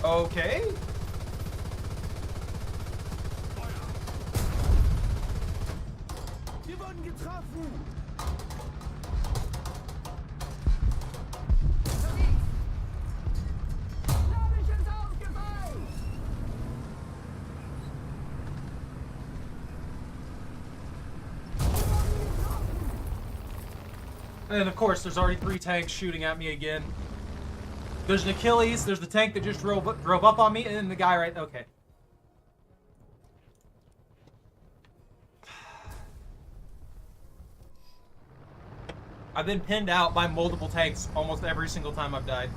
Okay. Wir wurden getroffen! Ladung ist aufgefallen! And of course, there's already 3 tanks shooting at me again. There's an Achilles, there's the tank that just drove up on me, and then the guy right... Okay. I've been pinned out by multiple tanks almost every single time I've died.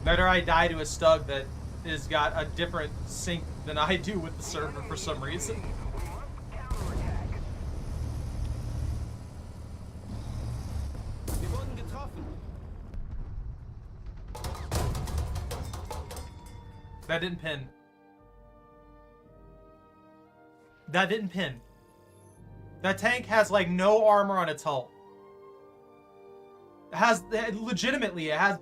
Better I die to a Stug that has got a different sync than I do with the server for some reason. Wir wurden getroffen! That didn't pin. That didn't pin. That tank has like no armor on its hull. It has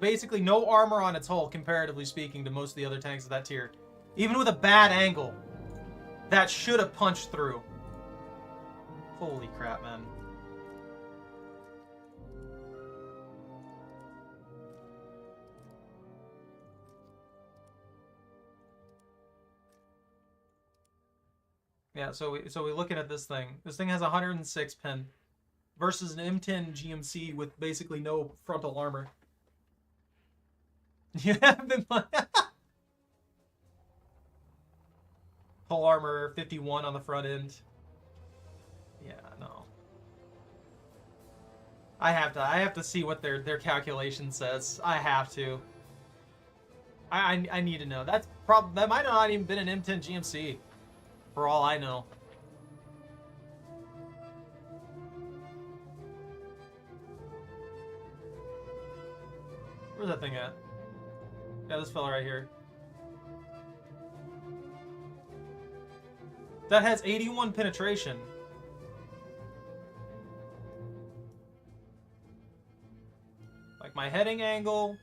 basically no armor on its hull, comparatively speaking, to most of the other tanks of that tier. Even with a bad angle, that should have punched through. Holy crap, man. Yeah, so we're looking at this thing. This thing has 106 pin versus an M10 GMC with basically no frontal armor. You have been full armor, 51 on the front end. Yeah, no. I have to see what their calculation says. I have to. I need to know. That might not even been an M10 GMC. For all I know. Where's that thing at? Yeah, this fella right here. That has 81 penetration. Like my heading angle.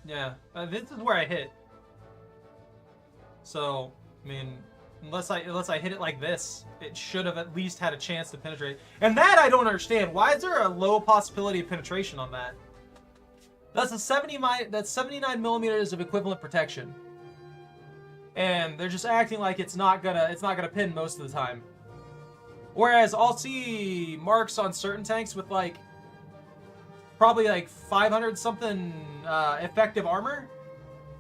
Yeah, this is where I hit. So, I mean, unless I hit it like this, it should have at least had a chance to penetrate. And that I don't understand. Why is there a low possibility of penetration on that? That's 79 millimeters of equivalent protection. And they're just acting like it's not gonna pin most of the time. Whereas I'll see marks on certain tanks with like probably like 500 something effective armor,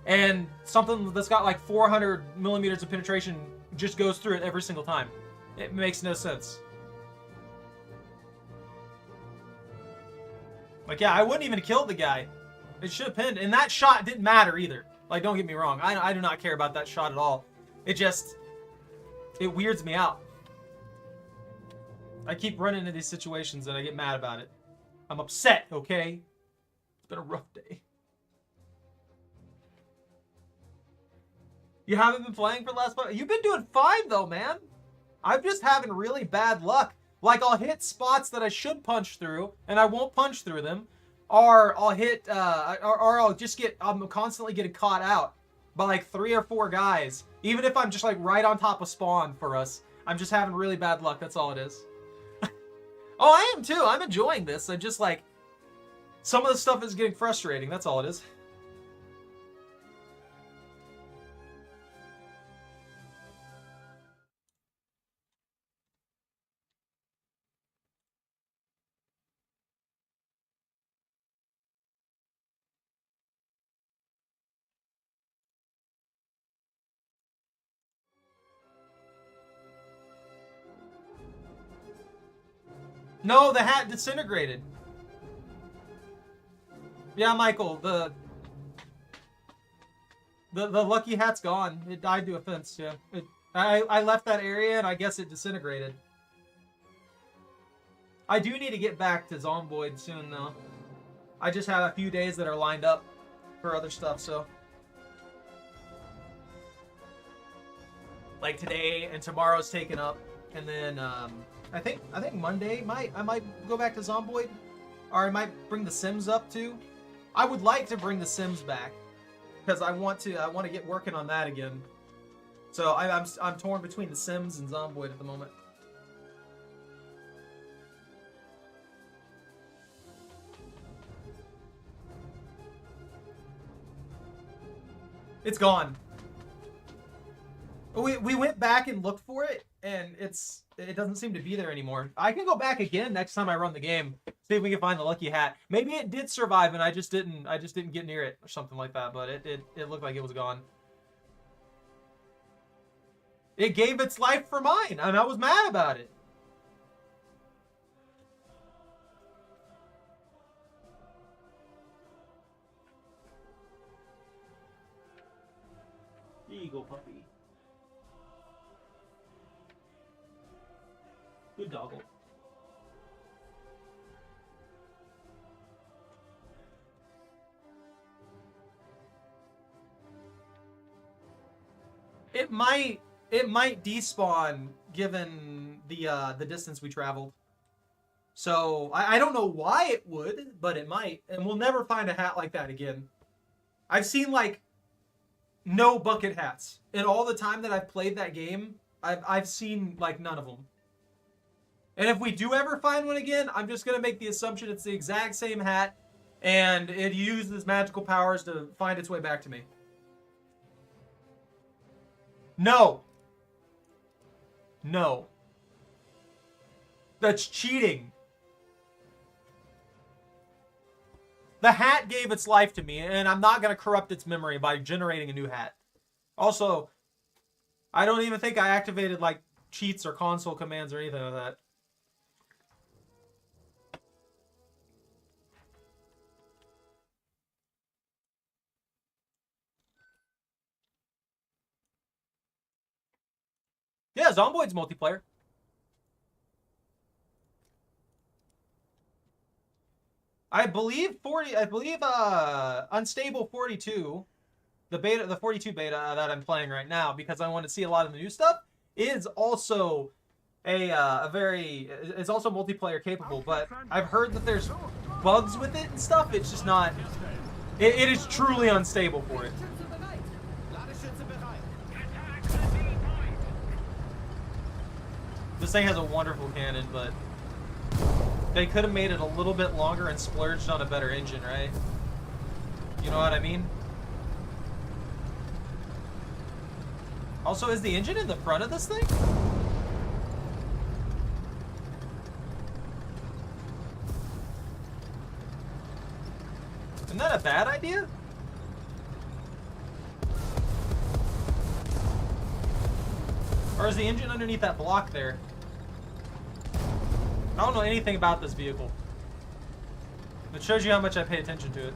and something that's got like 400 millimeters of penetration just goes through it every single time. It makes no sense. Like, yeah, I wouldn't even have killed the guy. It should have pinned, and that shot didn't matter either. Like, don't get me wrong, I do not care about that shot at all. It weirds me out. I keep running into these situations and I get mad about it. I'm upset, okay? It's been a rough day. You haven't been playing for the last 5? You've been doing fine though, man. I'm just having really bad luck. Like, I'll hit spots that I should punch through, and I won't punch through them. Or I'll hit, or I'll just I'm constantly getting caught out by like 3 or 4 guys. Even if I'm just like right on top of spawn for us. I'm just having really bad luck, that's all it is. Oh, I am too. I'm enjoying this. I'm just like, some of the stuff is getting frustrating. That's all it is. No, the hat disintegrated. Yeah, Michael, the lucky hat's gone. It died to a fence, yeah. I left that area and I guess it disintegrated. I do need to get back to Zomboid soon though. I just have a few days that are lined up for other stuff, so. Like today and tomorrow's taken up, and then I think Monday I might go back to Zomboid. Or I might bring the Sims up too. I would like to bring the Sims back because I want to get working on that again. So I'm torn between the Sims and Zomboid at the moment. It's gone. We went back and looked for it, and it doesn't seem to be there anymore. I can go back again next time I run the game, see if we can find the lucky hat. Maybe it did survive, and I just didn't get near it or something like that. But it looked like it was gone. It gave its life for mine, and I was mad about it. There you go, puppy. Good doggle. It might despawn given the distance we traveled. So I don't know why it would, but it might, and we'll never find a hat like that again. I've seen like no bucket hats in all the time that I've played that game. I've seen like none of them. And if we do ever find one again, I'm just gonna make the assumption it's the exact same hat, and it uses magical powers to find its way back to me. No. No. That's cheating. The hat gave its life to me, and I'm not going to corrupt its memory by generating a new hat. Also, I don't even think I activated, like, cheats or console commands or anything like that. Yeah, Zomboid's multiplayer. I believe Unstable 42, the 42 beta that I'm playing right now because I want to see a lot of the new stuff, is also it's also multiplayer capable, but I've heard that there's bugs with it and stuff. It's just not, it is truly unstable for it. This thing has a wonderful cannon, but they could have made it a little bit longer and splurged on a better engine, right? You know what I mean? Also, is the engine in the front of this thing? Isn't that a bad idea? Or is the engine underneath that block there? I don't know anything about this vehicle. It shows you how much I pay attention to it.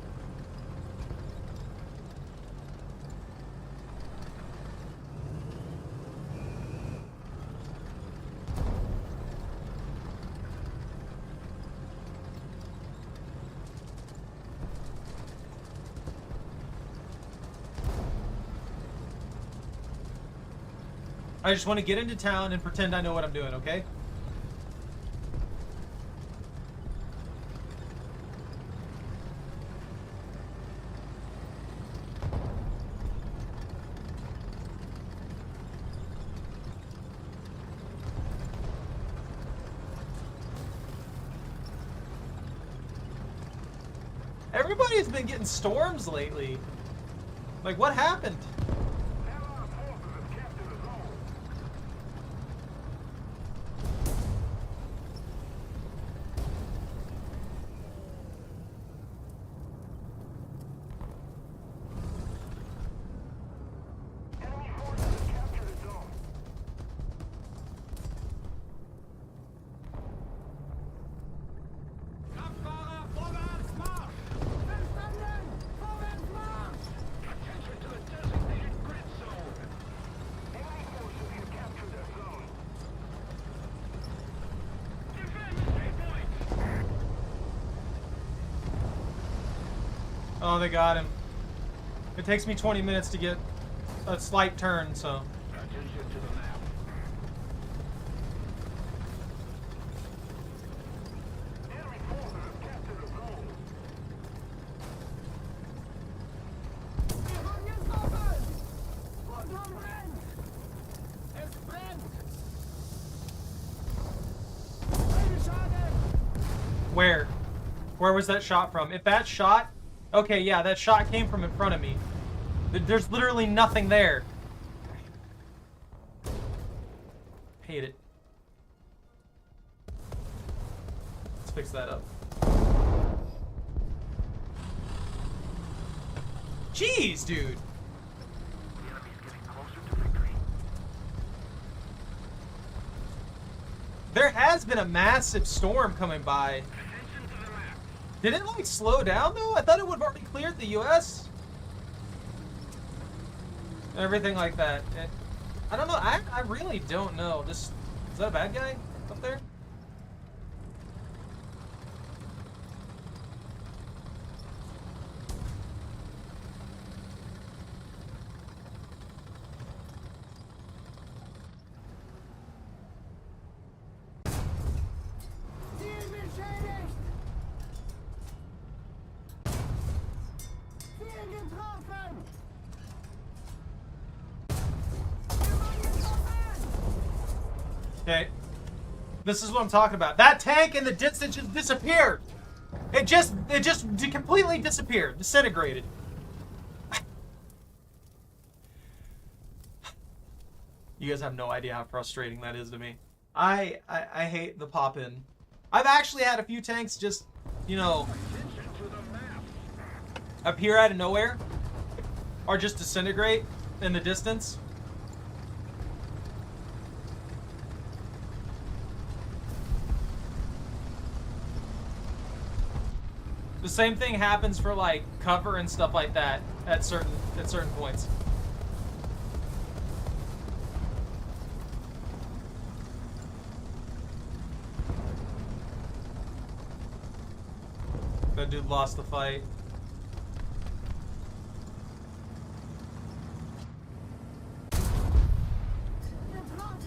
I just want to get into town and pretend I know what I'm doing, okay? Everybody's been getting storms lately. Like, what happened? Oh, they got him. It takes me 20 minutes to get a slight turn, so. Attention to the map. Enemy forces have captured a Where? Where was that shot from? If that shot... Okay, yeah, that shot came from in front of me. There's literally nothing there. Hate it. Let's fix that up. Jeez, dude. The enemy's getting closer to victory. There has been a massive storm coming by. Attention to the map. Did it like slow down though? I thought it would have already cleared the US. Everything like that. I don't know. I really don't know. Is that a bad guy up there? Ziel beschädigt! Ziel getroffen! Okay. This is what I'm talking about. That tank in the distance just disappeared. It just completely disappeared. Disintegrated. You guys have no idea how frustrating that is to me. I hate the pop-in. I've actually had a few tanks just, you know, appear out of nowhere. Or just disintegrate in the distance. The same thing happens for like cover and stuff like that at certain points. That dude lost the fight.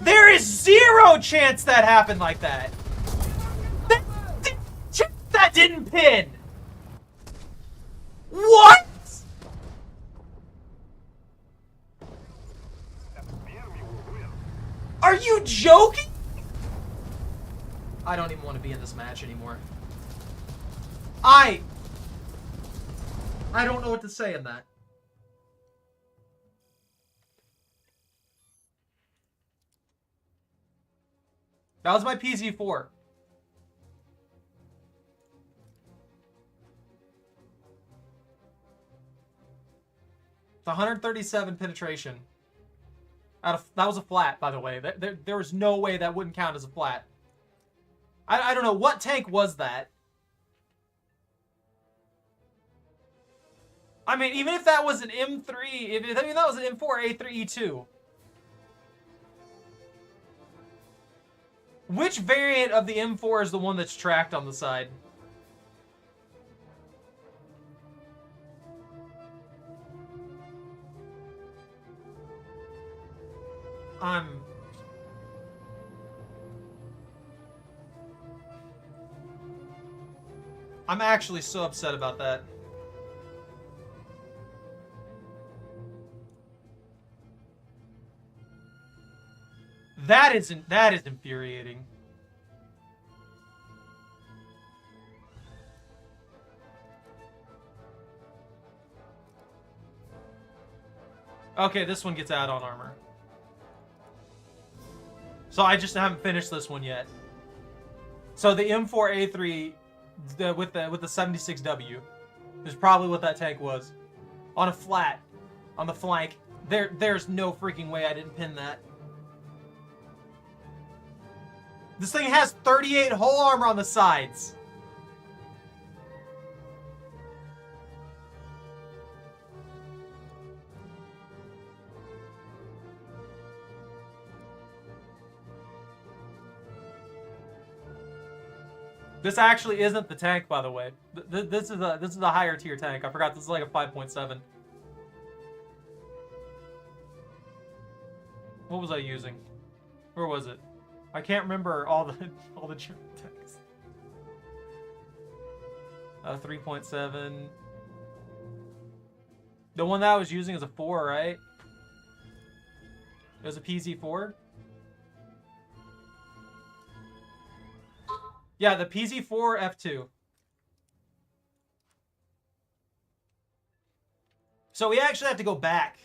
There is zero chance that happened like that. That didn't pin. What? The enemy will win. Are you joking? I don't even want to be in this match anymore. I don't know what to say in that. That was my PZ4. It's 137 penetration. That was a flat, by the way. There was no way that wouldn't count as a flat. I don't know. What tank was that? I mean, even if that was an M3, if that was an M4 A3E2. Which variant of the M4 is the one that's tracked on the side? I'm actually so upset about that. That is infuriating. Okay, this one gets add-on armor. So I just haven't finished this one yet. So the M4A3 with the 76W is probably what that tank was. On a flat, on the flank. There's no freaking way I didn't pin that. This thing has 38 hull armor on the sides. This actually isn't the tank, by the way. This is a higher tier tank. I forgot this is like a 5.7. What was I using? Where was it? I can't remember all the German tanks. 3.7. The one that I was using is a 4, right? It was a PZ4. Yeah, the PZ4 F2. So we actually have to go back.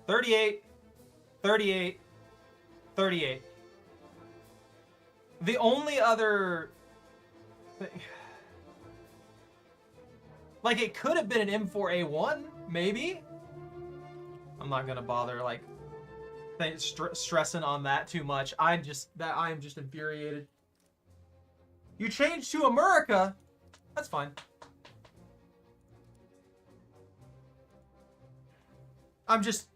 38, 38, 38. The only other thing... Like, it could have been an M4A1, maybe? I'm not gonna bother, like, stressing on that too much. I am just infuriated. You changed to America? That's fine. I'm just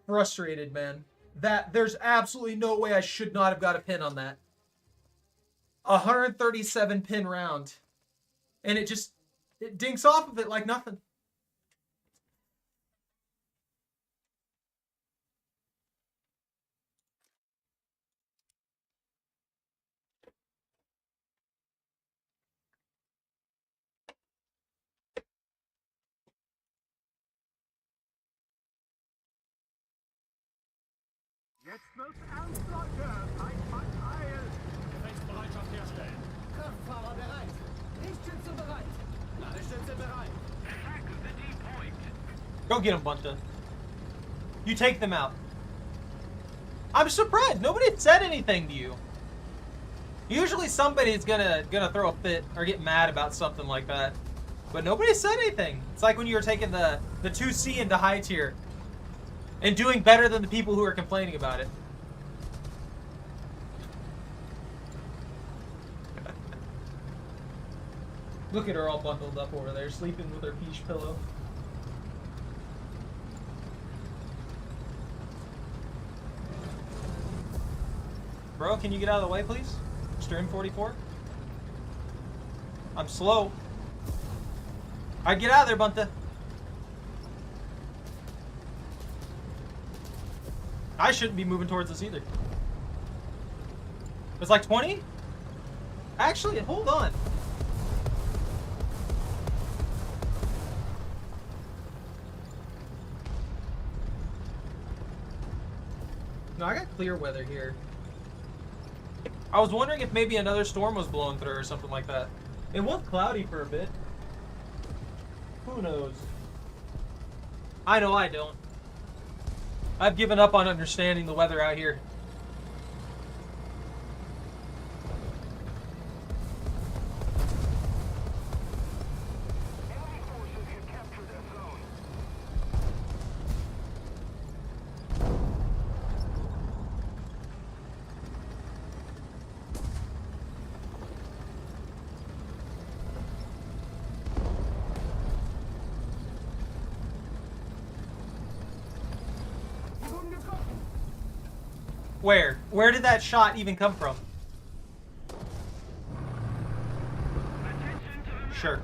frustrated, man. That there's absolutely no way I should not have got a pin on that. 137 pin round. And it dinks off of it like nothing. Jetzt wird's ernst, Leute. Einfach Heil. Gefechtsbereitschaft herstellen. Kraftfahrer bereit. Lichtschütze bereit. Ladestütze bereit. Attack the D-point. Go get them, Bunta. You take them out. I'm surprised. Nobody said anything to you. Usually somebody's gonna throw a fit or get mad about something like that. But nobody said anything. It's like when you were taking the 2C into high tier and doing better than the people who are complaining about it. Look at her all bundled up over there, sleeping with her peach pillow. Bro, can you get out of the way, please? Mr. M44? I'm slow. Alright, get out of there, Bunta. I shouldn't be moving towards this either. It's like 20? Actually, hold on. No, I got clear weather here. I was wondering if maybe another storm was blowing through or something like that. It was cloudy for a bit. Who knows? I know I don't. I've given up on understanding the weather out here. Enemy forces have captured that zone. Sie wurden getroffen. Where? Where did that shot even come from? Sure.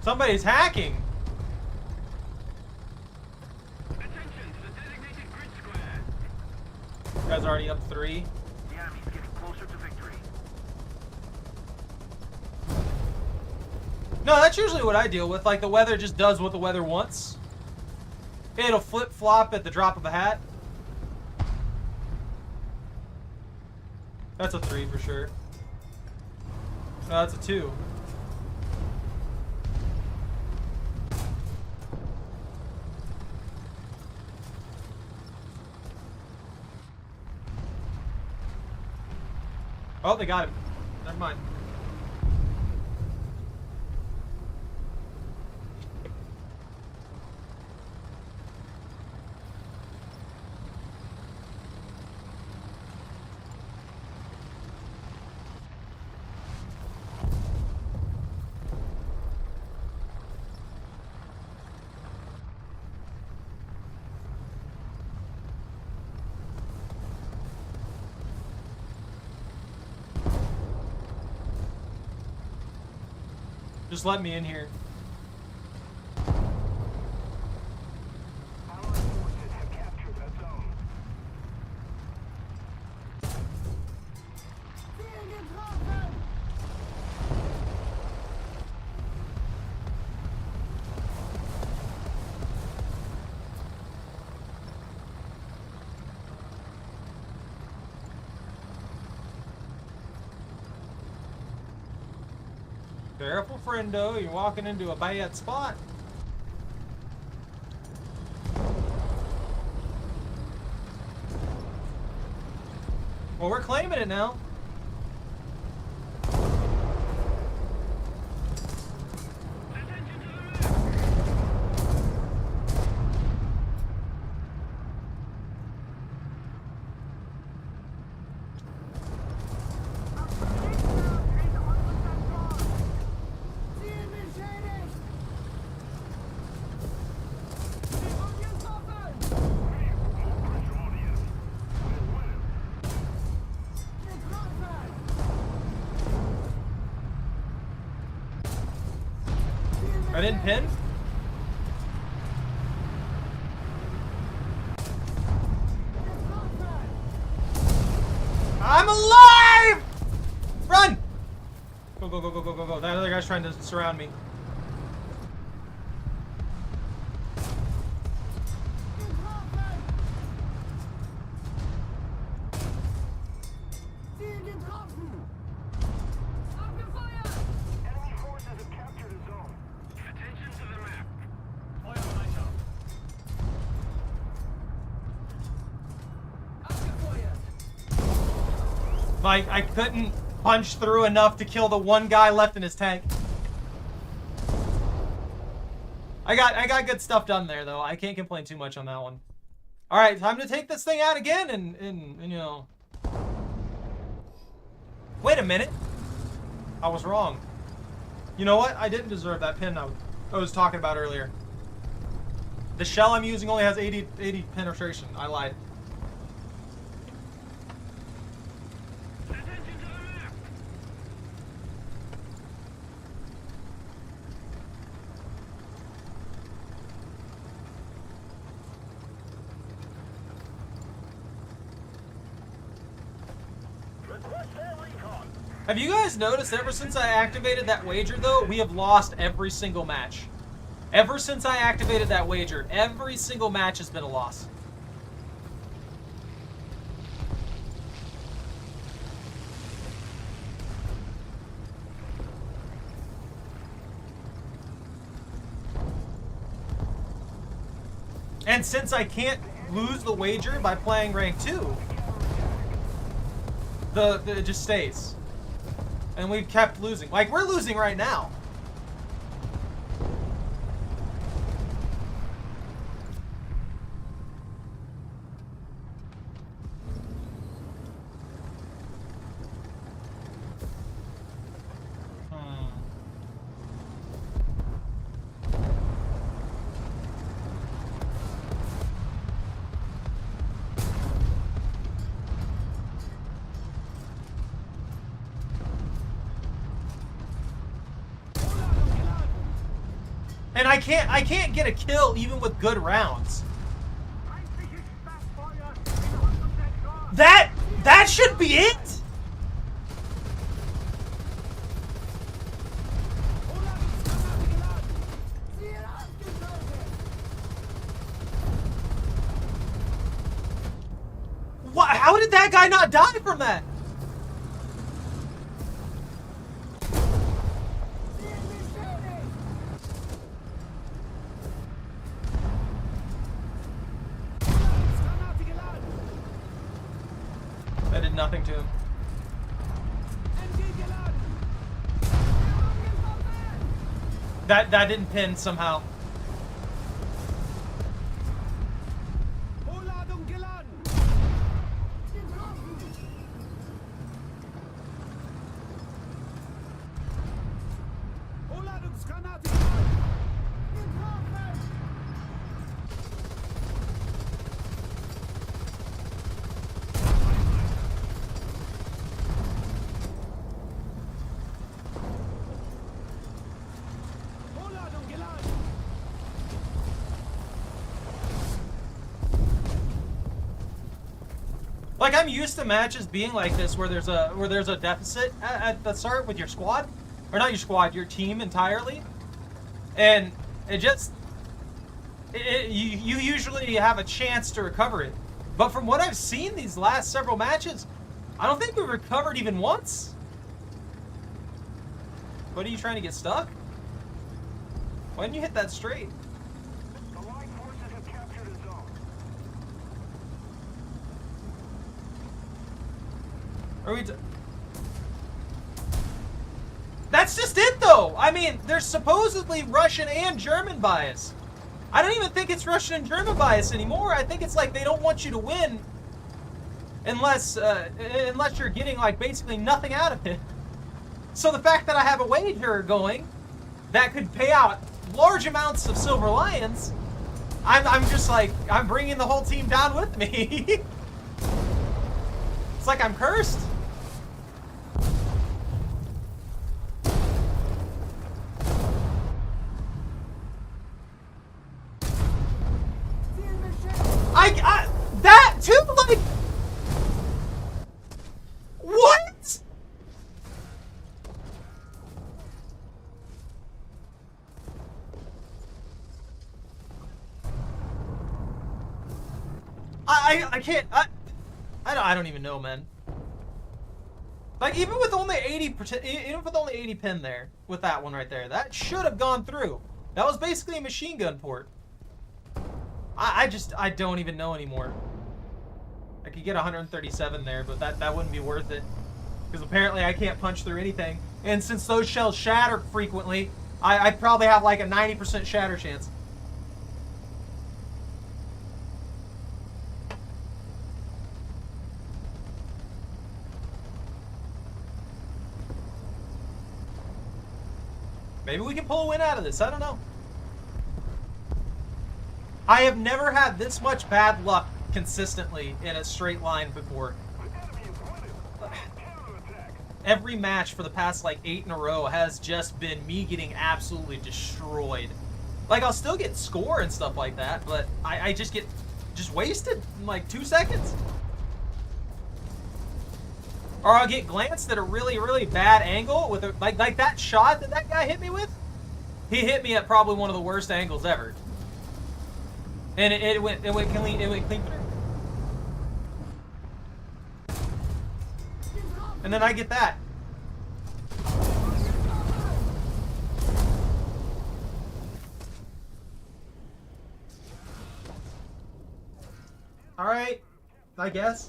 Somebody's hacking. Attention to the designated grid square. You guys already up 3. The enemy's getting closer to victory. No, that's usually what I deal with. Like, the weather just does what the weather wants. It'll flip-flop at the drop of a hat. That's a 3 for sure. No, that's a 2. Oh, they got him. Never mind. Just let me in here. Allied forces have captured that zone. Careful, friendo. You're walking into a bad spot. Well, we're claiming it now. I didn't pin? I'm alive! Run! Go, go, go, go, go, go, go. That other guy's trying to surround me. Enemy forces have captured a zone. Attention to the map. Like, I couldn't punch through enough to kill the one guy left in his tank. I got good stuff done there, though. I can't complain too much on that one. Alright, time to take this thing out again and you know... Wait a minute. I was wrong. You know what? I didn't deserve that pin I was talking about earlier. The shell I'm using only has 80 penetration. I lied. Have you guys noticed ever since I activated that wager, though, we have lost every single match? Ever since I activated that wager, every single match has been a loss. And since I can't lose the wager by playing rank 2, it just stays. And we've kept losing. Like, we're losing right now. And I can't get a kill even with good rounds. That should be it. What? How did that guy not die from that? That did nothing to him. That didn't pin somehow. Like, I'm used to matches being like this, where there's a deficit at the start with your squad, or not your squad, your team entirely, and you usually have a chance to recover it. But from what I've seen these last several matches, I don't think we recovered even once. What are you trying to get stuck? Why didn't you hit that straight? The Allied forces have captured a zone. Are we? That's just it, though. I mean, there's supposedly Russian and German bias. I don't even think it's Russian and German bias anymore. I think it's like they don't want you to win unless you're getting like basically nothing out of it. So the fact that I have a wager going that could pay out large amounts of silver lions, I'm just like, I'm bringing the whole team down with me. It's like I'm cursed. That too, like, what? I can't, I don't even know, man. Like, even with only 80%, even with only 80 pin there, with that one right there, that should have gone through. That was basically a machine gun port. I don't even know anymore. I could get 137 there, but that wouldn't be worth it. Because apparently I can't punch through anything. And since those shells shatter frequently, I probably have like a 90% shatter chance. Maybe we can pull a win out of this. I don't know. I have never had this much bad luck consistently in a straight line before. Every match for the past like 8 in a row has just been me getting absolutely destroyed. Like, I'll still get score and stuff like that, but I just get wasted in like 2 seconds. Or I'll get glanced at a really, really bad angle with a, like that shot that guy hit me with. He hit me at probably one of the worst angles ever. And it went clean through. And then I get that. All right, I guess.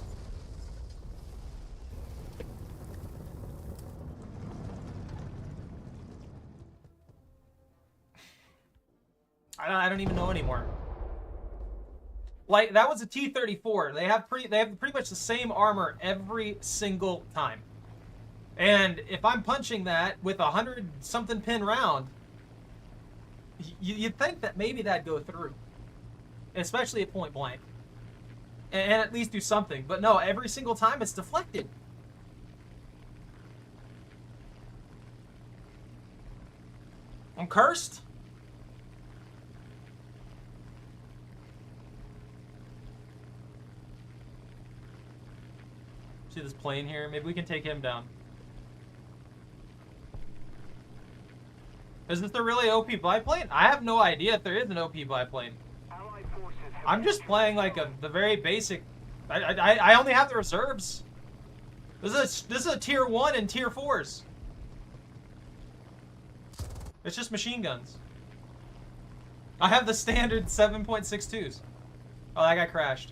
I don't even know anymore. Like, that was a T-34. They have pretty much the same armor every single time. And if I'm punching that with 100-something pin round, you'd think that maybe that'd go through, especially at point blank, and at least do something. But no, every single time it's deflected. I'm cursed. See this plane here? Maybe we can take him down. Is this a really OP biplane? I have no idea if there is an OP biplane. I'm just playing like the very basic. I only have the reserves. This is a tier 1 and tier 4s. It's just machine guns. I have the standard 7.62s. Oh, that guy crashed.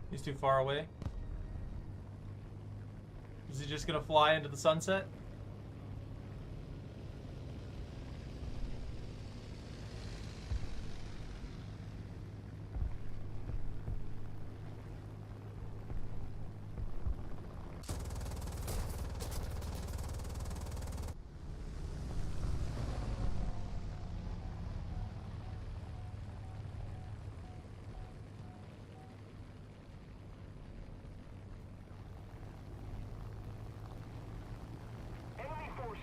He's too far away. Is he just gonna fly into the sunset?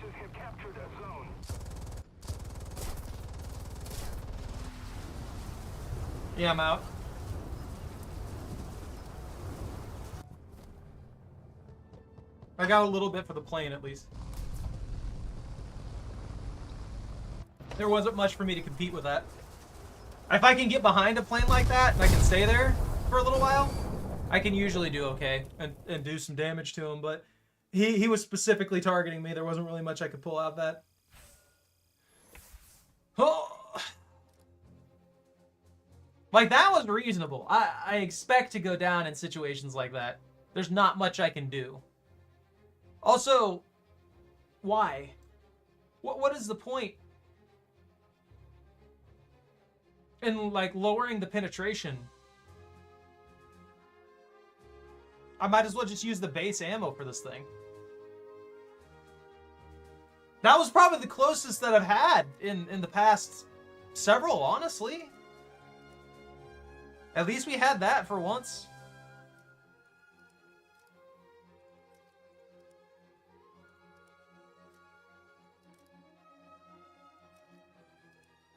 forces have captured a zone. Yeah, I'm out. I got a little bit for the plane, at least. There wasn't much for me to compete with that. If I can get behind a plane like that and I can stay there for a little while, I can usually do okay and do some damage to him, but he was specifically targeting me. There wasn't really much I could pull out of that. Oh. Like, that was reasonable. I expect to go down in situations like that. There's not much I can do. Also, why? What is the point in, like, lowering the penetration? I might as well just use the base ammo for this thing. That was probably the closest that I've had in the past several, honestly. At least we had that for once.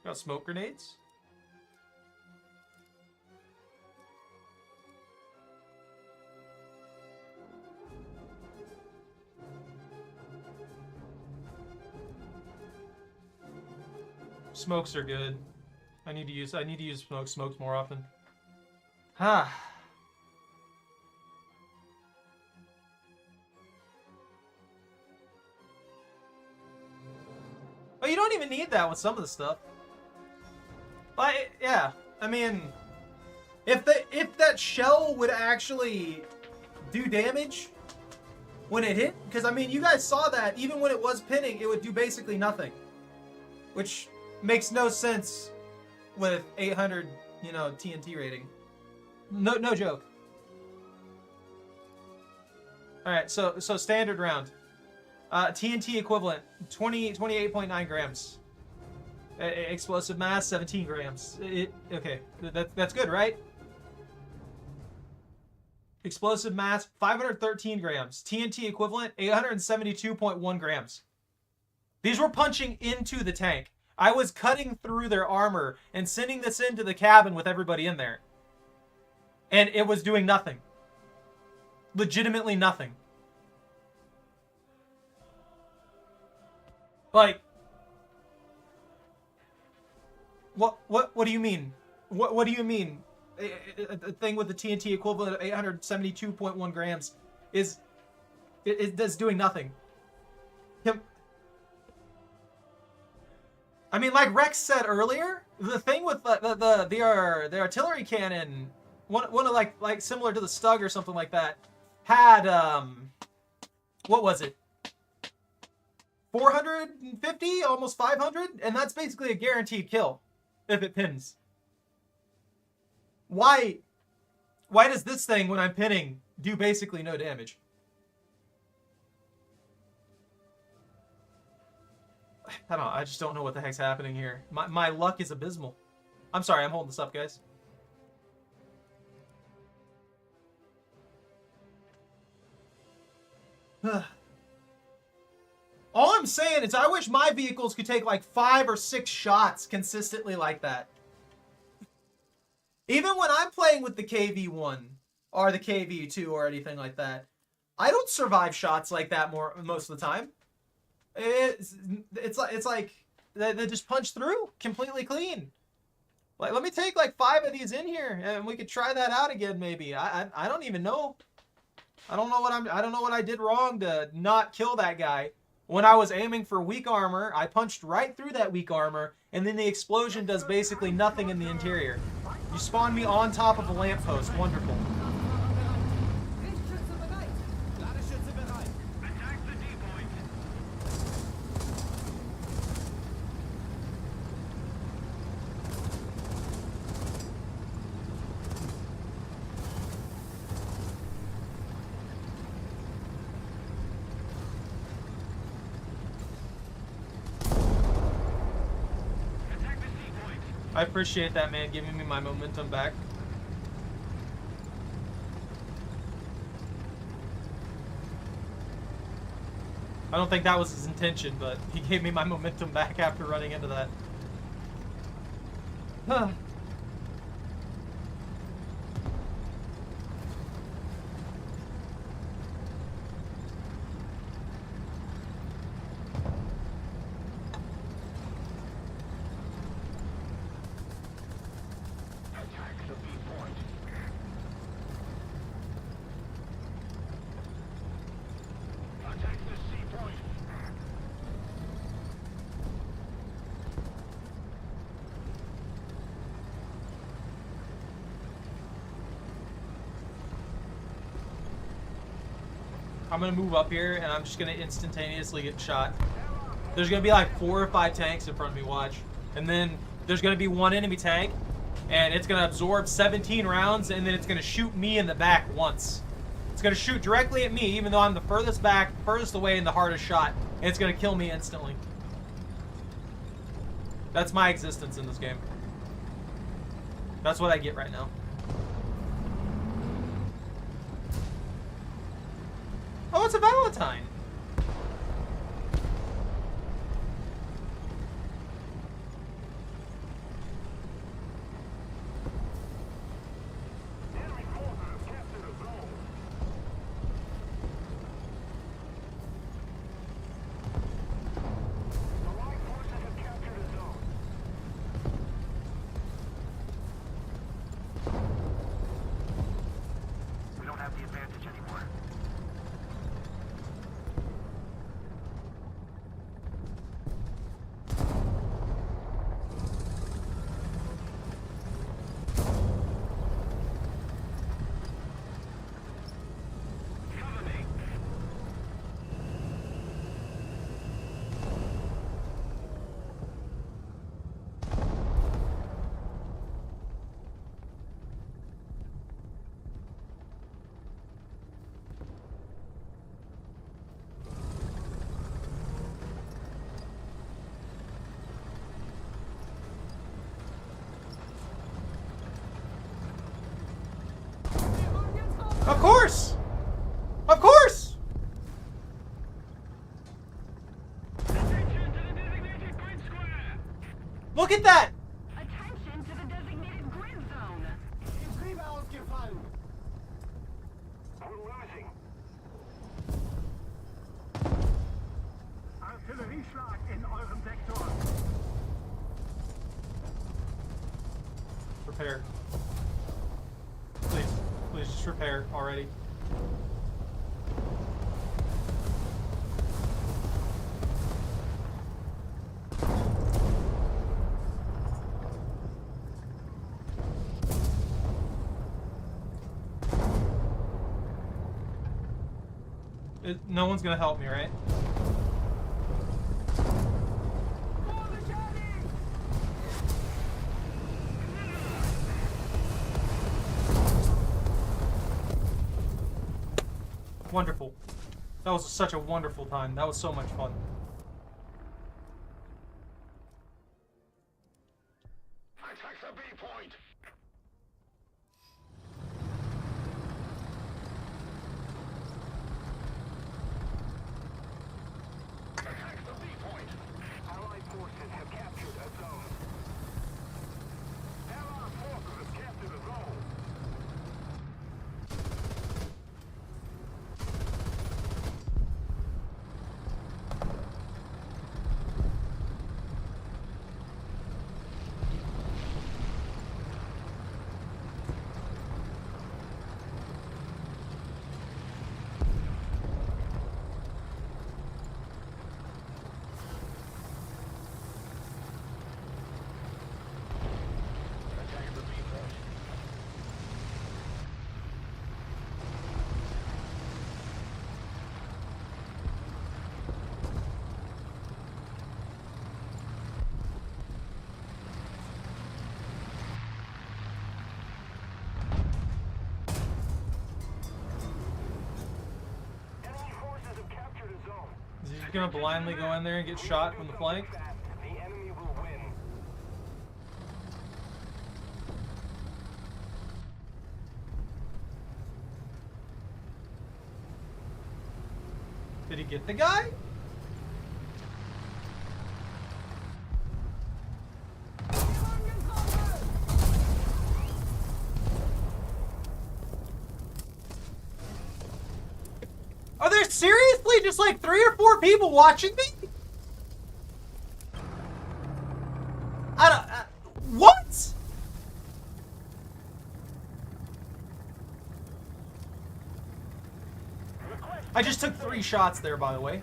Got smoke grenades. Smokes are good. I need to use smokes more often. Ah. Well, you don't even need that with some of the stuff. But yeah, I mean, if that shell would actually do damage when it hit, because I mean, you guys saw that even when it was pinning, it would do basically nothing, which makes no sense with 800, you know, TNT rating. No joke. All right, so standard round. TNT equivalent 28.9 grams. Explosive mass 17 grams. Okay, that's good, right? Explosive mass 513 grams. TNT equivalent 872.1 grams. These were punching into the tank. I was cutting through their armor and sending this into the cabin with everybody in there. And it was doing nothing. Legitimately nothing. Like, what do you mean? What do you mean? A thing with the TNT equivalent of 872.1 grams is doing nothing. I mean, like Rex said earlier, the thing with the artillery cannon, one of like similar to the Stug or something like that, had what was it? 450, almost 500, and that's basically a guaranteed kill if it pins. Why does this thing, when I'm pinning, do basically no damage? I don't know. I just don't know what the heck's happening here. My luck is abysmal. I'm sorry. I'm holding this up, guys. All I'm saying is I wish my vehicles could take like 5 or 6 shots consistently like that. Even when I'm playing with the KV-1 or the KV-2 or anything like that, I don't survive shots like that most of the time. It's like they just punch through completely clean. Like, let me take like 5 of these in here and we could try that out again maybe. I don't even know. I don't know what I did wrong to not kill that guy. When I was aiming for weak armor, I punched right through that weak armor, and then the explosion does basically nothing in the interior. You spawned me on top of a lamppost. Wonderful. Attack the D-point. Attack the C-point. I appreciate that, man, giving me my momentum back. I don't think that was his intention, but he gave me my momentum back after running into that. Huh. Attack the B point. Attack the C point. I'm gonna move up here, and I'm just gonna instantaneously get shot. There's gonna be like 4 or 5 tanks in front of me, watch. And then there's gonna be one enemy tank, and it's gonna absorb 17 rounds, and then it's gonna shoot me in the back once. It's gonna shoot directly at me, even though I'm the furthest back, furthest away, and the hardest shot. And it's gonna kill me instantly. That's my existence in this game. That's what I get right now. Oh, it's a Valentine. Enemy forces have captured a zone. Allied forces have captured a zone. We don't have the advantage anymore. Cover me. Of course! Of course! Attention to the designated grid square. Look at that! Attention to the designated grid zone. Getriebe ausgefallen. We're losing. Artillerieschlag in eurem Sektor. Repair. Please. Please just repair already. No one's gonna help me, right? Wonderful. That was such a wonderful time. That was so much fun. Attack the B point. Attack the B point. Allied forces have captured a zone. Allied forces have captured a zone. Attack the B point. Enemy forces have captured a zone. Is he just gonna blindly go in there and get shot from the flank? The enemy will win. Did he get the guy? There's seriously just like 3 or 4 people watching me? I don't... what? I just took 3 shots there, by the way.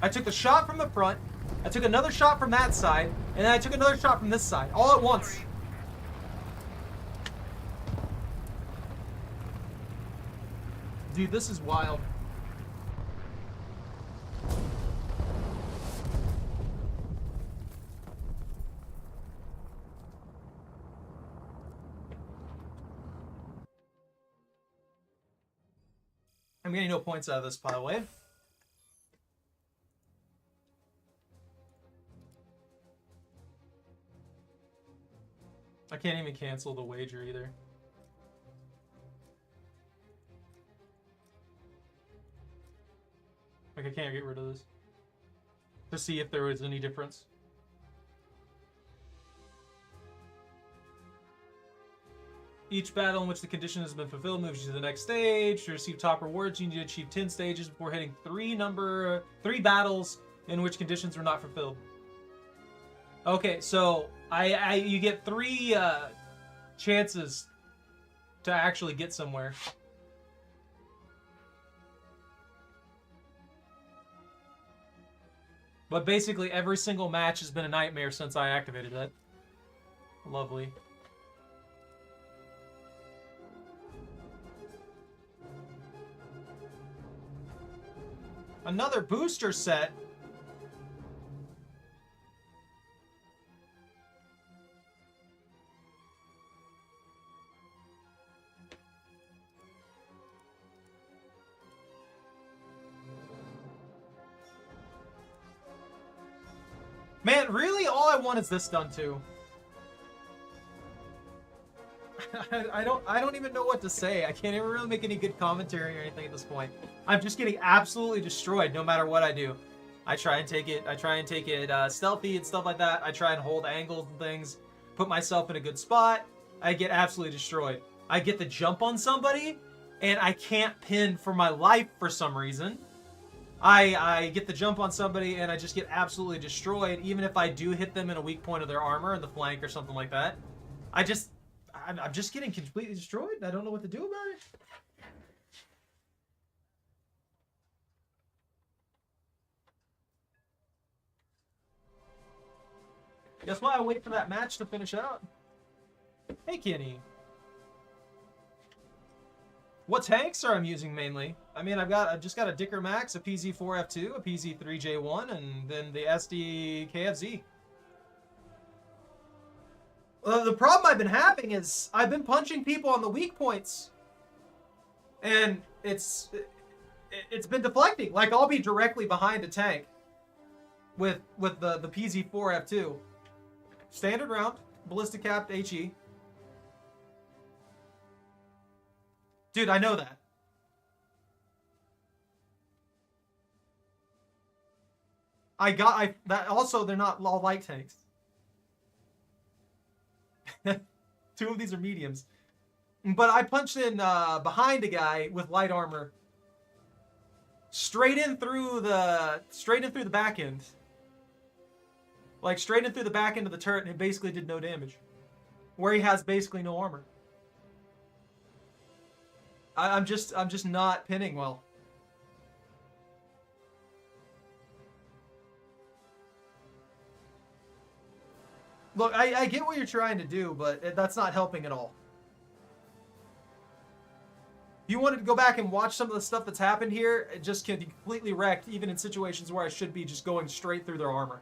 I took the shot from the front, I took another shot from that side, and then I took another shot from this side, all at once. Dude, this is wild. I'm getting no points out of this, by the way. I can't even cancel the wager either. Like, I can't get rid of this. To see if there was any difference. Each battle in which the condition has been fulfilled moves you to the next stage. To receive top rewards, you need to achieve 10 stages before hitting 3 battles in which conditions were not fulfilled. Okay, so you get 3 chances to actually get somewhere. But basically every single match has been a nightmare since I activated that. Lovely. Another booster set. Man, really? All I want is this done too. I don't even know what to say. I can't even really make any good commentary or anything at this point. I'm just getting absolutely destroyed no matter what I do. I try and take it stealthy and stuff like that. I try and hold angles and things, put myself in a good spot. I get absolutely destroyed. I get the jump on somebody and I can't pin for my life for some reason. I get the jump on somebody and I just get absolutely destroyed, even if I do hit them in a weak point of their armor in the flank or something like that. I'm just getting completely destroyed. I don't know what to do about it. Guess why I wait for that match to finish out. Hey, Kenny. What tanks are I'm using mainly? I mean, I've just got a Dicker Max, a PZ4F2, a PZ3J1, and then the SD KFZ. The problem I've been having is I've been punching people on the weak points, and it's been deflecting. Like, I'll be directly behind a tank with the PZ4F2, standard round, ballistic capped HE. Dude, I know that. That also, they're not all light tanks. 2 of these are mediums. But I punched in behind a guy with light armor. Straight in through the back end. Like, straight in through the back end of the turret, and it basically did no damage. Where he has basically no armor. I'm just not pinning well. Look, I get what you're trying to do, but that's not helping at all. If you wanted to go back and watch some of the stuff that's happened here, it just can be completely wrecked, even in situations where I should be just going straight through their armor.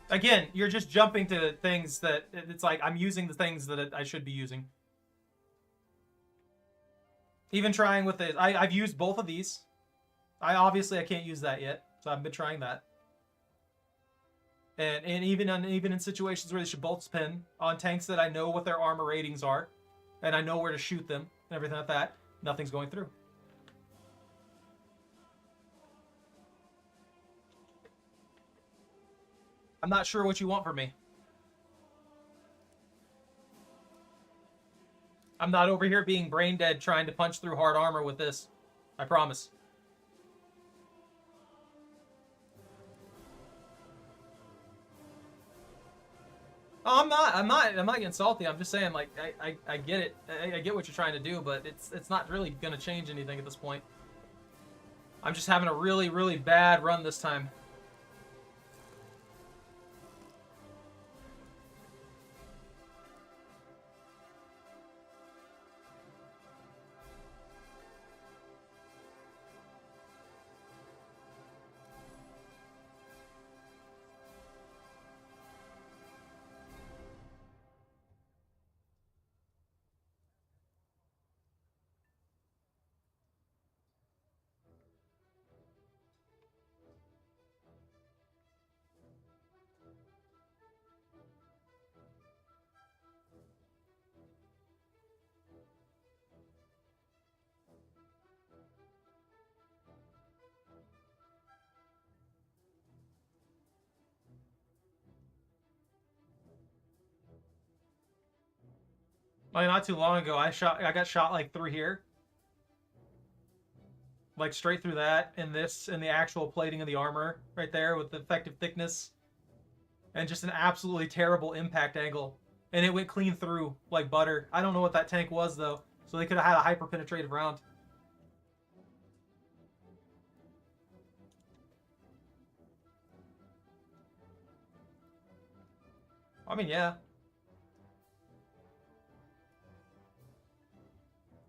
Again, you're just jumping to things that it's like I'm using the things that I should be using. Even trying with it, I've used both of these. Obviously I can't use that yet, so I've been trying that. And even in situations where they should both spin on tanks that I know what their armor ratings are, and I know where to shoot them and everything like that, nothing's going through. I'm not sure what you want from me. I'm not over here being brain dead trying to punch through hard armor with this. I promise. Oh, I'm not getting salty. I'm just saying, like, I get it. I get what you're trying to do, but it's not really gonna change anything at this point. I'm just having a really, really bad run this time. Like, not too long ago, I got shot like through here. Like straight through that, and the actual plating of the armor right there with the effective thickness. And just an absolutely terrible impact angle. And it went clean through like butter. I don't know what that tank was though. So they could have had a hyper penetrative round. I mean, yeah.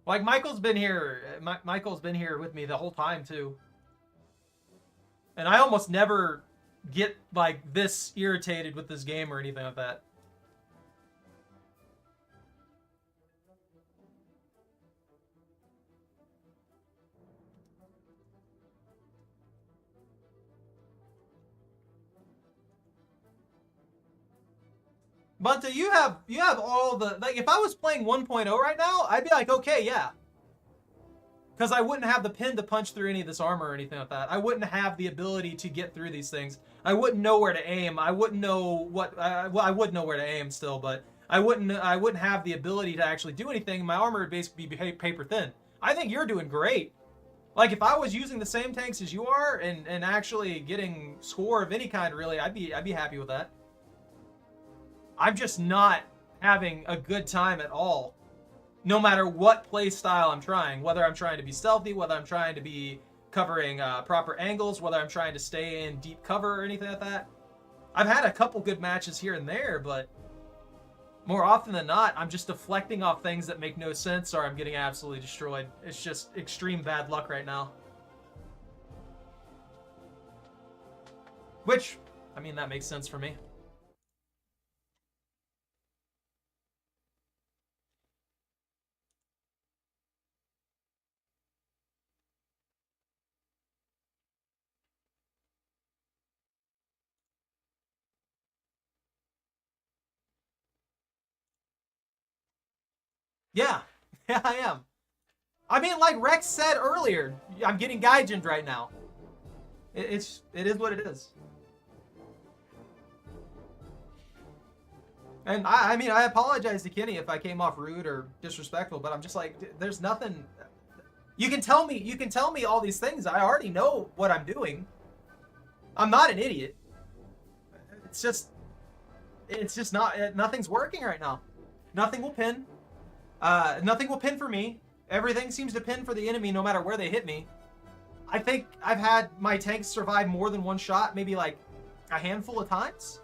Like, Michael's been here. Michael's been here with me the whole time, too. And I almost never get, like, this irritated with this game or anything like that. Bunta, you have all the, like, if I was playing 1.0 right now, I'd be like, okay, yeah. Because I wouldn't have the pin to punch through any of this armor or anything like that. I wouldn't have the ability to get through these things. I wouldn't know where to aim. I wouldn't know what, well, I would know where to aim still, but I wouldn't have the ability to actually do anything. My armor would basically be paper thin. I think you're doing great. Like, if I was using the same tanks as you are and actually getting score of any kind, really, I'd be happy with that. I'm just not having a good time at all. No matter what play style I'm trying, whether I'm trying to be stealthy, whether I'm trying to be covering proper angles, whether I'm trying to stay in deep cover or anything like that. I've had a couple good matches here and there, but more often than not, I'm just deflecting off things that make no sense or I'm getting absolutely destroyed. It's just extreme bad luck right now. Which, I mean, that makes sense for me. Yeah, yeah, I am. I mean, like Rex said earlier, I'm getting Gaijined right now. It is what it is. And I mean, I apologize to Kenny if I came off rude or disrespectful, but I'm just like, there's nothing. You can tell me all these things. I already know what I'm doing. I'm not an idiot. It's just not, nothing's working right now. Nothing will pin. Nothing will pin for me. Everything seems to pin for the enemy no matter where they hit me. I think I've had my tanks survive more than one shot, maybe like a handful of times.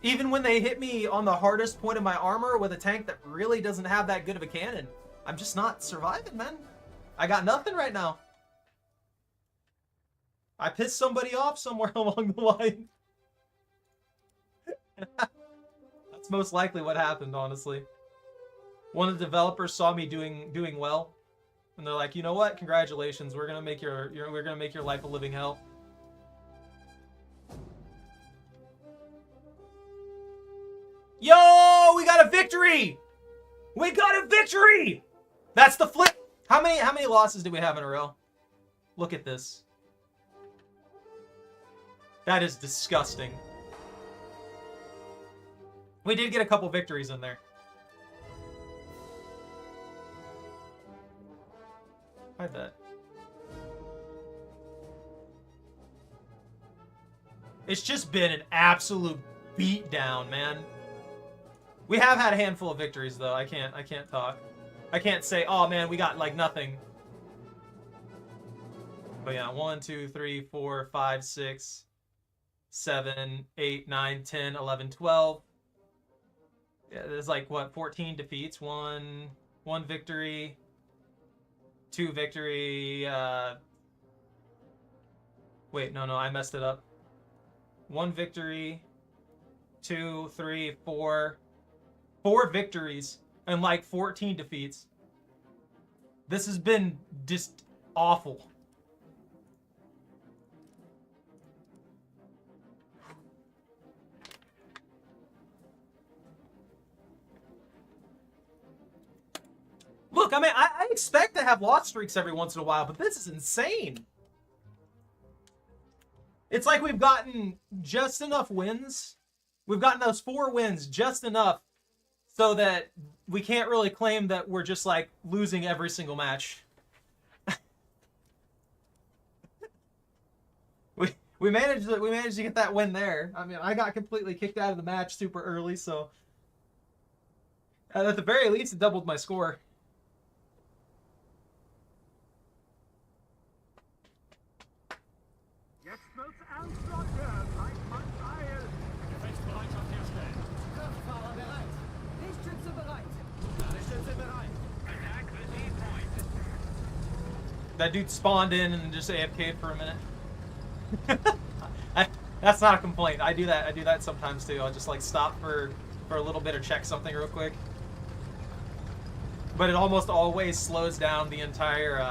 Even when they hit me on the hardest point of my armor with a tank that really doesn't have that good of a cannon, I'm just not surviving, man. I got nothing right now. I pissed somebody off somewhere along the line. That's most likely what happened, honestly. One of the developers saw me doing well, and they're like, you know what? Congratulations, we're gonna make your life a living hell. Yo, we got a victory! We got a victory! That's the flip. How many losses do we have in a row? Look at this. That is disgusting. We did get a couple victories in there. I bet. It's just been an absolute beatdown, man. We have had a handful of victories, though. I can't talk. I can't say, oh man, we got like nothing. But yeah, 1, 2, 3, 4, 5, 6, 7, 8, 9, 10, 11, 12. Yeah, there's like what, 14 defeats, one victory, 2 victory. Wait, no, I messed it up. 1 victory, 2, 3, 4 victories, and like 14 defeats. This has been just awful. Look, I mean, I expect to have loss streaks every once in a while, but this is insane. It's like we've gotten just enough wins. We've gotten those 4 wins just enough so that we can't really claim that we're just like losing every single match. we managed to get that win there. I mean, I got completely kicked out of the match super early, so at the very least it doubled my score. Jetzt wird's ernst, Leute. Seid mal steil. Gefechtsbereitschaft herstellen. Kraftfahrer bereit. Lichtschütze bereit. Ladestütze bereit. Attack the Z point. That dude spawned in and just AFK'd for a minute. That's not a complaint. I do that sometimes too. I'll just like stop for a little bit or check something real quick. But it almost always slows down the entire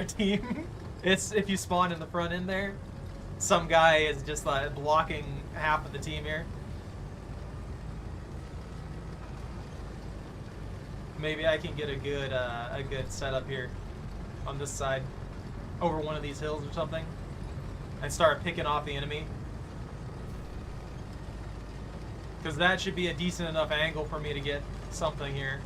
team. It's if you spawn in the front end there, some guy is just like blocking half of the team here. Maybe I can get a good setup here on this side over one of these hills or something and start picking off the enemy. Because that should be a decent enough angle for me to get something here.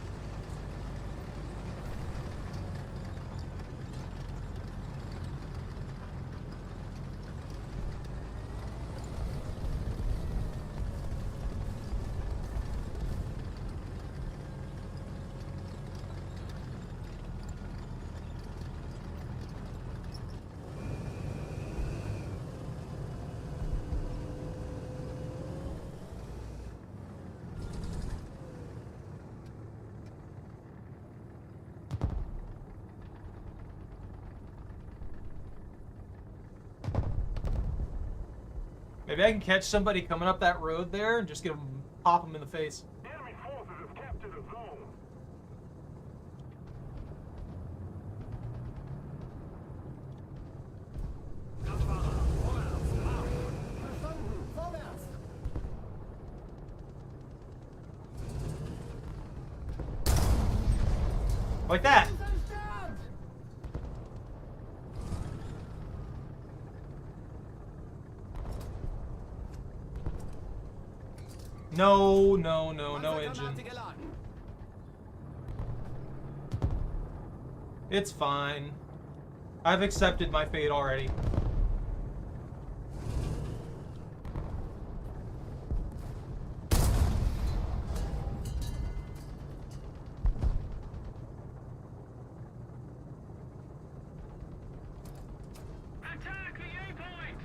Maybe I can catch somebody coming up that road there and just pop them in the face. Enemy forces have captured a zone. Verstanden. Vorwärts. Like that. Zerstört. No engine. Panzergranate geladen. It's fine. I've accepted my fate already. Attack the A point.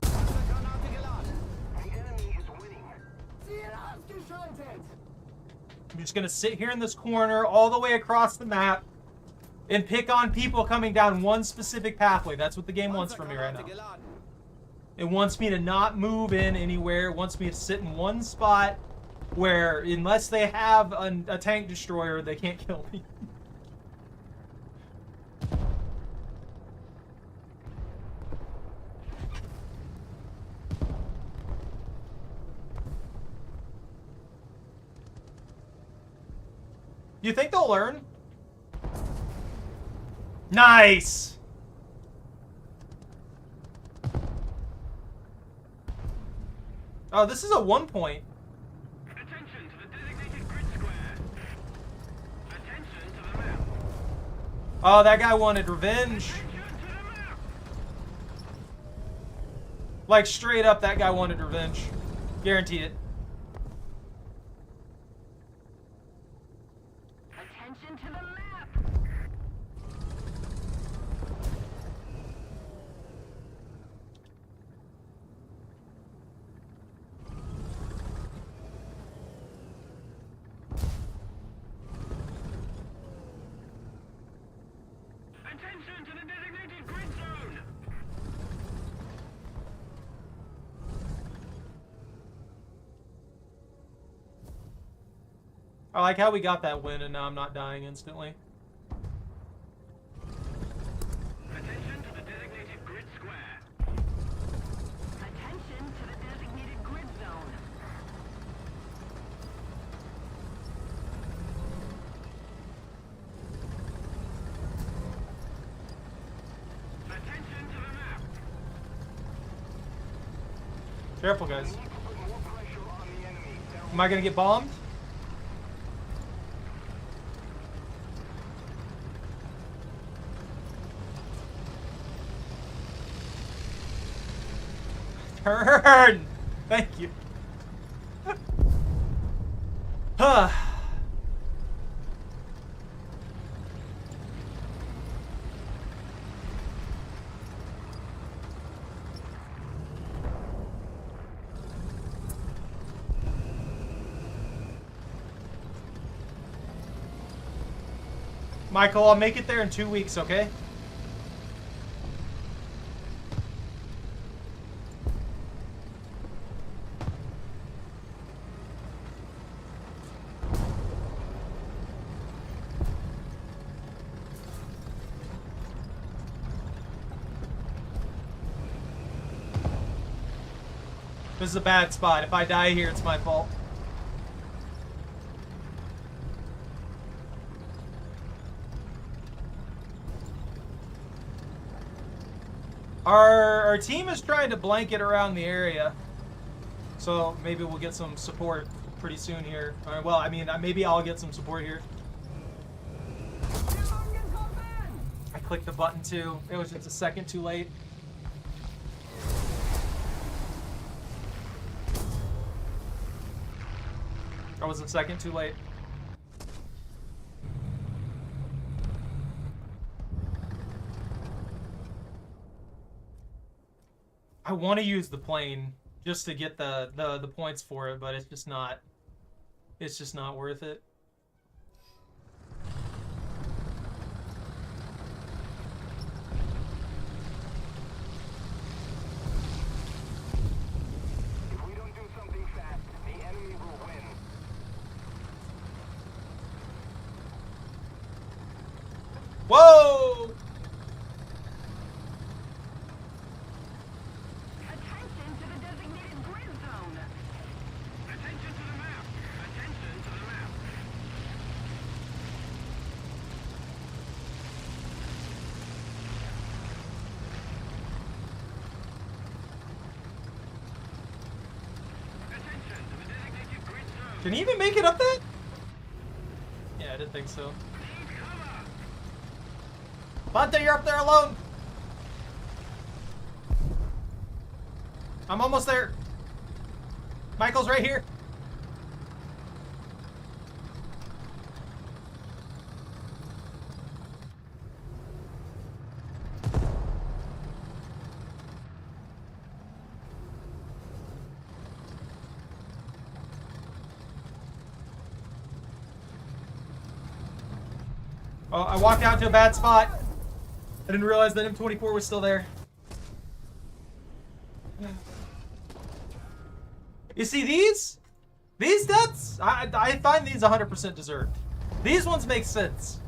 Panzergranate geladen. The enemy is winning. Ziel ausgeschaltet. I'm just gonna sit here in this corner all the way across the map and pick on people coming down one specific pathway. That's what the game wants from me right now. Panzergranate geladen. It wants me to not move in anywhere. It wants me to sit in one spot where, unless they have a tank destroyer, they can't kill me. You think they'll learn? Nice! Oh, this is a 1 point. Attention to the designated grid square. Attention to the map. Oh, that guy wanted revenge. Attention to the map. Like, straight up, that guy wanted revenge. Guarantee it. Attention to the map. Attention to the designated grid zone. I like how we got that win and now I'm not dying instantly. Attention to the designated grid square. Attention to the designated grid zone. Attention to the map. Careful, guys. Need to put more pressure on the enemy. Am I gonna get bombed? Turn! Thank you. Huh. Michael, I'll make it there in 2 weeks, okay? This is a bad spot. If I die here, it's my fault. Our team is trying to blanket around the area, so maybe we'll get some support pretty soon here. Well, I mean, maybe I'll get some support here. I clicked the button too. It was just a second too late. I was a second too late. I want to use the plane just to get the points for it, but it's just not worth it. If we don't do something fast, the enemy will win. Whoa! Attention to the designated grid zone. Attention to the map. Attention to the map. Attention to the designated grid zone. Can he even make it up that? Yeah, I didn't think so. Need cover. Bunter, you're up there alone. I'm almost there. Michael's right here. Oh, I walked out to a bad spot. I didn't realize that M24 was still there. You see these deaths? I find these 100% deserved. These ones make sense.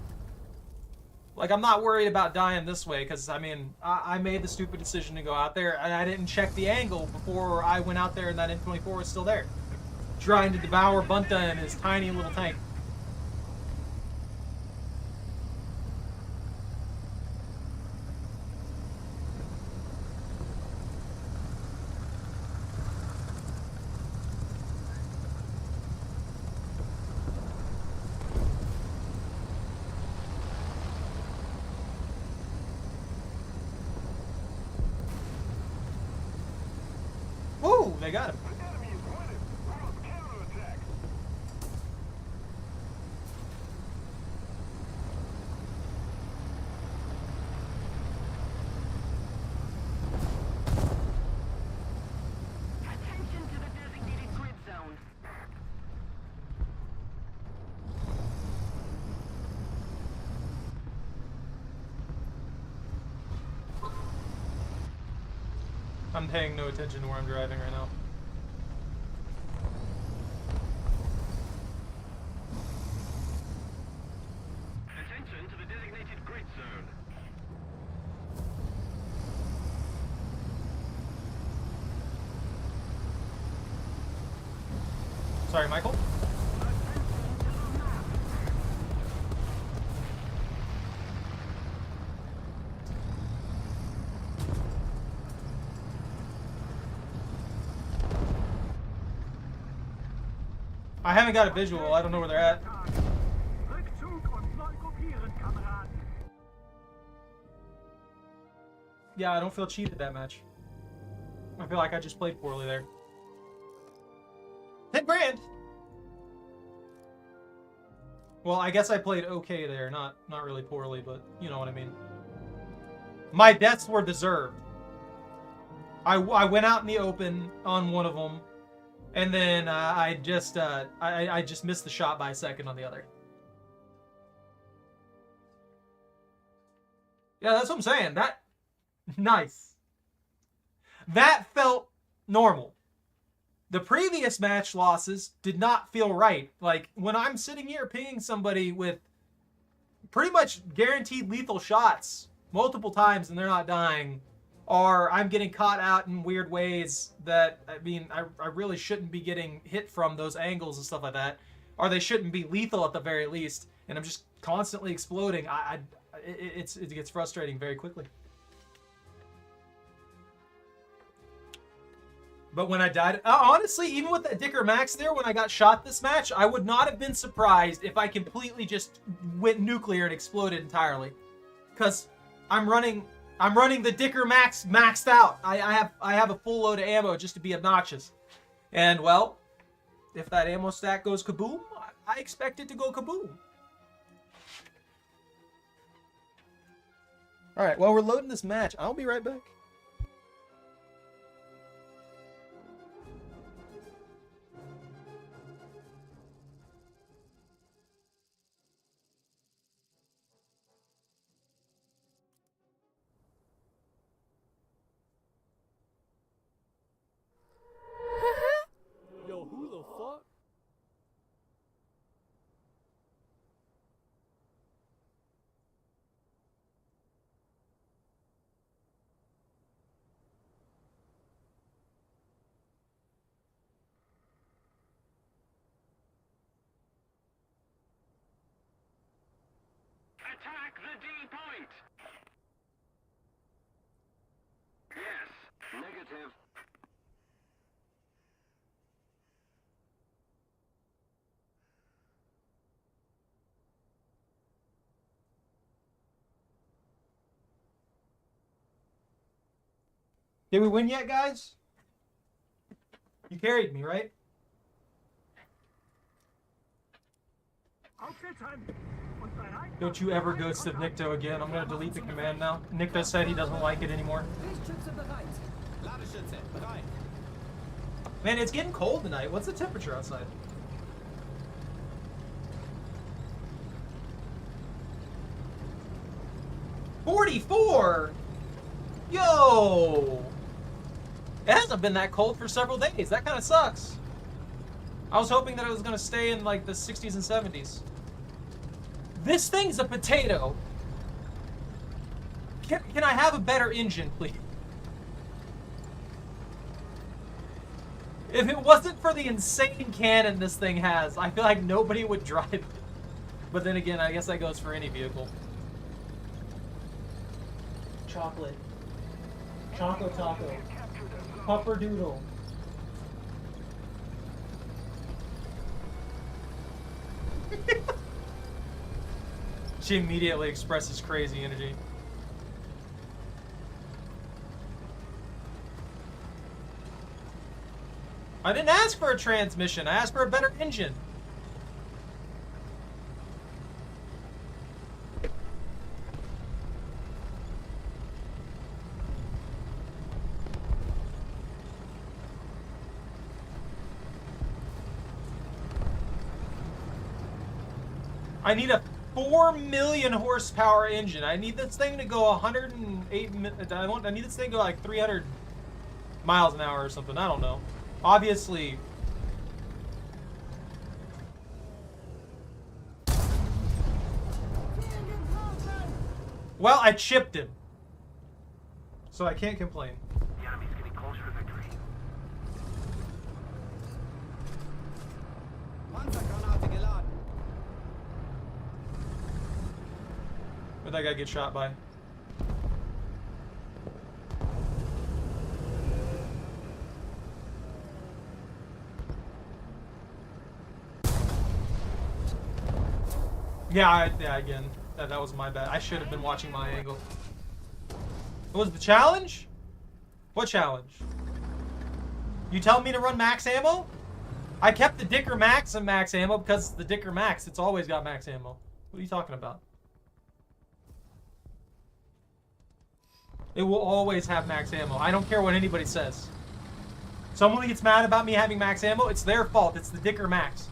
Like, I'm not worried about dying this way, because, I mean, I made the stupid decision to go out there, and I didn't check the angle before I went out there and that M24 was still there. Trying to devour Bunta in his tiny little tank. they got him. The enemy is winning. We're on counterattack. Attention to the designated grid zone. I'm paying no attention to where I'm driving right now. Attention to the designated grid zone. Sorry, Michael? I haven't got a visual. I don't know where they're at. Rückzug und neu gruppieren, Kameraden. Yeah, I don't feel cheap at that match. I feel like I just played poorly there. 10 grand! Well, I guess I played okay there. Not really poorly, but you know what I mean. My deaths were deserved. I went out in the open on one of them, and then I just missed the shot by a second on the other. Yeah, that's what I'm saying. That nice. That felt normal. The previous match losses did not feel right. Like, when I'm sitting here pinging somebody with pretty much guaranteed lethal shots multiple times and they're not dying, or I'm getting caught out in weird ways that, I mean, I really shouldn't be getting hit from those angles and stuff like that, or they shouldn't be lethal at the very least, and I'm just constantly exploding, it gets frustrating very quickly. But when I died, honestly, even with that Dicker Max there, when I got shot this match, I would not have been surprised if I completely just went nuclear and exploded entirely. Because I'm running the Dicker Max maxed out. I have a full load of ammo just to be obnoxious. And, well, if that ammo stack goes kaboom, I expect it to go kaboom. Alright, well, we're loading this match. I'll be right back. Yo, who the fuck? Attack the D point! Yes. Negative. Did we win yet, guys? You carried me, right? Don't you ever ghost of Nikto again. I'm gonna delete the command now. Nikto said he doesn't like it anymore. Lichtschütze bereit. Ladeschütze bereit. Man, it's getting cold tonight. What's the temperature outside? $44! Yo! It hasn't been that cold for several days. That kind of sucks. I was hoping that it was going to stay in like the 60s and 70s. This thing's a potato. Can I have a better engine, please? If it wasn't for the insane cannon this thing has, I feel like nobody would drive it. But then again, I guess that goes for any vehicle. Chocolate. Choco Taco. Pupper Doodle. She immediately expresses crazy energy. I didn't ask for a transmission. I asked for a better engine. I need a 4 million horsepower engine. I need this thing to go 108. I need this thing to go like 300 miles an hour or something. I don't know. Obviously. Well, I chipped him. So I can't complain. The enemy's getting closer to victory. Panzergranate geladen. Where'd that guy get shot by? Yeah, again, that was my bad. I should have been watching my angle. What was the challenge? What challenge? You tell me to run max ammo? I kept the Dicker Max and max ammo because it's the Dicker Max. It's always got max ammo. What are you talking about? It will always have max ammo. I don't care what anybody says. Someone gets mad about me having max ammo, it's their fault. It's the Dicker Max.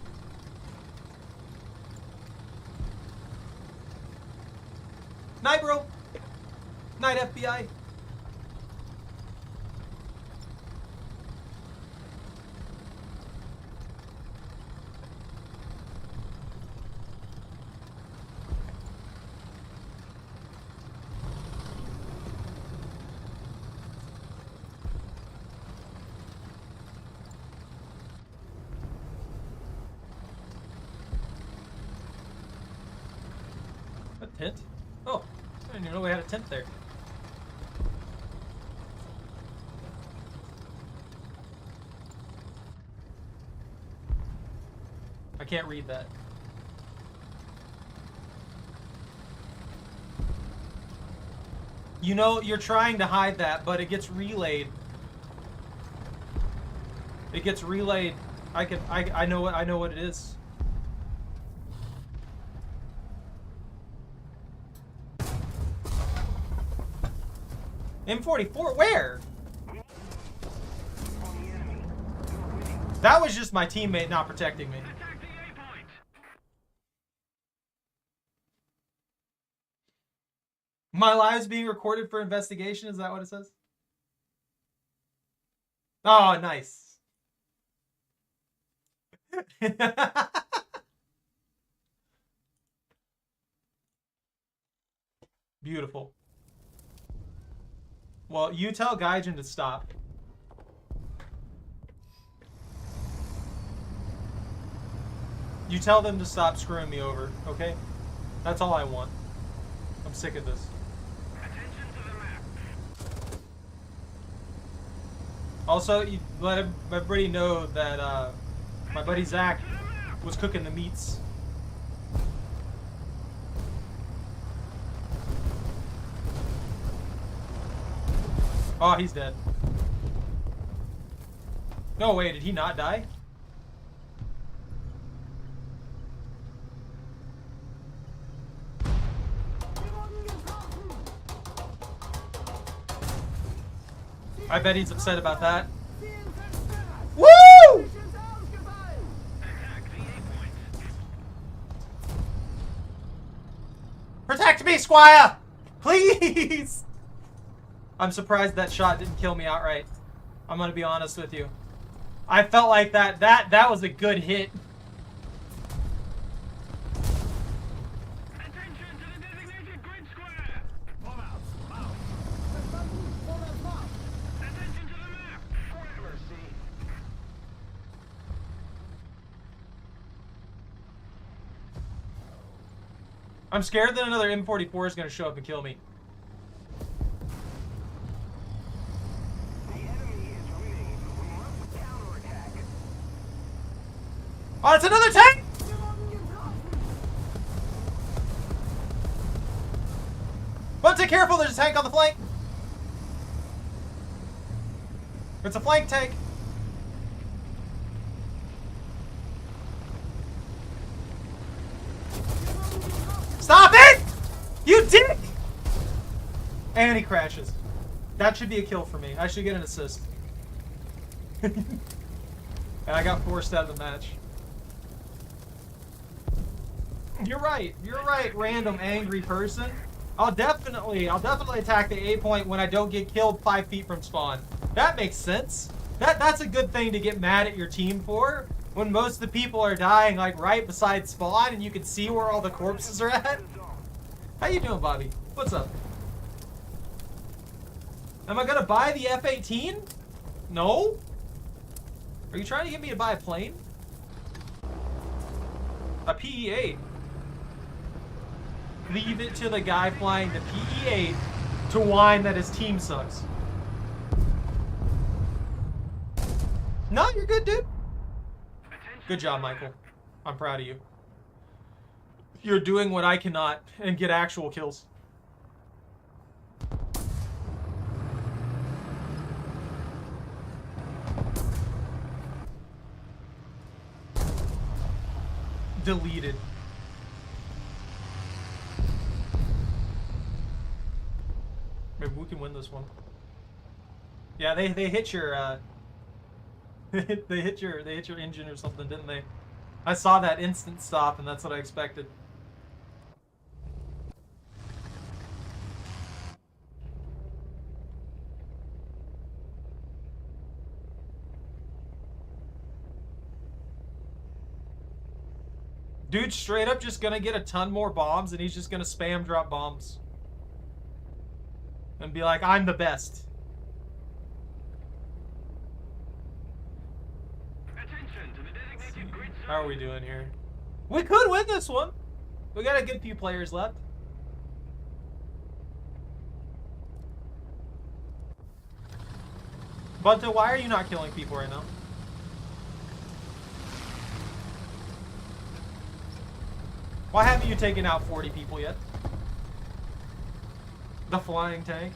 Night, bro. Night, FBI. A tent? Oh, I didn't even know we had a tent there. I can't read that. You know, you're trying to hide that, but it gets relayed. It gets relayed. I know what it is. M44, where? That was just my teammate not protecting me. Attack the A point. My live's being recorded for investigation, is that what it says? Oh, nice. Beautiful. Well, you tell Gaijin to stop. You tell them to stop screwing me over, okay? That's all I want. I'm sick of this. Attention to the map. Also, you let everybody know that my buddy Zach was cooking the meats. Oh, he's dead. No, wait, did he not die? I bet he's upset about that. Woo! Attack the A point. Protect me, Squire! Please! I'm surprised that shot didn't kill me outright. I'm gonna be honest with you. I felt like that was a good hit. Attention to the designated grid square. Vorwärts. Auf. Attention to the map. Grammar, see. I'm scared that another M44 is gonna show up and kill me. The enemy is winning. We must counterattack. Oh, it's another tank! But take careful, there's a tank on the flank. It's a flank tank. Stop it! You dick! And he crashes. That should be a kill for me. I should get an assist. And I got forced out of the match. You're right, random angry person. I'll definitely attack the A point when I don't get killed 5 feet from spawn. That makes sense. That's a good thing to get mad at your team for. When most of the people are dying like right beside spawn and you can see where all the corpses are at. How you doing, Bobby? What's up? Am I gonna buy the F-18? No? Are you trying to get me to buy a plane? A PE-8? Leave it to the guy flying the PE-8 to whine that his team sucks. No, you're good, dude. Good job, Michael. I'm proud of you. You're doing what I cannot and get actual kills. Deleted. Maybe we can win this one. Yeah, they hit your they hit your engine or something, didn't they? I saw that instant stop and that's what I expected. Dude's straight up just gonna get a ton more bombs and he's just gonna spam drop bombs. And be like, I'm the best. How are we doing here? We could win this one. We got a good few players left. Bunta, why are you not killing people right now? Why haven't you taken out 40 people yet? The flying tank.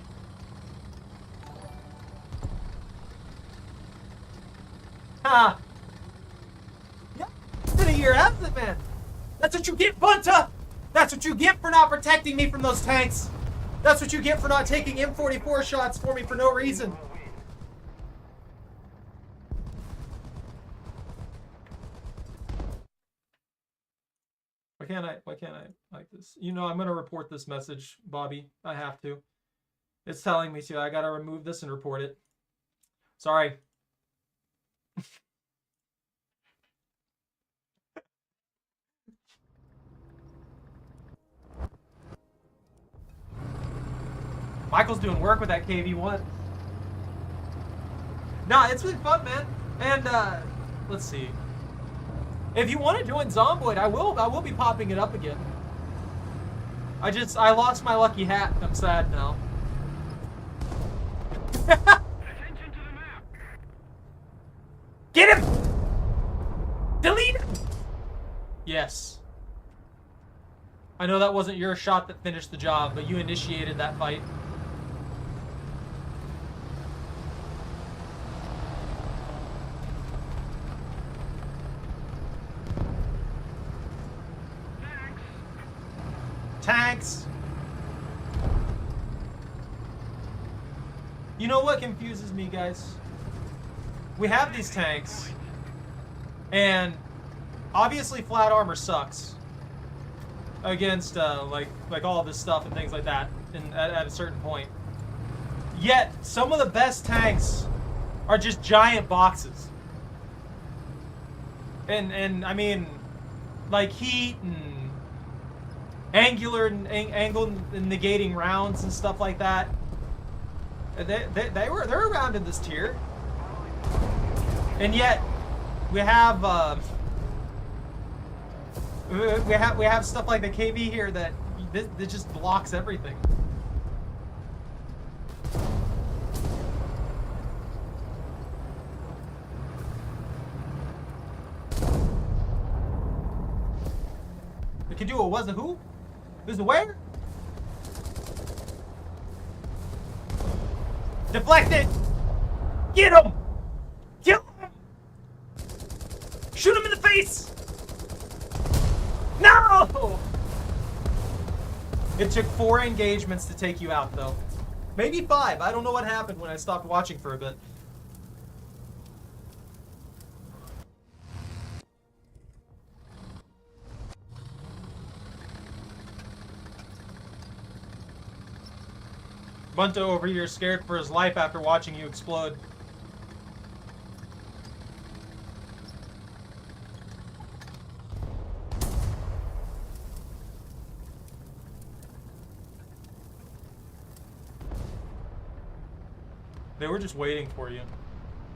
Ha! Been a year, hasn't it, man? That's what you get, Bunta! That's what you get for not protecting me from those tanks! That's what you get for not taking M44 shots for me for no reason! Why can't I like this? You know, I'm gonna report this message, Bobby. I have to. It's telling me to. I gotta remove this and report it. Sorry. Michael's doing work with that KV-1. Nah, it's been fun, man. And, let's see. If you want to join Zomboid, I will be popping it up again. I lost my lucky hat. I'm sad now. Attention to the map. Get him! Delete him! Yes. I know that wasn't your shot that finished the job, but you initiated that fight. Tanks! You know what confuses me, guys? We have these tanks, and obviously flat armor sucks against like all this stuff and things like that at a certain point. Yet some of the best tanks are just giant boxes. And I mean, like heat and angle and negating rounds and stuff like that. They're around in this tier, and yet we have stuff like the KV here that just blocks everything. We could do a was a who? Who's the where? Deflect it! Get him! Kill him! Shoot him in the face! No! It took 4 engagements to take you out, though. Maybe 5. I don't know what happened when I stopped watching for a bit. Bunto over here scared for his life after watching you explode. They were just waiting for you.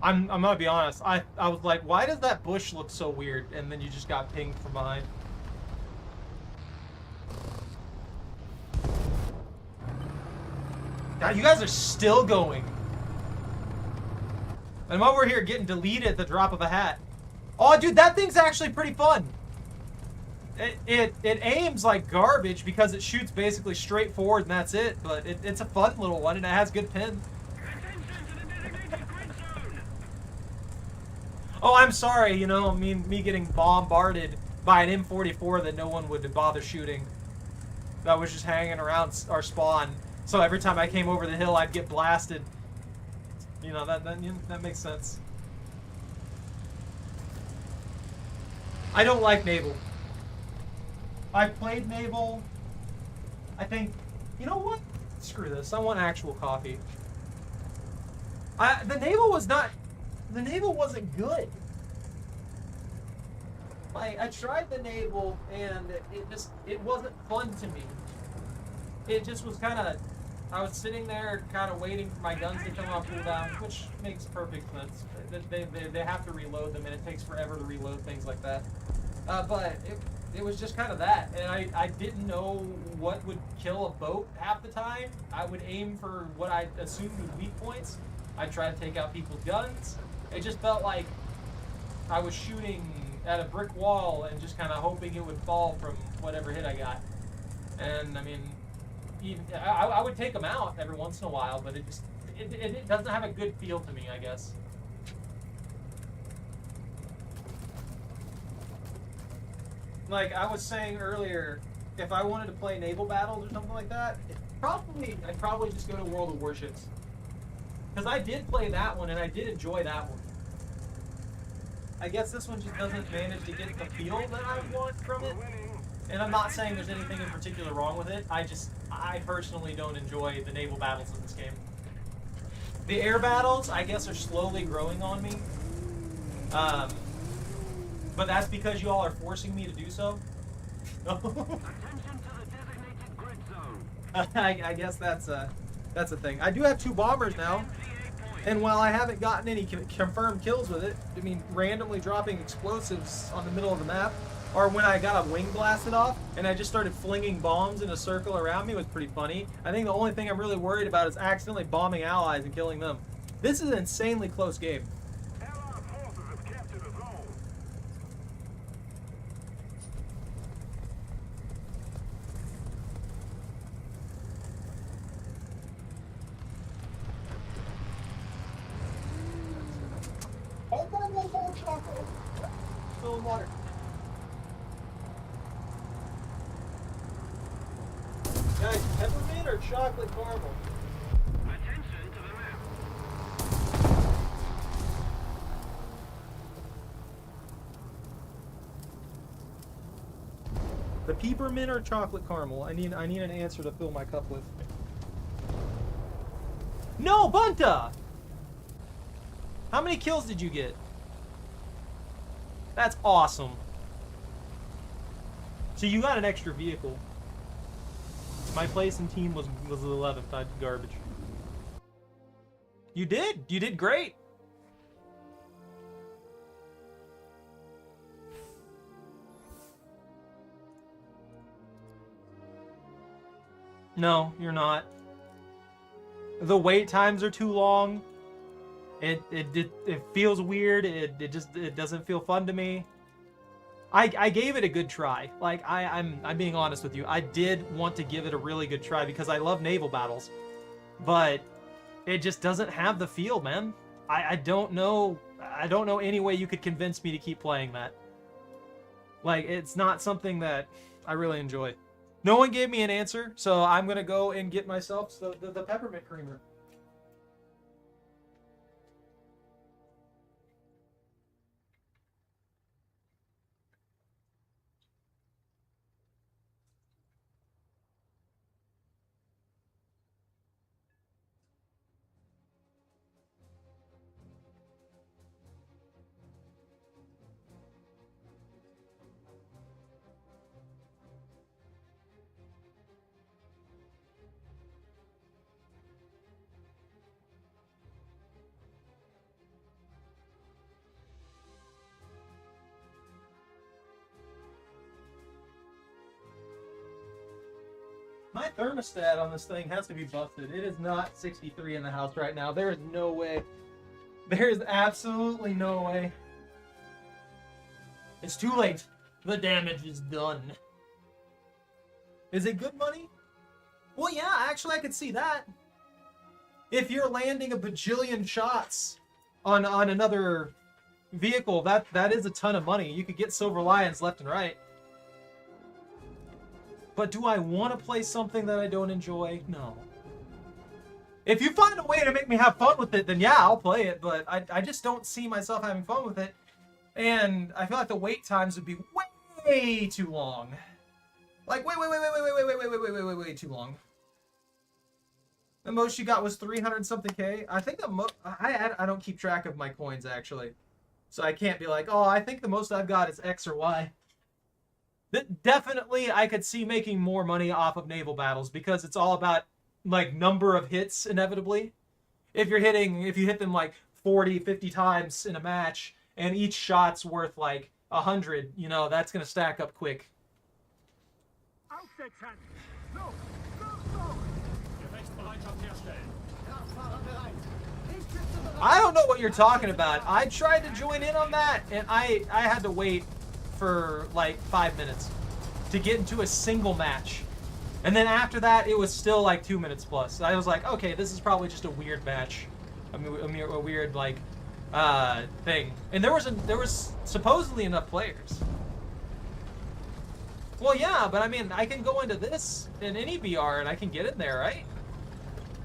I'm gonna be honest. I was like, why does that bush look so weird? And then you just got pinged from behind. Now you guys are still going. And I'm over here getting deleted at the drop of a hat. Oh, dude, that thing's actually pretty fun. It aims like garbage because it shoots basically straight forward and that's it. But it's a fun little one and it has good pins. Oh, I'm sorry, you know, me getting bombarded by an M44 that no one would bother shooting. That was just hanging around our spawn. So every time I came over the hill, I'd get blasted. You know, that makes sense. I don't like naval. I've played naval. I think, you know what? Screw this. I want actual coffee. The naval wasn't good. Like, I tried the naval and it wasn't fun to me. It just was kind of, I was sitting there kind of waiting for my guns to come off cooldown, which makes perfect sense. They have to reload them and it takes forever to reload things like that. But it was just kind of that, and I didn't know what would kill a boat half the time. I would aim for what I assumed was weak points. I'd try to take out people's guns. It just felt like I was shooting at a brick wall and just kind of hoping it would fall from whatever hit I got. And I mean, I would take them out every once in a while, but it doesn't have a good feel to me, I guess. Like I was saying earlier, if I wanted to play naval battles or something like that, I'd probably just go to World of Warships. Because I did play that one and I did enjoy that one. I guess this one just doesn't manage to get the feel that I want from it. And I'm not saying there's anything in particular wrong with it. I personally don't enjoy the naval battles in this game. The air battles, I guess, are slowly growing on me. But that's because you all are forcing me to do so. I guess that's a thing. I do have 2 bombers now, and while I haven't gotten any confirmed kills with it, I mean, randomly dropping explosives on the middle of the map, or when I got a wing blasted off and I just started flinging bombs in a circle around me was pretty funny. I think the only thing I'm really worried about is accidentally bombing allies and killing them. This is an insanely close game. Allied forces have captured a zone. Filling water. Guys, peppermint or chocolate caramel? Attention to the map. The peppermint or chocolate caramel? I need an answer to fill my cup with. No, Bunta! How many kills did you get? That's awesome. So you got an extra vehicle. My place in team was 11th. I did garbage. You did. You did great. No, you're not. The wait times are too long. It feels weird. It doesn't feel fun to me. I gave it a good try. Like I'm being honest with you. I did want to give it a really good try because I love naval battles, but it just doesn't have the feel, man. I don't know any way you could convince me to keep playing that. Like it's not something that I really enjoy. No one gave me an answer, so I'm gonna go and get myself the peppermint creamer. My thermostat on this thing has to be busted. It is not 63 in the house right now. There is no way. There is absolutely no way. It's too late. The damage is done. Is it good money? Well, yeah, actually I could see that. If you're landing a bajillion shots on another vehicle, that is a ton of money. You could get Silver Lions left and right. But do I want to play something that I don't enjoy? No. If you find a way to make me have fun with it, then yeah, I'll play it. But I just don't see myself having fun with it. And I feel like the wait times would be way too long. Like, way too long. The most you got was 300 something K. I think the most... I don't keep track of my coins, actually. So I can't be like, oh, I think the most I've got is X or Y. Definitely, I could see making more money off of naval battles because it's all about, like, number of hits, inevitably. If you hit them, like, 40, 50 times in a match, and each shot's worth, like, 100, you know, that's going to stack up quick. I don't know what you're talking about. I tried to join in on that, and I had to wait for like 5 minutes to get into a single match. And then after that, it was still like 2 minutes plus. I was like, okay, this is probably just a weird match. I mean, a weird like thing. And there was supposedly enough players. Well, yeah, but I mean, I can go into this in any VR and I can get in there, right?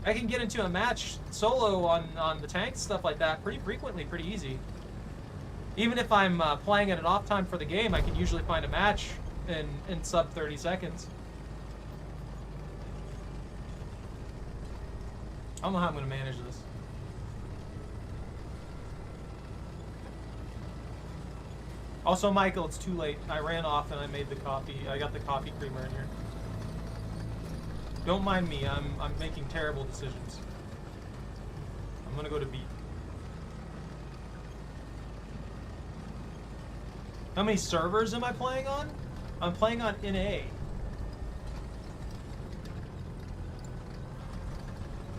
I can get into a match solo on the tanks, stuff like that, pretty frequently, pretty easy. Even if I'm playing at an off time for the game, I can usually find a match in sub 30 seconds. I don't know how I'm going to manage this. Also, Michael, it's too late. I ran off and I made the coffee. I got the coffee creamer in here. Don't mind me. I'm making terrible decisions. I'm going to go to B. How many servers am I playing on? I'm playing on NA.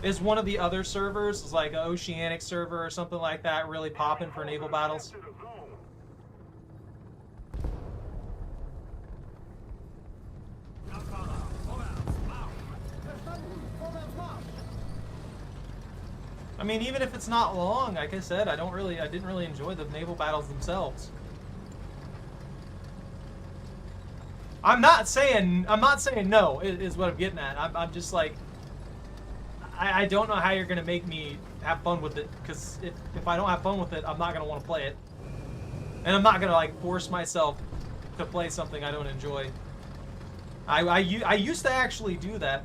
Is one of the other servers, like an Oceanic server or something like that, really popping for naval battles? I mean, even if it's not long, like I said, I didn't really enjoy the naval battles themselves. I'm not saying no, is what I'm getting at. I'm just like, I don't know how you're gonna make me have fun with it, because if I don't have fun with it, I'm not gonna want to play it, and I'm not gonna like force myself to play something I don't enjoy. I used to actually do that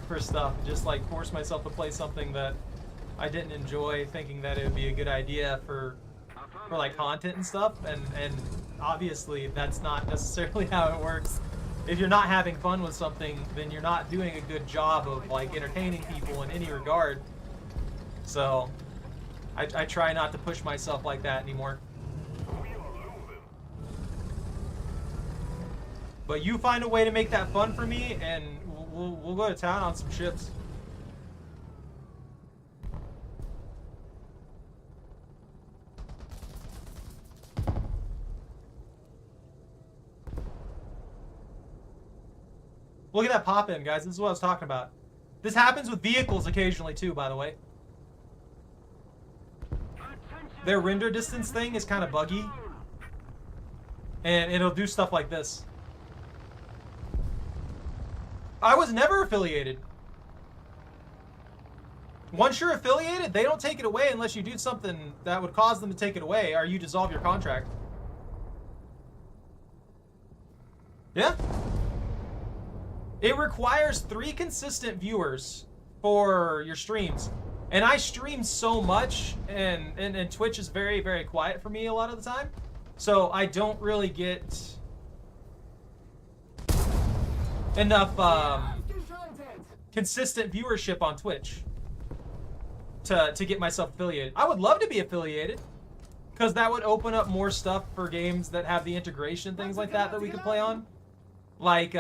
for stuff, just like force myself to play something that I didn't enjoy, thinking that it would be a good idea for like content and stuff, and obviously that's not necessarily how it works. If you're not having fun with something, then you're not doing a good job of like entertaining people in any regard. So I try not to push myself like that anymore. But you find a way to make that fun for me, and we'll go to town on some ships. Look at that pop in, guys. This is what I was talking about. This happens with vehicles occasionally too, by the way. Their render distance thing is kind of buggy, and it'll do stuff like this. I was never affiliated. Once you're affiliated, they don't take it away unless you do something that would cause them to take it away, or you dissolve your contract. Yeah. It requires 3 consistent viewers for your streams. And I stream so much, and Twitch is very, very quiet for me a lot of the time. So I don't really get enough consistent viewership on Twitch to get myself affiliated. I would love to be affiliated, because that would open up more stuff for games that have the integration, things like that we could play on. Like,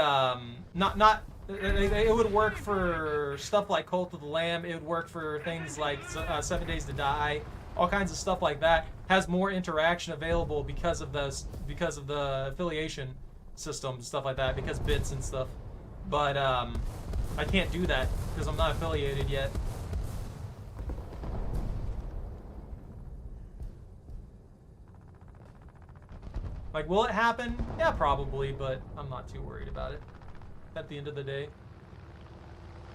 it would work for stuff like Cult of the Lamb. It would work for things like 7 Days to Die. All kinds of stuff like that has more interaction available because of the affiliation system, stuff like that, because bits and stuff. But I can't do that because I'm not affiliated yet. Like, will it happen? Yeah, probably, but I'm not too worried about it at the end of the day.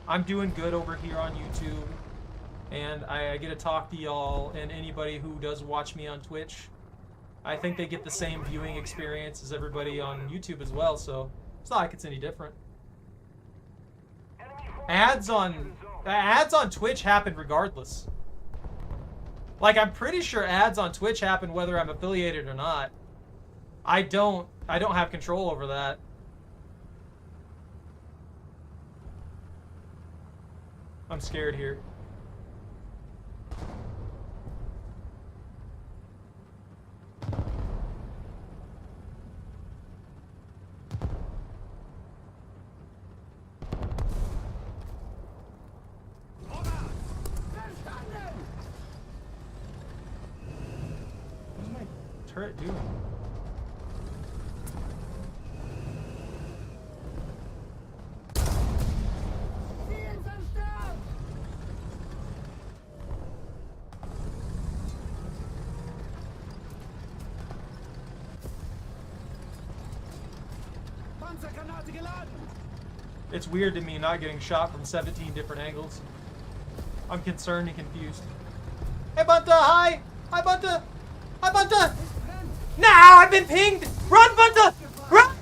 I'm doing good over here on YouTube, and I get to talk to y'all and anybody who does watch me on Twitch. I think they get the same viewing experience as everybody on YouTube as well, so it's not like it's any different. Ads on Twitch happen regardless. Like, I'm pretty sure ads on Twitch happen whether I'm affiliated or not. I don't have control over that. I'm scared here. What's my turret doing? It's weird to me not getting shot from 17 different angles. I'm concerned and confused. Hey, Bunta, hi! Hi, Bunta! Hi, Bunta! Now I've been pinged! Run, Bunta! Run!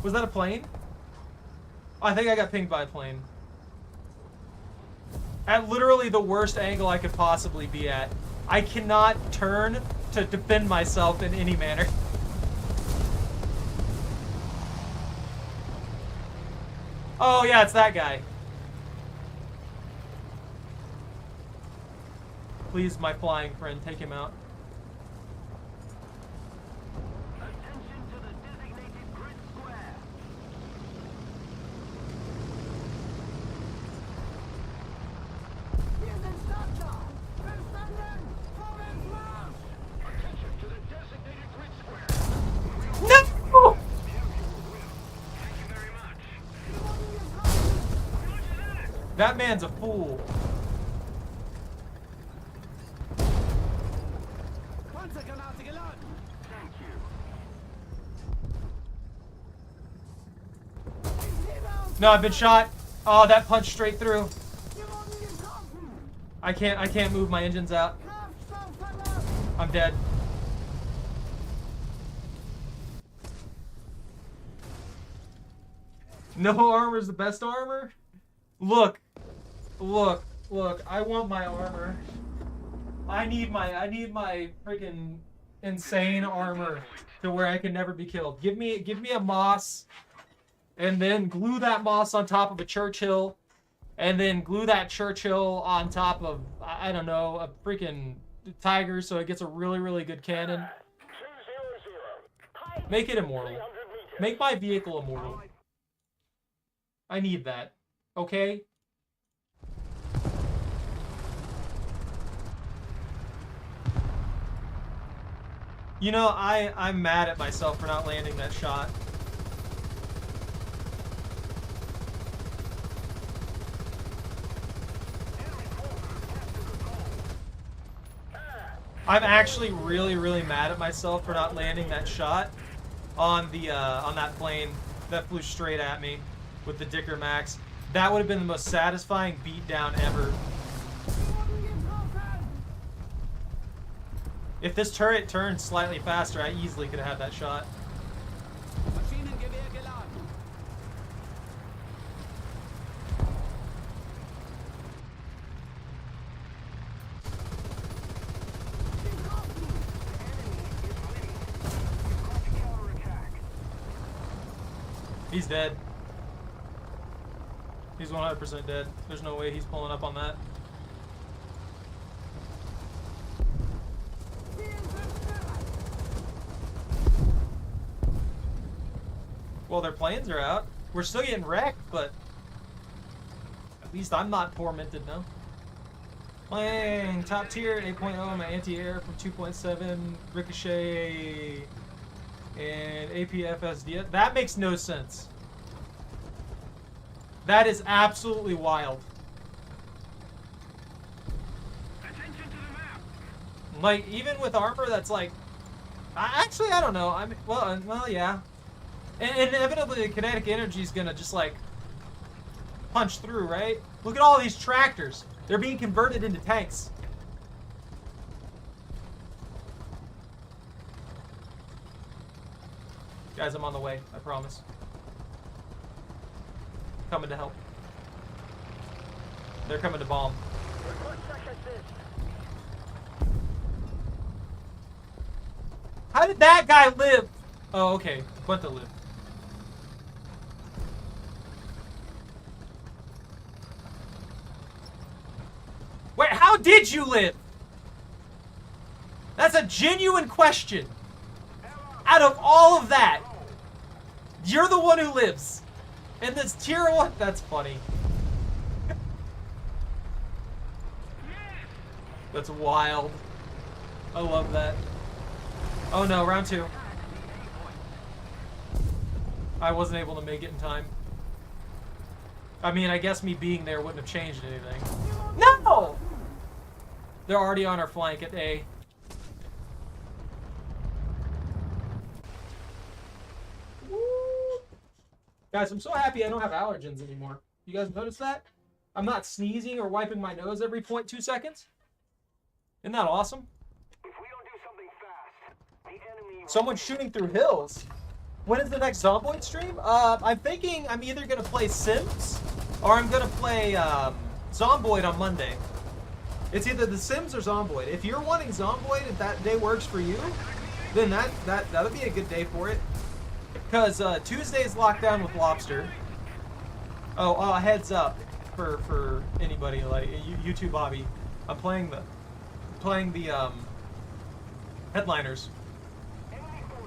Was that a plane? I think I got pinged by a plane. At literally the worst angle I could possibly be at. I cannot turn to defend myself in any manner. Oh, yeah, it's that guy. Please, my flying friend, take him out. Attention to the designated grid square. Attention to the designated grid square. No! Thank you very much. That man's a fool. Thank you. No, I've been shot. Oh, that punched straight through. I can't move. My engine's out. I'm dead. No armor is the best armor? Look. I want my armor. I need my freaking insane armor to where I can never be killed. Give me a moss, and then glue that moss on top of a Churchill, and then glue that Churchill on top of, I don't know, a freaking Tiger so it gets a really, really good cannon. 200. Make it immortal. 300 meters. Make my vehicle immortal. I need that. Okay? You know, I'm mad at myself for not landing that shot. I'm actually really, really mad at myself for not landing that shot on the on that plane. that flew straight at me with the Dicker Max. That would have been the most satisfying beatdown ever. If this turret turned slightly faster, I easily could have had that shot. Maschinengewehr geladen. He's dead. He's 100% dead. There's no way he's pulling up on that. Well, their planes are out. We're still getting wrecked, but at least I'm not tormented now. Playing top tier 8.0, my anti-air from 2.7, ricochet, and APFSD. That makes no sense. That is absolutely wild. Attention to the map. Like, even with armor that's like... Actually, I don't know. I mean, well, yeah. And inevitably, the kinetic energy is gonna just, like, punch through, right? Look at all these tractors. They're being converted into tanks. Guys, I'm on the way. I promise. Coming to help. They're coming to bomb. How did that guy live? Oh, okay. Quinta lived. Wait, how did you live? That's a genuine question. Out of all of that, you're the one who lives. And this tier 1, that's funny. That's wild. I love that. Oh no, round 2. I wasn't able to make it in time. I mean, I guess me being there wouldn't have changed anything. No! They're already on our flank at A. Woo. Guys, I'm so happy I don't have allergens anymore. You guys notice that? I'm not sneezing or wiping my nose every 0.2 seconds. Isn't that awesome? If we don't do something fast, the enemy will... Someone's shooting through hills. When is the next Zomboid stream? I'm thinking I'm either gonna play Sims or I'm gonna play Zomboid on Monday. It's either The Sims or Zomboid. If you're wanting Zomboid and that day works for you, then that'll be a good day for it. Because Tuesday's locked down with Lobster. Oh, heads up for anybody like YouTube hobby. I'm playing the headliners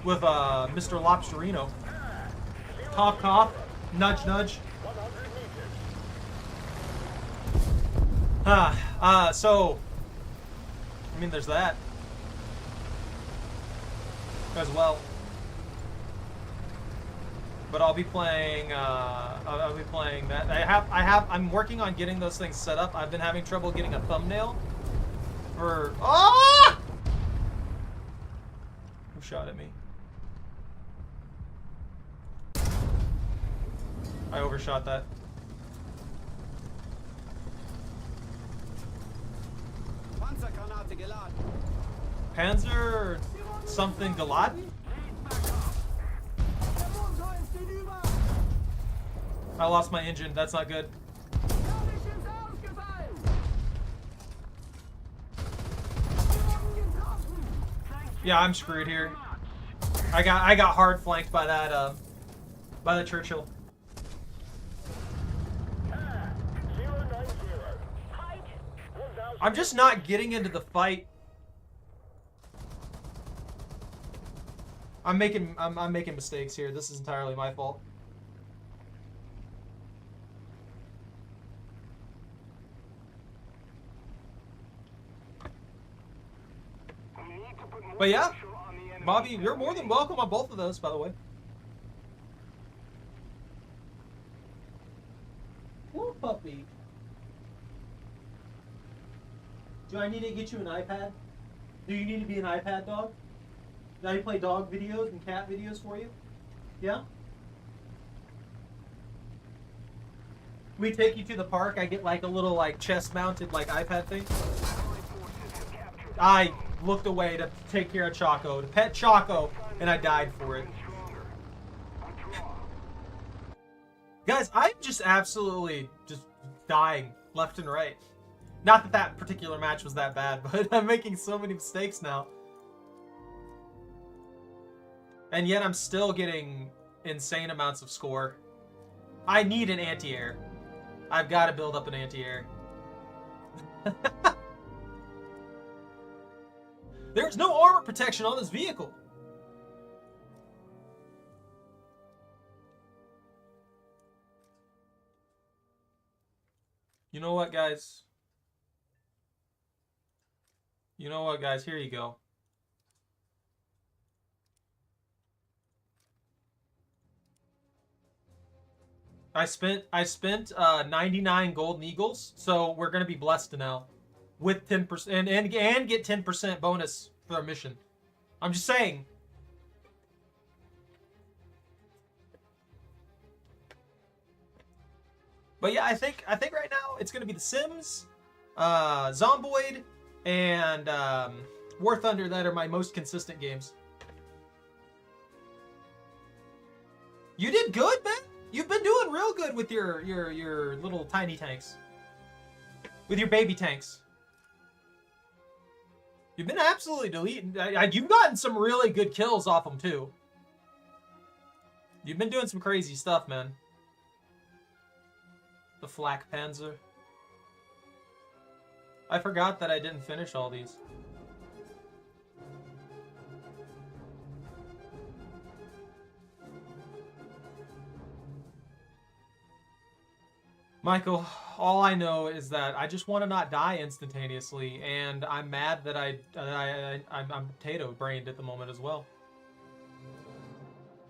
with Mr. Lobsterino. Cough, cough. Nudge, nudge. So, I mean, there's that as well. But I'll be playing. I'll be playing that. I'm working on getting those things set up. I've been having trouble getting a thumbnail for. Ah! Who shot at me? I overshot that. Panzergranate geladen. Panzer something geladen? I lost my engine. That's not good. Yeah, I'm screwed here. I got hard flanked by that by the Churchill. I'm just not getting into the fight. I'm making mistakes here. This is entirely my fault. But yeah, Bobby, you're more than welcome on both of those, by the way. Poor puppy. Do I need to get you an iPad? Do you need to be an iPad dog? Did I play dog videos and cat videos for you? Yeah? we take you to the park, I get like a little like chest-mounted like iPad thing. I looked away to take care of Choco, to pet Choco, and I died for it. Guys, I'm just absolutely just dying left and right. Not that that particular match was that bad, but I'm making so many mistakes now. And yet I'm still getting insane amounts of score. I need an anti-air. I've got to build up an anti-air. There's no armor protection on this vehicle. You know what, guys? You know what, guys? Here you go. I spent 99 golden eagles, so we're gonna be blessed now with 10% and get 10% bonus for our mission. I'm just saying. But yeah, I think right now it's gonna be The Sims, Zomboid, and War Thunder that are my most consistent games. You did good, man. You've been doing real good with your little tiny tanks. With your baby tanks. You've been absolutely deleting. You've gotten some really good kills off them, too. You've been doing some crazy stuff, man. The Flak Panzer. I forgot that I didn't finish all these. Michael, all I know is that I just want to not die instantaneously, and I'm mad that I'm potato-brained at the moment as well.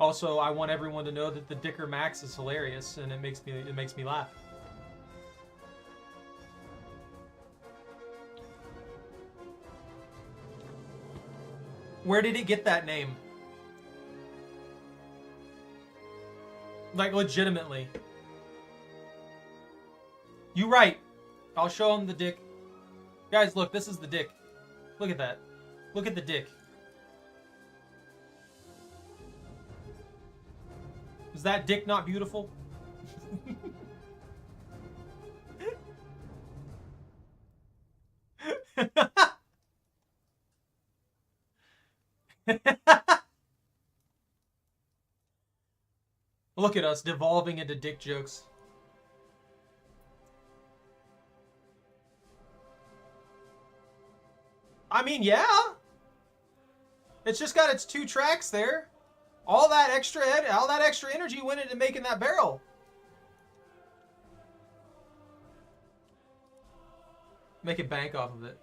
Also, I want everyone to know that the Dicker Max is hilarious, and it makes me laugh. Where did it get that name? Like, legitimately. You right. I'll show him the dick. Guys, look, this is the dick. Look at that. Look at the dick. Is that dick not beautiful? Look at us devolving into dick jokes. I mean, yeah. It's just got its 2 tracks there. All that extra energy went into making that barrel. Make it bank off of it.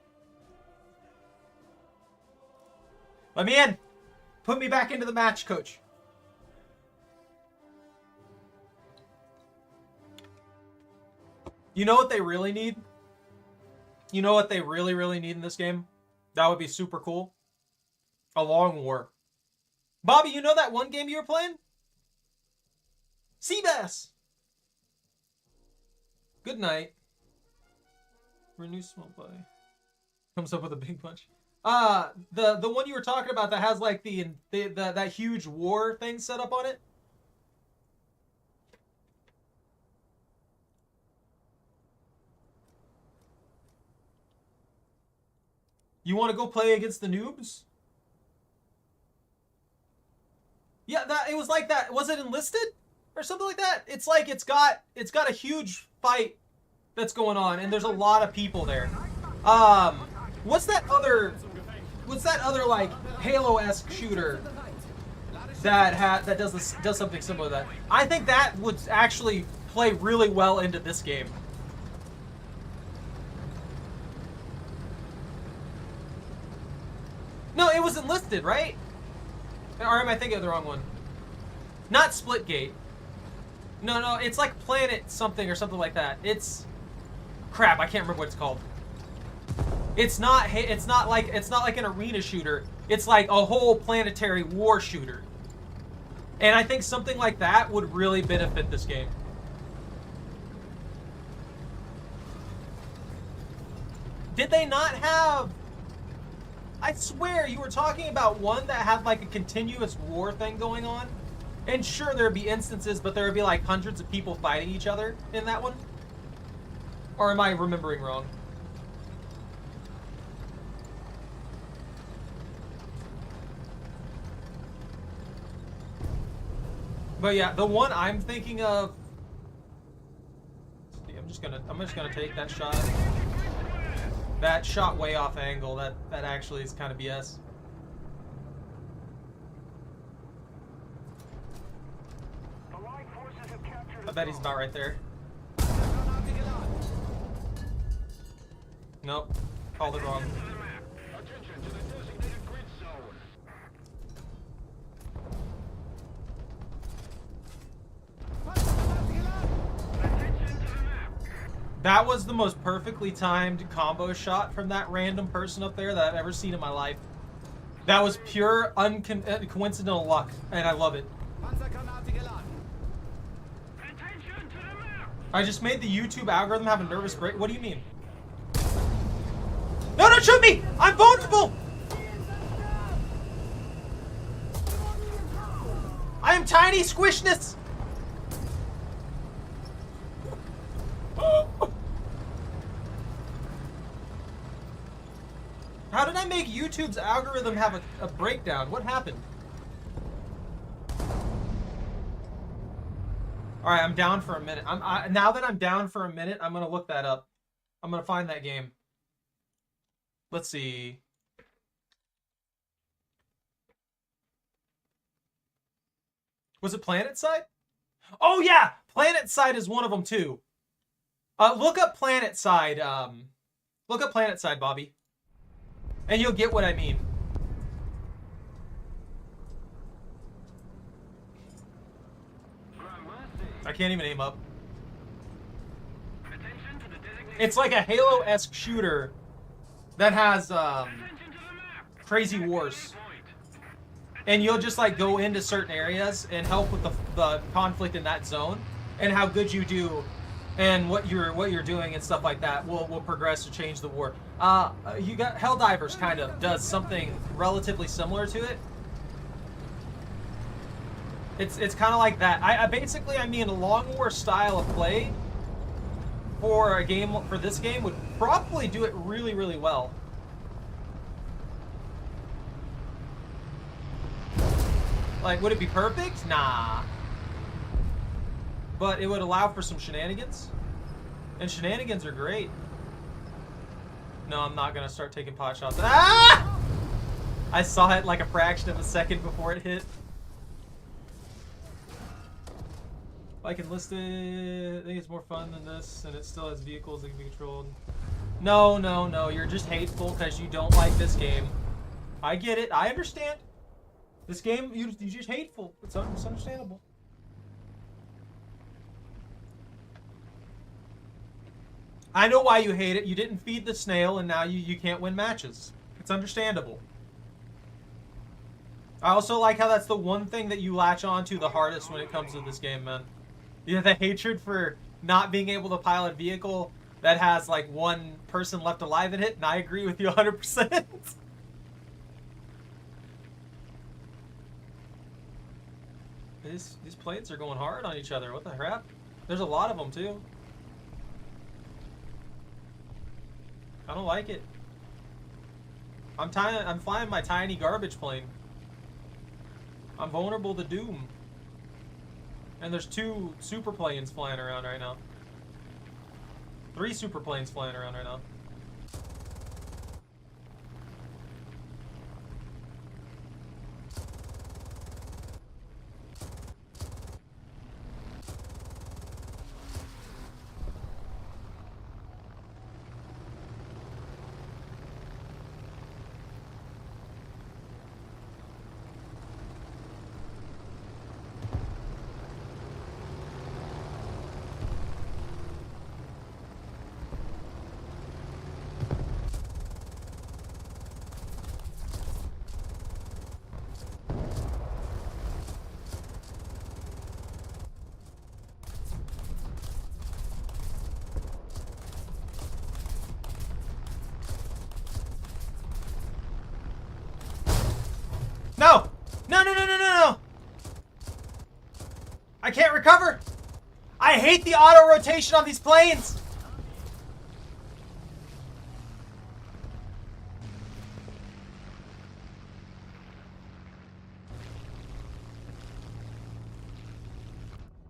Let me in. Put me back into the match, coach. You know what they really need? You know what they really, really need in this game? That would be super cool. A long war. Bobby, you know that one game you were playing? Seabass! Good night. Renew small play. Comes up with a big punch. The one you were talking about that has like that huge war thing set up on it? You want to go play against the noobs? Yeah, it was like that. Was it Enlisted or something like that? It's like it's got a huge fight that's going on, and there's a lot of people there. What's that other like Halo-esque shooter that does something similar to that? I think that would actually play really well into this game. No, it was Enlisted, right? Or am I thinking of the wrong one? Not Splitgate. No, it's like Planet something or something like that. It's crap. I can't remember what it's called. It's not like an arena shooter. It's like a whole planetary war shooter. And I think something like that would really benefit this game. Did they not have... I swear you were talking about one that had like a continuous war thing going on. And sure, there'd be instances, but there would be like hundreds of people fighting each other in that one. Or am I remembering wrong? But yeah, the one I'm thinking of... I'm just gonna take that shot. That shot way off angle. That actually is kind of BS. I bet he's about right there. Nope. Called it wrong. Attention to the designated grid zone. That was the most perfectly timed combo shot from that random person up there that I've ever seen in my life. That was pure coincidental luck, and I love it. I just made the YouTube algorithm have a nervous break. What do you mean? No, don't shoot me! I'm vulnerable! I am tiny squishness! How did I make YouTube's algorithm have a breakdown? What happened? Alright, I'm down for a minute. Now that I'm down for a minute, I'm gonna look that up. I'm gonna find that game. Let's see. Was it PlanetSide? Oh yeah! PlanetSide is one of them too. Look up PlanetSide, look up PlanetSide, Bobby. And you'll get what I mean. I can't even aim up. It's like a Halo-esque shooter that has crazy wars. And you'll just like go into certain areas and help with the conflict in that zone, and how good you do and what you're doing and stuff like that will progress to change the war. You got Helldivers kind of does something relatively similar to it. It's kind of like that. I mean a long war style of play for a game, for this game would probably do it really, really well. Like, would it be perfect? Nah. But it would allow for some shenanigans. And shenanigans are great. No, I'm not gonna start taking pot shots. Ah! I saw it like a fraction of a second before it hit. I can list it. I think it's more fun than this, and it still has vehicles that can be controlled. No, no, no. You're just hateful because you don't like this game. I get it. I understand. This game, you're just hateful. It's understandable. I know why you hate it. You didn't feed the snail, and now you can't win matches. It's understandable. I also like how that's the one thing that you latch on to the hardest when it comes to this game, man. You have the hatred for not being able to pilot a vehicle that has like one person left alive in it, and I agree with you 100%. These planes are going hard on each other. What the crap? There's a lot of them too. I don't like it. I'm flying my tiny garbage plane. I'm vulnerable to doom. And there's 2 super planes flying around right now. 3 super planes flying around right now. recover! I hate the auto rotation on these planes!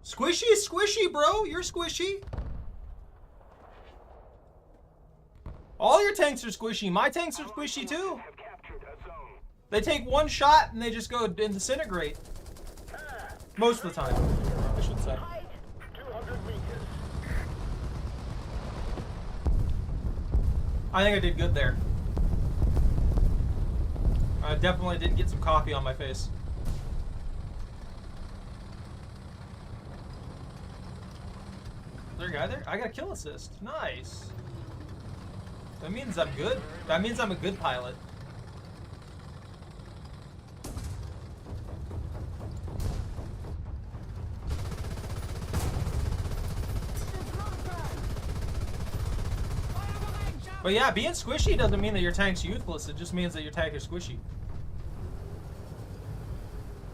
Squishy is squishy, bro. You're squishy. All your tanks are squishy. My tanks are squishy too. Have captured a zone. They take one shot and they just go and disintegrate. Most of the time, I should say. 200 meters. I think I did good there. I definitely did get some coffee on my face. Is there a guy there? I got a kill assist. Nice. That means I'm good. That means I'm a good pilot. But yeah, being squishy doesn't mean that your tank's useless. It just means that your tank is squishy.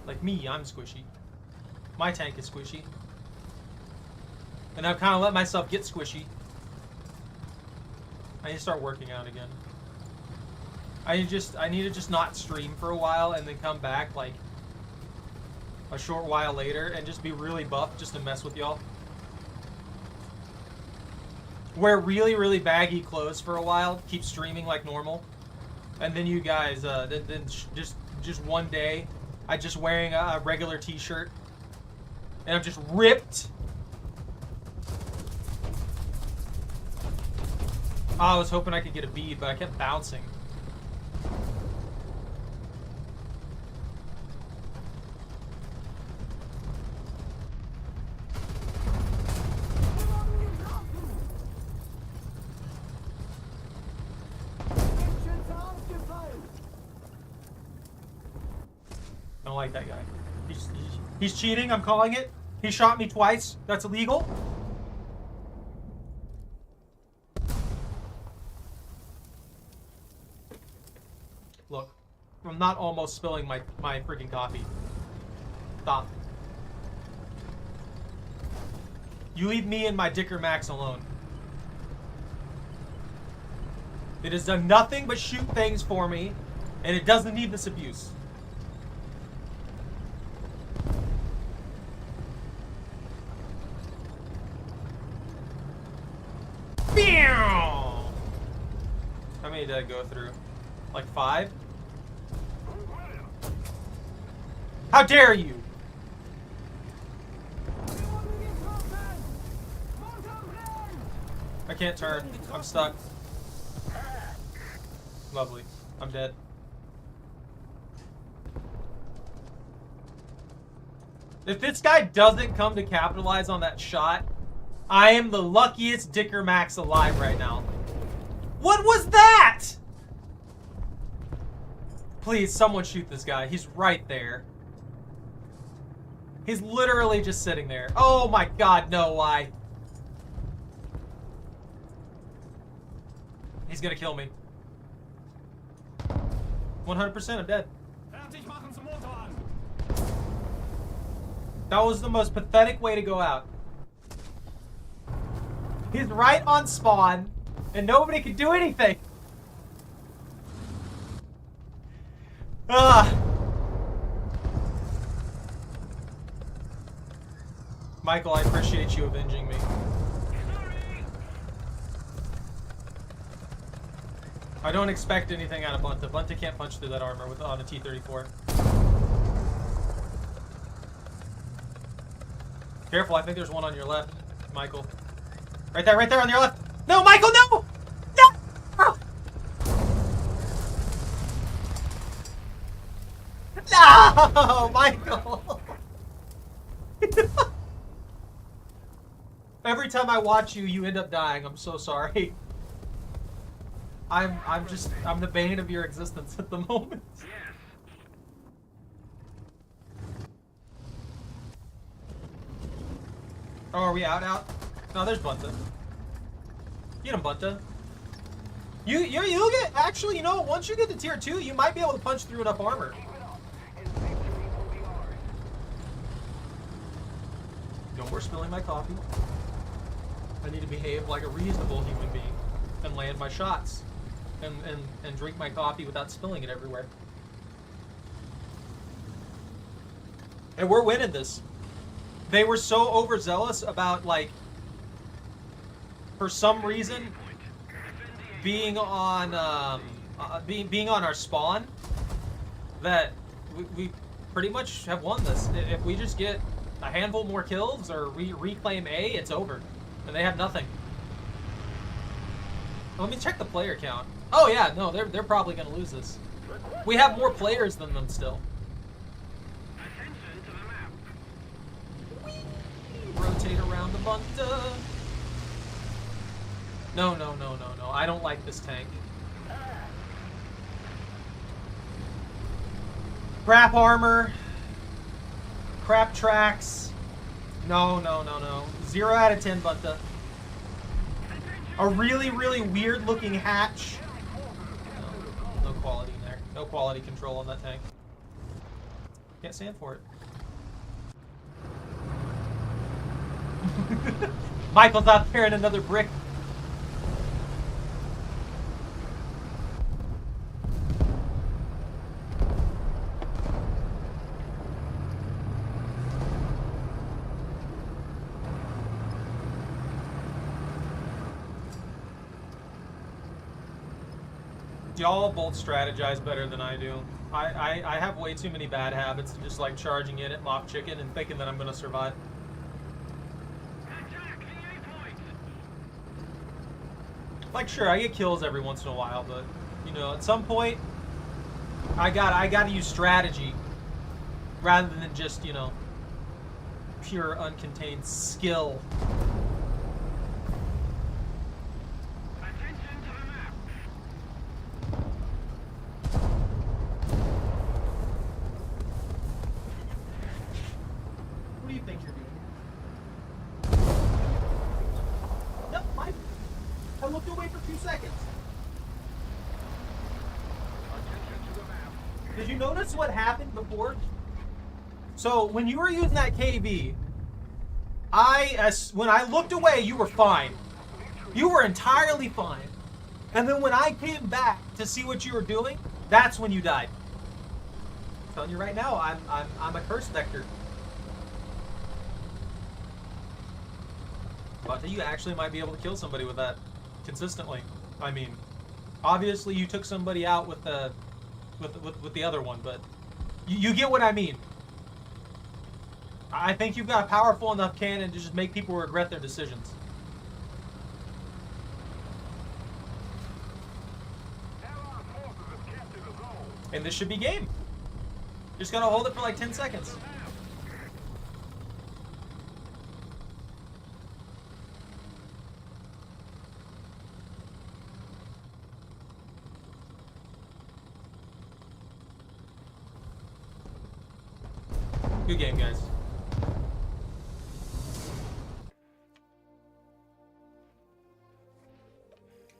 Like me, I'm squishy. My tank is squishy. And I've kind of let myself get squishy. I need to start working out again. I need to just not stream for a while and then come back like a short while later and just be really buff just to mess with y'all. Wear really, really baggy clothes for a while, keep streaming like normal, and then you guys, just one day, I'm just wearing a regular t-shirt, and I'm just ripped. Oh, I was hoping I could get a bead, but I kept bouncing. I don't like that guy. He's cheating, I'm calling it. He shot me twice. That's illegal. Look, I'm not almost spilling my freaking coffee. Stop. You leave me and my Dicker Max alone. It has done nothing but shoot things for me, and it doesn't need this abuse. How many did I go through? Like 5? How dare you! I can't turn. I'm stuck. Lovely. I'm dead. If this guy doesn't come to capitalize on that shot, I am the luckiest Dicker Max alive right now. What was that? Please, someone shoot this guy. He's right there. He's literally just sitting there. Oh my god, no, why? He's gonna kill me. 100% I'm dead. That was the most pathetic way to go out. He's right on spawn, and nobody can do anything. Ugh. Michael, I appreciate you avenging me. I don't expect anything out of Bunta. Bunta can't punch through that armor on a T-34. Careful, I think there's one on your left, Michael. Right there on your left. No, Michael, no! No! No, Michael! Every time I watch you, you end up dying. I'm so sorry. I'm the bane of your existence at the moment. Oh, are we out? No, there's Bunta. Get him, Bunta. You'll get, actually, you know, once you get to tier 2, you might be able to punch through enough armor. No more spilling my coffee. I need to behave like a reasonable human being and land my shots and drink my coffee without spilling it everywhere. And we're winning this. They were so overzealous about, like, for some reason, being on being on our spawn, that we pretty much have won this. If we just get a handful more kills or reclaim A, it's over. And they have nothing. Let me check the player count. Oh yeah, no, they're probably gonna lose this. We have more players than them still. Attention to the map. Rotate around the bunker. No. I don't like this tank. Crap armor. Crap tracks. No. 0 out of 10, Bunta. A really, really weird looking hatch. No quality in there. No quality control on that tank. Can't stand for it. Michael's out there in another brick. Y'all both strategize better than I do. I have way too many bad habits of just like charging in at mock chicken and thinking that I'm gonna survive. Like, sure, I get kills every once in a while, but you know, at some point, I gotta use strategy rather than just, you know, pure uncontained skill. What do you think you're doing? Nope, Mike. I looked away for 2 seconds. Did you notice what happened before? So when you were using that KV, when I looked away, you were fine. You were entirely fine. And then when I came back to see what you were doing, that's when you died. I'm telling you right now, I'm a curse vector. But you actually might be able to kill somebody with that consistently. I mean, obviously you took somebody out with the other one, but you get what I mean. I think you've got a powerful enough cannon to just make people regret their decisions. And this should be game. Just gotta hold it for like 10 seconds. Good game, guys.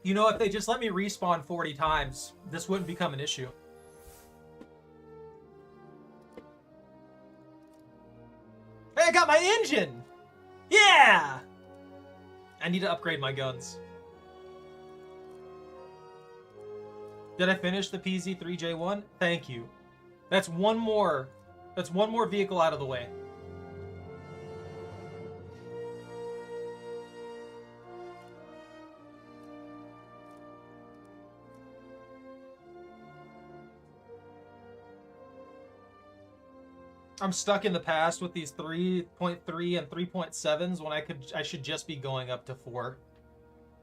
You know, if they just let me respawn 40 times, this wouldn't become an issue. Hey, I got my engine! Yeah! I need to upgrade my guns. Did I finish the PZ3J1? Thank you. That's one more vehicle out of the way. I'm stuck in the past with these 3.3 and 3.7s when I should just be going up to 4.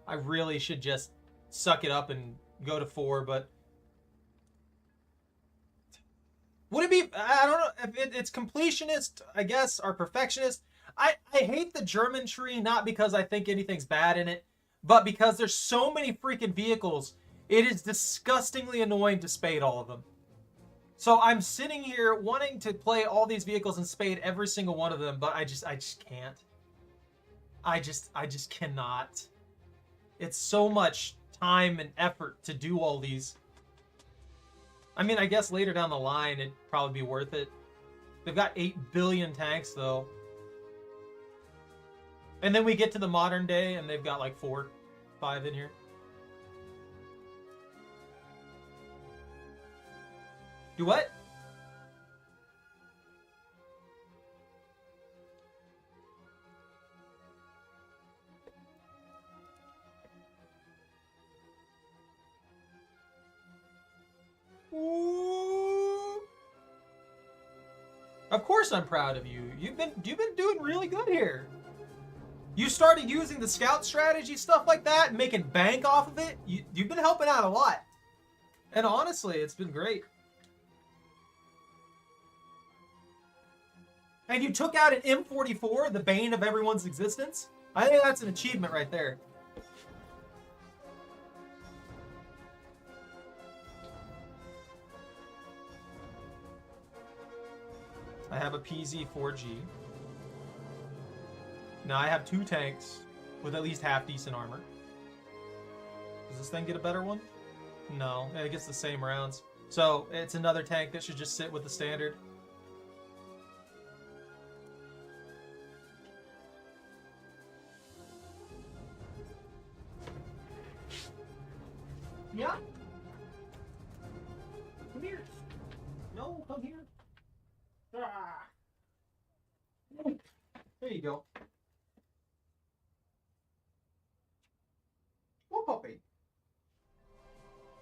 I really should just suck it up and go to 4, but would it be, I don't know, if it's completionist, I guess, or perfectionist. I hate the German tree, not because I think anything's bad in it, but because there's so many freaking vehicles, it is disgustingly annoying to spade all of them. So I'm sitting here wanting to play all these vehicles and spade every single one of them, but I just can't. I just cannot. It's so much time and effort to do all these. I mean, I guess later down the line, it'd probably be worth it. They've got 8 billion tanks, though. And then we get to the modern day, and they've got like 4, 5 in here. Do what? Ooh. Of course I'm proud of you. You've been doing really good here. You started using the scout strategy, stuff like that, and making bank off of it. You've been helping out a lot. And honestly, it's been great. And you took out an M44, the bane of everyone's existence. I think that's an achievement right there. I have a PZ-4G. Now I have 2 tanks with at least half decent armor. Does this thing get a better one? No, it gets the same rounds. So it's another tank that should just sit with the standard. Yeah? Come here. No, come here. Ah. There you go. What puppy?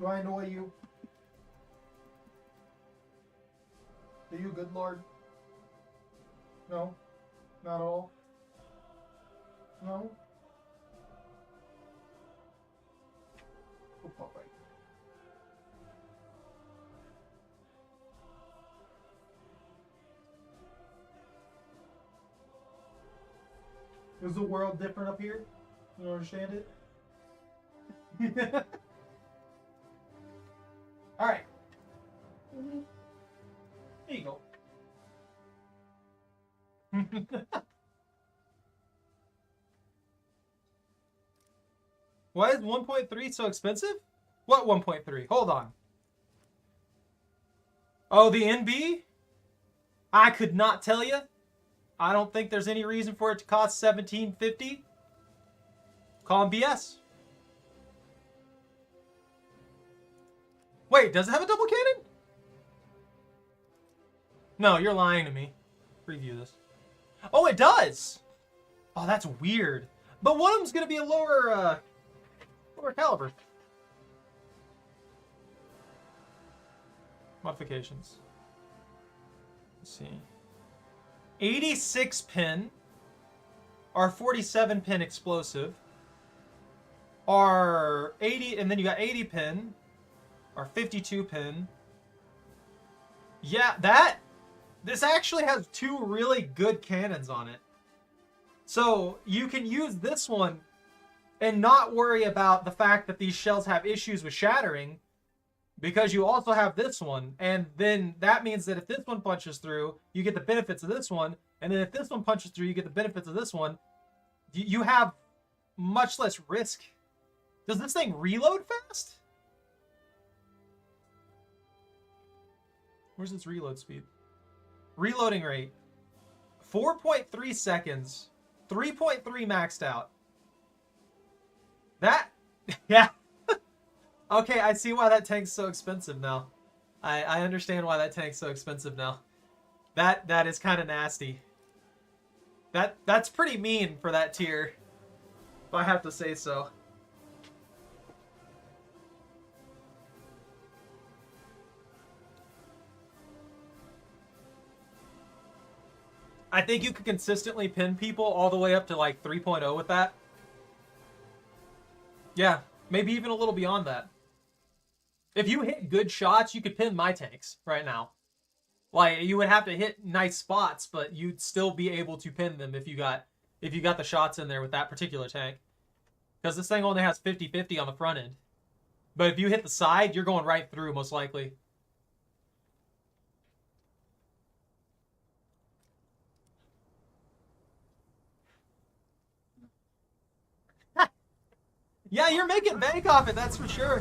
Do I annoy you? Are you good, Lord? No? Not at all? No? What puppy? Is the world different up here? You don't understand it? Alright. There you go. Why is 1.3 so expensive? What 1.3? Hold on. Oh, the NB? I could not tell you. I don't think there's any reason for it to cost $17.50. Call him BS. Wait, does it have a double cannon? No, you're lying to me. Preview this. Oh, it does! Oh, that's weird. But one of them's gonna be a lower caliber. Modifications. Let's see. 86 pin. Our 47 pin explosive. Our 80, and then you got 80 pin. Our 52 pin. Yeah, this actually has 2 really good cannons on it. So you can use this one and not worry about the fact that these shells have issues with shattering, because you also have this one. And then that means that if this one punches through, you get the benefits of this one. And then if this one punches through, you get the benefits of this one. You have much less risk. Does this thing reload fast? Where's its reload speed? Reloading rate. 4.3 seconds. 3.3 maxed out. That, yeah. Okay, I see why that tank's so expensive now. I understand why that tank's so expensive now. That is kind of nasty. That's pretty mean for that tier, if I have to say so. I think you could consistently pin people all the way up to like 3.0 with that. Yeah, maybe even a little beyond that. If you hit good shots, you could pin my tanks right now. Like, you would have to hit nice spots, but you'd still be able to pin them if you got the shots in there with that particular tank. Because this thing only has 50-50 on the front end. But if you hit the side, you're going right through, most likely. Yeah, you're making bank off it, that's for sure.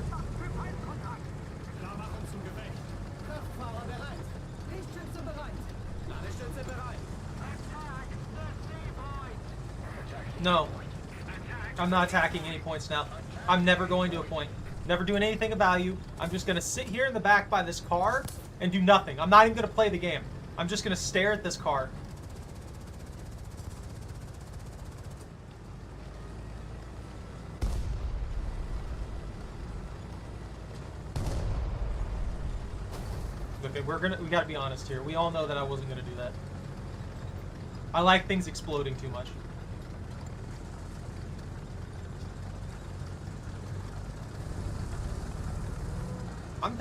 Klarmachen zum Gefecht. Kraftfahrer bereit. Lichtschütze bereit. Ladestütze bereit. Attack the sea point. No. I'm not attacking any points now. I'm never going to a point. Never doing anything of value. I'm just going to sit here in the back by this car and do nothing. I'm not even going to play the game. I'm just going to stare at this car. Okay, we gotta be honest here. We all know that I wasn't gonna do that. I like things exploding too much. I'm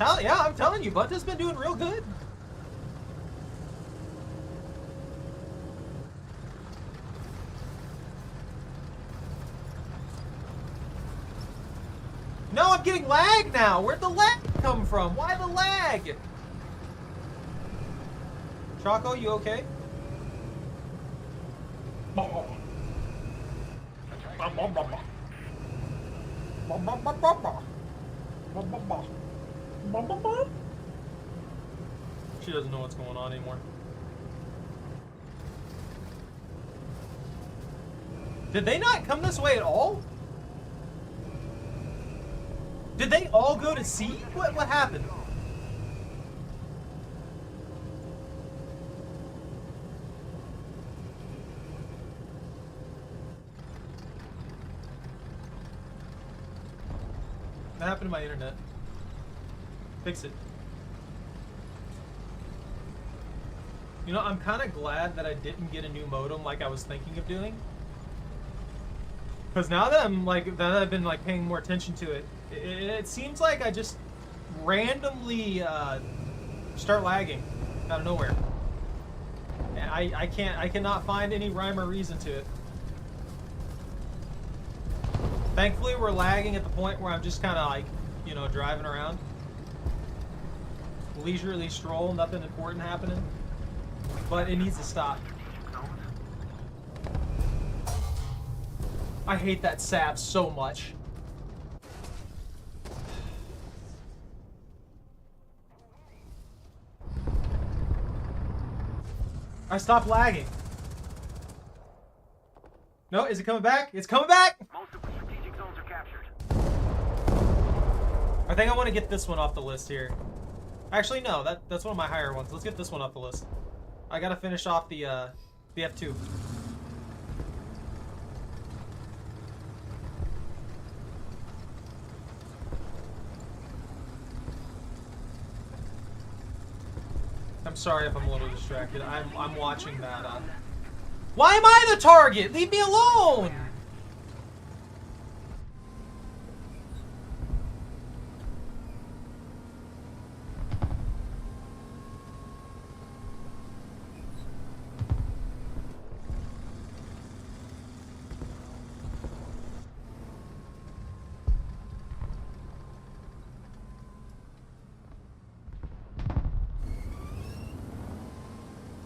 telling you, Bannith's been doing real good. No, I'm getting lag now. Where'd the lag come from? Why the lag? Choco, you okay? She doesn't know what's going on anymore. Did they not come this way at all? Did they all go to C? What happened? What happened to my internet? Fix it. You know, I'm kind of glad that I didn't get a new modem like I was thinking of doing. Because now that I've been like paying more attention to it, it seems like I just randomly start lagging out of nowhere. And I cannot find any rhyme or reason to it. Thankfully, we're lagging at the point where I'm just kind of like, you know, driving around. Leisurely stroll, nothing important happening. But it needs to stop. I hate that sap so much. I stopped lagging. No, is it coming back? It's coming back! Most of the strategic zones are captured. I think I want to get this one off the list here. Actually, no, that's one of my higher ones. Let's get this one off the list. I gotta finish off the F2. I'm sorry if I'm a little distracted. I'm watching that. Why am I the target? Leave me alone!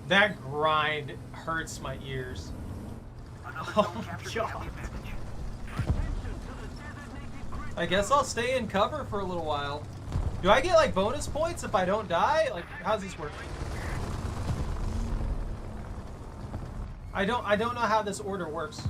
That grind hurts my ears. Oh my god. I guess I'll stay in cover for a little while. Do I get like bonus points if I don't die? Like, how's this work? I don't know how this order works.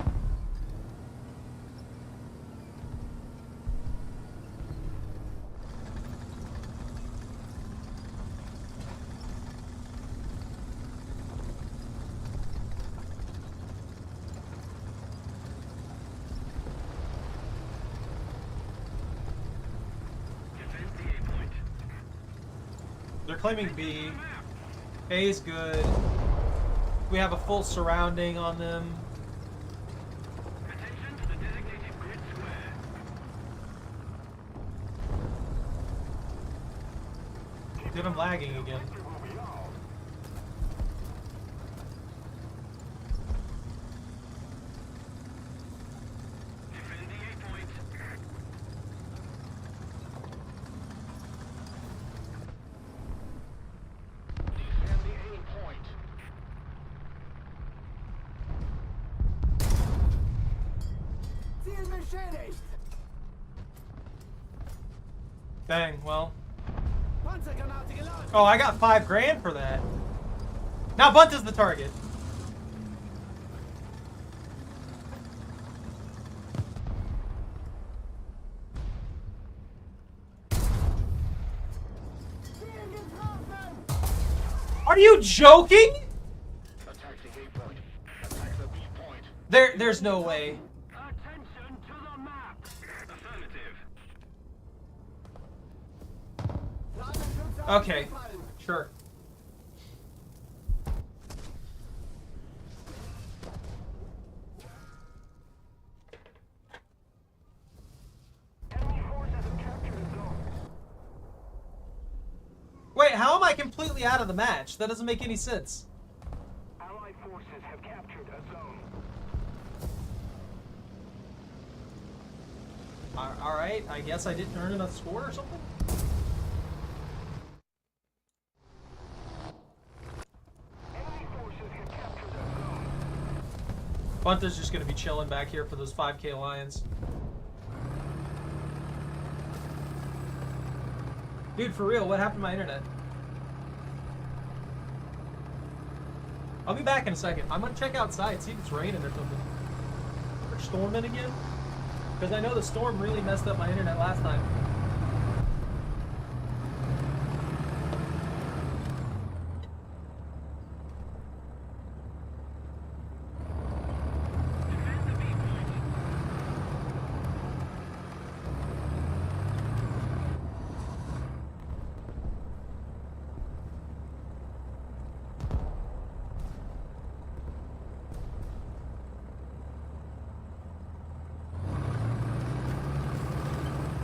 They're claiming B. A is good. We have a full surrounding on them. Attention to the designated grid square. Dude, I'm lagging again. Defend the A point. Defend the A point. Ziel beschädigt! Dang, well. Panzergranate geladen! Oh, I got $5 grand for that. Now Bunt is the target. Are you joking? Attack the A point. Attack the B point. There's no way. Attention to the map. Affirmative. Okay, sure. Enemy forces have captured a zone. Wait, how am I completely out of the match? That doesn't make any sense. Allied forces have captured a zone. Alright, I guess I didn't earn enough score or something? Enemy forces have captured a zone. Bunta's just gonna be chilling back here for those 5K lions. Dude, for real, what happened to my internet? I'll be back in a second. I'm gonna check outside, see if it's raining or something. Or storming again? Because I know the storm really messed up my internet last time.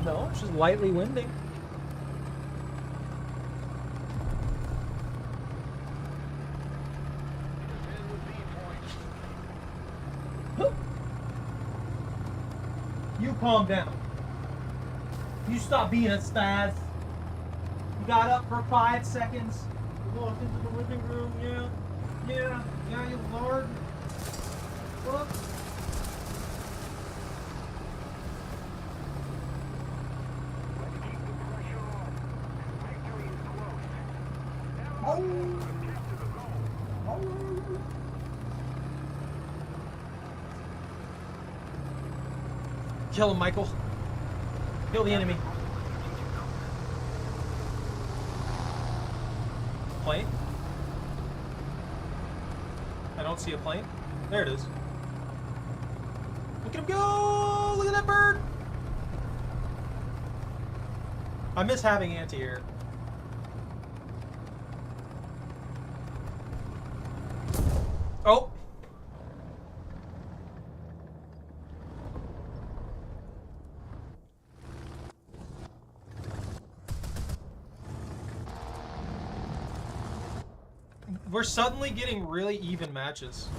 No, it's just lightly winding. Defend the B point. You calm down. You stop being a spaz. You got up for 5 seconds. You walked into the living room, yeah. Yeah, you lord. Look. Let's keep the pressure on. Victory is close. Oh. Allied forces have captured a zone. Kill him, Michael. Kill the enemy. Plane? I don't see a plane. There it is. Look at him go! Look at that bird! I miss having anti-air. Oh! We're suddenly getting really even matches.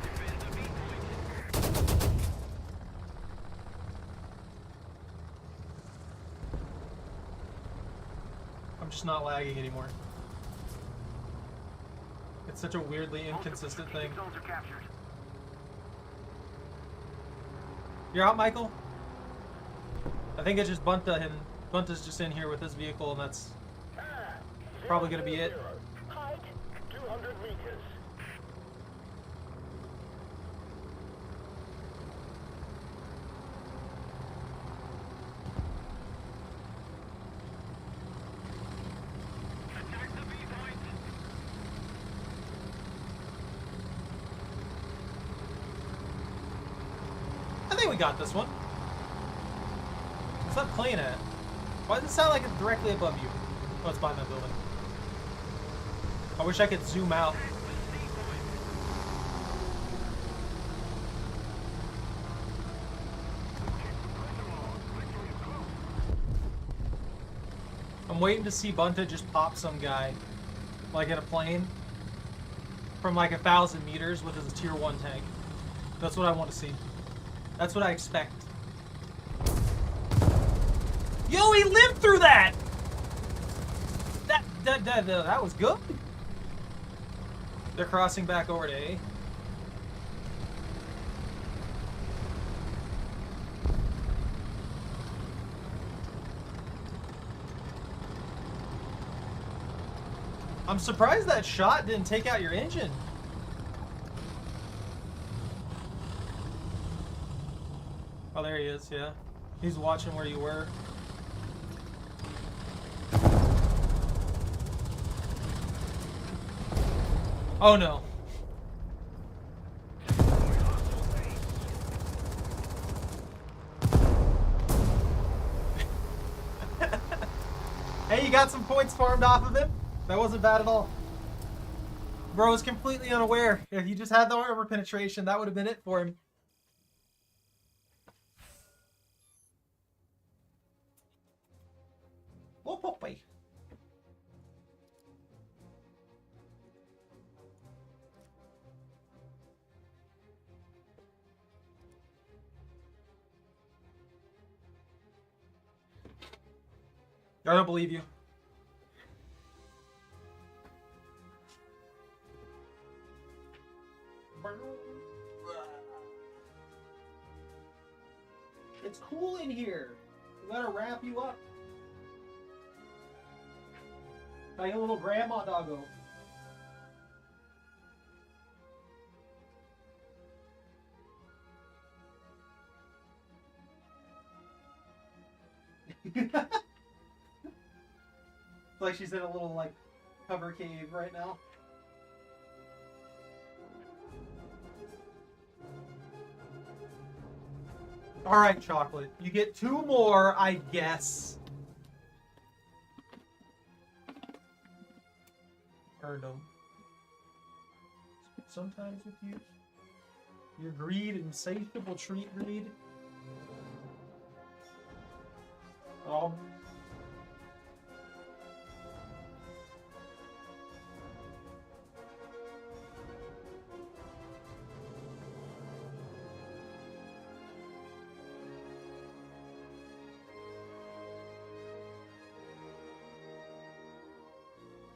Defend the B point. I'm just not lagging anymore. It's such a weirdly inconsistent thing. Zones are captured. You're out, Michael? I think it's just Bunta, and Bunta's just in here with his vehicle, and that's probably gonna be it. Height 200 meters. Attack the B point. I think we got this one. What's that plane at? Why does it sound like it's directly above you? Oh, it's behind that building. I wish I could zoom out. I'm waiting to see Bunta just pop some guy, like in a plane, from like 1,000 meters with his tier 1 tank. That's what I want to see. That's what I expect. Yo, he lived through that! That was good. They're crossing back over to A. I'm surprised that shot didn't take out your engine. Oh, there he is, yeah. He's watching where you were. Oh no. Hey, you got some points farmed off of him? That wasn't bad at all. Bro was completely unaware. If he just had the armor penetration, that would have been it for him. Oh, Popeye. I don't believe you. It's cool in here. We gotta wrap you up. Like a little grandma doggo. It's like she's in a little like cover cave right now. All right, Chocolate. You get 2 more, I guess. Earned them. Sometimes with you, your greed, insatiable treat greed. Oh.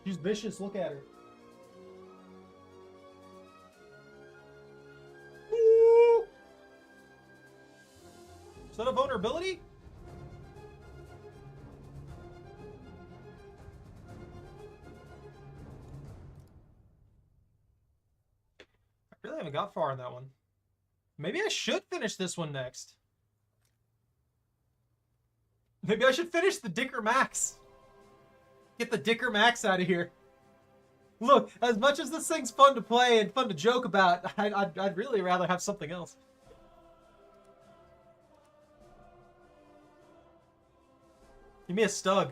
She's vicious, look at her. Ooh. Is that a vulnerability? I really haven't got far in that one. Maybe I should finish this one next. Maybe I should finish the Dicker Max. Get the Dicker Max out of here. Look, as much as this thing's fun to play and fun to joke about, I'd really rather have something else. Give me a Stug.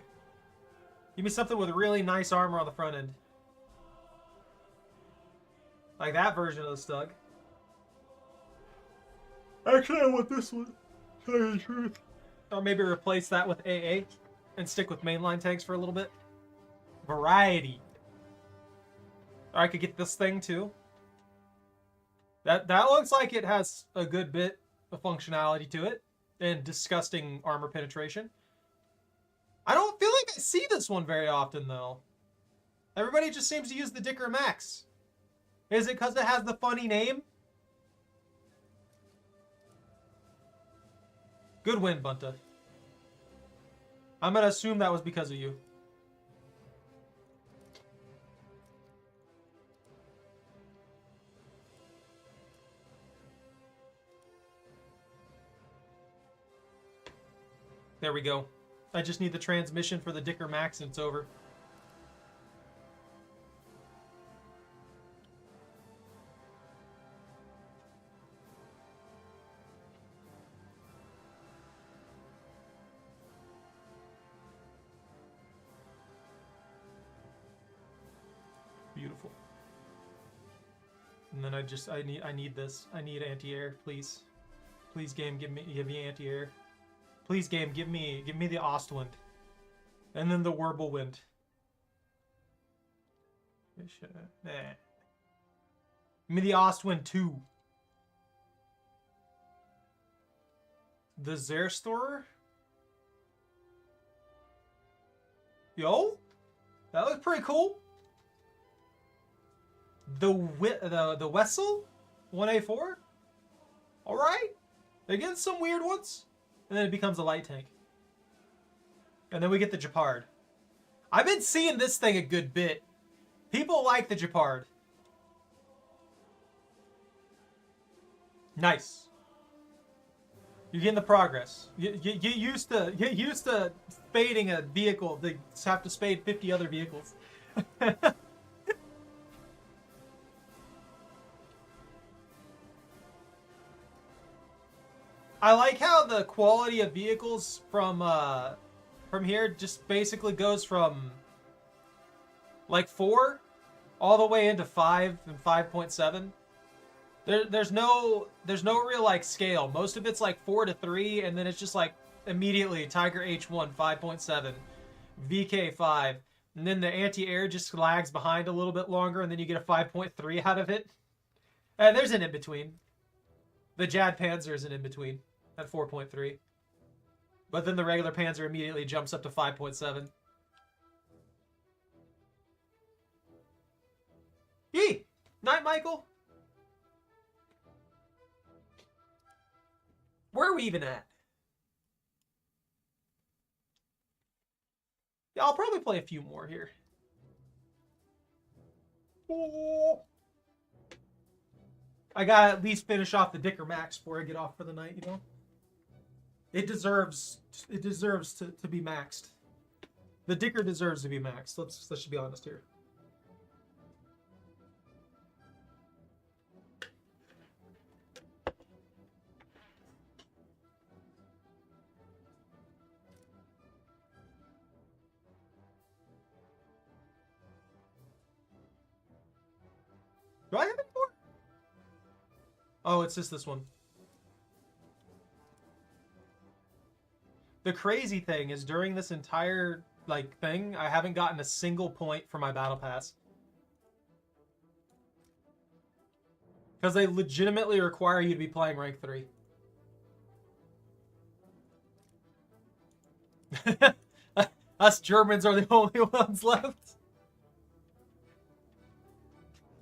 Give me something with really nice armor on the front end. Like that version of the Stug. Actually, I want this one. Tell you the truth. Or maybe replace that with AA and stick with mainline tanks for a little bit. Variety. Or I could get this thing too. That looks like it has a good bit of functionality to it. And disgusting armor penetration. I don't feel like I see this one very often though. Everybody just seems to use the Dicker Max. Is it because it has the funny name? Good win, Bunta. I'm gonna assume that was because of you. There we go. I just need the transmission for the Dicker Max and it's over. Beautiful. And then I need this. I need anti-air, please. Please, game, give me anti-air. Please, game, give me the Ostwind. And then the Whirlwind. Nah. Give me the Ostwind 2. The Zerstorer? Yo? That was pretty cool. The Wessel? 1A4? Alright. They're getting some weird ones. And then it becomes a light tank. And then we get the Japard. I've been seeing this thing a good bit. People like the Japard. Nice. You're getting the progress. Get used to spading a vehicle. They have to spade 50 other vehicles. I like how the quality of vehicles from here just basically goes from like 4 all the way into 5 and 5.7. There's no real like scale. Most of it's like 4 to 3, and then it's just like immediately Tiger H1 5.7, VK5, and then the anti-air just lags behind a little bit longer, and then you get a 5.3 out of it. And there's an in-between. The Jad Panzer is an in-between at 4.3. But then the regular Panzer immediately jumps up to 5.7. Yee! Night, Michael! Where are we even at? Yeah, I'll probably play a few more here. Oh. I gotta at least finish off the Dicker Max before I get off for the night, you know? It deserves to be maxed. The Dicker deserves to be maxed. Let's just be honest here. Do I have it more? Oh, it's just this one. The crazy thing is during this entire thing, I haven't gotten a single point for my battle pass. Because they legitimately require you to be playing rank 3. Us Germans are the only ones left.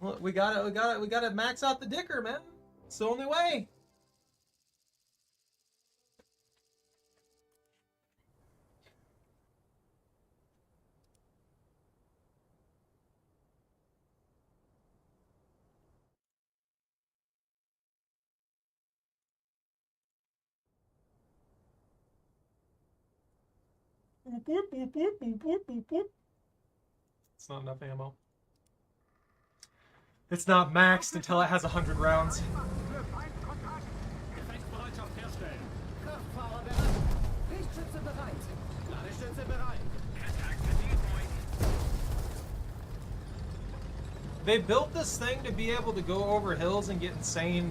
Well, we gotta max out the Dicker, man. It's the only way. It's not enough ammo. It's not maxed until it has 100 rounds. Gefechtsbereitschaft herstellen. Kraftfahrer bereit. Lichtschütze bereit. Ladestütze bereit. Attack the decoy. They built this thing to be able to go over hills and get insane,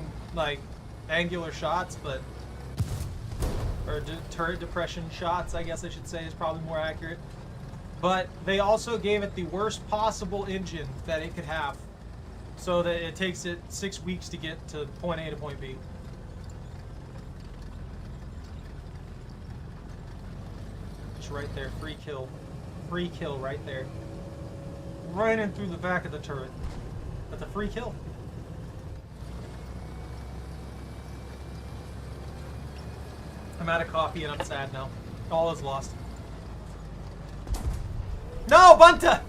angular shots, or turret depression shots, I guess I should say, is probably more accurate. But they also gave it the worst possible engine that it could have, so that it takes it 6 weeks to get to point A to point B. Just right there, free kill. Free kill right there. Right in through the back of the turret. That's a free kill. I'm out of coffee and I'm sad now. All is lost. No, Bunta!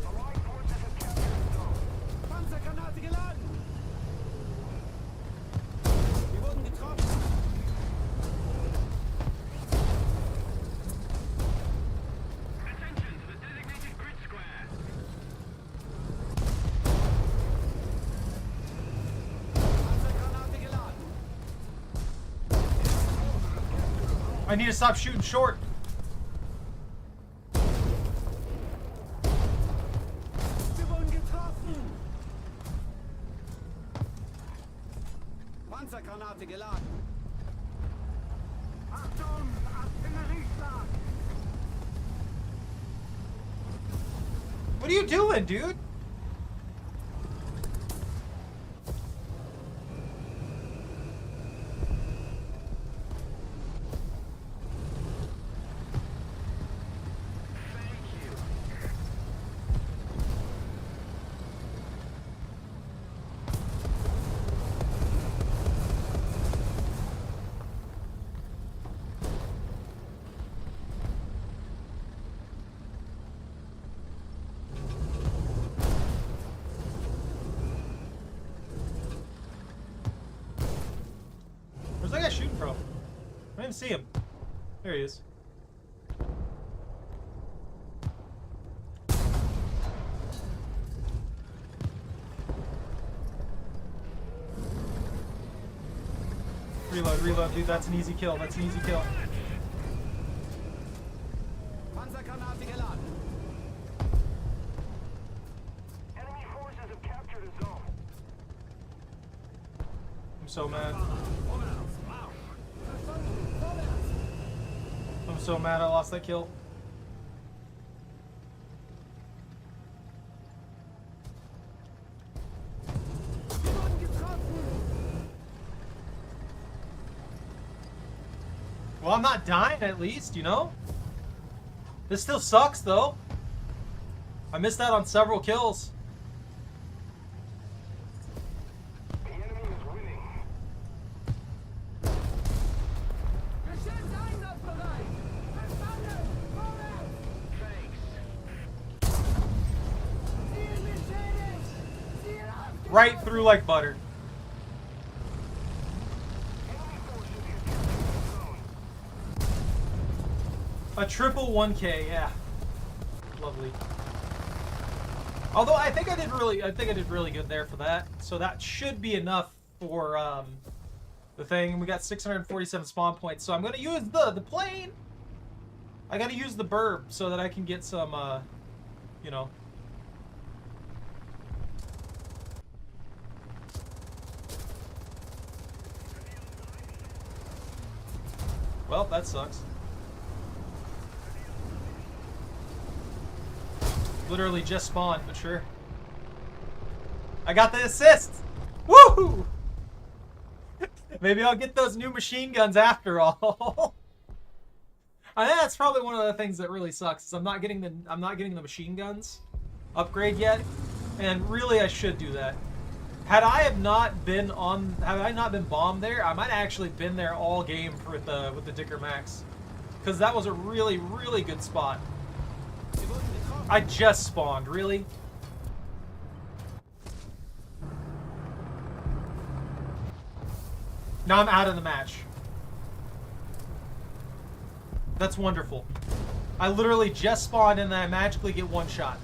Allied forces have captured the zone. Panzergranate geladen. Wir wurden getroffen. Attention to the designated grid square. Panzergranate geladen. I need to stop shooting short. Wir wurden getroffen. Panzergranate geladen. Achtung, Artillerieschlag. What are you doing, dude? Thank you. from? I didn't see him. There he is. Reload, reload, dude. That's an easy kill. That's an easy kill. Panzergranate geladen. Enemy forces have captured a zone. I'm so mad. Vorwärts. Wow. Verstanden. Vorwärts. I'm so mad I lost that kill. Wir wurden getroffen. Well, I'm not dying at least, you know? This still sucks, though. I missed out on several kills. The enemy is winning. Geschütz einsatzbereit. Verstanden. Vorwärts. Ziel beschädigt. Ziel aufgenommen. Right through like butter. Enemy forces have captured a zone. A triple 1K, yeah. Lovely. Although I think I did really good there for that. So that should be enough for the thing. We got 647 spawn points. So I'm gonna use the plane. I gotta use the burb so that I can get some you know. Well, that sucks. Literally just spawned, but sure. I got the assist! Woohoo! Maybe I'll get those new machine guns after all. I think that's probably one of the things that really sucks. Is I'm not getting the machine guns upgrade yet, and really I should do that. Had I not been bombed there, I might actually been there all game with the Dicker Max, because that was a really good spot. I just spawned, really? Now I'm out of the match. That's wonderful. I literally just spawned and then I magically get one shot.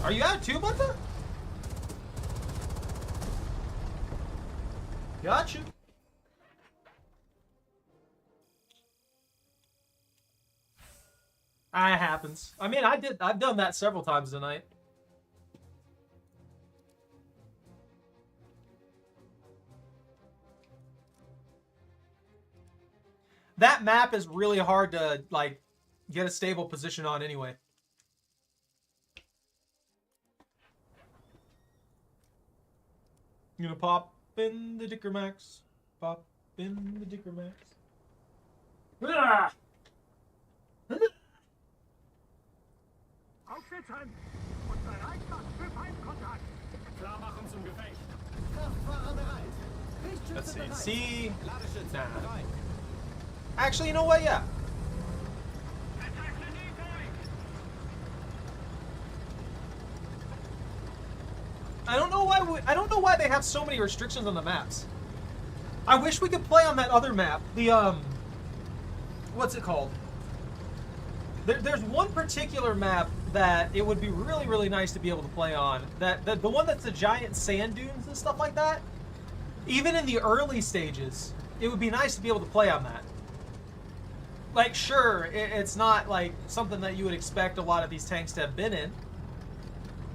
Are you out too, Bunta? Got you. It happens. I mean, I've done that several times tonight. That map is really hard to, like, get a stable position on anyway. I'm gonna pop in the Dicker Max. Pop in the Dicker Max. Ah! Aufschützen und Bereitschaft für Feindkontakt. Klar machen zum Gefecht. Kraftfahrer bereit. Let's Richtschütze see. bereit. See. Ladeschütze Nah. bereit. Actually, you know what? Yeah. Attack the new point. I don't know why they have so many restrictions on the maps. I wish we could play on that other map. The what's it called? There's one particular map that it would be really nice to be able to play on. The one that's the giant sand dunes and stuff like that. Even in the early stages, it would be nice to be able to play on that. Like, sure, it's not like something that you would expect a lot of these tanks to have been in,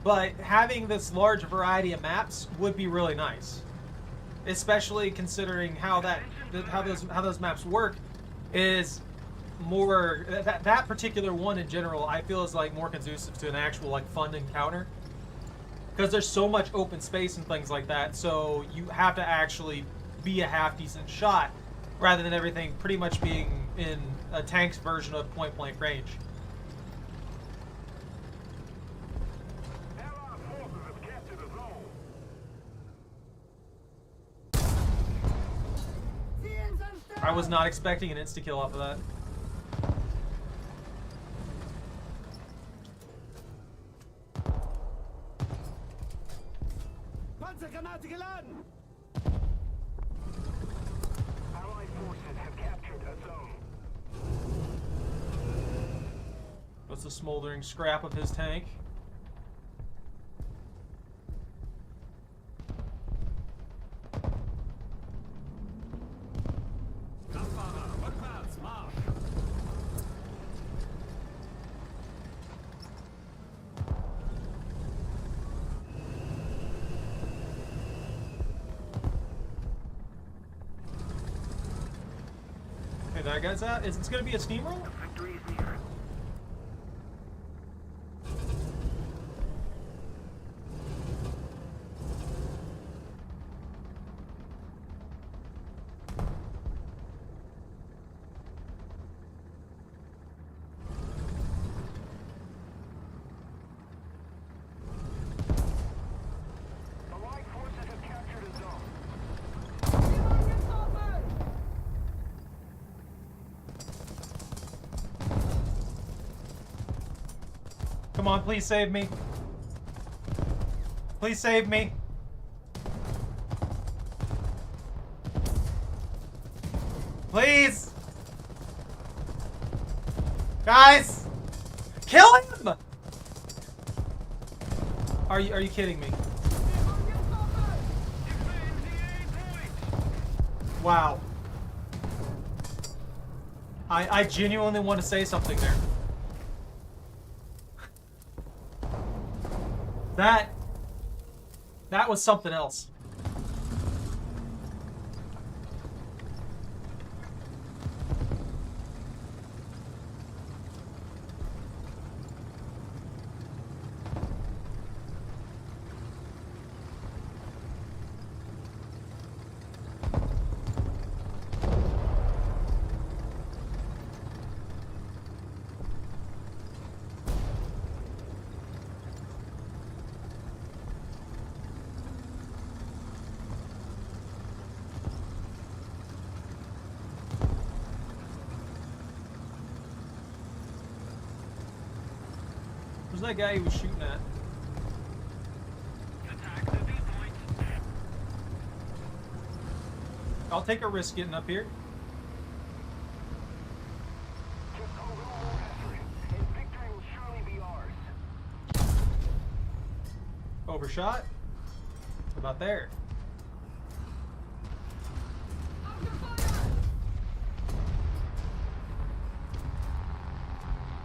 but having this large variety of maps would be really nice, especially considering how those maps work. Is more that particular one in general, I feel is like more conducive to an actual like fun encounter, because there's so much open space and things like that. So you have to actually be a half decent shot, rather than everything pretty much being in a tank's version of point blank range. Allied forces have captured a zone. Zielen sind I was not expecting an insta kill off of that. Panzergranate geladen! Allied forces have captured a zone. What's the smoldering scrap of his tank? Kraftfahrer, rückwärts, Marsch! Okay, that guy's out. Is it going to be a steamroll? Victory is near. Allied forces have captured a zone. Come on, please save me. Please save me. Please. Guys! Kill him! Are you kidding me? Wow. I genuinely want to say something there. That was something else. Where's that guy he was shooting at? I'll take a risk getting up here. Just a little more effort, and victory will surely be ours. Overshot. About there.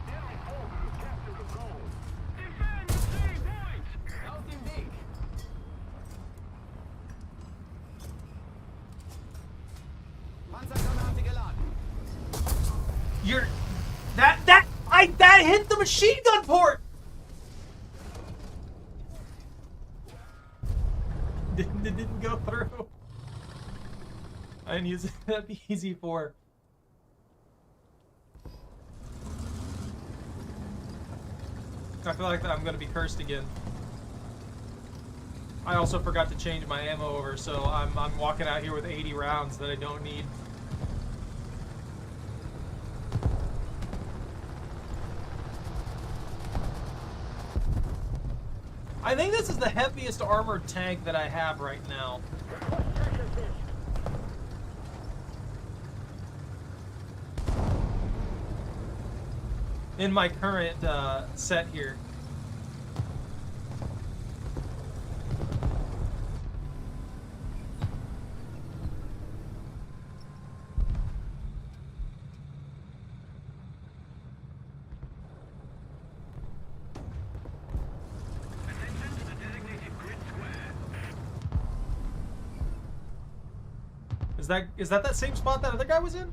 Enemy forces have captured a zone. Defend the C point! Auf dem Weg! Panzergranate geladen! You're that hit the machine gun port. Didn't go through. I didn't use that PZ4. I feel like I'm gonna be cursed again. I also forgot to change my ammo over, so I'm walking out here with 80 rounds that I don't need. I think this is the heaviest armored tank that I have right now. In my current set here. Attention to the designated grid square. Is that same spot that other guy was in?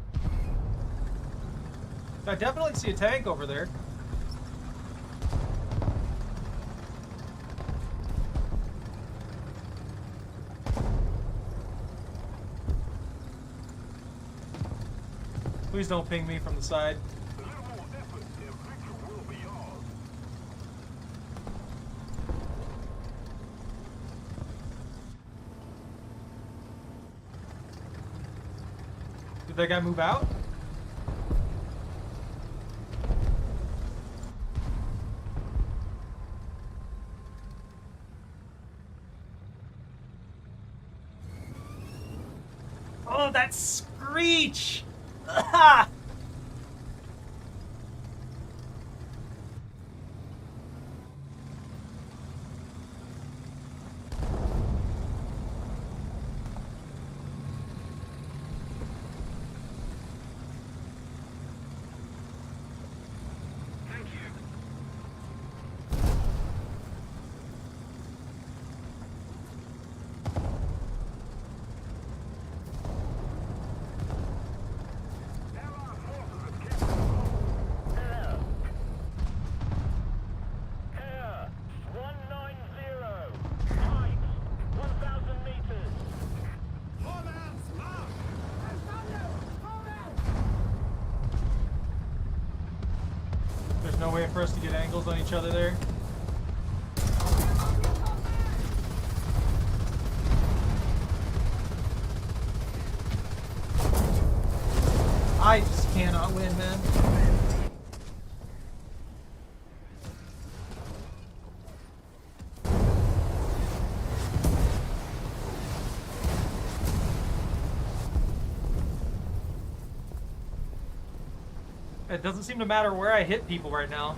I definitely see a tank over there. Please don't ping me from the side. A little more effort, and victory will be ours. Did that guy move out? Oh, that screech! Ah! Thank you. Allied forces have captured the zone. Air 190. Height 1,000 meters. There's no way for us to get angles on each other there. I just cannot win, man. It doesn't seem to matter where I hit people right now.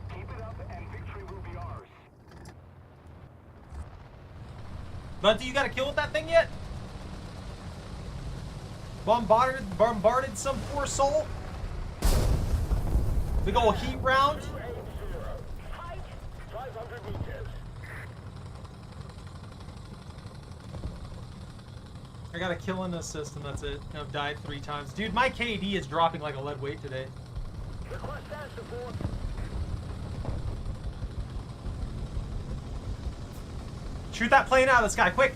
Keep it up and victory will be ours. But do you got a kill with that thing yet? Bombarded some poor soul? Big ol' heat round? 280. Height 500 meters. I got a kill and assist and that's it. I've died 3 times. Dude, my KD is dropping like a lead weight today. Request air support. Shoot that plane out of the sky, quick!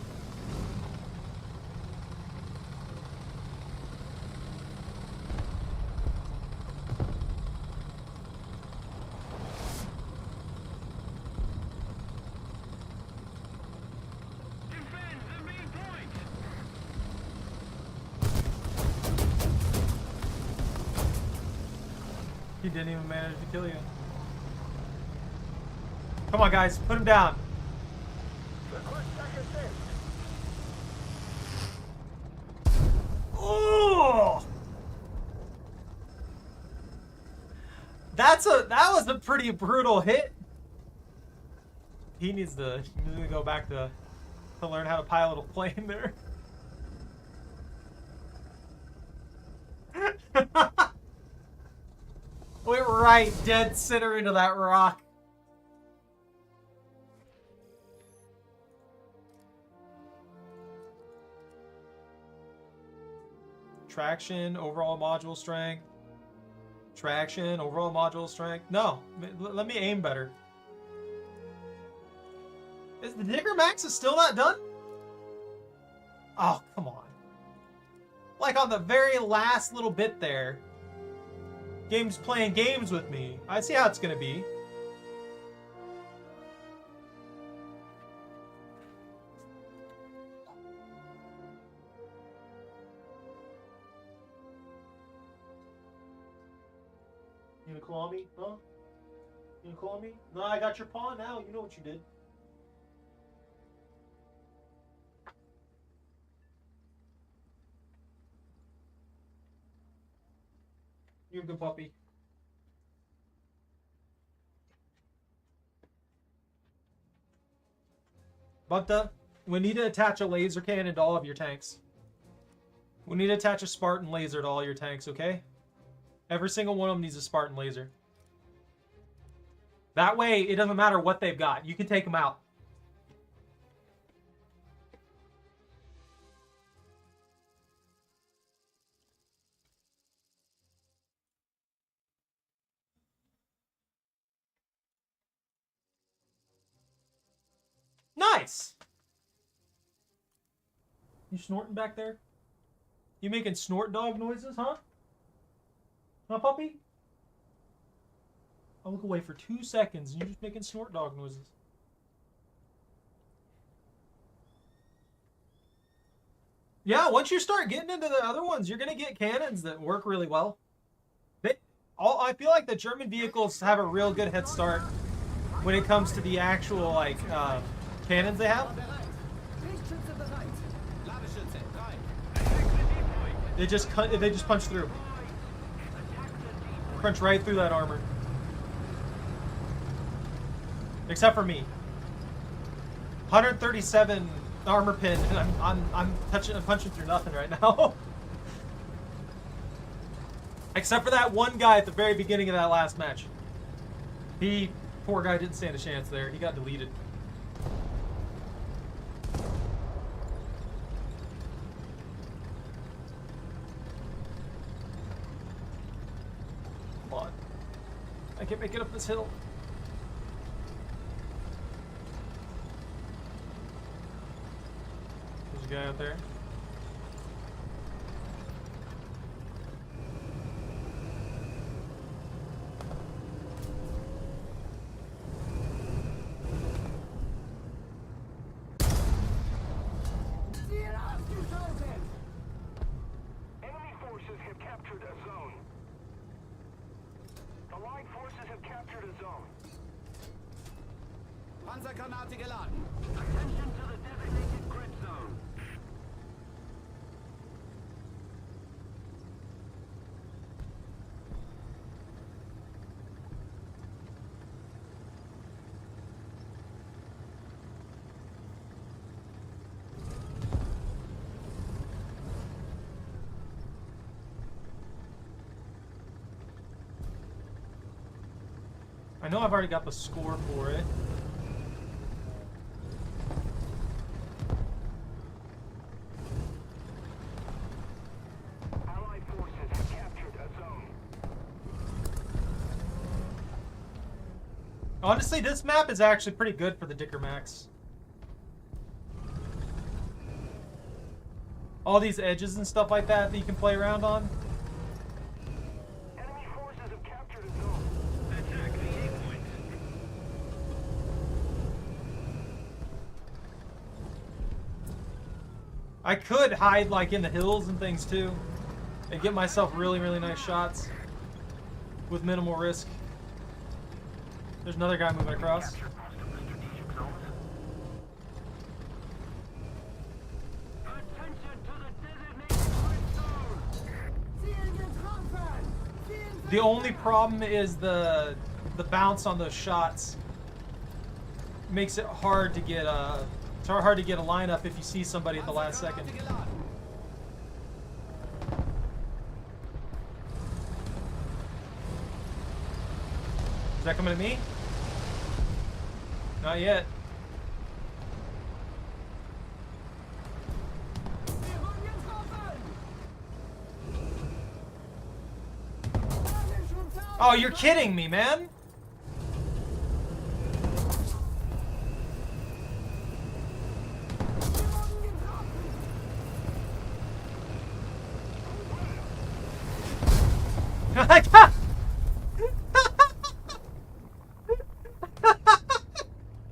Defend the main point. He didn't even manage to kill you. Come on, guys, put him down. Request second assist. Oh! That was a pretty brutal hit. He needs to go back to learn how to pilot a plane there. Went right dead center into that rock. Traction, overall module strength. Traction, overall module strength. No, let me aim better. Is the Digger Max is still not done? Oh, come on. Like on the very last little bit there. Game's playing games with me. I see how it's gonna be. You gonna claw me? Huh? You gonna claw me? No, I got your paw now. You know what you did. You're a good puppy. But we need to attach a laser cannon to all of your tanks. We need to attach a Spartan laser to all your tanks, okay? Every single one of them needs a Spartan laser. That way, it doesn't matter what they've got. You can take them out. Nice! You snorting back there? You making snort dog noises, huh? Huh, puppy? I'll look away for 2 seconds and you're just making snort dog noises. Yeah, once you start getting into the other ones, you're gonna get cannons that work really well. I feel like the German vehicles have a real good head start when it comes to the actual like cannons they have. Bereit. Lichtschütze bereit. Ladeschütze frei. They just punch through. Punch right through that armor. Except for me. 137 armor pin, and I'm punching through nothing right now. Except for that one guy at the very beginning of that last match. Poor guy, didn't stand a chance there. He got deleted. Come on. I can't make it up this hill. There's a guy out there. Ziel ausgeschaltet. Enemy forces have captured a zone. Allied forces have captured a zone. Panzergranate geladen. Attention to the designated grid zone. I know I've already got the score for it. Allied forces have captured a zone. Honestly, this map is actually pretty good for the Dicker Max. All these edges and stuff like that you can play around on. Enemy forces have captured a zone. Attack the A point. I could hide like in the hills and things too, and get myself really, really nice shots with minimal risk. There's another guy moving across. Capture most of the strategic zones. Attention to the designated grid zone. Ziel getroffen. Ziel The only problem is the bounce on those shots makes it hard to get it's hard to get a lineup if you see somebody at the last second. Panzergranate geladen. Is that coming at me? Not yet. Wir wurden getroffen. Ladeschütze Oh, you're kidding me, man. Wir wurden getroffen.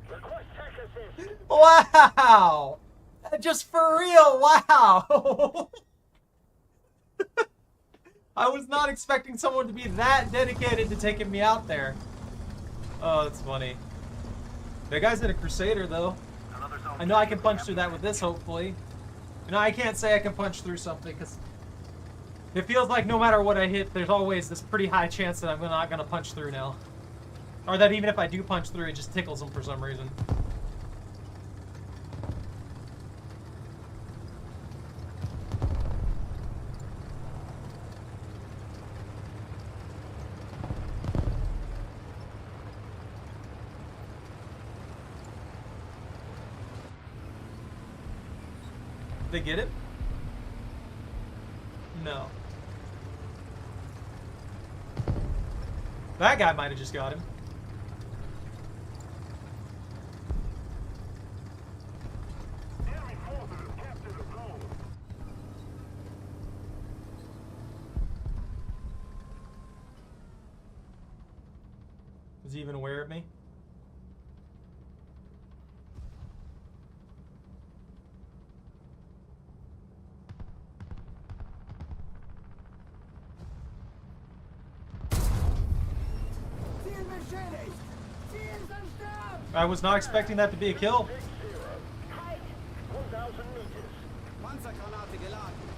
Request tech assist. Wow! Just for real, wow! I was not expecting someone to be that dedicated to taking me out there. Oh, that's funny. That guy's in a Crusader, though. Another zone. I know I can punch through that with this, hopefully. You know, I can't say I can punch through something, because it feels like no matter what I hit, there's always this pretty high chance that I'm not going to punch through now. Or that even if I do punch through, it just tickles them for some reason. They get it? No. That guy might have just got him. Enemy forces have captured a zone. Is he even aware of me? beschädigt! Ziel zerstört! I was not expecting that to be a kill. 1,000 meters. Panzergranate geladen.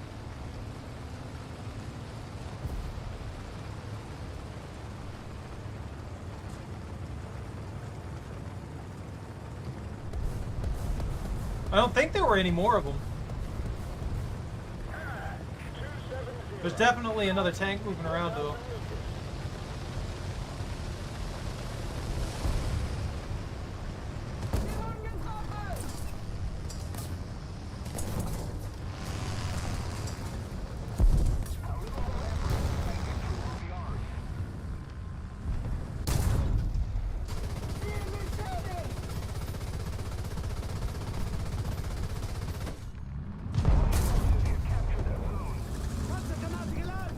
I don't think there were any more of them. 270. There's definitely another tank moving around though. Panzergranate geladen!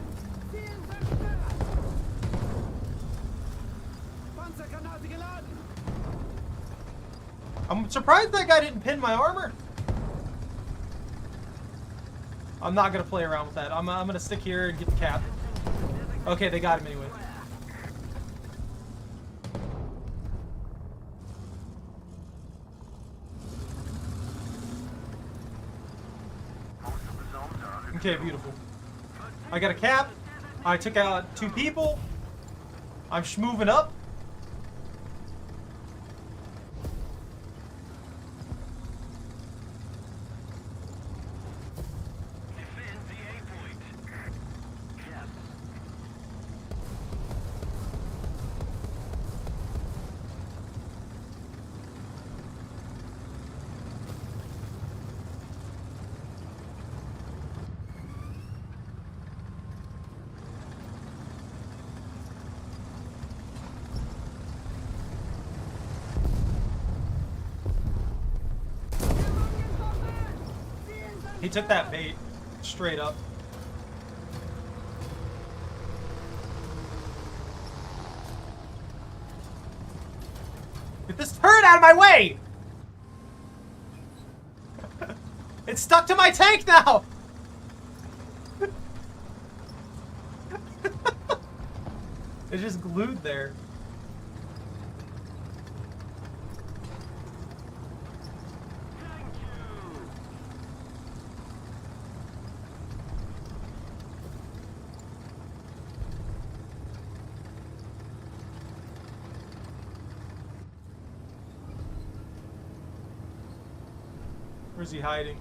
Ziel zerstört! Panzergranate geladen! I'm surprised that guy didn't pin my armor. I'm not gonna play around with that. I'm gonna stick here and get the cap. Okay, they got him anyway. Okay, beautiful. I got a cap. I took out 2 people. I'm moving up. Defend the A point. Yes. He took that bait straight up. Get this turret out of my way! It's stuck to my tank now! It's just glued there. Where's he hiding?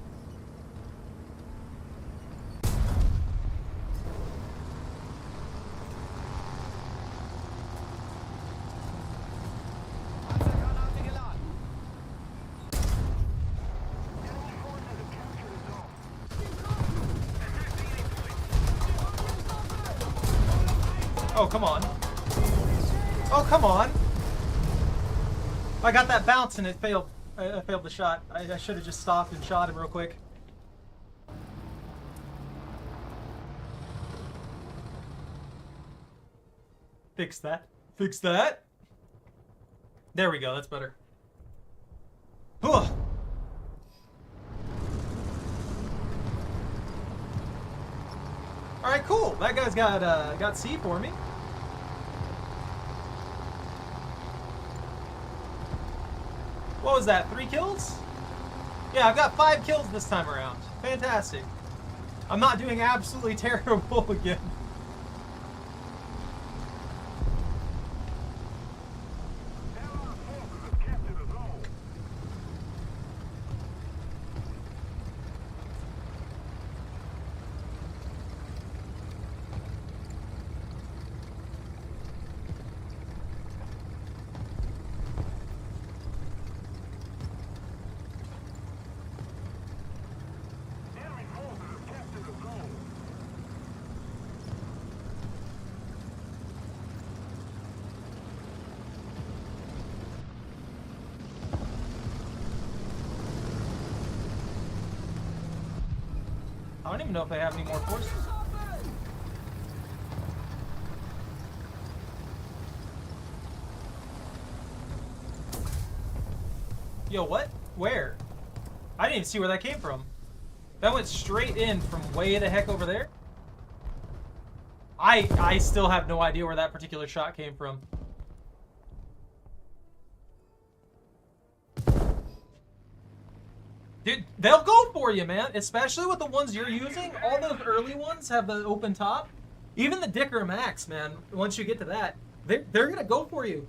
Panzergranate geladen! Oh, come on. Oh, come on. I got that bounce and it failed. I failed the shot. I should have just stopped and shot him real quick. Fix that. Fix that. There we go. That's better. Ugh. All right, cool. That guy's got C for me. What was that? 3 kills? Yeah, I've got 5 kills this time around. Fantastic. I'm not doing absolutely terrible again. Allied forces have captured a zone. Enemy forces have captured a zone. I don't even know if they have any more forces. Yo, what? Where? I didn't even see where that came from. That went straight in from way the heck over there. I still have no idea where that particular shot came from. Dude, they'll go for you, man. Especially with the ones you're using. All those early ones have the open top. Even the Dicker Max, man, once you get to that, they're gonna go for you.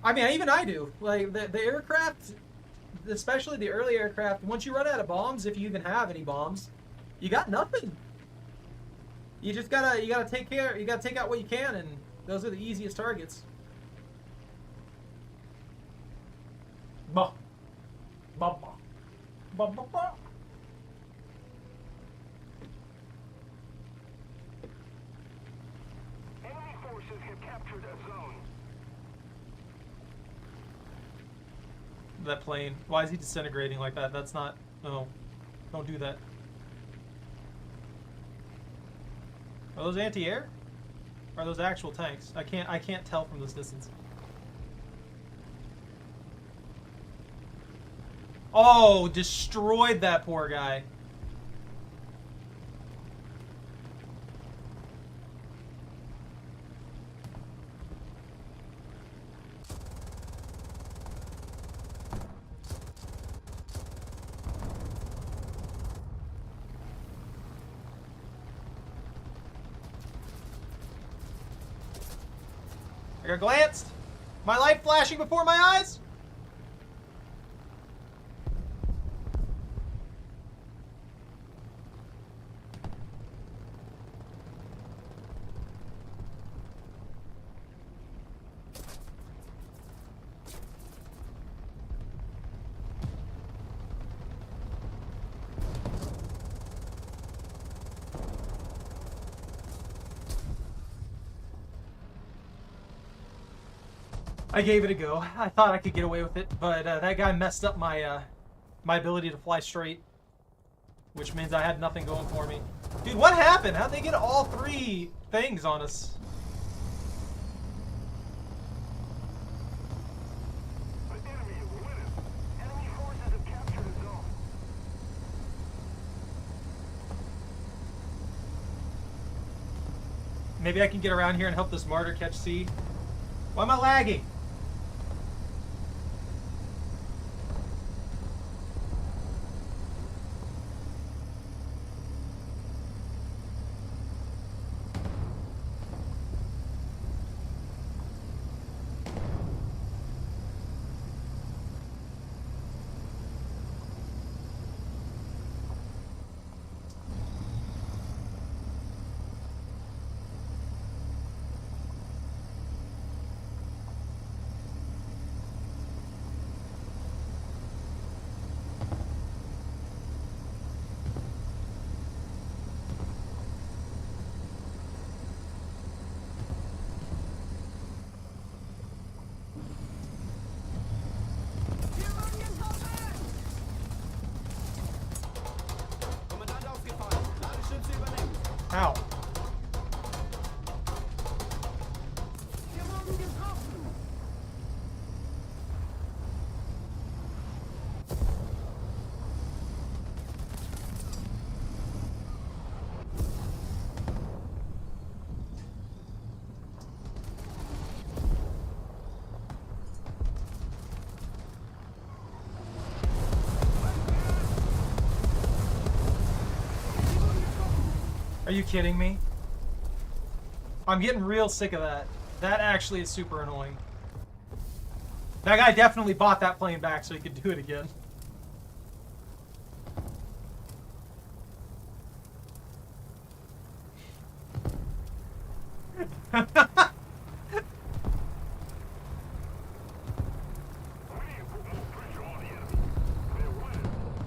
I mean, even I do. Like, the aircraft, especially the early aircraft, once you run out of bombs, if you even have any bombs, you got nothing. You just gotta take out what you can, and those are the easiest targets. Bah. Bah, bah. Bah, bah, bah. Enemy forces have captured a zone. That plane. Why is he disintegrating like that? That's not... No. Don't do that. Are those anti-air? Or are those actual tanks? I can't tell from this distance. Oh, destroyed that poor guy. I got glanced. My light flashing before my eyes. I gave it a go. I thought I could get away with it, but that guy messed up my my ability to fly straight, which means I had nothing going for me. Dude, what happened? How'd they get all three things on us? The enemy is winning. Enemy forces have captured a zone. Maybe I can get around here and help this martyr catch C. Why am I lagging? Kommandant aufgefallen. Ladestütze übernehmen. Ow. Wir wurden getroffen. Are you kidding me? I'm getting real sick of that. That actually is super annoying. That guy definitely bought that plane back so he could do it again.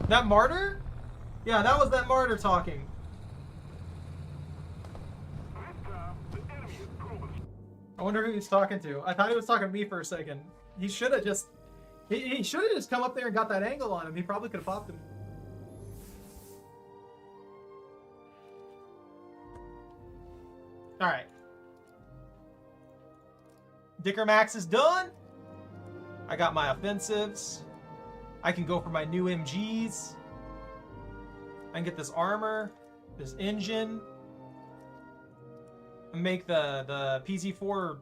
That martyr? Yeah, that was that martyr talking. I wonder who he's talking to. I thought he was talking to me for a second. He should have just... He should have just come up there and got that angle on him. He probably could have popped him. Alright. Dicker Max is done. I got my offensives. I can go for my new MGs. I can get this armor, this engine, and make the PZ4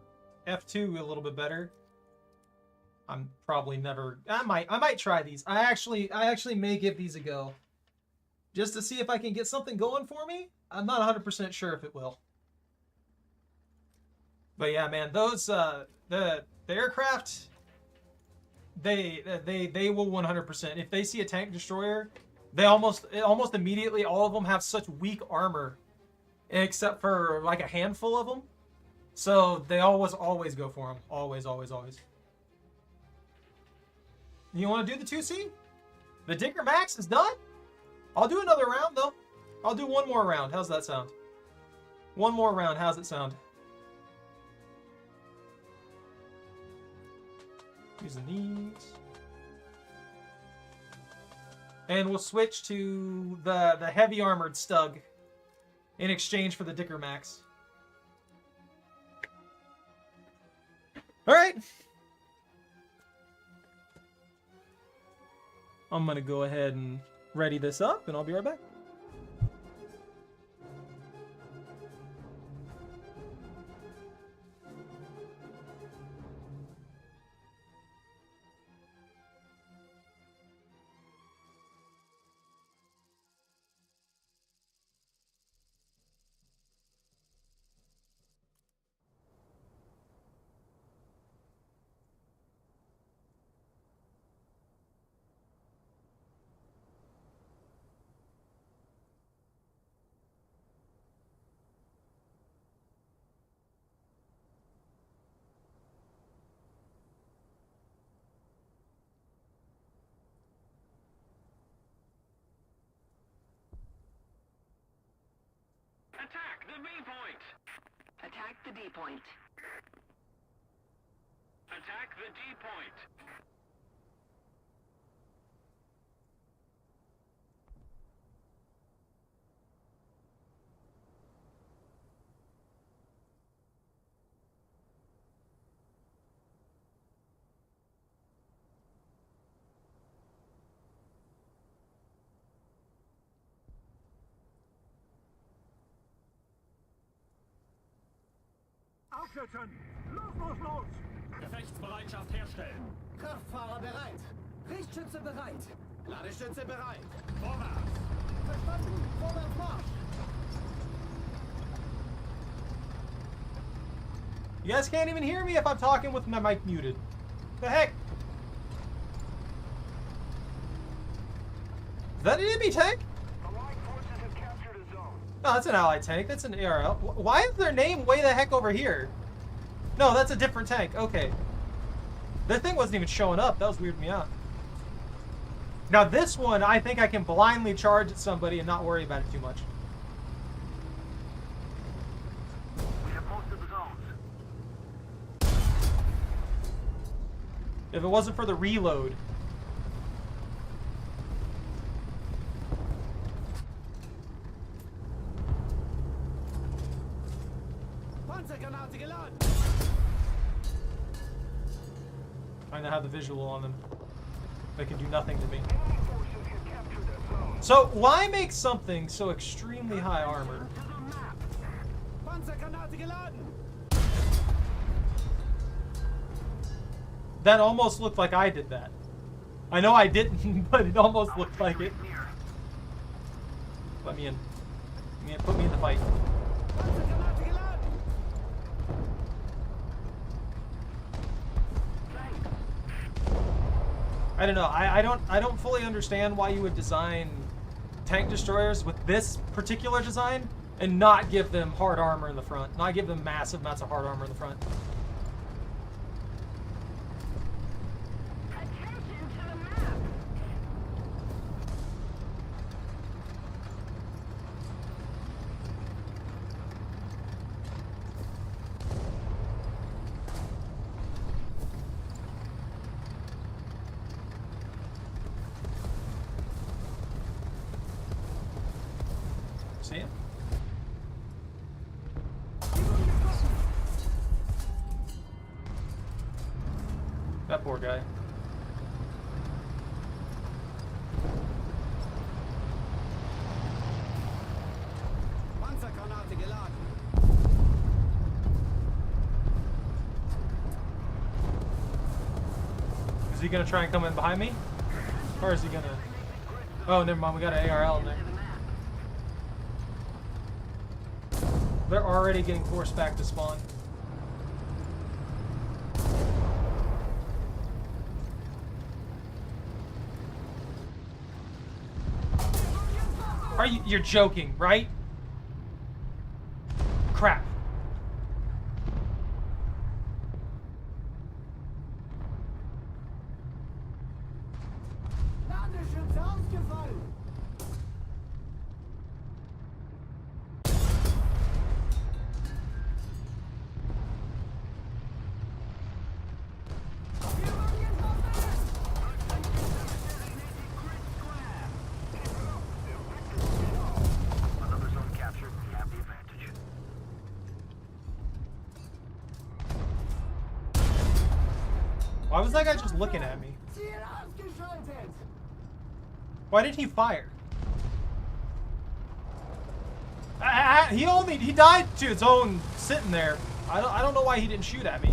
F2 a little bit better. I'm probably never. I might try these. I actually may give these a go, just to see if I can get something going for me. I'm not 100% sure if it will. But yeah, man, those the aircraft, they will 100%. If they see a tank destroyer, they almost immediately, all of them have such weak armor, except for like a handful of them. So they always go for them. Always. You want to do the 2C? The Dicker Max is done? I'll do another round, though. I'll do one more round. How's that sound? One more round. How's it sound? Using these. And we'll switch to the heavy armored Stug in exchange for the Dicker Max. All right. I'm going to go ahead and ready this up, and I'll be right back. Attack the B point! Attack the D point. Attack the D point! Aufsetzen! Los! Gefechtsbereitschaft herstellen. Kraftfahrer bereit. Richtschütze bereit. Ladestütze bereit. Vorwärts. Verstanden. Vorwärts Marsch. You guys can't even hear me if I'm talking with my mic muted. The heck? Is that an enemy tank? Allied forces have captured a zone. No, that's an allied tank. That's an ARL. Why is their name way the heck over here? No, that's a different tank. Okay. That thing wasn't even showing up. That was weirding me out. Now this one, I think I can blindly charge at somebody and not worry about it too much. We have most of the zones. If it wasn't for the reload. Panzergranate geladen. Trying to have the visual on them. They can do nothing to me. Enemy forces have captured a zone. So why make something so extremely high armor? To the map. Panzergranate geladen. That almost looked like I did that. I know I didn't, but it almost looked like it. Near. Let me in. Put me in the fight. Panzergranate geladen. I don't know. I don't fully understand why you would design tank destroyers with this particular design and not give them hard armor in the front. Not give them massive amounts of hard armor in the front. Attention to the map. See it? That poor guy. Panzergranate geladen. he gonna try and come in behind me? Or is he gonna... Oh, never mind, we got an ARL in there. They're already getting forced back to spawn. You're joking, right? Crap. Landeschütze ausgefallen. Another zone captured. We have the advantage. Why was that guy just looking at me? Ziel ausgeschaltet. Why did he fire? He died to his own sitting there. I don't know why he didn't shoot at me.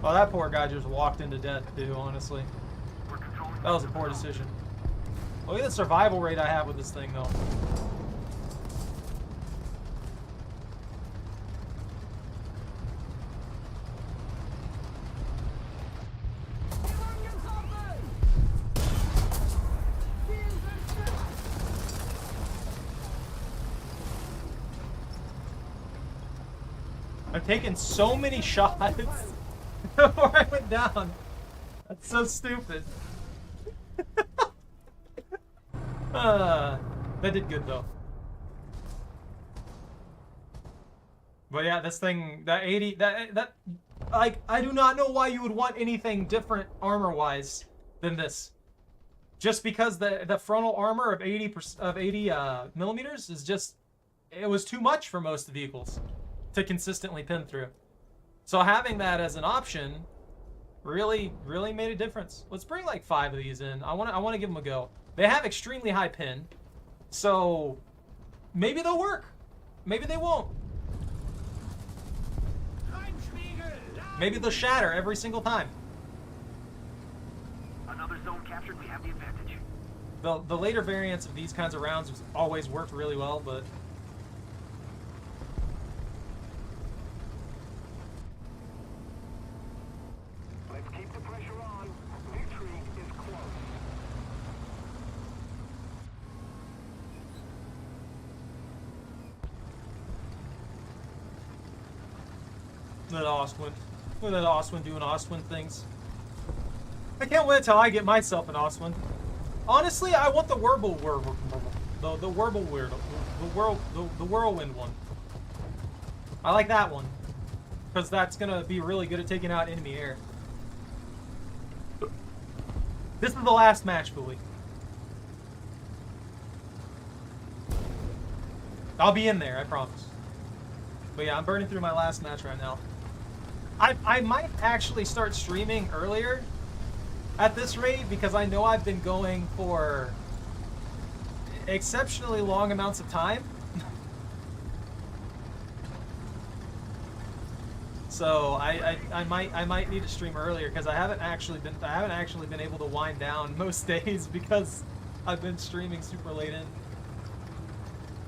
Oh, that poor guy just walked into death too, honestly. That was a poor decision. Look at the survival rate I have with this thing though. I've taken so many shots before I went down. That's so stupid. That did good though. But yeah, this thing, that 80, that like, I do not know why you would want anything different armor-wise than this. Just because the frontal armor of 80 millimeters is just, it was too much for most vehicles to consistently pin through. So having that as an option really made a difference. Let's bring like 5 of these in. I want to give them a go. They have extremely high pin, so maybe they'll work. Maybe they won't. Maybe they'll shatter every single time. Another zone captured. We have the advantage. The later variants of these kinds of rounds always worked really well, but Let's keep the pressure on. Victory is close. look at Oswin. Look at Oswin doing Oswin things. I can't wait till I get myself an Oswin. Honestly, I want the whirlwind one. I like that one because that's gonna be really good at taking out enemy air. This is the last match, Billy. I'll be in there, I promise. But yeah, I'm burning through my last match right now. I might actually start streaming earlier at this rate because I know I've been going for exceptionally long amounts of time. So I might need to stream earlier because I haven't actually been able to wind down most days because I've been streaming super late in.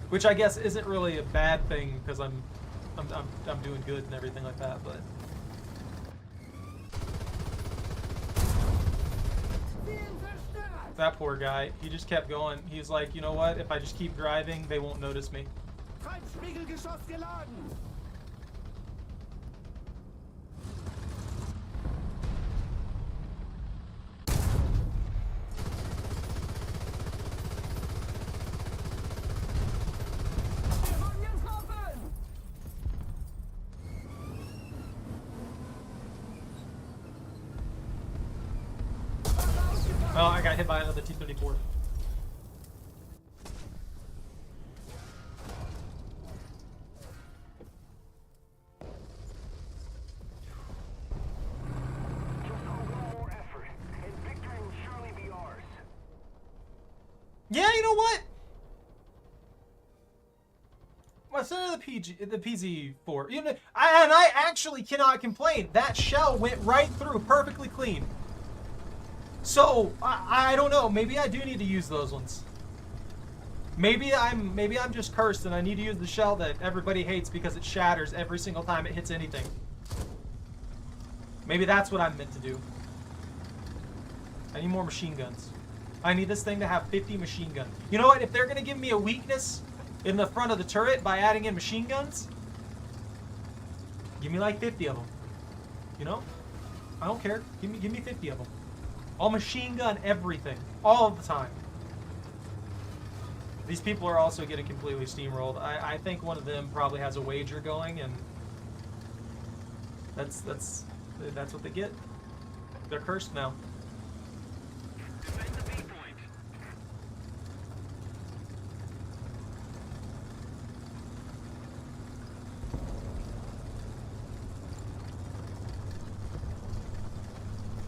Which I guess isn't really a bad thing because I'm doing good and everything like that, but that poor guy, he just kept going. He's like, you know what? If I just keep driving, they won't notice me. Feindspiegelgeschoss geladen. Oh, I got hit by another T-34. Yeah, you know what? send it to the PZ4. You know, and I actually cannot complain. That shell went right through, perfectly clean. So I don't know. Maybe I do need to use those ones. Maybe I'm just cursed and I need to use the shell that everybody hates because it shatters every single time it hits anything. Maybe that's what I'm meant to do. I need more machine guns. I need this thing to have 50 machine guns. You know what? If they're gonna give me a weakness in the front of the turret by adding in machine guns, give me like 50 of them. You know? I don't care. Give me 50 of them. I'll machine gun everything all of the time. These people are also getting completely steamrolled. I think one of them probably has a wager going, and that's what they get. They're cursed now. Defend the B point.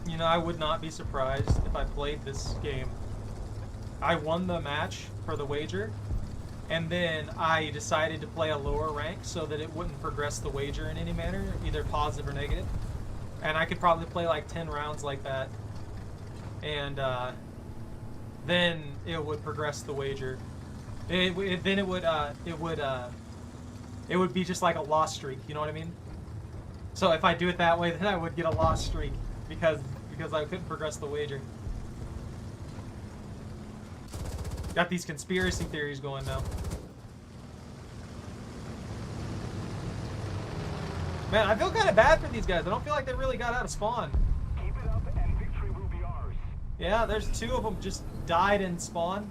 You know, I would not be surprised if I played this game. I won the match for the wager, and then I decided to play a lower rank so that it wouldn't progress the wager in any manner, either positive or negative. And I could probably play like 10 rounds like that, and then it would progress the wager. It would be just like a loss streak. You know what I mean? So if I do it that way, then I would get a loss streak because I couldn't progress the wager. Got these conspiracy theories going now. Man, I feel kind of bad for these guys. I don't feel like they really got out of spawn. Keep it up and victory will be ours. Yeah, there's 2 of them just died in spawn.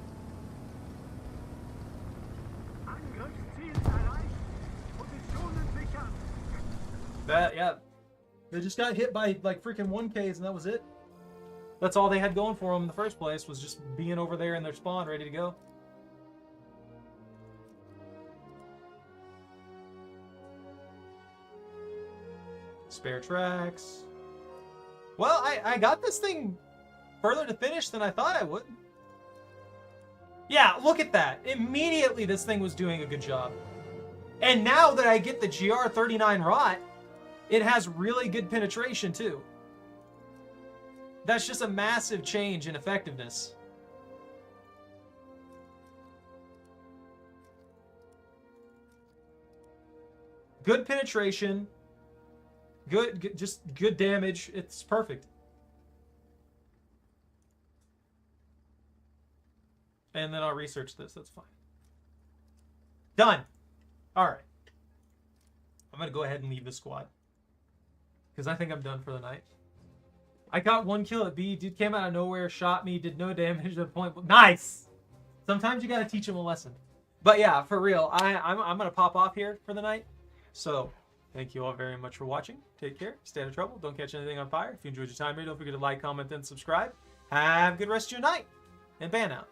Yeah. They just got hit by like freaking 1Ks and that was it. That's all they had going for them in the first place, was just being over there in their spawn ready to go. Spare tracks. Well, I got this thing further to finish than I thought I would. Yeah, look at that. Immediately this thing was doing a good job. And now that I get the GR39 rot, it has really good penetration too. That's just a massive change in effectiveness. Good penetration. Just good damage. It's perfect. And then I'll research this. That's fine. Done. All right. I'm going to go ahead and leave the squad, because I think I'm done for the night. I got 1 kill at B. Dude came out of nowhere, shot me, did no damage to the point. Nice! Sometimes you got to teach him a lesson. But yeah, for real, I'm going to pop off here for the night. So, thank you all very much for watching. Take care. Stay out of trouble. Don't catch anything on fire. If you enjoyed your time here, don't forget to like, comment, and subscribe. Have a good rest of your night. And ban out.